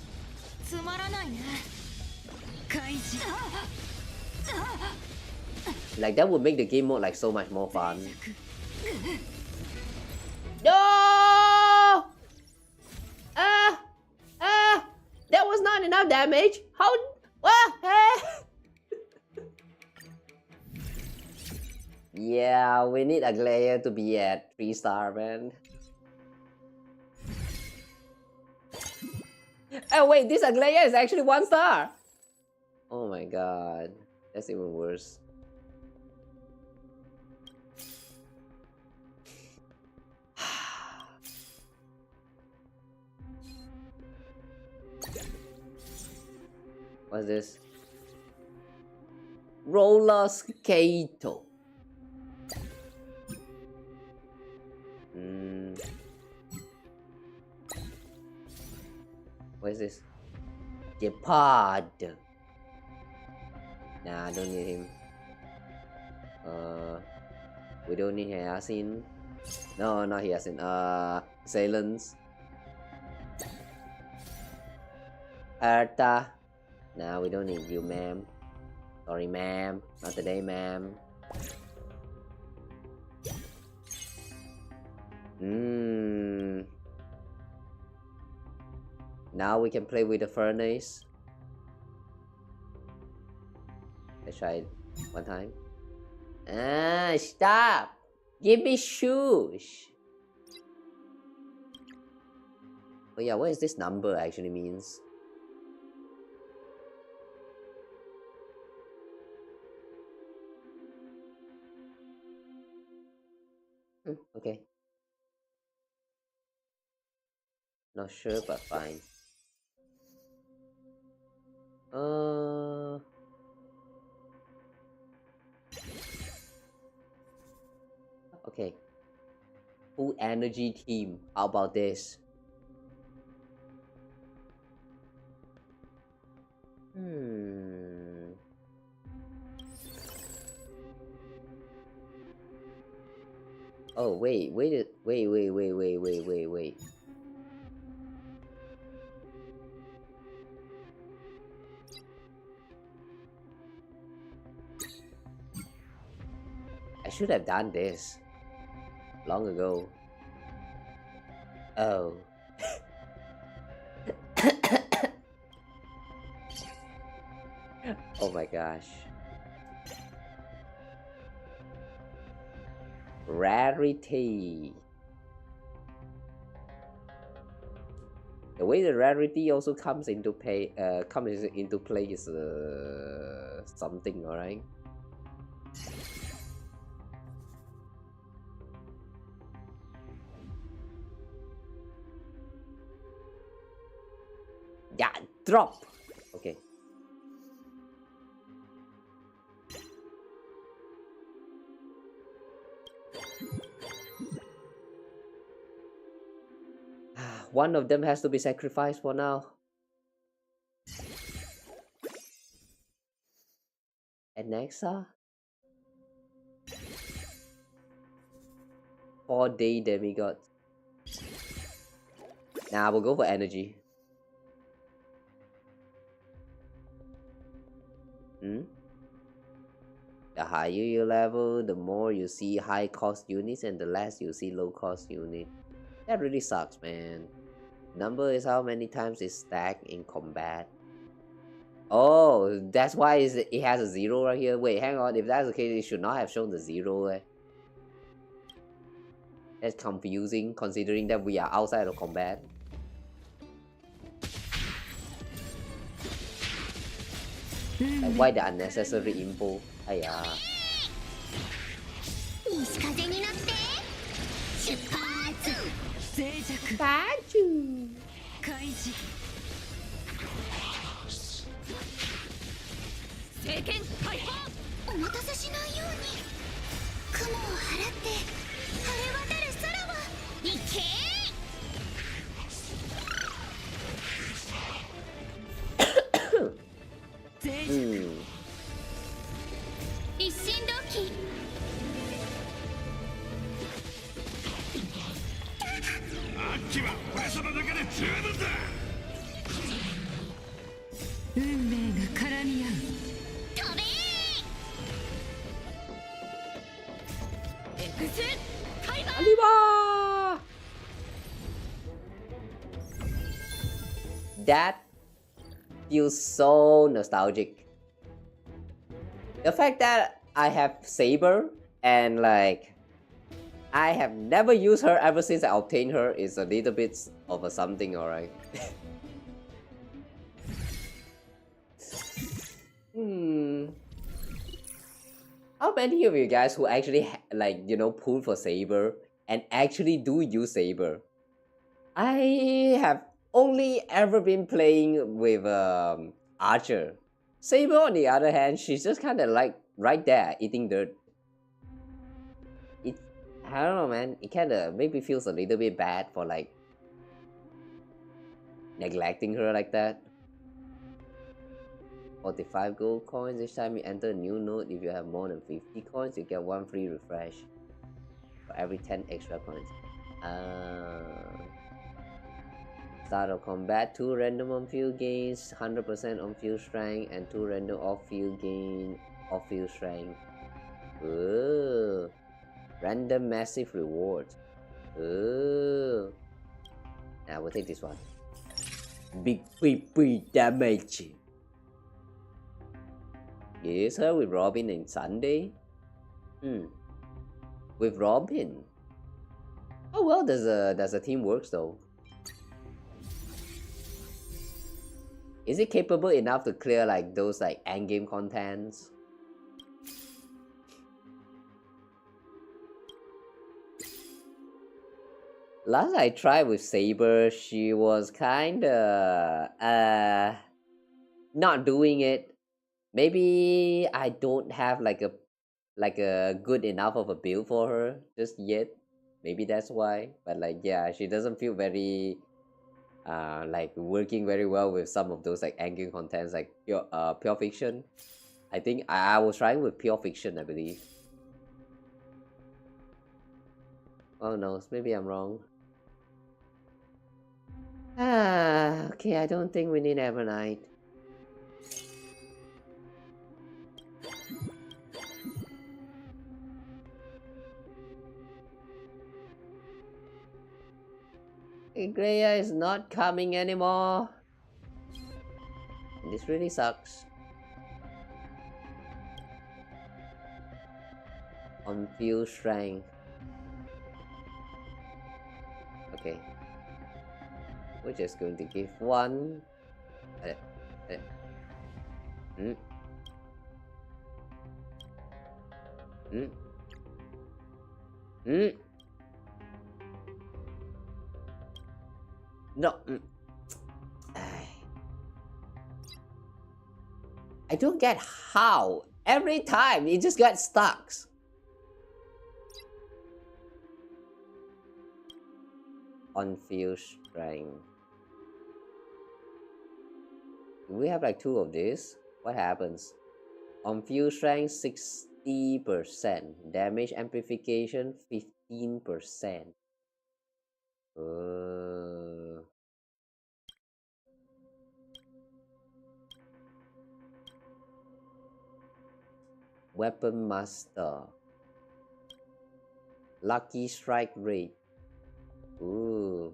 つまらないね開示 Like that would make the game mode like so much more fun. No! That was not enough damage. How? Yeah, we need Aglaya to be at 3-star, man. Oh wait, this Aglaya is actually 1-star. Oh my god, that's even worse. What's this? Roller skate. What is this? Gepard. Nah, I don't need him. We don't need Hyacinth. No, not Hyacinth. Silence. Arta. Nah, we don't need you, ma'am. Sorry, ma'am. Not today, ma'am. Now we can play with the furnace. Let's try it one time. Stop! Give me shoes! Oh yeah, what is this number actually means? Okay. Not sure, but fine. Okay. Full energy team. How about this? Oh wait. I should have done this long ago. Oh. Oh my gosh. Rarity. The way the rarity also comes into play is something, alright? Yeah, drop. Okay. One of them has to be sacrificed for now. And Nexa? 4-day demigod. Nah, we'll go for energy. The higher you level, the more you see high cost units and the less you see low cost unit. That really sucks, man. Number is how many times it stacked in combat. Oh, that's why it has a 0 right here. Wait, hang on. If that's the case, it should not have shown the 0. That's confusing considering that we are outside of combat. Like, why the unnecessary info? Hiya. That feels so nostalgic. The fact that I have Saber and like I have never used her ever since I obtained her is a little bit of a something, alright. How many of you guys who actually pull for Saber and actually do use Saber? I have only ever been playing with Archer Saber, on the other hand, she's just kind of like right there eating dirt. I don't know, man. It kind of maybe feels a little bit bad for like neglecting her like that. 45 gold coins each time you enter a new node. If you have more than 50 coins, you get 1 free refresh for every 10 extra coins. Start of combat, 2 random on-field gains, 100% on-field strength, and 2 random off-field gain, off-field strength. Ooh. Random massive reward. Ooh. Now we'll take this one. Big damage. Yes, her with Robin and Sunday. With Robin. Oh well, there's a team works though. Is it capable enough to clear like those like endgame contents? Last I tried with Saber, she was kinda not doing it. Maybe I don't have like a good enough of a build for her just yet. Maybe that's why. But like yeah, she doesn't feel very like working very well with some of those like endgame contents like pure fiction. I think I was trying with pure fiction, I believe. Oh no, maybe I'm wrong. Okay, I don't think we need Ebonite. Igleia is not coming anymore. This really sucks. On field strength. Okay. We're just going to give one. No. I don't get how. Every time it just got stuck. On field strength. We have like 2 of this. What happens? On field strength 60%. Damage amplification 15%. Weapon master. Lucky strike rate. Ooh.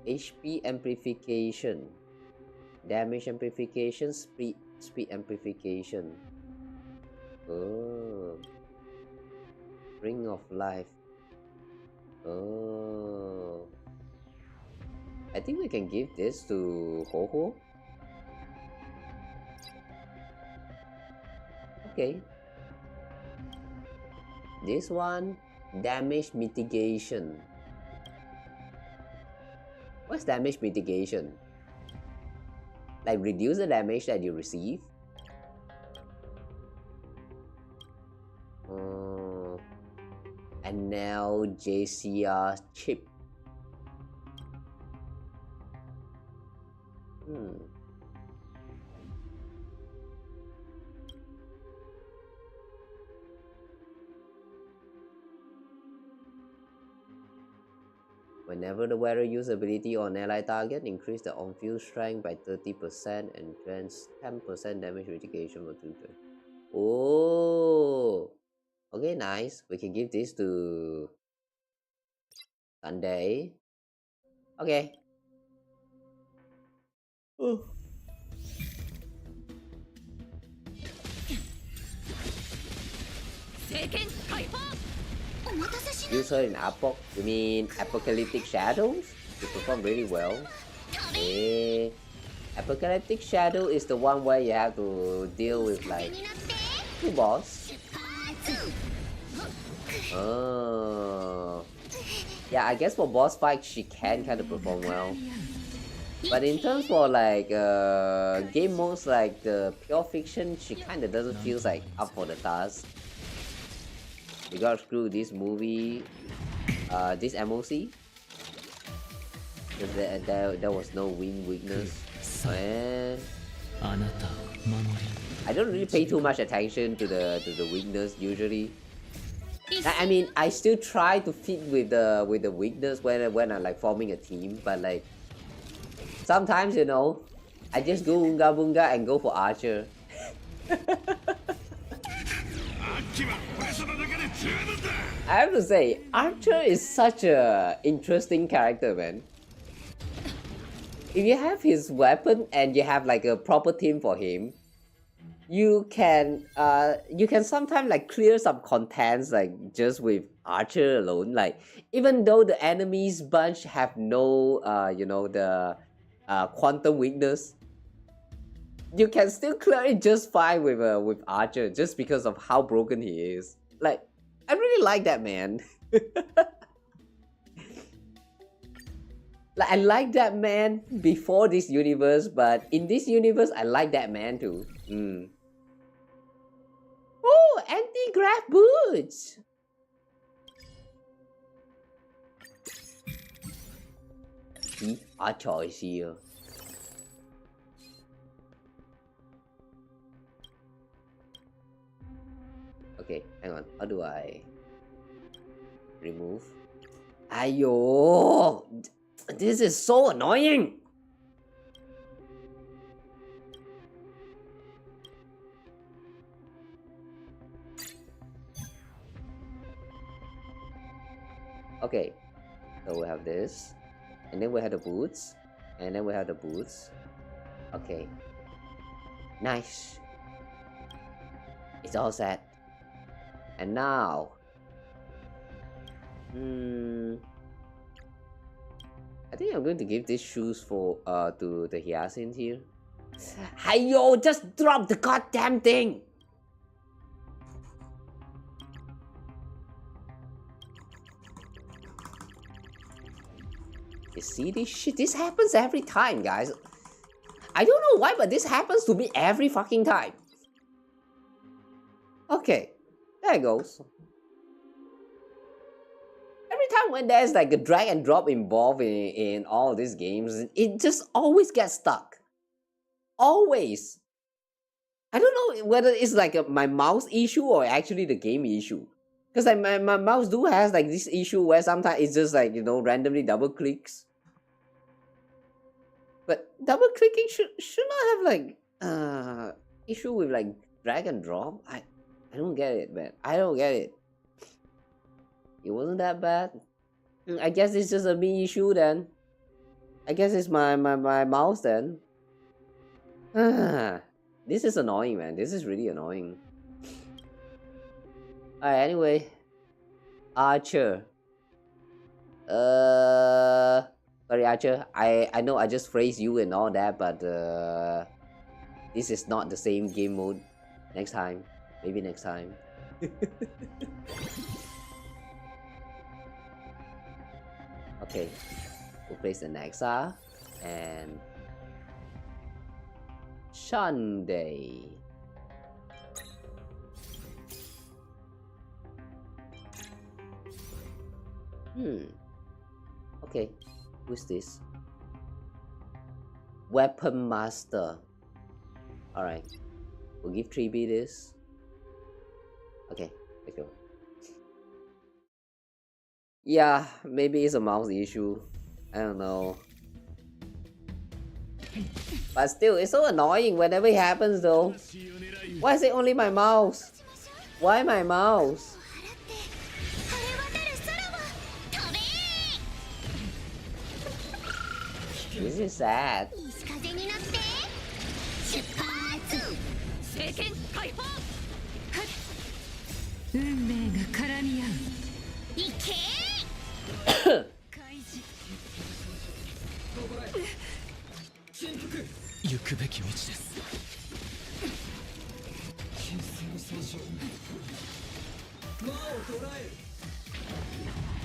HP amplification, damage amplification, speed amplification. Oh, ring of life. Oh, I think we can give this to Ho. Okay. This one, damage mitigation. What's damage mitigation? Like reduce the damage that you receive? And now JCR chip. Whenever the wearer uses ability on ally target, increase the on-field strength by 30% and grants 10% damage mitigation for 2 turns. Oh, okay, nice. We can give this to Sunday. Okay. Oh. Use her in you mean Apocalyptic Shadows? You perform really well. Okay. Apocalyptic Shadow is the one where you have to deal with like 2 boss. Oh. Yeah, I guess for boss fight she can kind of perform well. But in terms for like game modes like the pure fiction, she kind of doesn't feel like up for the task. We got screw this movie, this MOC. There was no win weakness. And I don't really pay too much attention to the weakness usually. I mean, I still try to fit with the weakness when I'm like forming a team, but like sometimes, you know, I just go Unga Bunga and go for Archer. I have to say, Archer is such a interesting character, man. If you have his weapon and you have like a proper team for him, you can sometimes like clear some contents like just with Archer alone. Like even though the enemies bunch have no you know, the quantum weakness, you can still clear it just fine with Archer just because of how broken he is. Like I really like that man. Like I like that man before this universe, but in this universe I like that man too. Oh, anti-grav boots! See, our choice here. Okay, hang on. How do I remove? Ayo! This is so annoying! Okay, so we have this, and then we have the boots, and then we have the boots. Okay, nice. It's all set. And now, I think I'm going to give these shoes for to the Hyacinth here. Hey yo, just drop the goddamn thing! You see this shit? This happens every time, guys. I don't know why, but this happens to me every fucking time. Okay, there it goes. Every time when there's like a drag and drop involved in all these games, it just always gets stuck. Always. I don't know whether it's like my mouse issue or actually the game issue. Because like my mouse do has like this issue where sometimes it's just like, you know, randomly double clicks. But double clicking should not have like issue with like drag and drop. I don't get it, man. I don't get it. It wasn't that bad. I guess it's just a me issue then. I guess it's my mouse then. This is annoying, man. This is really annoying. Alright, anyway. Archer. Sorry, Archer. I know I just phrased you and all that, but this is not the same game mode. Next time. Maybe next time. Okay. We'll place the Nexa and Sunday. Okay, who's this? Weapon Master. Alright, we'll give 3B this. Okay, let's go. Yeah, maybe it's a mouse issue. I don't know. But still, it's so annoying whenever it happens though. Why is it only my mouse? Why my mouse? This is sad.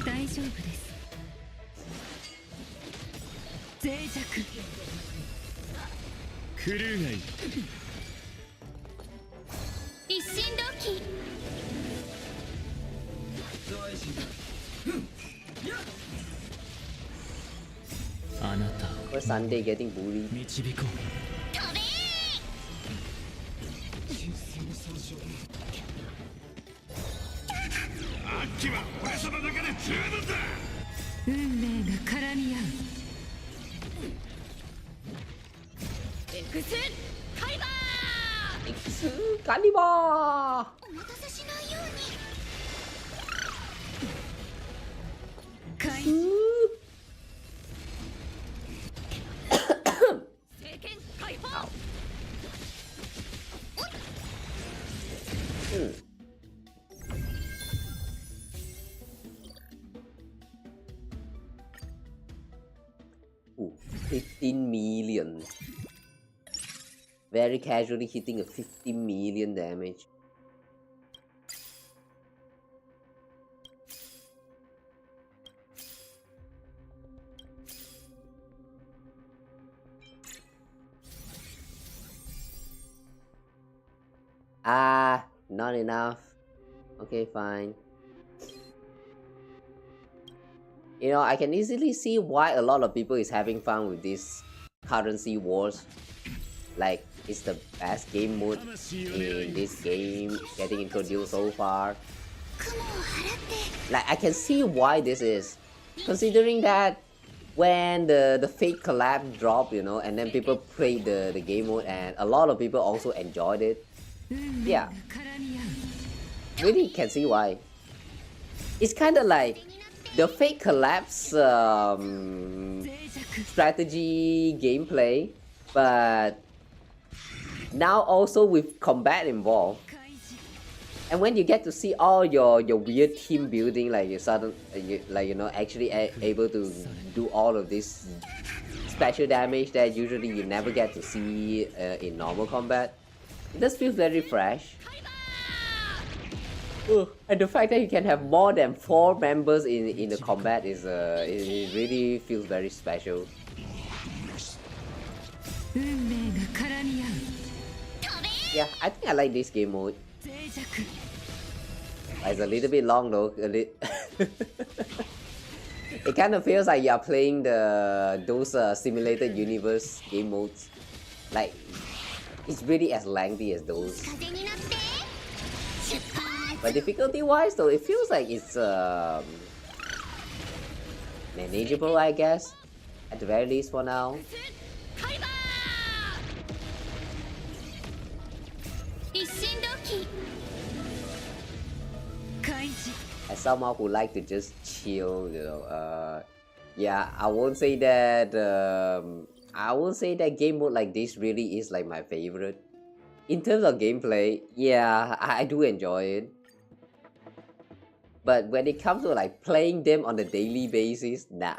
大丈夫です。脆弱。クルーがいい。一心同期。あなたを For Sunday getting bullied. 導こう。飛べアッキは俺様だけで十分だ。運命が絡み合う。エクスカイバー X Calibur! お待たせしないように。開聖剣解放 Ooh, 15 million. Very casually hitting a 50 million damage. Ah, not enough. Okay, fine. You know, I can easily see why a lot of people is having fun with this currency wars. Like, it's the best game mode in this game getting introduced so far. Like, I can see why this is. Considering that when the fake collab dropped, you know, and then people played the game mode and a lot of people also enjoyed it. Yeah. Really can see why. It's kind of like the fake collapse strategy gameplay, but now also with combat involved. And when you get to see all your weird team building, like you know, actually able to do all of this special damage that usually you never get to see in normal combat, it does feel very fresh. And the fact that you can have more than 4 members in the combat is it really feels very special. Yeah, I think I like this game mode. It's a little bit long though. It kind of feels like you are playing those simulated universe game modes. Like, it's really as lengthy as those. But difficulty wise though, it feels like it's manageable, I guess. At the very least for now. As someone who like to just chill, you know, yeah, I won't say that game mode like this really is like my favorite. In terms of gameplay, yeah, I do enjoy it. But when it comes to like playing them on a daily basis, nah.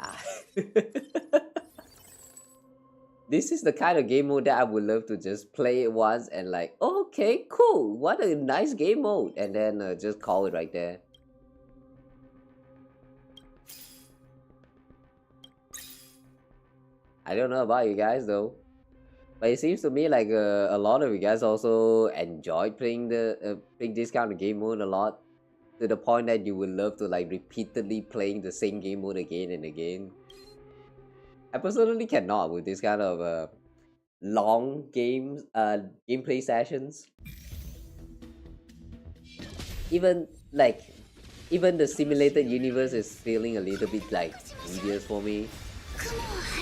This is the kind of game mode that I would love to just play it once and like, okay, cool, what a nice game mode, and then just call it right there. I don't know about you guys though, but it seems to me like a lot of you guys also enjoy playing playing this kind of game mode a lot, to the point that you would love to like repeatedly playing the same game mode again and again. I personally cannot with this kind of long gameplay sessions. Even the simulated universe is feeling a little bit like tedious for me.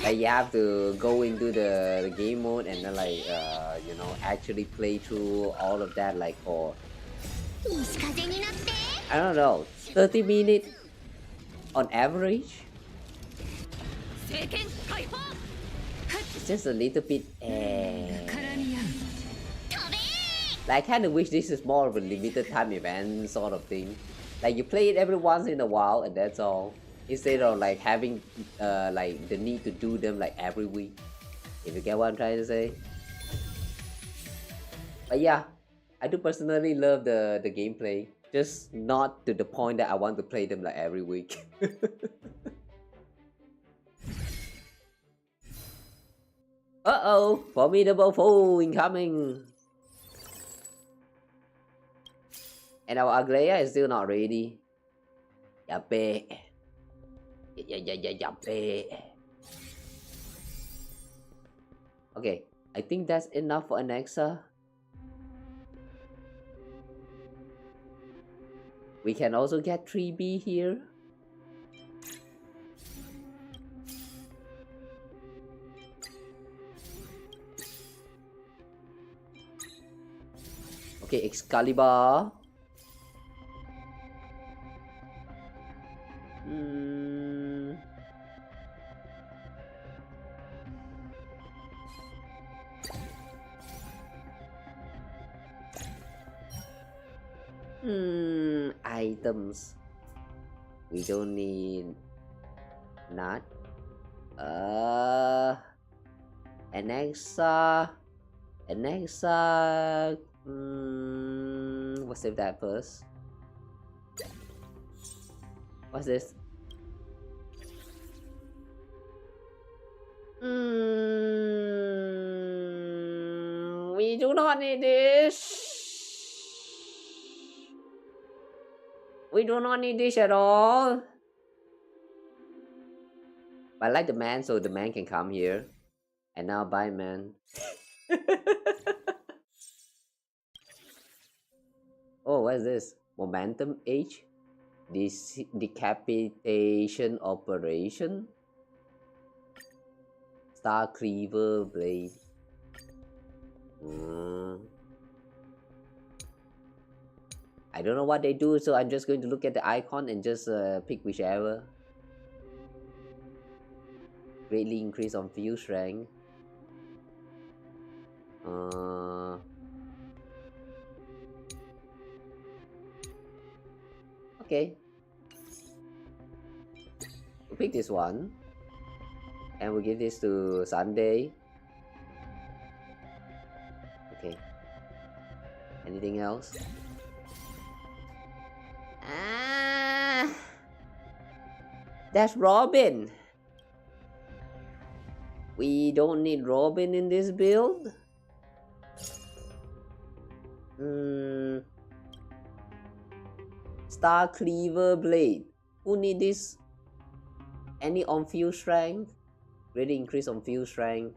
Like, you have to go into the game mode and then like you know, actually play through all of that like for, I don't know, 30 minutes on average. It's just a little bit like, I kind of wish this is more of a limited time event sort of thing. Like, you play it every once in a while and that's all, instead of like having like the need to do them like every week, if you get what I'm trying to say. But yeah, I do personally love the gameplay. Just not to the point that I want to play them like every week. Uh-oh, formidable foe incoming. And our Aglaya is still not ready. Yappe. Yappe. Okay, I think that's enough for Anexa. We can also get 3B here. Okay, Excalibur. Items. We don't need not. Anexa. We'll save that first. What's this? We do not need this. We do not need this at all. I like the man, so the man can come here. And now bye, man. Oh, what is this? Momentum H? Decapitation operation? Star Cleaver Blade. I don't know what they do, so I'm just going to look at the icon and just pick whichever. Greatly increase on field strength. Okay. We'll pick this one. And we'll give this to Sunday. Okay. Anything else? That's Robin. We don't need Robin in this build. Star Cleaver Blade. Who need this? Any on field strength? Really increase on field strength.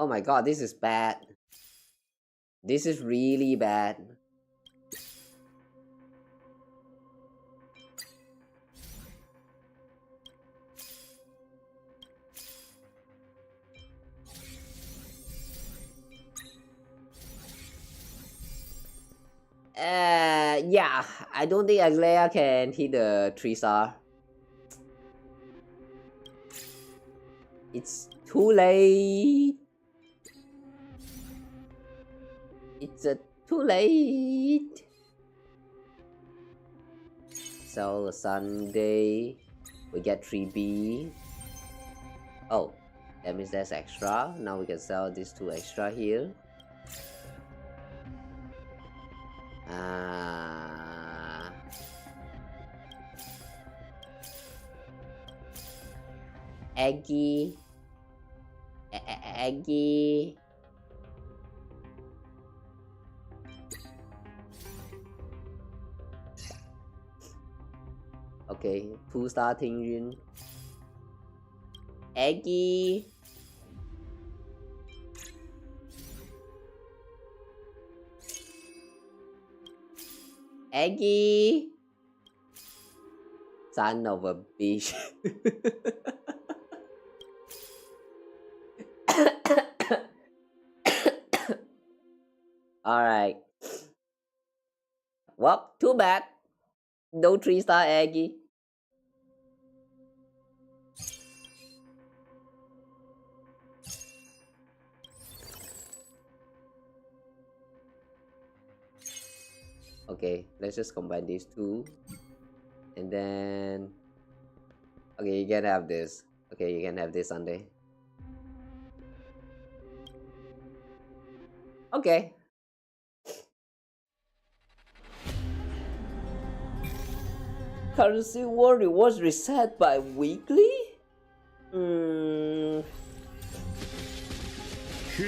Oh my god, this is bad. This is really bad. Yeah, I don't think Aglaya can hit the 3-star. It's too late. It's too late. So Sunday, we get 3B. Oh, that means that's extra. Now we can sell these 2 extra here. Eggy. Eggy. Okay, 2-star Tingyun. Eggy. Eggy. Son of a bitch. Alright. Well, too bad. No 3-star Aggie. Okay, let's just combine these two. And then... Okay, you can have this. Okay, you can have this Sunday. Okay. Currency war rewards reset by weekly?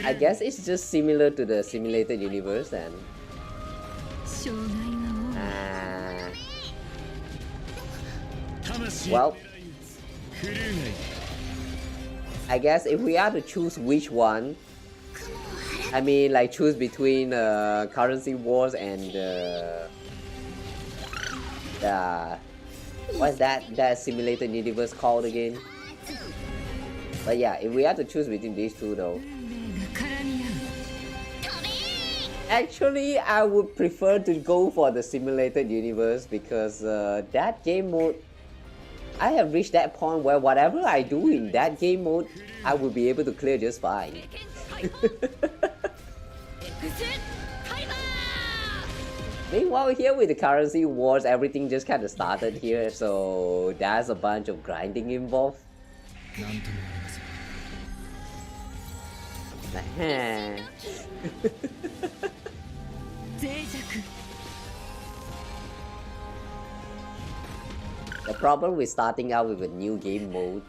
I guess it's just similar to the simulated universe then. Well, I guess if we are to choose which one, I mean like choose between currency wars and what's that simulated universe called again? But yeah, if we have to choose between these two though, actually I would prefer to go for the simulated universe because that game mode, I have reached that point where whatever I do in that game mode, I will be able to clear just fine. Meanwhile here with the currency wars, everything just kind of started here, so there's a bunch of grinding involved. The problem with starting out with a new game mode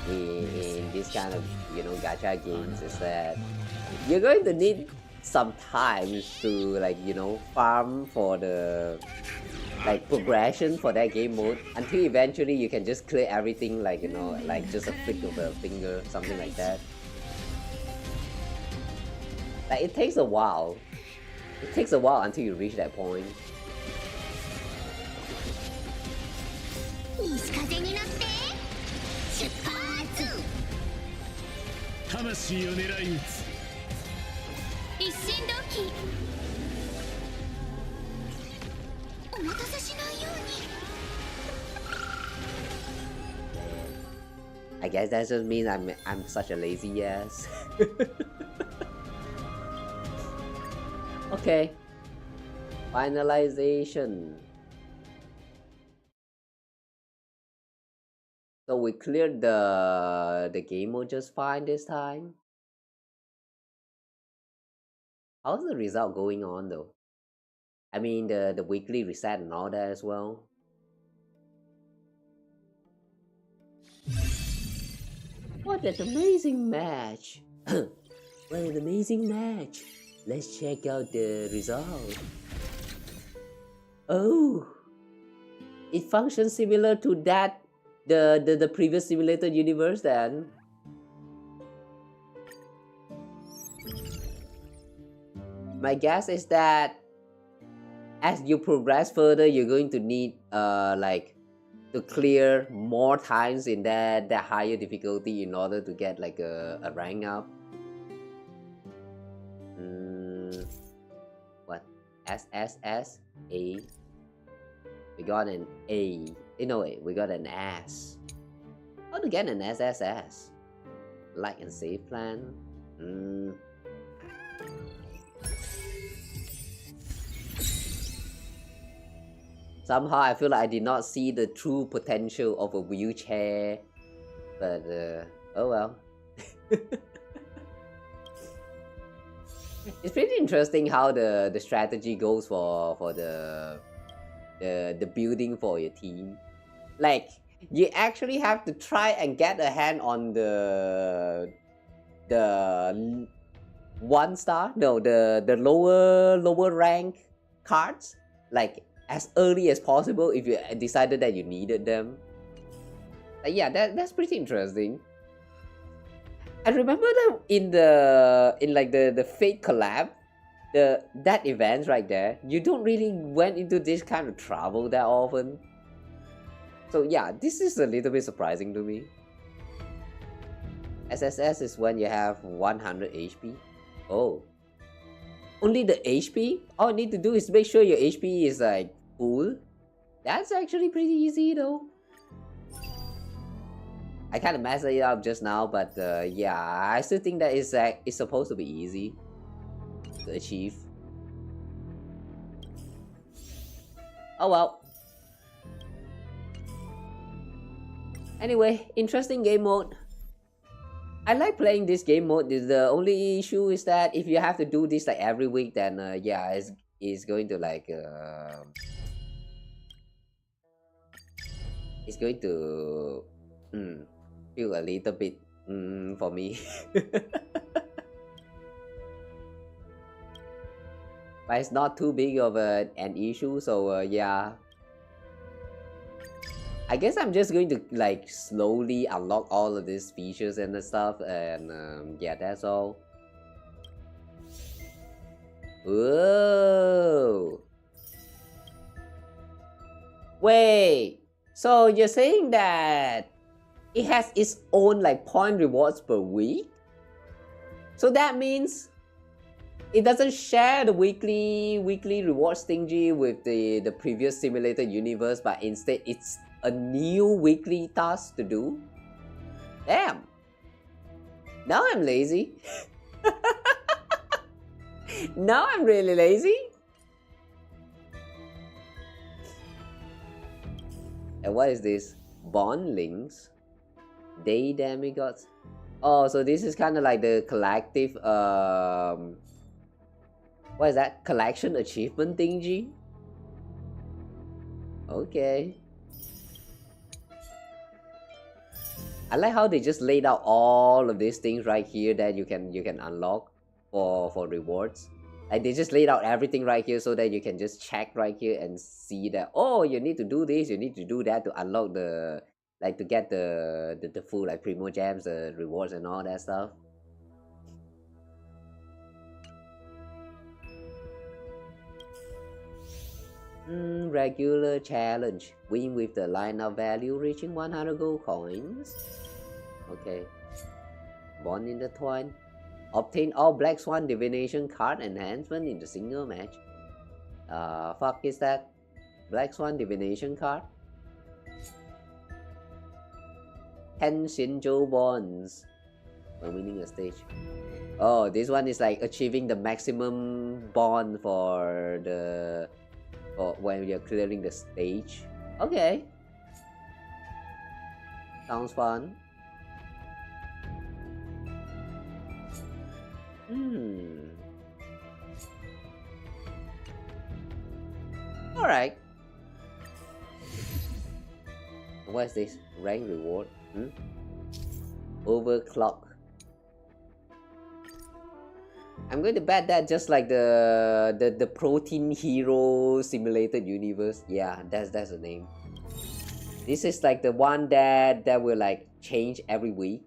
in this kind of, you know, gacha games is that you're going to need some time to, like, you know, farm for the like progression for that game mode until eventually you can just clear everything, like, you know, like just a flick of a finger, something like that. Like it takes a while. It takes a while until you reach that point. I guess that just means I'm such a lazy ass. Okay. Finalization. So we cleared the game mode just fine this time. How's the result going on though? I mean the weekly reset and all that as well. What an amazing match! What an amazing match! Let's check out the result. Oh, it functions similar to that the previous simulated universe then. My guess is that as you progress further, you're going to need like to clear more times in that higher difficulty in order to get like a rank up. What? SSS A. We got an A. No way, we got an S. How to get an SSS? Like and save plan? Somehow I feel like I did not see the true potential of a wheelchair. But oh well. It's pretty interesting how the strategy goes for the building for your team. Like you actually have to try and get a hand on the 1 star, no, the lower rank cards, like as early as possible if you decided that you needed them. Yeah, that's pretty interesting. I remember that in the Fate collab, that event right there, you don't really went into this kind of trouble that often. So yeah, this is a little bit surprising to me. SSS is when you have 100 HP. Oh, only the HP? All you need to do is make sure your HP is like full. That's actually pretty easy though. I kind of messed it up just now, but yeah, I still think that it's supposed to be easy to achieve. Oh well. Anyway, interesting game mode. I like playing this game mode. The only issue is that if you have to do this like every week, then yeah, it's going to like it's going to feel a little bit for me. But it's not too big of an issue, so yeah. I guess I'm just going to like slowly unlock all of these features and the stuff, and yeah, that's all. Whoa! Wait, so you're saying that it has its own like point rewards per week? So that means it doesn't share the weekly reward stingy with the previous simulated universe, but instead it's a new weekly task to do? Damn! Now I'm lazy. Now I'm really lazy. And what is this? Bond links? Day demigods? Oh, so this is kind of like the collective what is that? Collection achievement thingy? Okay. I like how they just laid out all of these things right here that you can unlock for rewards. Like they just laid out everything right here so that you can just check right here and see that, oh, you need to do this, you need to do that to unlock the like to get the full like primo gems, the rewards and all that stuff. Regular challenge. Win with the lineup value reaching 100 gold coins. Okay. Bond in the twine. Obtain all Black Swan divination card enhancement in the single match. Fuck is that? Black Swan divination card? 10 Shinjo bonds when winning a stage. Oh, this one is like achieving the maximum bond for when you're clearing the stage. Okay. Sounds fun. Alright. What is this? Rank reward? Overclock. I'm going to bet that just like the protein hero simulated universe. Yeah, that's the name. This is like the one that will like change every week.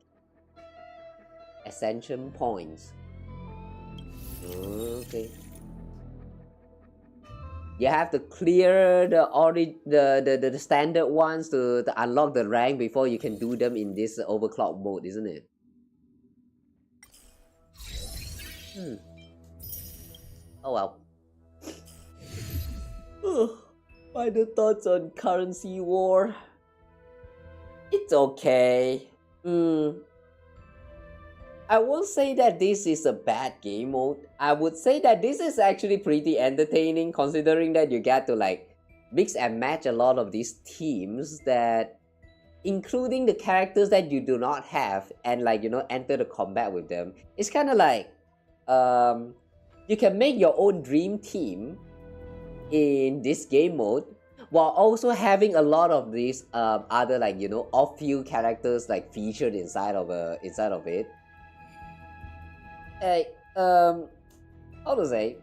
Ascension points. Okay. You have to clear the standard ones to unlock the rank before you can do them in this overclock mode, isn't it? Oh well. Final thoughts on currency war. It's okay. I won't say that this is a bad game mode. I would say that this is actually pretty entertaining, considering that you get to like mix and match a lot of these teams, that including the characters that you do not have, and like, you know, enter the combat with them. It's kind of like you can make your own dream team in this game mode while also having a lot of these other, like, you know, off-field characters like featured inside of it. Like how to say,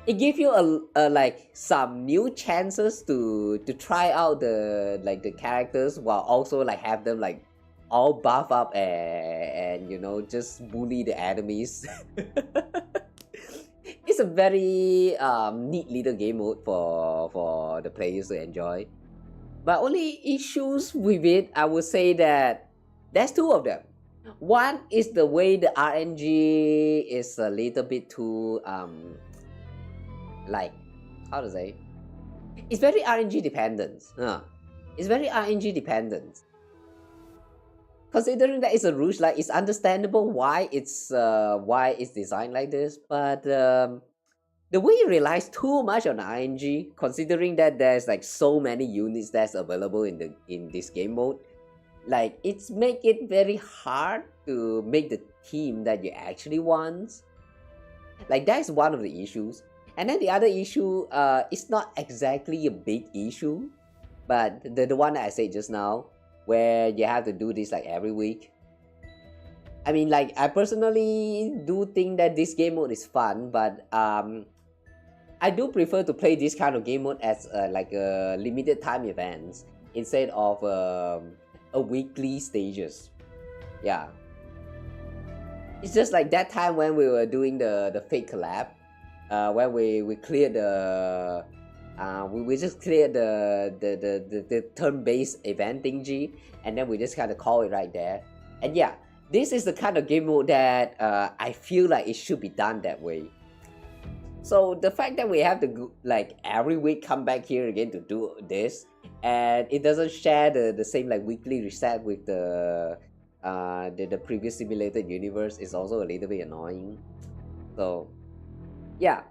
it gives you a like some new chances to try out the characters while also like have them like all buff up and you know, just bully the enemies. It's a very neat little game mode for the players to enjoy. But only issues with it, I would say that there's two of them. One is the way the RNG is a little bit too like, how to say, it's very RNG dependent. It's very RNG dependent. Considering that it's a rouge, like, it's understandable why it's designed like this, but the way you relies too much on RNG, considering that there's like so many units that's available in this game mode, like it's make it very hard to make the team that you actually want. Like that's one of the issues. And then the other issue, it's not exactly a big issue, but the one that I said just now, where you have to do this like every week. I mean, like I personally do think that this game mode is fun, but I do prefer to play this kind of game mode as like a limited time events instead of a weekly stages. Yeah. It's just like that time when we were doing the fake collab, when we cleared the we just cleared the turn-based event thingy, and then we just kind of call it right there. And yeah, this is the kind of game mode that I feel like it should be done that way. So the fact that we have to go, like every week come back here again to do this, and it doesn't share the same like weekly reset with the previous simulated universe is also a little bit annoying. So yeah,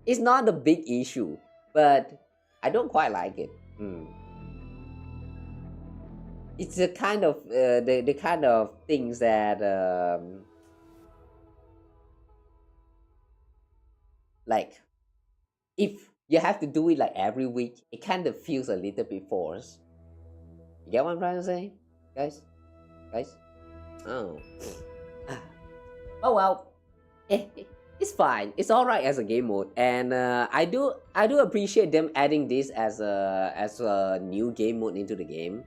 it's not a big issue, but I don't quite like it. It's the kind of the kind of things that like if you have to do it like every week, it kind of feels a little bit forced. You get what I'm trying to say, guys? Oh. Oh well, it's fine. It's all right as a game mode, and I do appreciate them adding this as a new game mode into the game,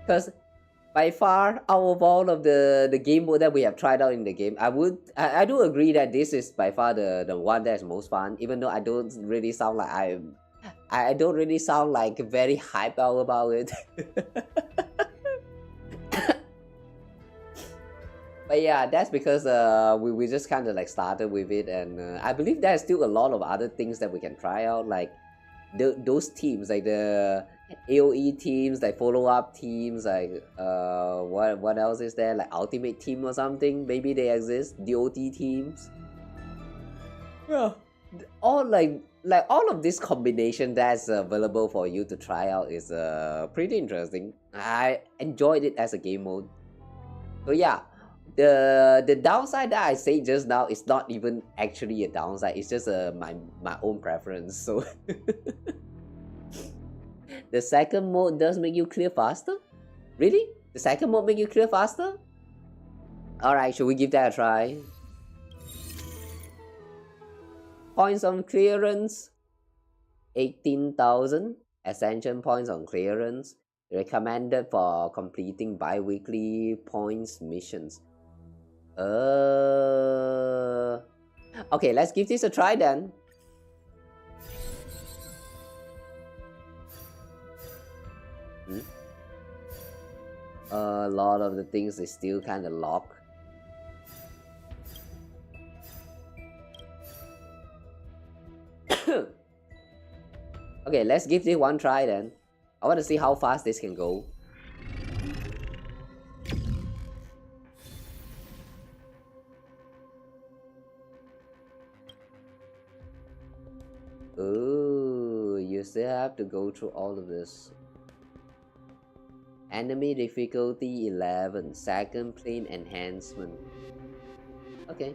because by far out of all of the game mode that we have tried out in the game, I do agree that this is by far the one that's most fun. Even though I don't really sound like I don't really sound like very hyped out about it. But yeah, that's because we just kind of like started with it, and I believe there's still a lot of other things that we can try out, like those teams, like the AOE teams, like follow-up teams, like what else is there, like ultimate team or something, maybe they exist, DOT teams. Yeah, all like all of this combination that's available for you to try out is pretty interesting. I enjoyed it as a game mode. So yeah, the downside that I say just now is not even actually a downside, it's just my own preference. So the second mode does make you clear faster? Really? The second mode make you clear faster? Alright, should we give that a try? Points on clearance 18,000. Ascension points on clearance recommended for completing bi-weekly points missions. Okay, let's give this a try then. A lot of the things is still kind of locked. Okay, let's give this one try then. I want to see how fast this can go. Ooh, you still have to go through all of this. Enemy difficulty 11, second plane enhancement. Okay.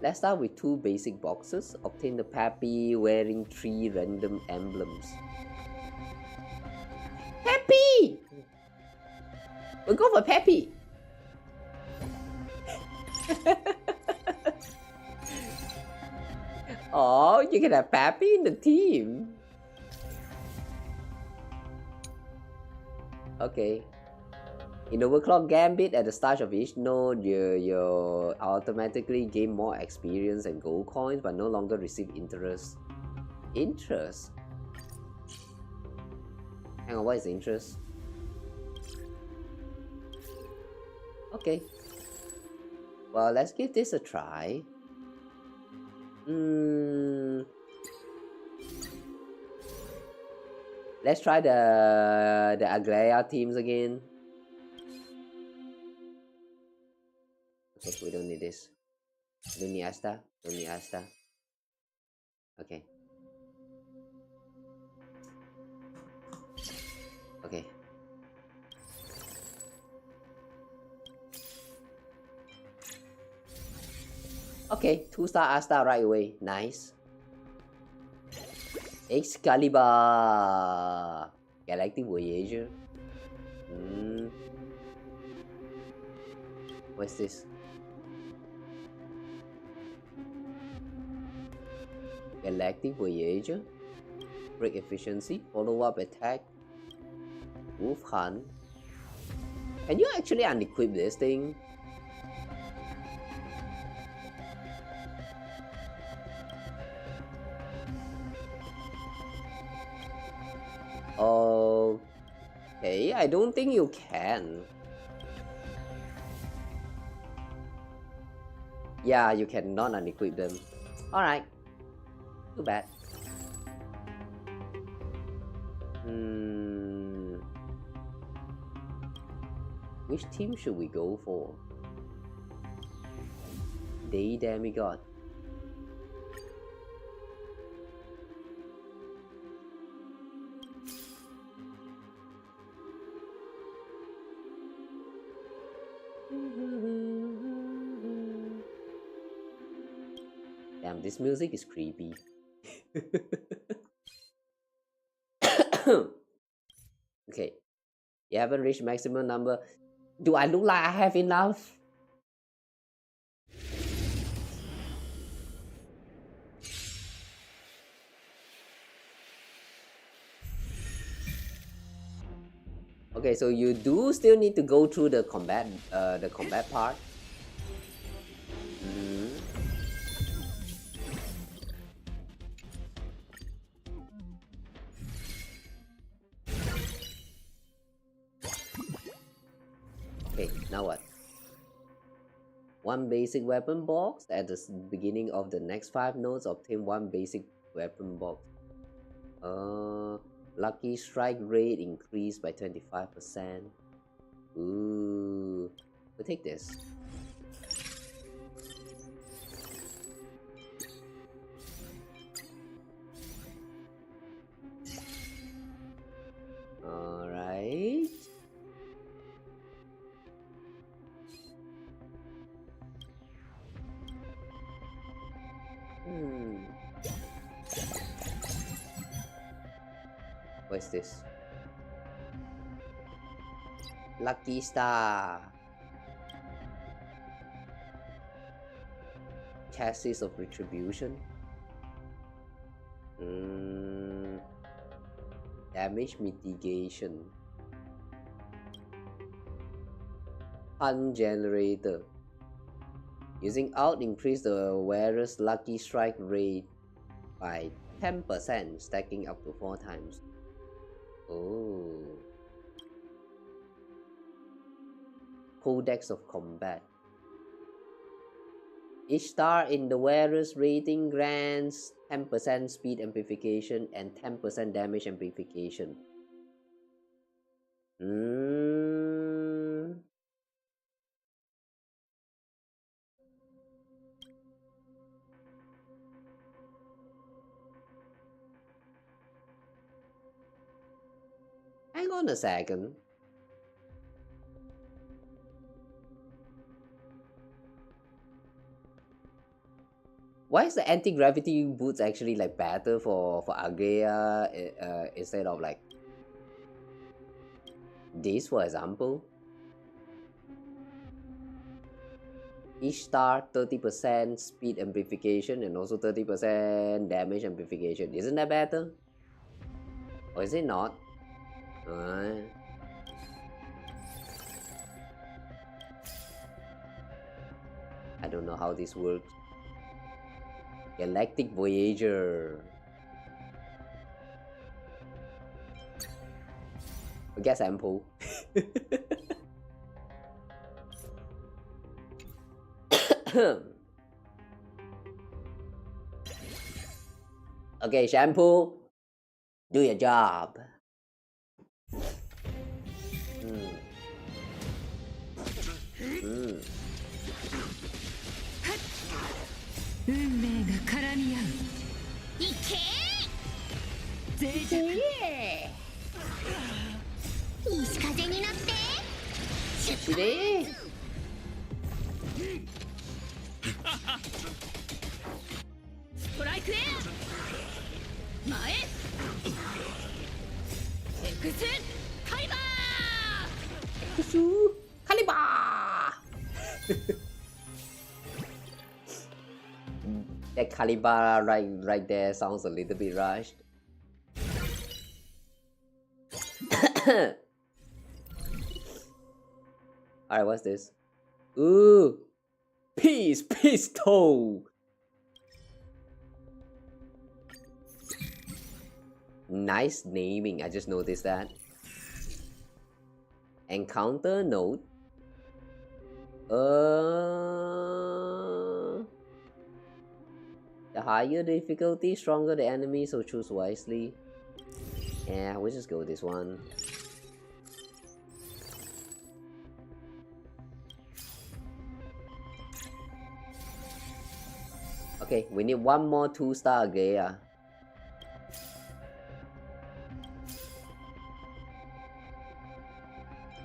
Let's start with 2 basic boxes. Obtain the Peppy wearing 3 random emblems. Peppy! We'll go for Peppy! Oh, you can have Peppy in the team. Okay. In Overclock Gambit, at the start of each node, you automatically gain more experience and gold coins, but no longer receive interest. Interest? Hang on, what is interest? Okay. Well, let's give this a try. Let's try the Aglaia teams again. Okay, we don't need this. Don't need Asta. Don't need Asta. Okay. Okay. Okay, 2-star Asta right away. Nice. Excalibur. Galactic Voyager. What's this? Galactic Voyager. Break efficiency. Follow-up attack. Wolf Hunt. Can you actually unequip this thing? Okay, I don't think you can. Yeah, you cannot unequip them. Alright. Too bad. Which team should we go for? Day Demigod. Damn, this music is creepy. Okay, you haven't reached maximum number. Do I look like I have enough? Okay, so you do still need to go through the combat part. Okay, now what? One basic weapon box. At the beginning of the next 5 nodes, obtain one basic weapon box. Lucky strike rate increased by 25%. Ooh, we'll take this. Alright. What's this? Lucky Star. Chassis of Retribution. Damage mitigation. Pun generator. Using out increase the wearer's lucky strike rate by 10%, stacking up to 4 times. Oh. Codex of Combat. Each star in the wearer's rating grants 10% speed amplification and 10% damage amplification. Hang on a second. Why is the anti-gravity boots actually like better for Aglaia instead of like this, for example? Each star 30% speed amplification and also 30% damage amplification. Isn't that better? Or is it not? I don't know how this works. Galactic Voyager. I guess Ample. Okay, Shampoo, do your job. Mm. 運命が絡み合う。いけー。脆弱。西風になって出発。ストライクエア前エクスカリバー。 That Calibar right there sounds a little bit rushed. Alright, what's this? Ooh! Peace Pistol! Nice naming, I just noticed that. Encounter note. The higher the difficulty, stronger the enemy, so choose wisely. Yeah, we'll just go with this one. Okay, we need one more 2-star Gaia.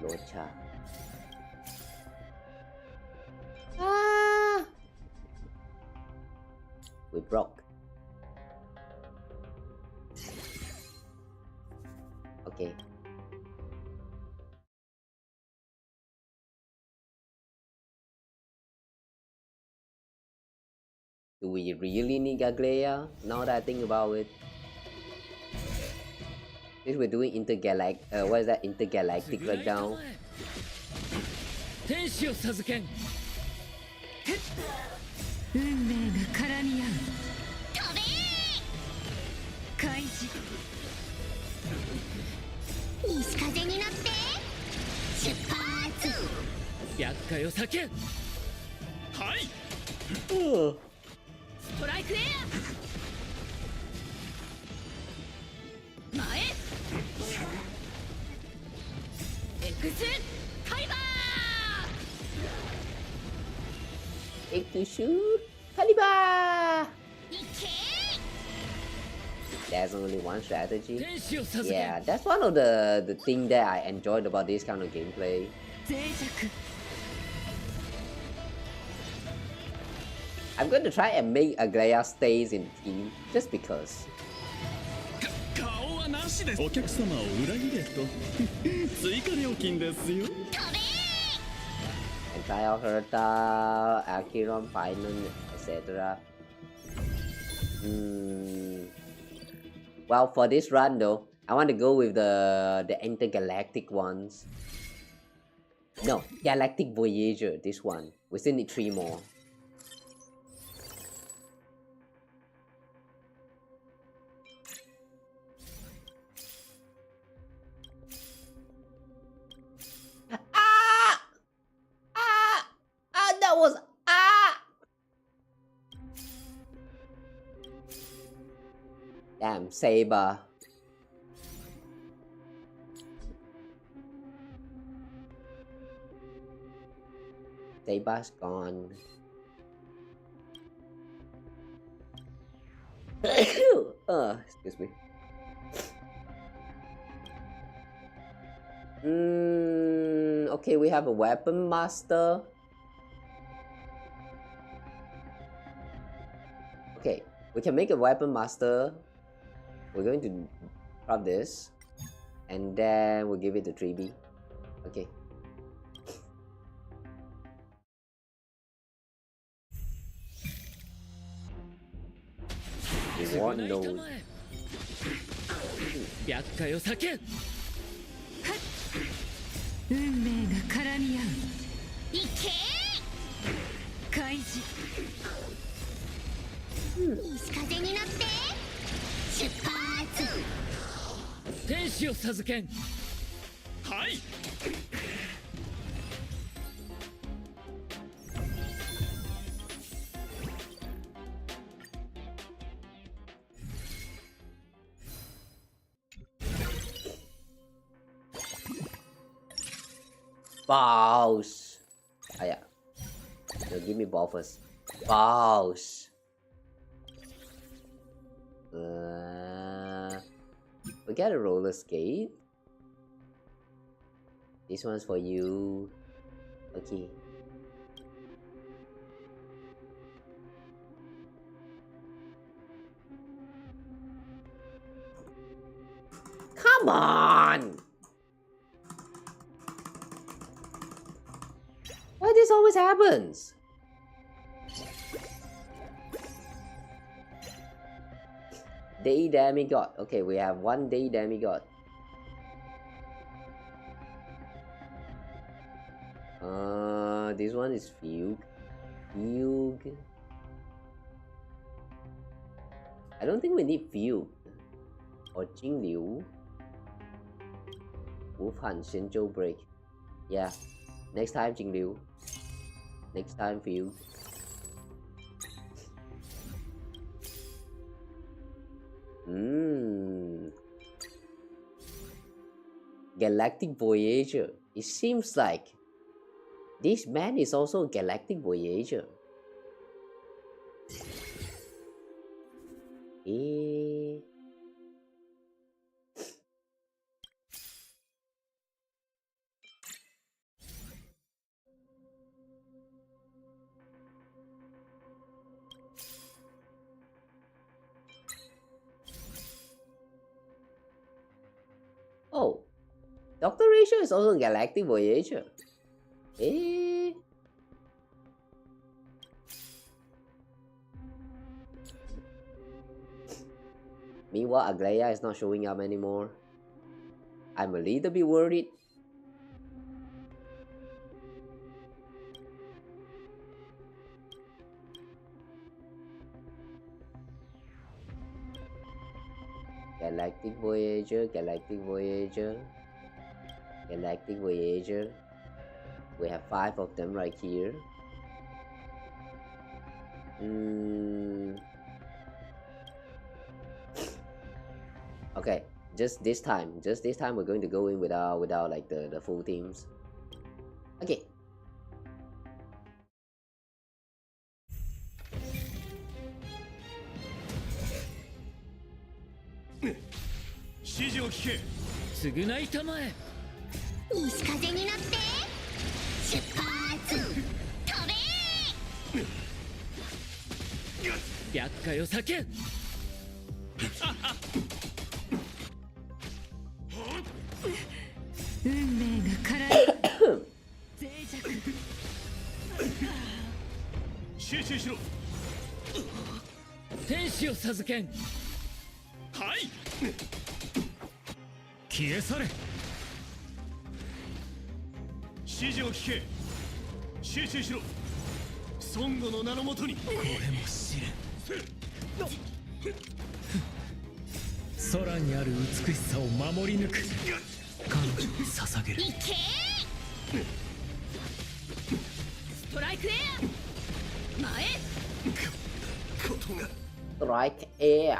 Locha. Ah! We broke. Okay. Do we really need Gaglea? Now that I think about it. If we're doing what is that? Intergalactic right now? 天使を授けん。運命が絡み合う。飛べー。開示。西風になって出発。厄介を避けん。はい。ストライクエア前エクスカイバー。 Execute Calibar! There's only one strategy. Yeah, that's one of the thing that I enjoyed about this kind of gameplay. I'm going to try and make Aglaya stays in the team just because. 顔はなしです。お客様を裏切れと追加料金ですよ。 And try out Herta, Acheron, Finance, etc. Well, for this run though, I want to go with the intergalactic ones. No, Galactic Voyager, this one. We still need 3 more. That was damn Saber. Saber's gone. Excuse me. Okay, we have a weapon master. Okay, we can make a weapon master. We're going to drop this, and then we'll give it to 3B. Okay. Reward node. 厄介を避けん。運命が絡み合う。いけー。開示。西風になって出発。天使を授けん。はい。Balls. Ah, yeah. No, give me ball first. Balls. We got a roller skate. This one's for you. Okay. Come on! Why this always happens? Day demigod. Okay, we have one day demigod. This one is Fugue. Fugue. I don't think we need Fugue. Or Jingliu. Wolf Hunt, Shinjo Break. Yeah. Next time Jingliu. Next time Fugue. Galactic Voyager. It seems like this man is also a Galactic Voyager. Oh, Dr. Ratio is also a Galactic Voyager. Meanwhile, Aglaia is not showing up anymore. I'm a little bit worried. Galactic Voyager, Galactic Voyager, Galactic Voyager. We have 5 of them right here. Okay, just this time we're going to go in without like the full teams. Okay. Strike air.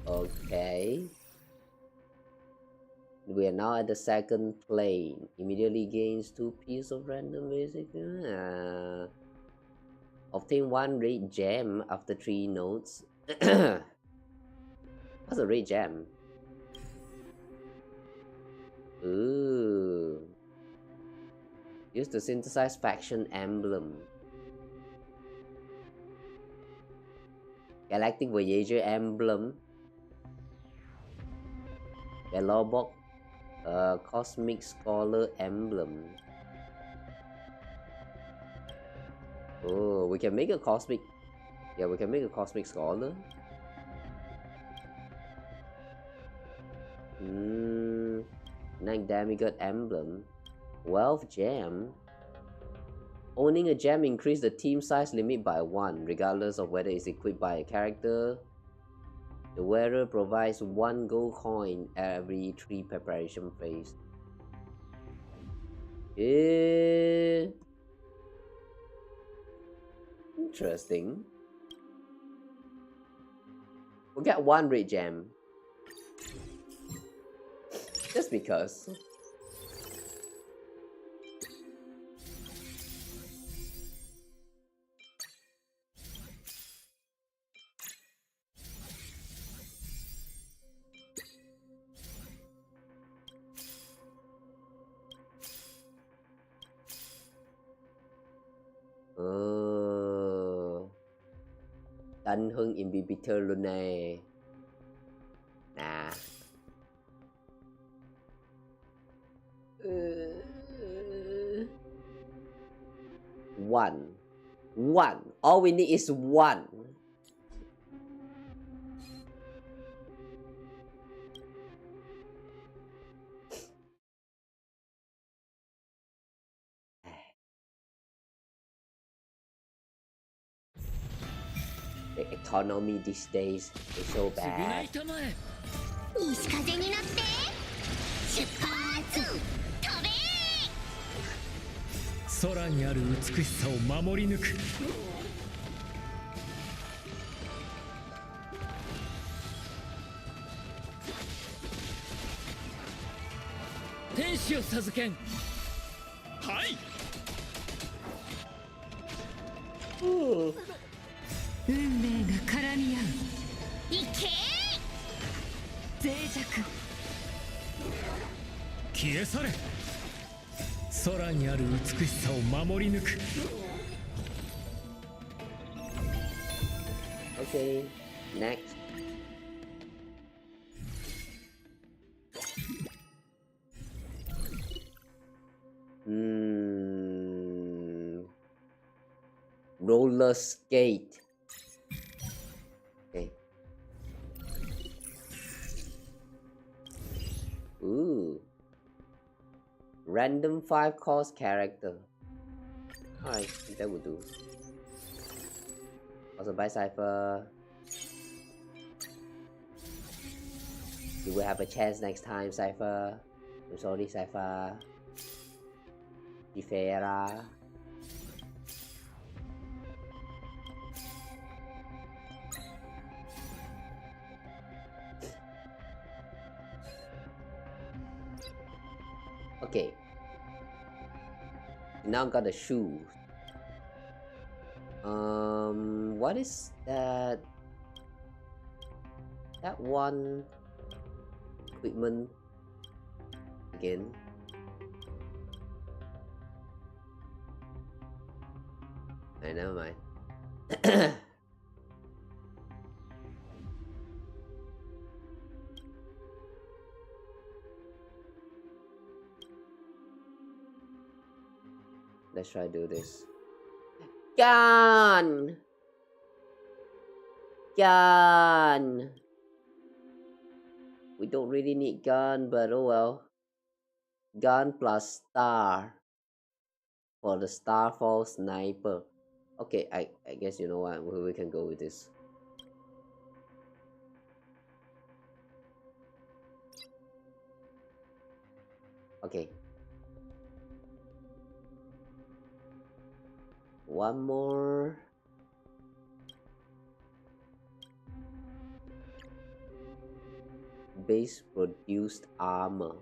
Okay. We are now at the second plane. Immediately gains 2 pieces of random basic. Obtain 1 red gem after 3 nodes. What's a red gem? Ooh. Use to synthesize faction emblem. Galactic Voyager emblem. Velobok Cosmic Scholar emblem. Oh, we can make a cosmic. Yeah, we can make a cosmic scholar. Night Demigod emblem. 12 gem. Owning a gem increase the team size limit by 1, regardless of whether it's equipped by a character. The wearer provides 1 gold coin every 3 preparation phase. Interesting. We'll get one red gem. Just because. Đánh hơn inhibitor luôn nè. Nè. One. All we need is one. The economy these days is so bad. 西風に乗って出発飛べ空にある美しさを守り抜く。天使を授けん。はい。運命が絡み合う。行け脆弱。消え去れ。空にある美しさを守り抜く。Okay, next. Roller skate. Okay. Ooh. Random 5 cost character. Alright, that would do. Also buy Cypher. You will have a chance next time, Cypher. I'm sorry, Cypher. Ifera. Okay. Now got the shoes. What is that? That one equipment again. Never mind. Let's try to do this. Gun! We don't really need gun, but oh well. Gun plus star for the Starfall sniper. Okay, I guess you know what, we can go with this. Okay. One more. Base produced armor.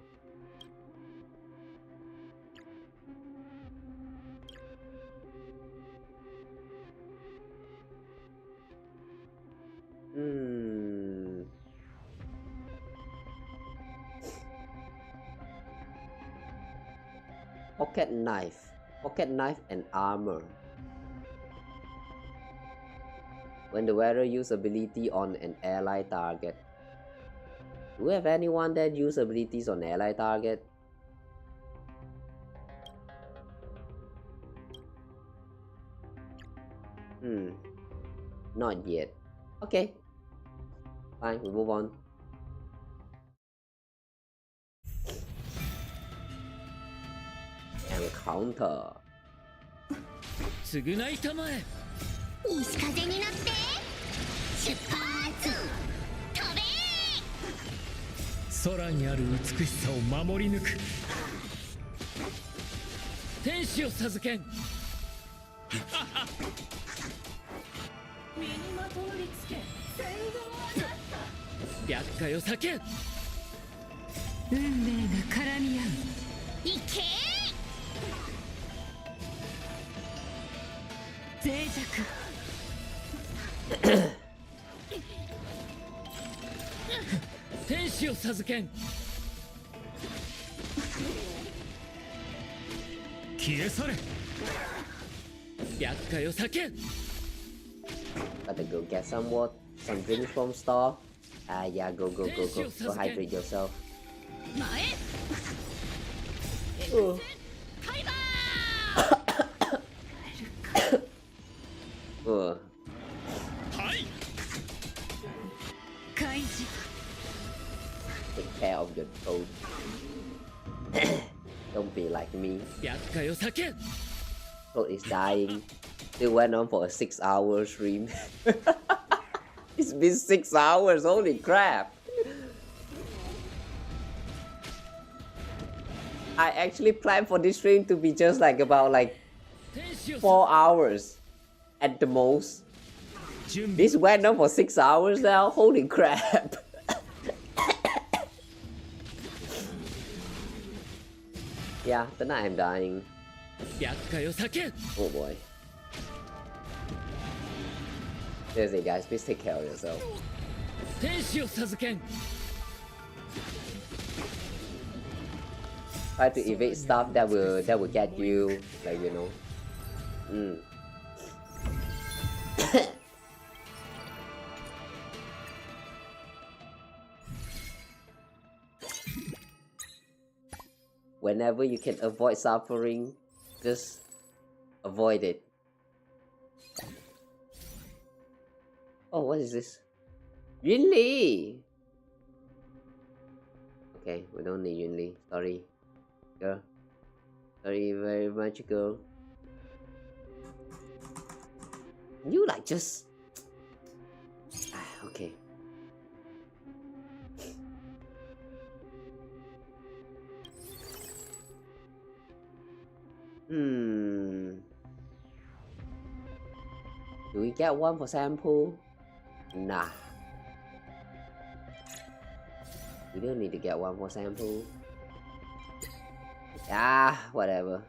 Pocket knife and armor. When the wearer uses ability on an ally target. Do we have anyone that use abilities on ally target? Not yet. Okay. Fine, we move on. Encounter. 償いたまえ。西風に乗って出発飛べ空にある美しさを守り抜く。天使を授けん。身にまとわりつけ、洗顔技。白化よ叫ん運命が絡み合ういけ脆弱天使を授けん消え去れ白化よ叫ん Gotta go get some water, some drinks from store. Yeah, go hydrate yourself. 前 Oh. タイマ Oh. はい開示 Take care of your throat. Don't be like me. 白化よ叫ん Throat is dying. It went on for a 6-hour stream. It's been 6 hours, holy crap. I actually planned for this stream to be just like about like 天使を 4 hours at the most. 準備 This went on for 6 hours now, holy crap. Yeah, tonight I'm dying. 白化よ叫ん Oh boy. Seriously guys, please take care of yourself. 天使を授けん Try to evade stuff that will get you, like, you know. Whenever you can avoid suffering, just avoid it. Oh, what is this? Yunli! Okay, we don't need Yunli. Sorry, girl. Sorry very much, girl. You like just... Okay. Do we get one for sample? Nah. We don't need to get one for sample. Ah, whatever.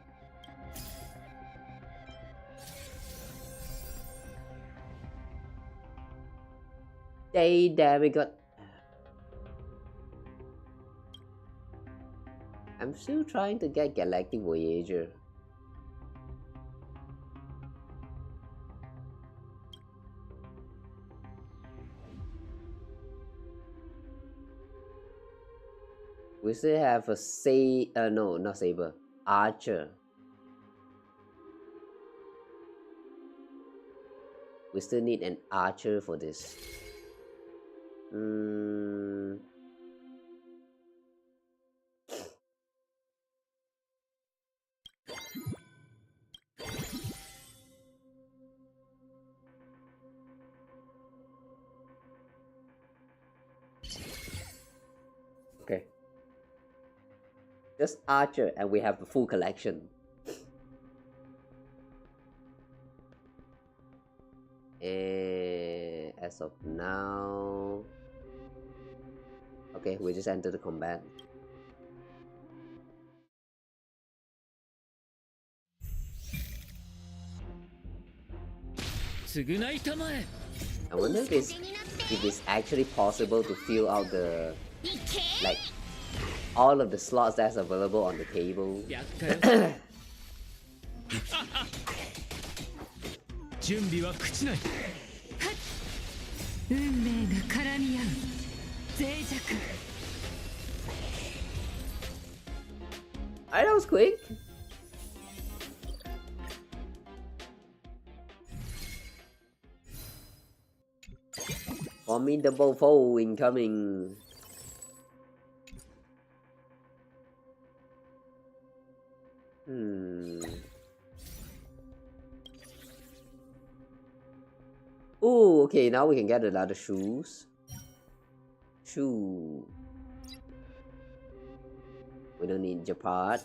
There we got... I'm still trying to get Galactic Voyager. We still have a no, not saber, archer. We still need an archer for this. Okay. Just archer and we have the full collection. And as of now... Okay, we just enter the combat. I wonder if it's actually possible to fill out the... like... all of the slots that's available on the table. 準備は口ない運命が絡み合う脆弱 Alright, that was quick. Formidable foe incoming. Oh, okay, now we can get another shoes. Shoe. We don't need Japart.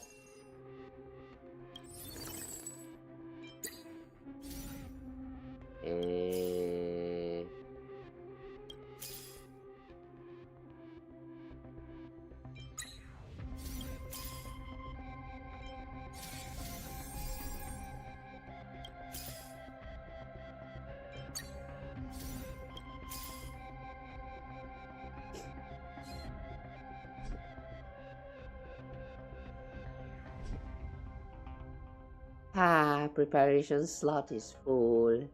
Ah, preparation slot is full.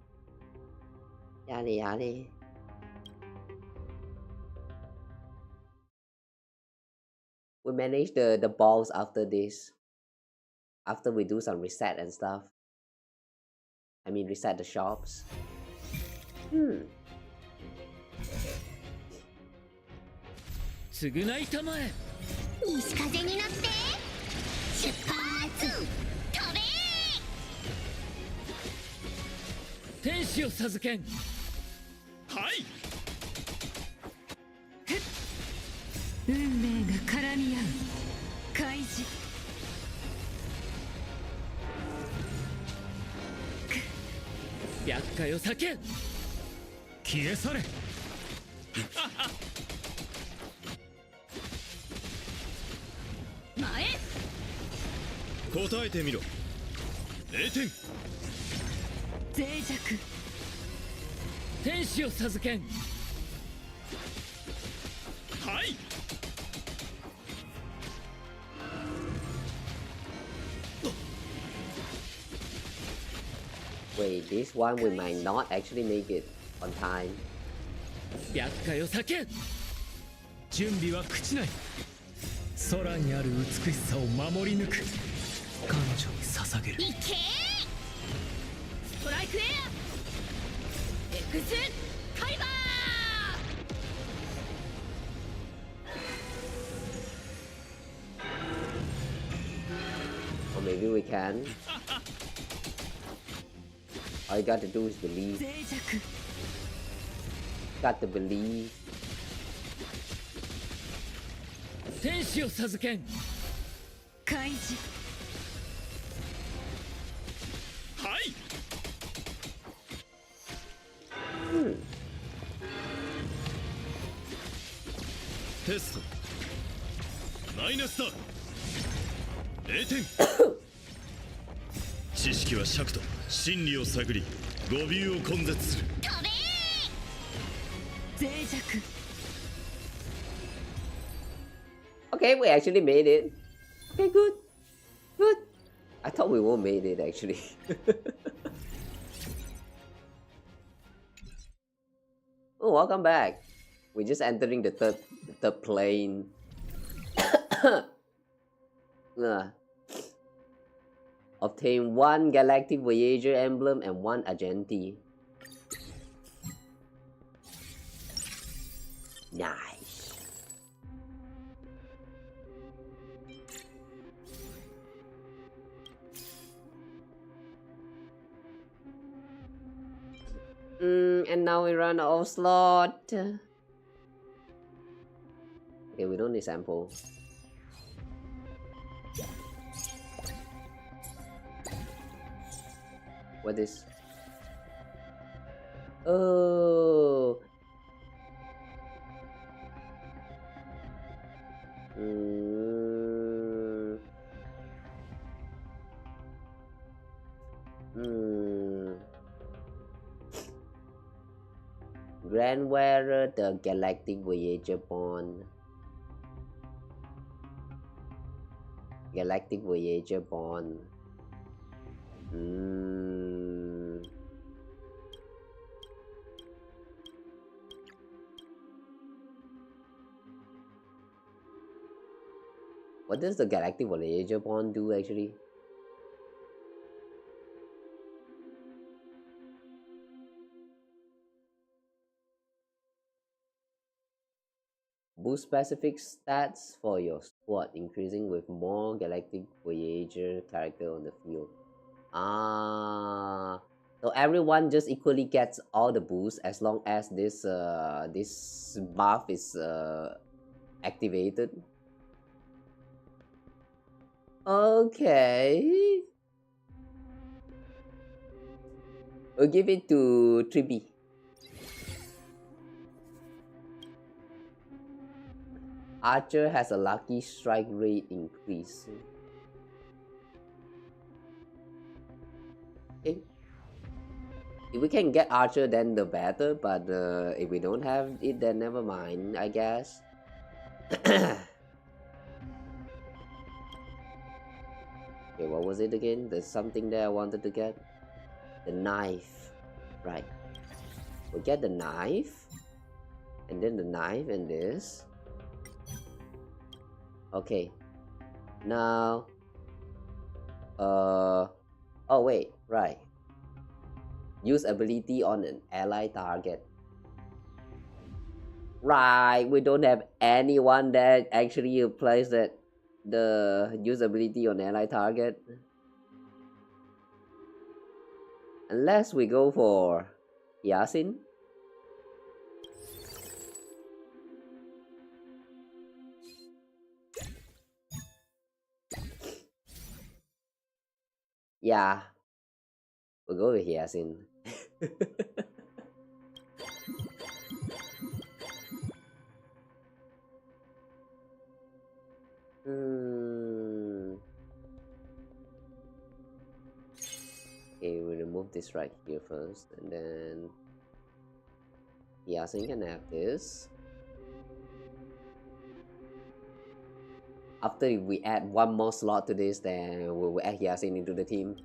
Yali yali. We manage the balls after this. After we do some reset and stuff. I mean reset the shops. 償いたまえ。西風に乗って出発飛べ天使を授けん。はい。運命が絡み合う開示。厄介を避けん。消え去れ。前答えてみろ。0点。脆弱。天使を授けん。はい。Wait, this one we might not actually make it on time. 厄介を避けん。準備は朽ちない。空にある美しさを守り抜く。彼女に捧げる。いけストライクエアエクスタイバー Or maybe we can. All you got to do is believe. 脆弱。 Got to believe. 天使を授けん。開示。はい。テストマイナスだ。0点。知識は尺と真理を探り語尾を根絶する。飛べ脆弱。 Okay, we actually made it. Okay, good. Good. I thought we won't made it actually. Oh, welcome back. We're just entering the third plane. Obtain 1 Galactic Voyager emblem and 1 Argenti. Nice. And now we run out of slot. Okay, we don't need sample. What is? Oh. Grand Wearer, the Galactic Voyager Bond. Galactic Voyager Bond. What does the Galactic Voyager Bond do actually? Boost specific stats for your squad, increasing with more Galactic Voyager character on the field. Ah, so everyone just equally gets all the boosts as long as this this buff is activated. Okay, we'll give it to Tribi. Archer has a lucky strike rate increase. Okay. If we can get Archer, then the better. But if we don't have it, then never mind, I guess. Okay, what was it again? There's something there I wanted to get. The knife. Right. We'll get the knife. And then the knife and this. Okay. Now. Oh wait, right. Use ability on an ally target. Right, we don't have anyone that actually applies that the use ability on ally target. Unless we go for Yasin. Yeah, we'll go with Yasin. Okay, we remove this right here first, and then Yasin can have this. After we add one more slot to this, then we'll add Yasin into the team.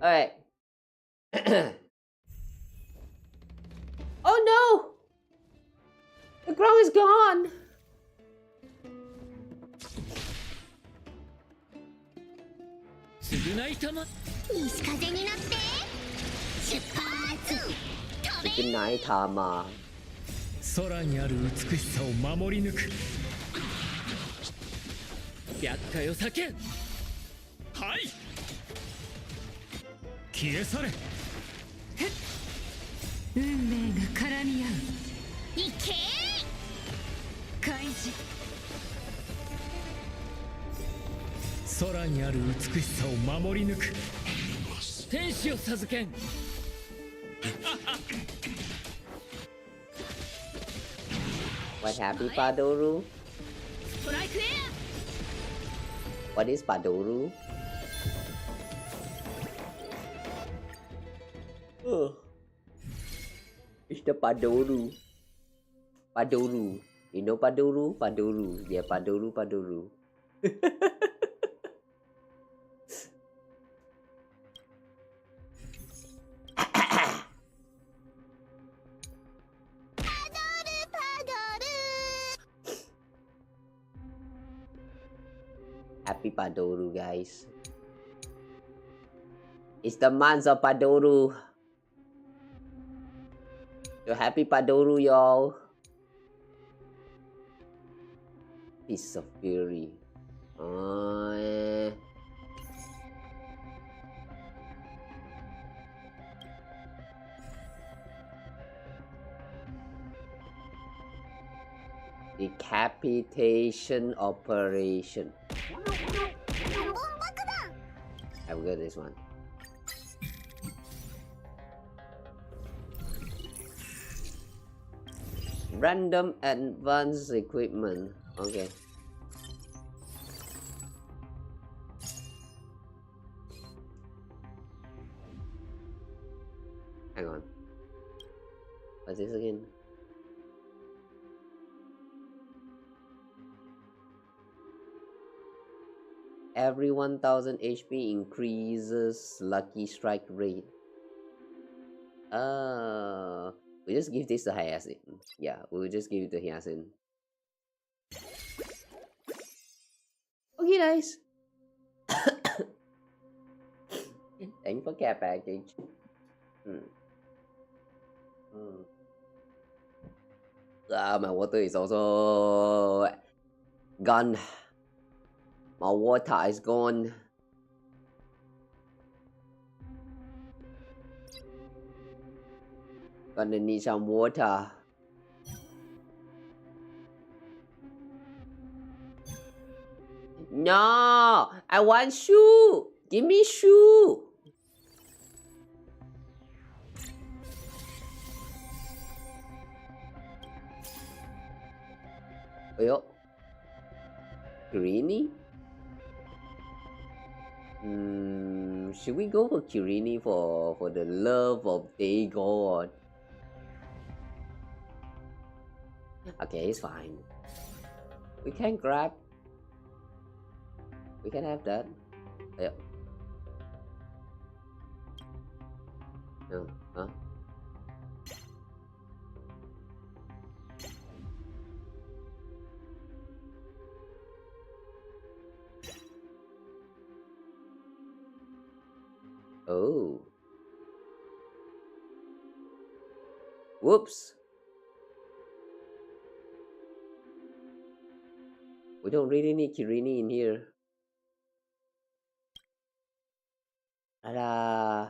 Alright. Oh no! The crown is gone! Good night, Tama. 空にある美しさを守り抜く百花よさけはい消え去れ運命が絡み合ういけ開示空にある美しさを守り抜く天使を授けん What happy Padoru? What is Padoru? It's the Padoru. Padoru. You know Padoru? Padoru. Yeah, Padoru, Padoru. Happy Padoru, guys. It's the month of Padoru. So happy Padoru, y'all. Piece of fury. Decapitation operation. I've got this one. Random advanced equipment. Okay. Hang on. What's this again? Every 1000 HP increases lucky strike rate. We just give this to Hyacinth. Yeah, we'll just give it to Hyacinth. Okay, guys. Thanks for care package. My water is also gone. My water is gone. Gonna need some water. No, I want shoe. Give me shoe. Well, Greenie? Should we go for Kirini for the love of Dagon? Okay, it's fine. We can grab. We can have that. Yeah. No, huh? Oh. Whoops. We don't really need Kirini in here. Ta-da.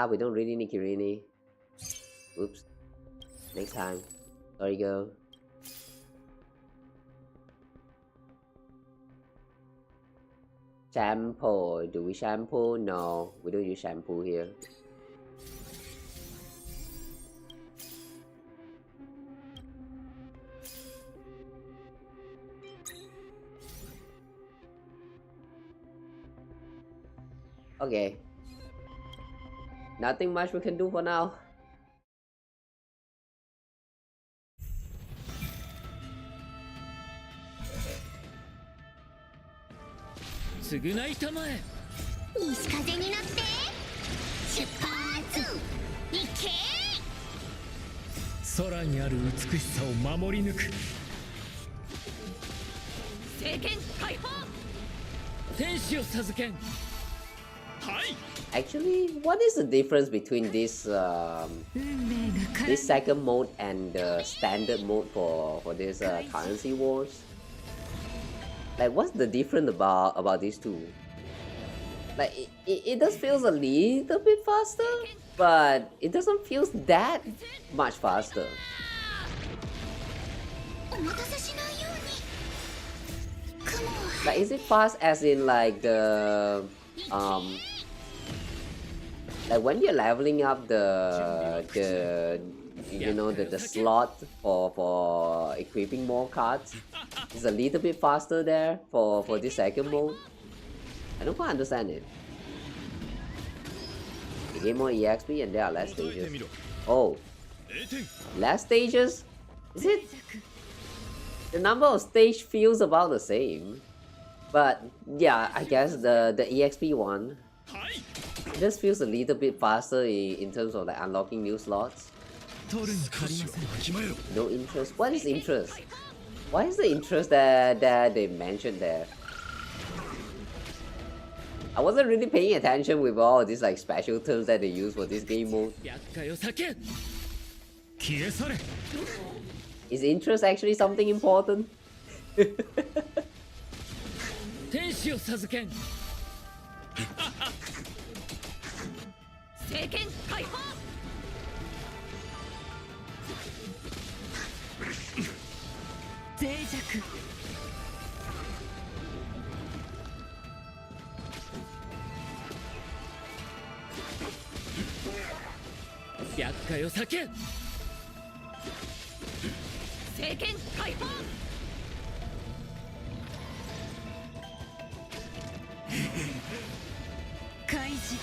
We don't really need Kirini. Oops. Next time. Sorry, girl. Shampoo. Do we shampoo? No, we don't use shampoo here. Okay. Nothing much we can do for now.西風になって出発行け空にある美しさを守り抜く政権解放天使を授けん Actually, what is the difference between this this second mode and the standard mode for this currency wars? Like, what's the difference about these two? Like, it does feels a little bit faster, but it doesn't feel that much faster. Like, is it fast as in like the like when you're leveling up the you know the slot for equipping more cards? It's a little bit faster there for this second mode. I don't quite understand it. You get more EXP and there are less stages. Oh, less stages? Is it? The number of stage feels about the same. But yeah, I guess the EXP one, it just feels a little bit faster in terms of like unlocking new slots. No interest? What is interest? What is the interest that they mentioned there? I wasn't really paying attention with all these like special terms that they use for this game mode. Is interest actually something important? 天使を授けん政権解放脆弱厄介を避けん政権解放開示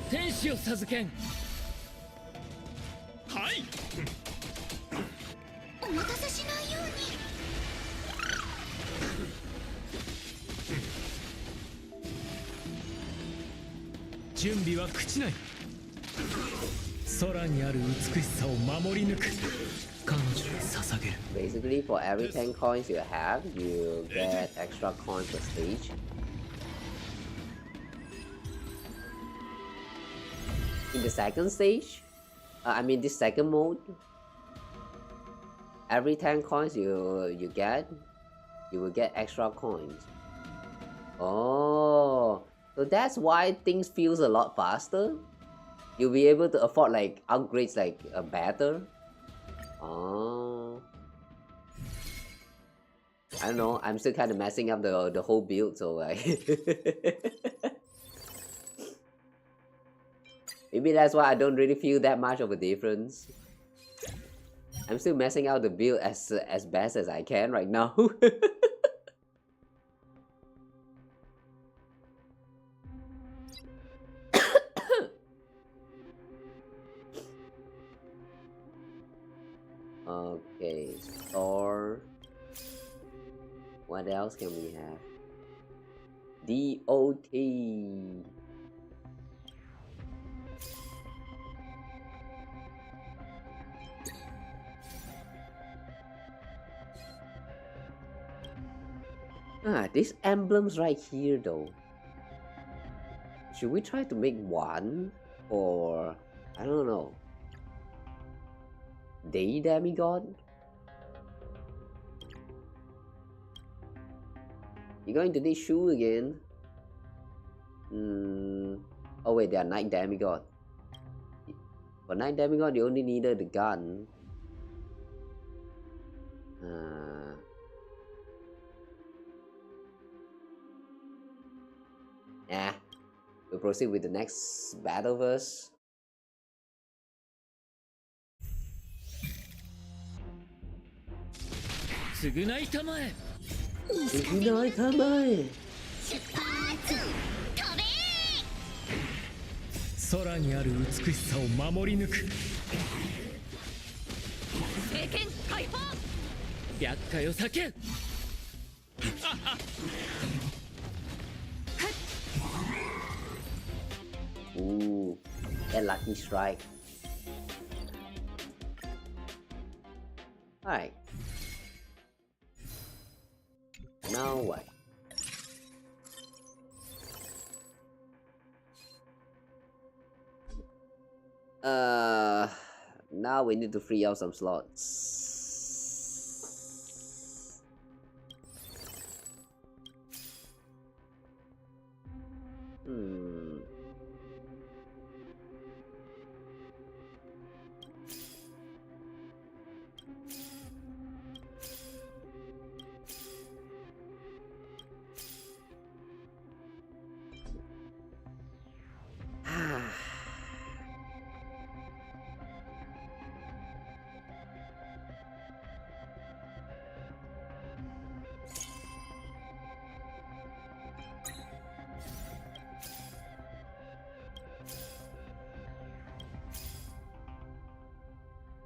天使を授けんはいお待たせしないように準備は朽ちない空にある美しさを守り抜く彼女に捧げる Basically, for every 10 coins you have, you get extra coins per stage. In the second stage, I mean this second mode, every 10 coins you get, you will get extra coins. Oh, so that's why things feels a lot faster. You'll be able to afford like upgrades like better. Oh, I don't know. I'm still kind of messing up the whole build, so like maybe that's why I don't really feel that much of a difference. I'm still messing out the build as best as I can right now. Okay, store. What else can we have? DOT. These emblems right here though. Should we try to make one? Or I don't know. Day demigod? You're going to need shoe again. Oh wait, they are night demigod. For night demigod, you only needed the gun. We'll proceed with the next battle verse. Tsugunai tamae. 出発飛べ空にある美しさを守り抜く。政権解放百花よ咲け。Ooh, a lucky strike. Alright. Now what? Now we need to free out some slots.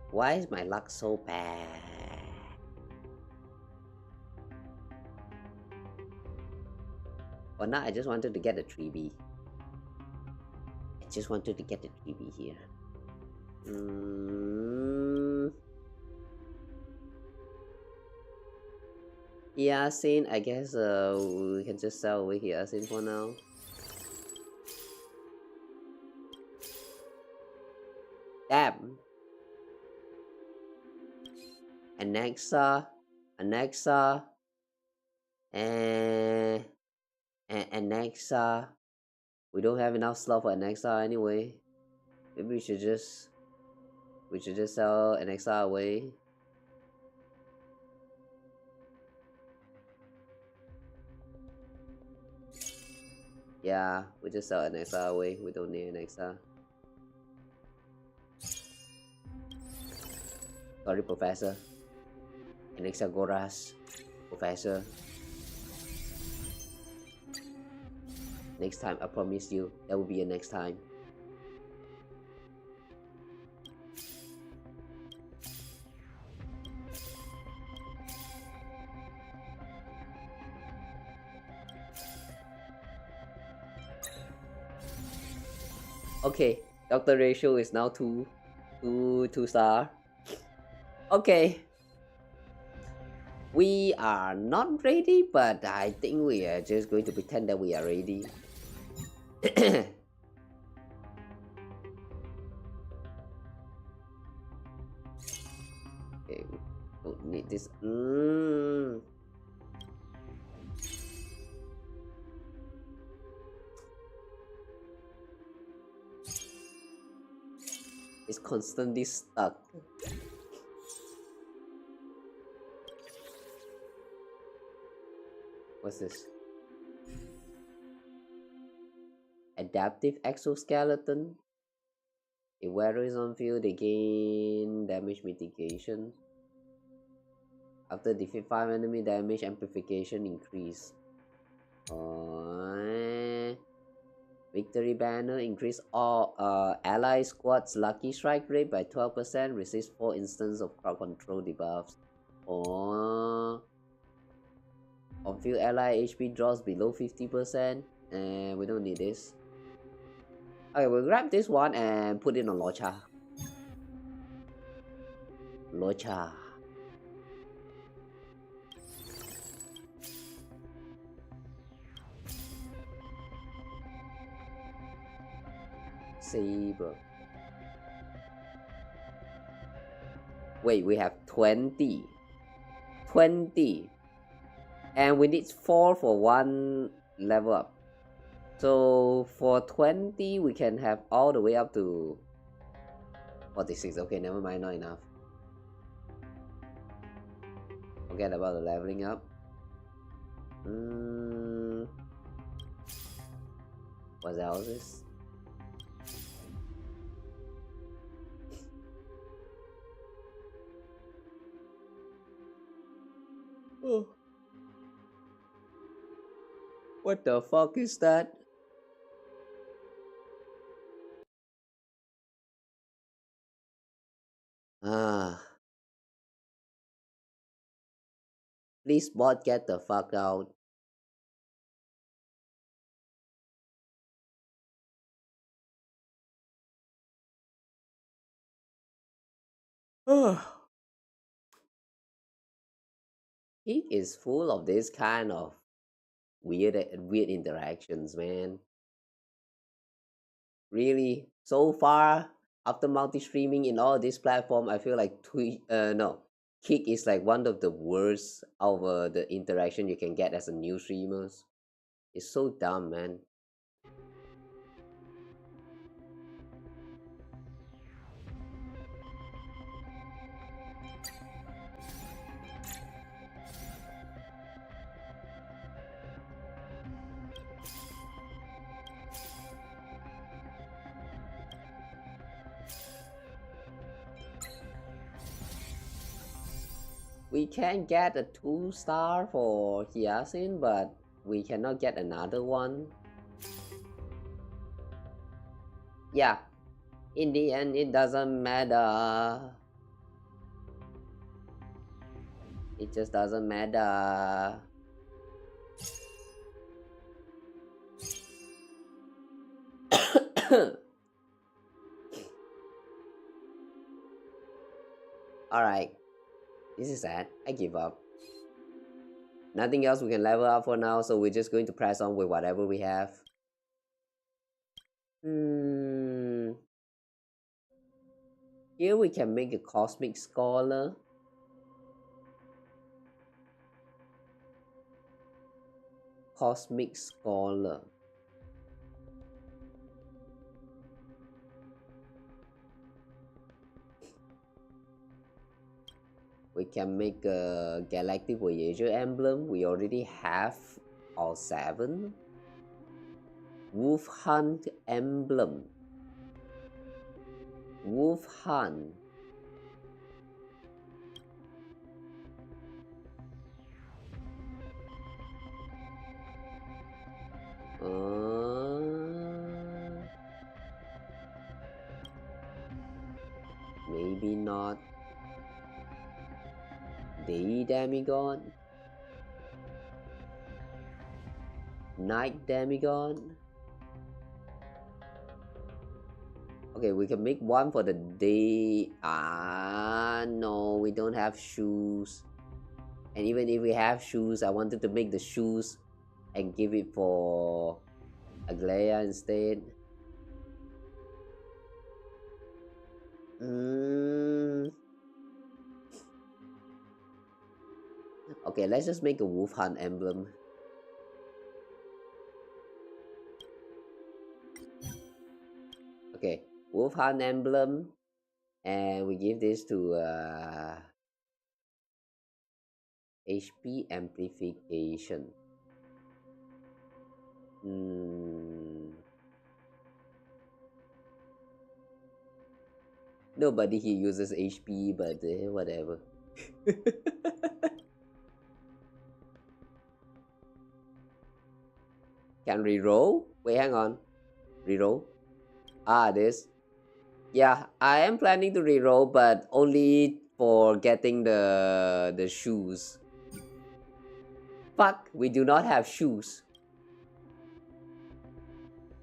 Why is my luck so bad? For now, I just wanted to get a 3B. I just wanted to get the 3B here. Yasin, I guess we can just sell away Yasin for now. Damn. Anexa, and Anexa. We don't have enough slot for Anexa anyway. Maybe we should just sell Anexa away. Yeah, we just sell Anexa away. We don't need Anexa. Sorry, Professor. Anexa Goras, Professor. Next time, I promise you, there will be a next time. Okay, Doctor ratio is now 2 star. Okay. We are not ready, but I think we are just going to pretend that we are ready. Okay, we don't need this. It's constantly stuck. What's this? Adaptive exoskeleton. If wearer is on field, they gain damage mitigation. After defeat 5 enemy, damage amplification increase. With Victory banner increase all ally squads lucky strike rate by 12%, resist 4 instances of crowd control debuffs. Oh, on field ally HP drops below 50%, and we don't need this. Okay, we'll grab this one and put it on Locha. Locha. Saber. Wait, we have 20. 20. And we need 4 for 1 level up. So for 20, we can have all the way up to 46. Okay, never mind, not enough. Forget about the leveling up. What else is? Oh. What the fuck is that? Please bot, get the fuck out. It is full of this kind of weird interactions, man. Really, so far after multi-streaming in all this platform, I feel like Kick is like one of the worst of the interaction you can get as a new streamers. It's so dumb, man. We can get a 2-star for Hyacinth, but we cannot get another one. Yeah, in the end, it doesn't matter. It just doesn't matter. Alright. This is sad. I give up. Nothing else we can level up for now, so we're just going to press on with whatever we have. Here we can make a Cosmic Scholar. Cosmic Scholar. We can make a Galactic Voyager emblem. We already have all 7. Wolf Hunt emblem. Wolf Hunt. Maybe not. Day Demigod. Night Demigod. Okay, we can make one for the day. No, we don't have shoes. And even if we have shoes, I wanted to make the shoes and give it for Aglaya instead. Okay, let's just make a Wolf Hunt emblem. Okay, Wolf Hunt emblem, and we give this to HP amplification. Nobody here uses HP, but whatever. Can reroll? Wait, hang on. Reroll. Ah, this. Yeah, I am planning to reroll, but only for getting the shoes. Fuck, we do not have shoes.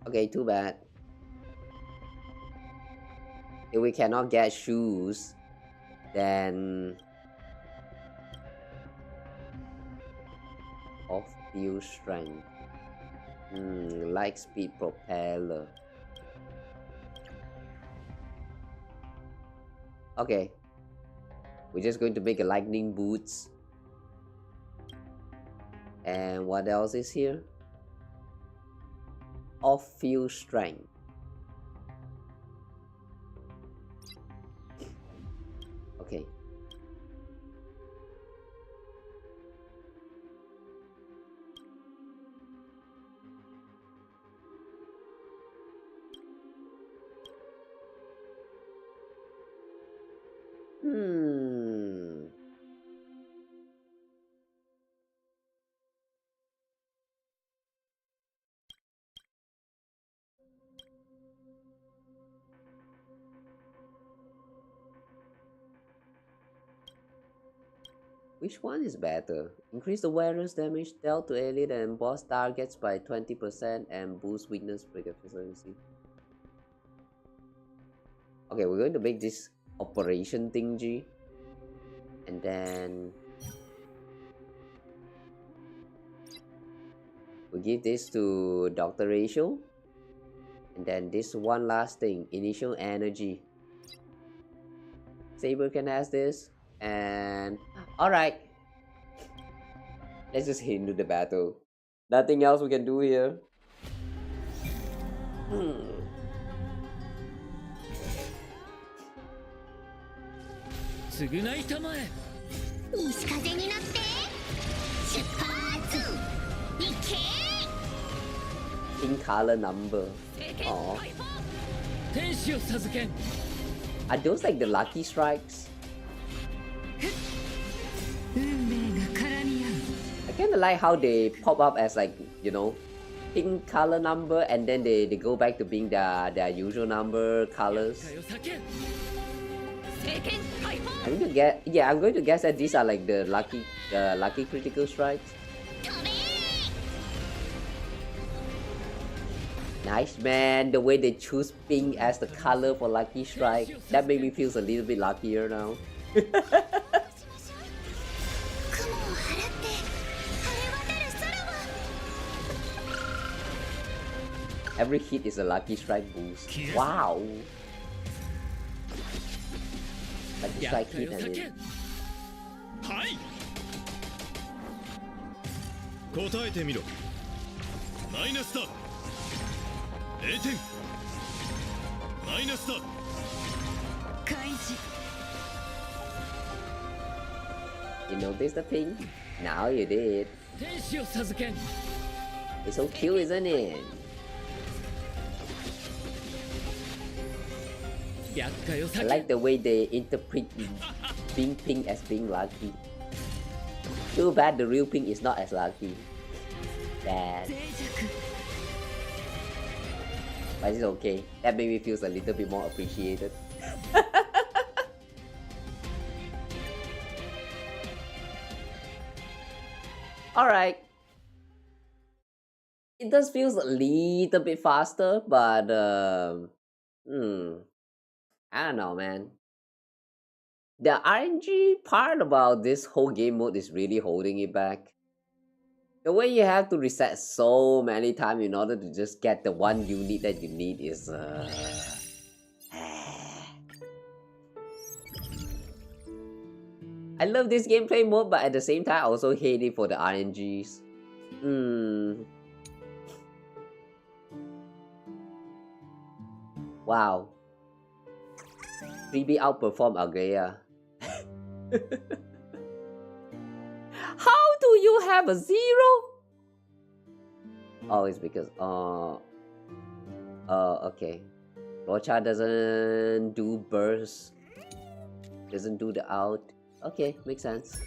Okay, too bad. If we cannot get shoes, then off-field strength. Light speed propeller. Okay. We're just going to make a lightning boots. And what else is here? Off-field strength. Okay. Which one is better? Increase the wearer's damage dealt to alien and boss targets by 20% and boost weakness break efficiency. Okay, we're going to make this operation thingy. And then we give this to Dr. Ratio. And then this one last thing, initial energy. Saber can ask this. And alright, let's just hit into the battle. Nothing else we can do here. 償いたまえ。西風になって出発行け Pink color number. Oh, 天使を授けん。 are those like the lucky strikes? 運命が絡み合う。 I kind of like how they pop up as like, you know, pink color number and then they go back to being their usual number colors. よさけん。 I'm going to get, yeah, I'm going to guess that these are like the lucky critical strikes. Nice, man. The way they choose pink as the color for lucky strike, that made me feel a little bit luckier now. Every hit is a lucky strike boost. Wow. Lucky strike hit and then はい。答えてみろ。マイナスだ。0点。マイナスだ。開示。 You noticed the pink? Now you did. 天使を授けん。 It's so cute, isn't it? 厄介を I 避け like the way they interpret being pink as being lucky. Too bad the real pink is not as lucky. Bad. 脆弱。 But it's okay. That made me feel a little bit more appreciated. Alright. It does feel a little bit faster, but I don't know, man. The RNG part about this whole game mode is really holding it back. The way you have to reset so many times in order to just get the one unit that you need is I love this gameplay mode, but at the same time I also hate it for the RNGs. Wow. 3B outperformed Agrea. How do you have a 0? Oh, it's because okay. Rocha doesn't do burst. Doesn't do the out. Okay, makes sense.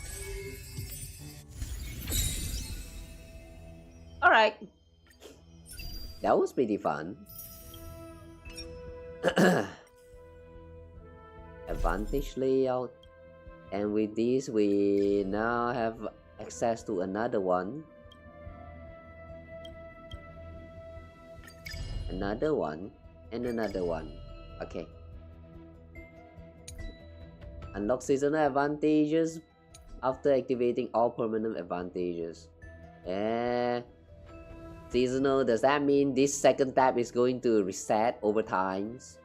Alright. That was pretty fun. Advantage layout, and with this we now have access to another one. Another one and another one. Okay. Unlock seasonal advantages after activating all permanent advantages. Yeah. Seasonal, does that mean this second tab is going to reset over times?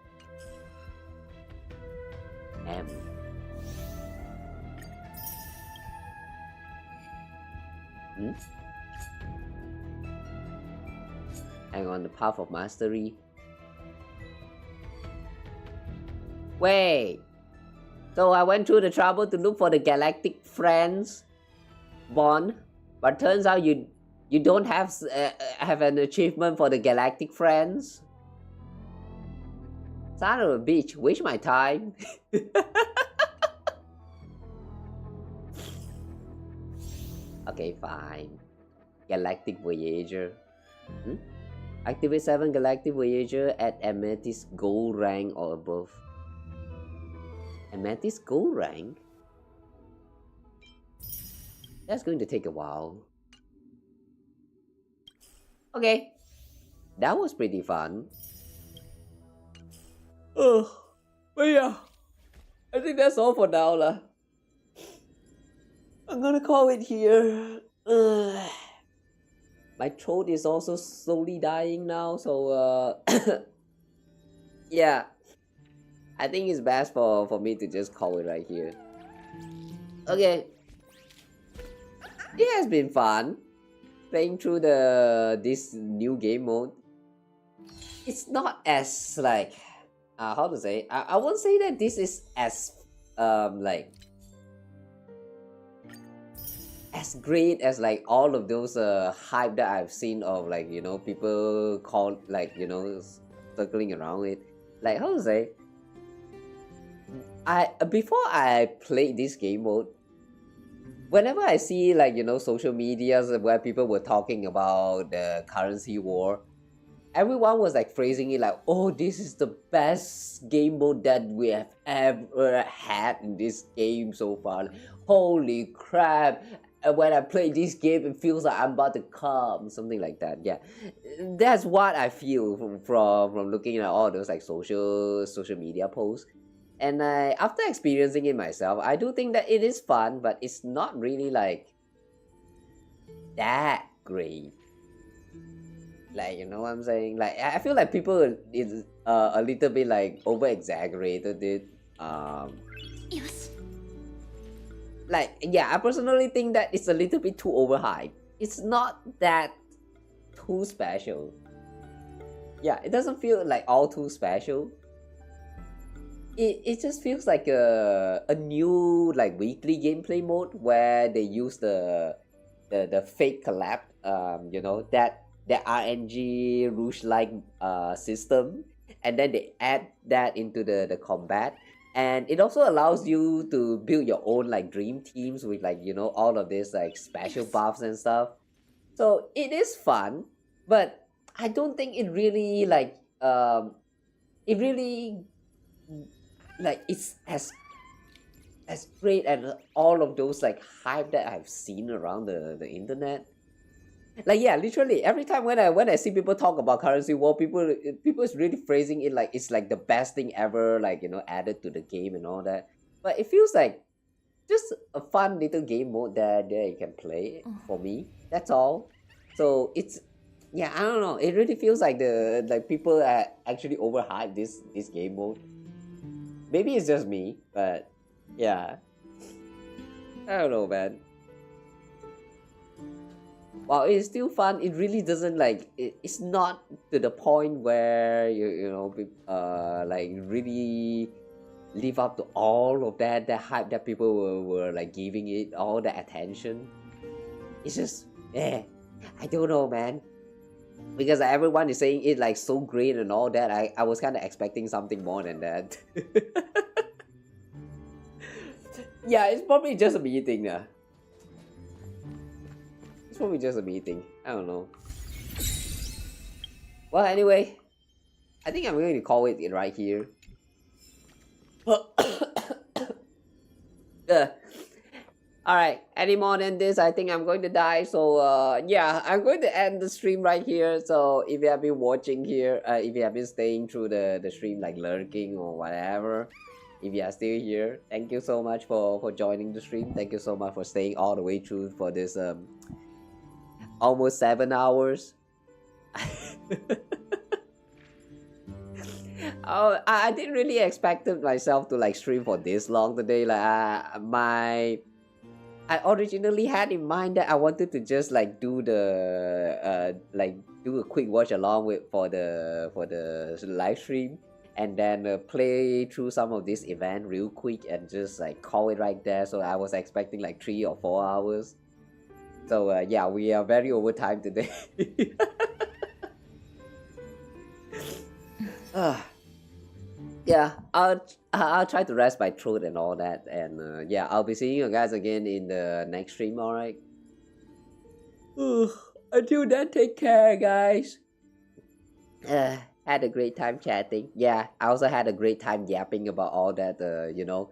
Hang on, the path of mastery. Wait. So I went through the trouble to look for the galactic friends bond, but turns out you don't have an achievement for the galactic friends. Son of a bitch, waste my time. Okay, fine. Galactic Voyager. Activate 7 Galactic Voyager at Amethyst Gold rank or above. Amethyst Gold rank? That's going to take a while. Okay. That was pretty fun. Oh, but yeah. I think that's all for now lah. I'm gonna call it here. My throat is also slowly dying now, so yeah. I think it's best for me to just call it right here. Okay. It has been fun playing through this new game mode. It's not as like how to say, I won't say that this is as like as great as like all of those hype that I've seen of, like, you know, people call, like, you know, circling around it. Like, how to say, before I played this game mode, whenever I see, like, you know, social medias where people were talking about the currency war, everyone was like phrasing it like, oh, this is the best game mode that we have ever had in this game so far. Holy crap. When I play this game, it feels like I'm about to come. Something like that. Yeah. That's what I feel from looking at all those like social media posts. And after experiencing it myself, I do think that it is fun, but it's not really like that great. Like, you know what I'm saying? Like, I feel like people is a little bit like over exaggerated it. Like, yeah, I personally think that it's a little bit too overhyped. It's not that too special. Yeah, it doesn't feel like all too special. It just feels like a new like weekly gameplay mode where they use the fake collab, you know, that RNG Rouge-like system, and then they add that into the combat. And it also allows you to build your own like dream teams with, like, you know, all of this like special buffs and stuff. So it is fun, but I don't think it really like it really like it's as great as all of those like hype that I've seen around the internet. Like, yeah, literally every time when I see people talk about currency war, people is really phrasing it like it's like the best thing ever, like, you know, added to the game and all that. But it feels like just a fun little game mode that you can play for me. That's all. So it's, yeah, I don't know. It really feels like people are actually overhyped this game mode. Maybe it's just me, but yeah, I don't know, man. While it's still fun, it really doesn't like it's not to the point where you know like really live up to all of that hype that people were like giving it all the attention. It's just I don't know, man, because everyone is saying it like so great and all that. I was kind of expecting something more than that. Yeah, it's probably just a me thing. It's probably just a meeting. I don't know. Well, anyway, I think I'm going to call it right here. Alright, any more than this, I think I'm going to die. So yeah, I'm going to end the stream right here. So if you have been watching here, if you have been staying through the stream, like lurking or whatever, if you are still here, thank you so much for joining the stream. Thank you so much for staying all the way through for this almost 7 hours. Oh, I didn't really expect myself to like stream for this long today. Like I originally had in mind that I wanted to just like do the do a quick watch along with for the live stream, and then play through some of this event real quick and just like call it right there. So I was expecting like 3 or 4 hours. So yeah, we are very over time today. Yeah, I'll try to rest my throat and all that, and yeah, I'll be seeing you guys again in the next stream. All right. Until then, take care, guys. Had a great time chatting. Yeah, I also had a great time yapping about all that. You know,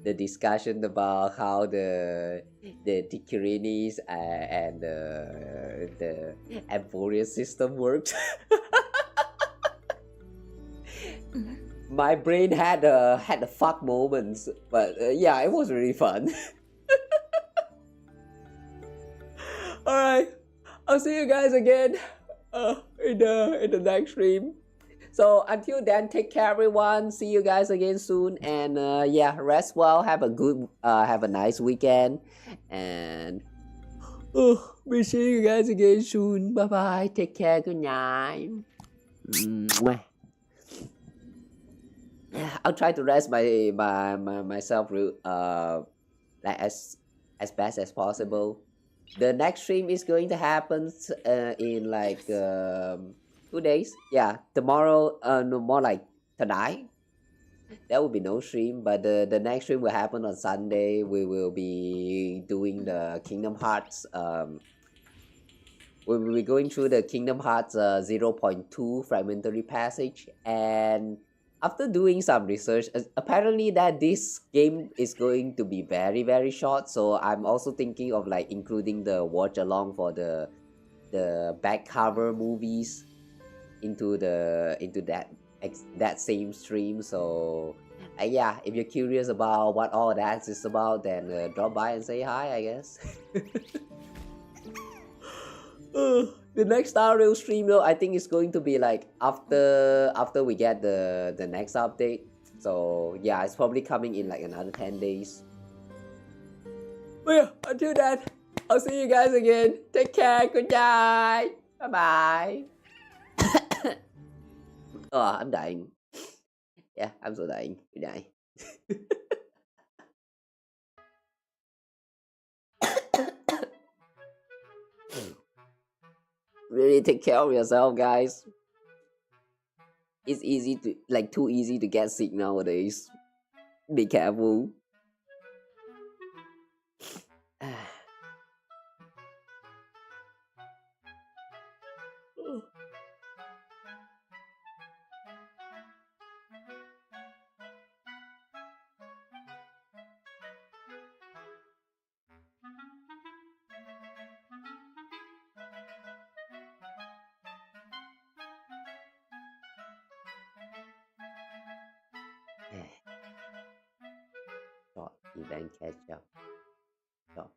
the discussion about how the Tikirinis and the Amphoreus system works. My brain had the fuck moments, but yeah, it was really fun. All right, I'll see you guys again in the next stream. So until then, take care, everyone. See you guys again soon, and yeah, rest well. Have a nice weekend, and we'll see you guys again soon. Bye bye. Take care. Good night. Mwah. I'll try to rest myself like as best as possible. The next stream is going to happen in like 2 days. Yeah, tomorrow. No, more like tonight. There will be no stream, but the next stream will happen on Sunday. We will be doing the Kingdom Hearts. We will be going through the Kingdom Hearts 0.2 fragmentary passage, and after doing some research, apparently that this game is going to be very, very short. So I'm also thinking of like including the watch along for the back cover movies into that same stream. So yeah, if you're curious about what all that is about, then drop by and say hi, I guess. The next Star Rail stream though, I think it's going to be like after we get the next update. So yeah, it's probably coming in like another 10 days. But yeah, until then, I'll see you guys again. Take care. Good night. Bye bye. Oh, I'm dying. Yeah, I'm so dying. Good night. Really take care of yourself, guys. It's easy to too easy to get sick nowadays. Be careful. Short event catch up. Short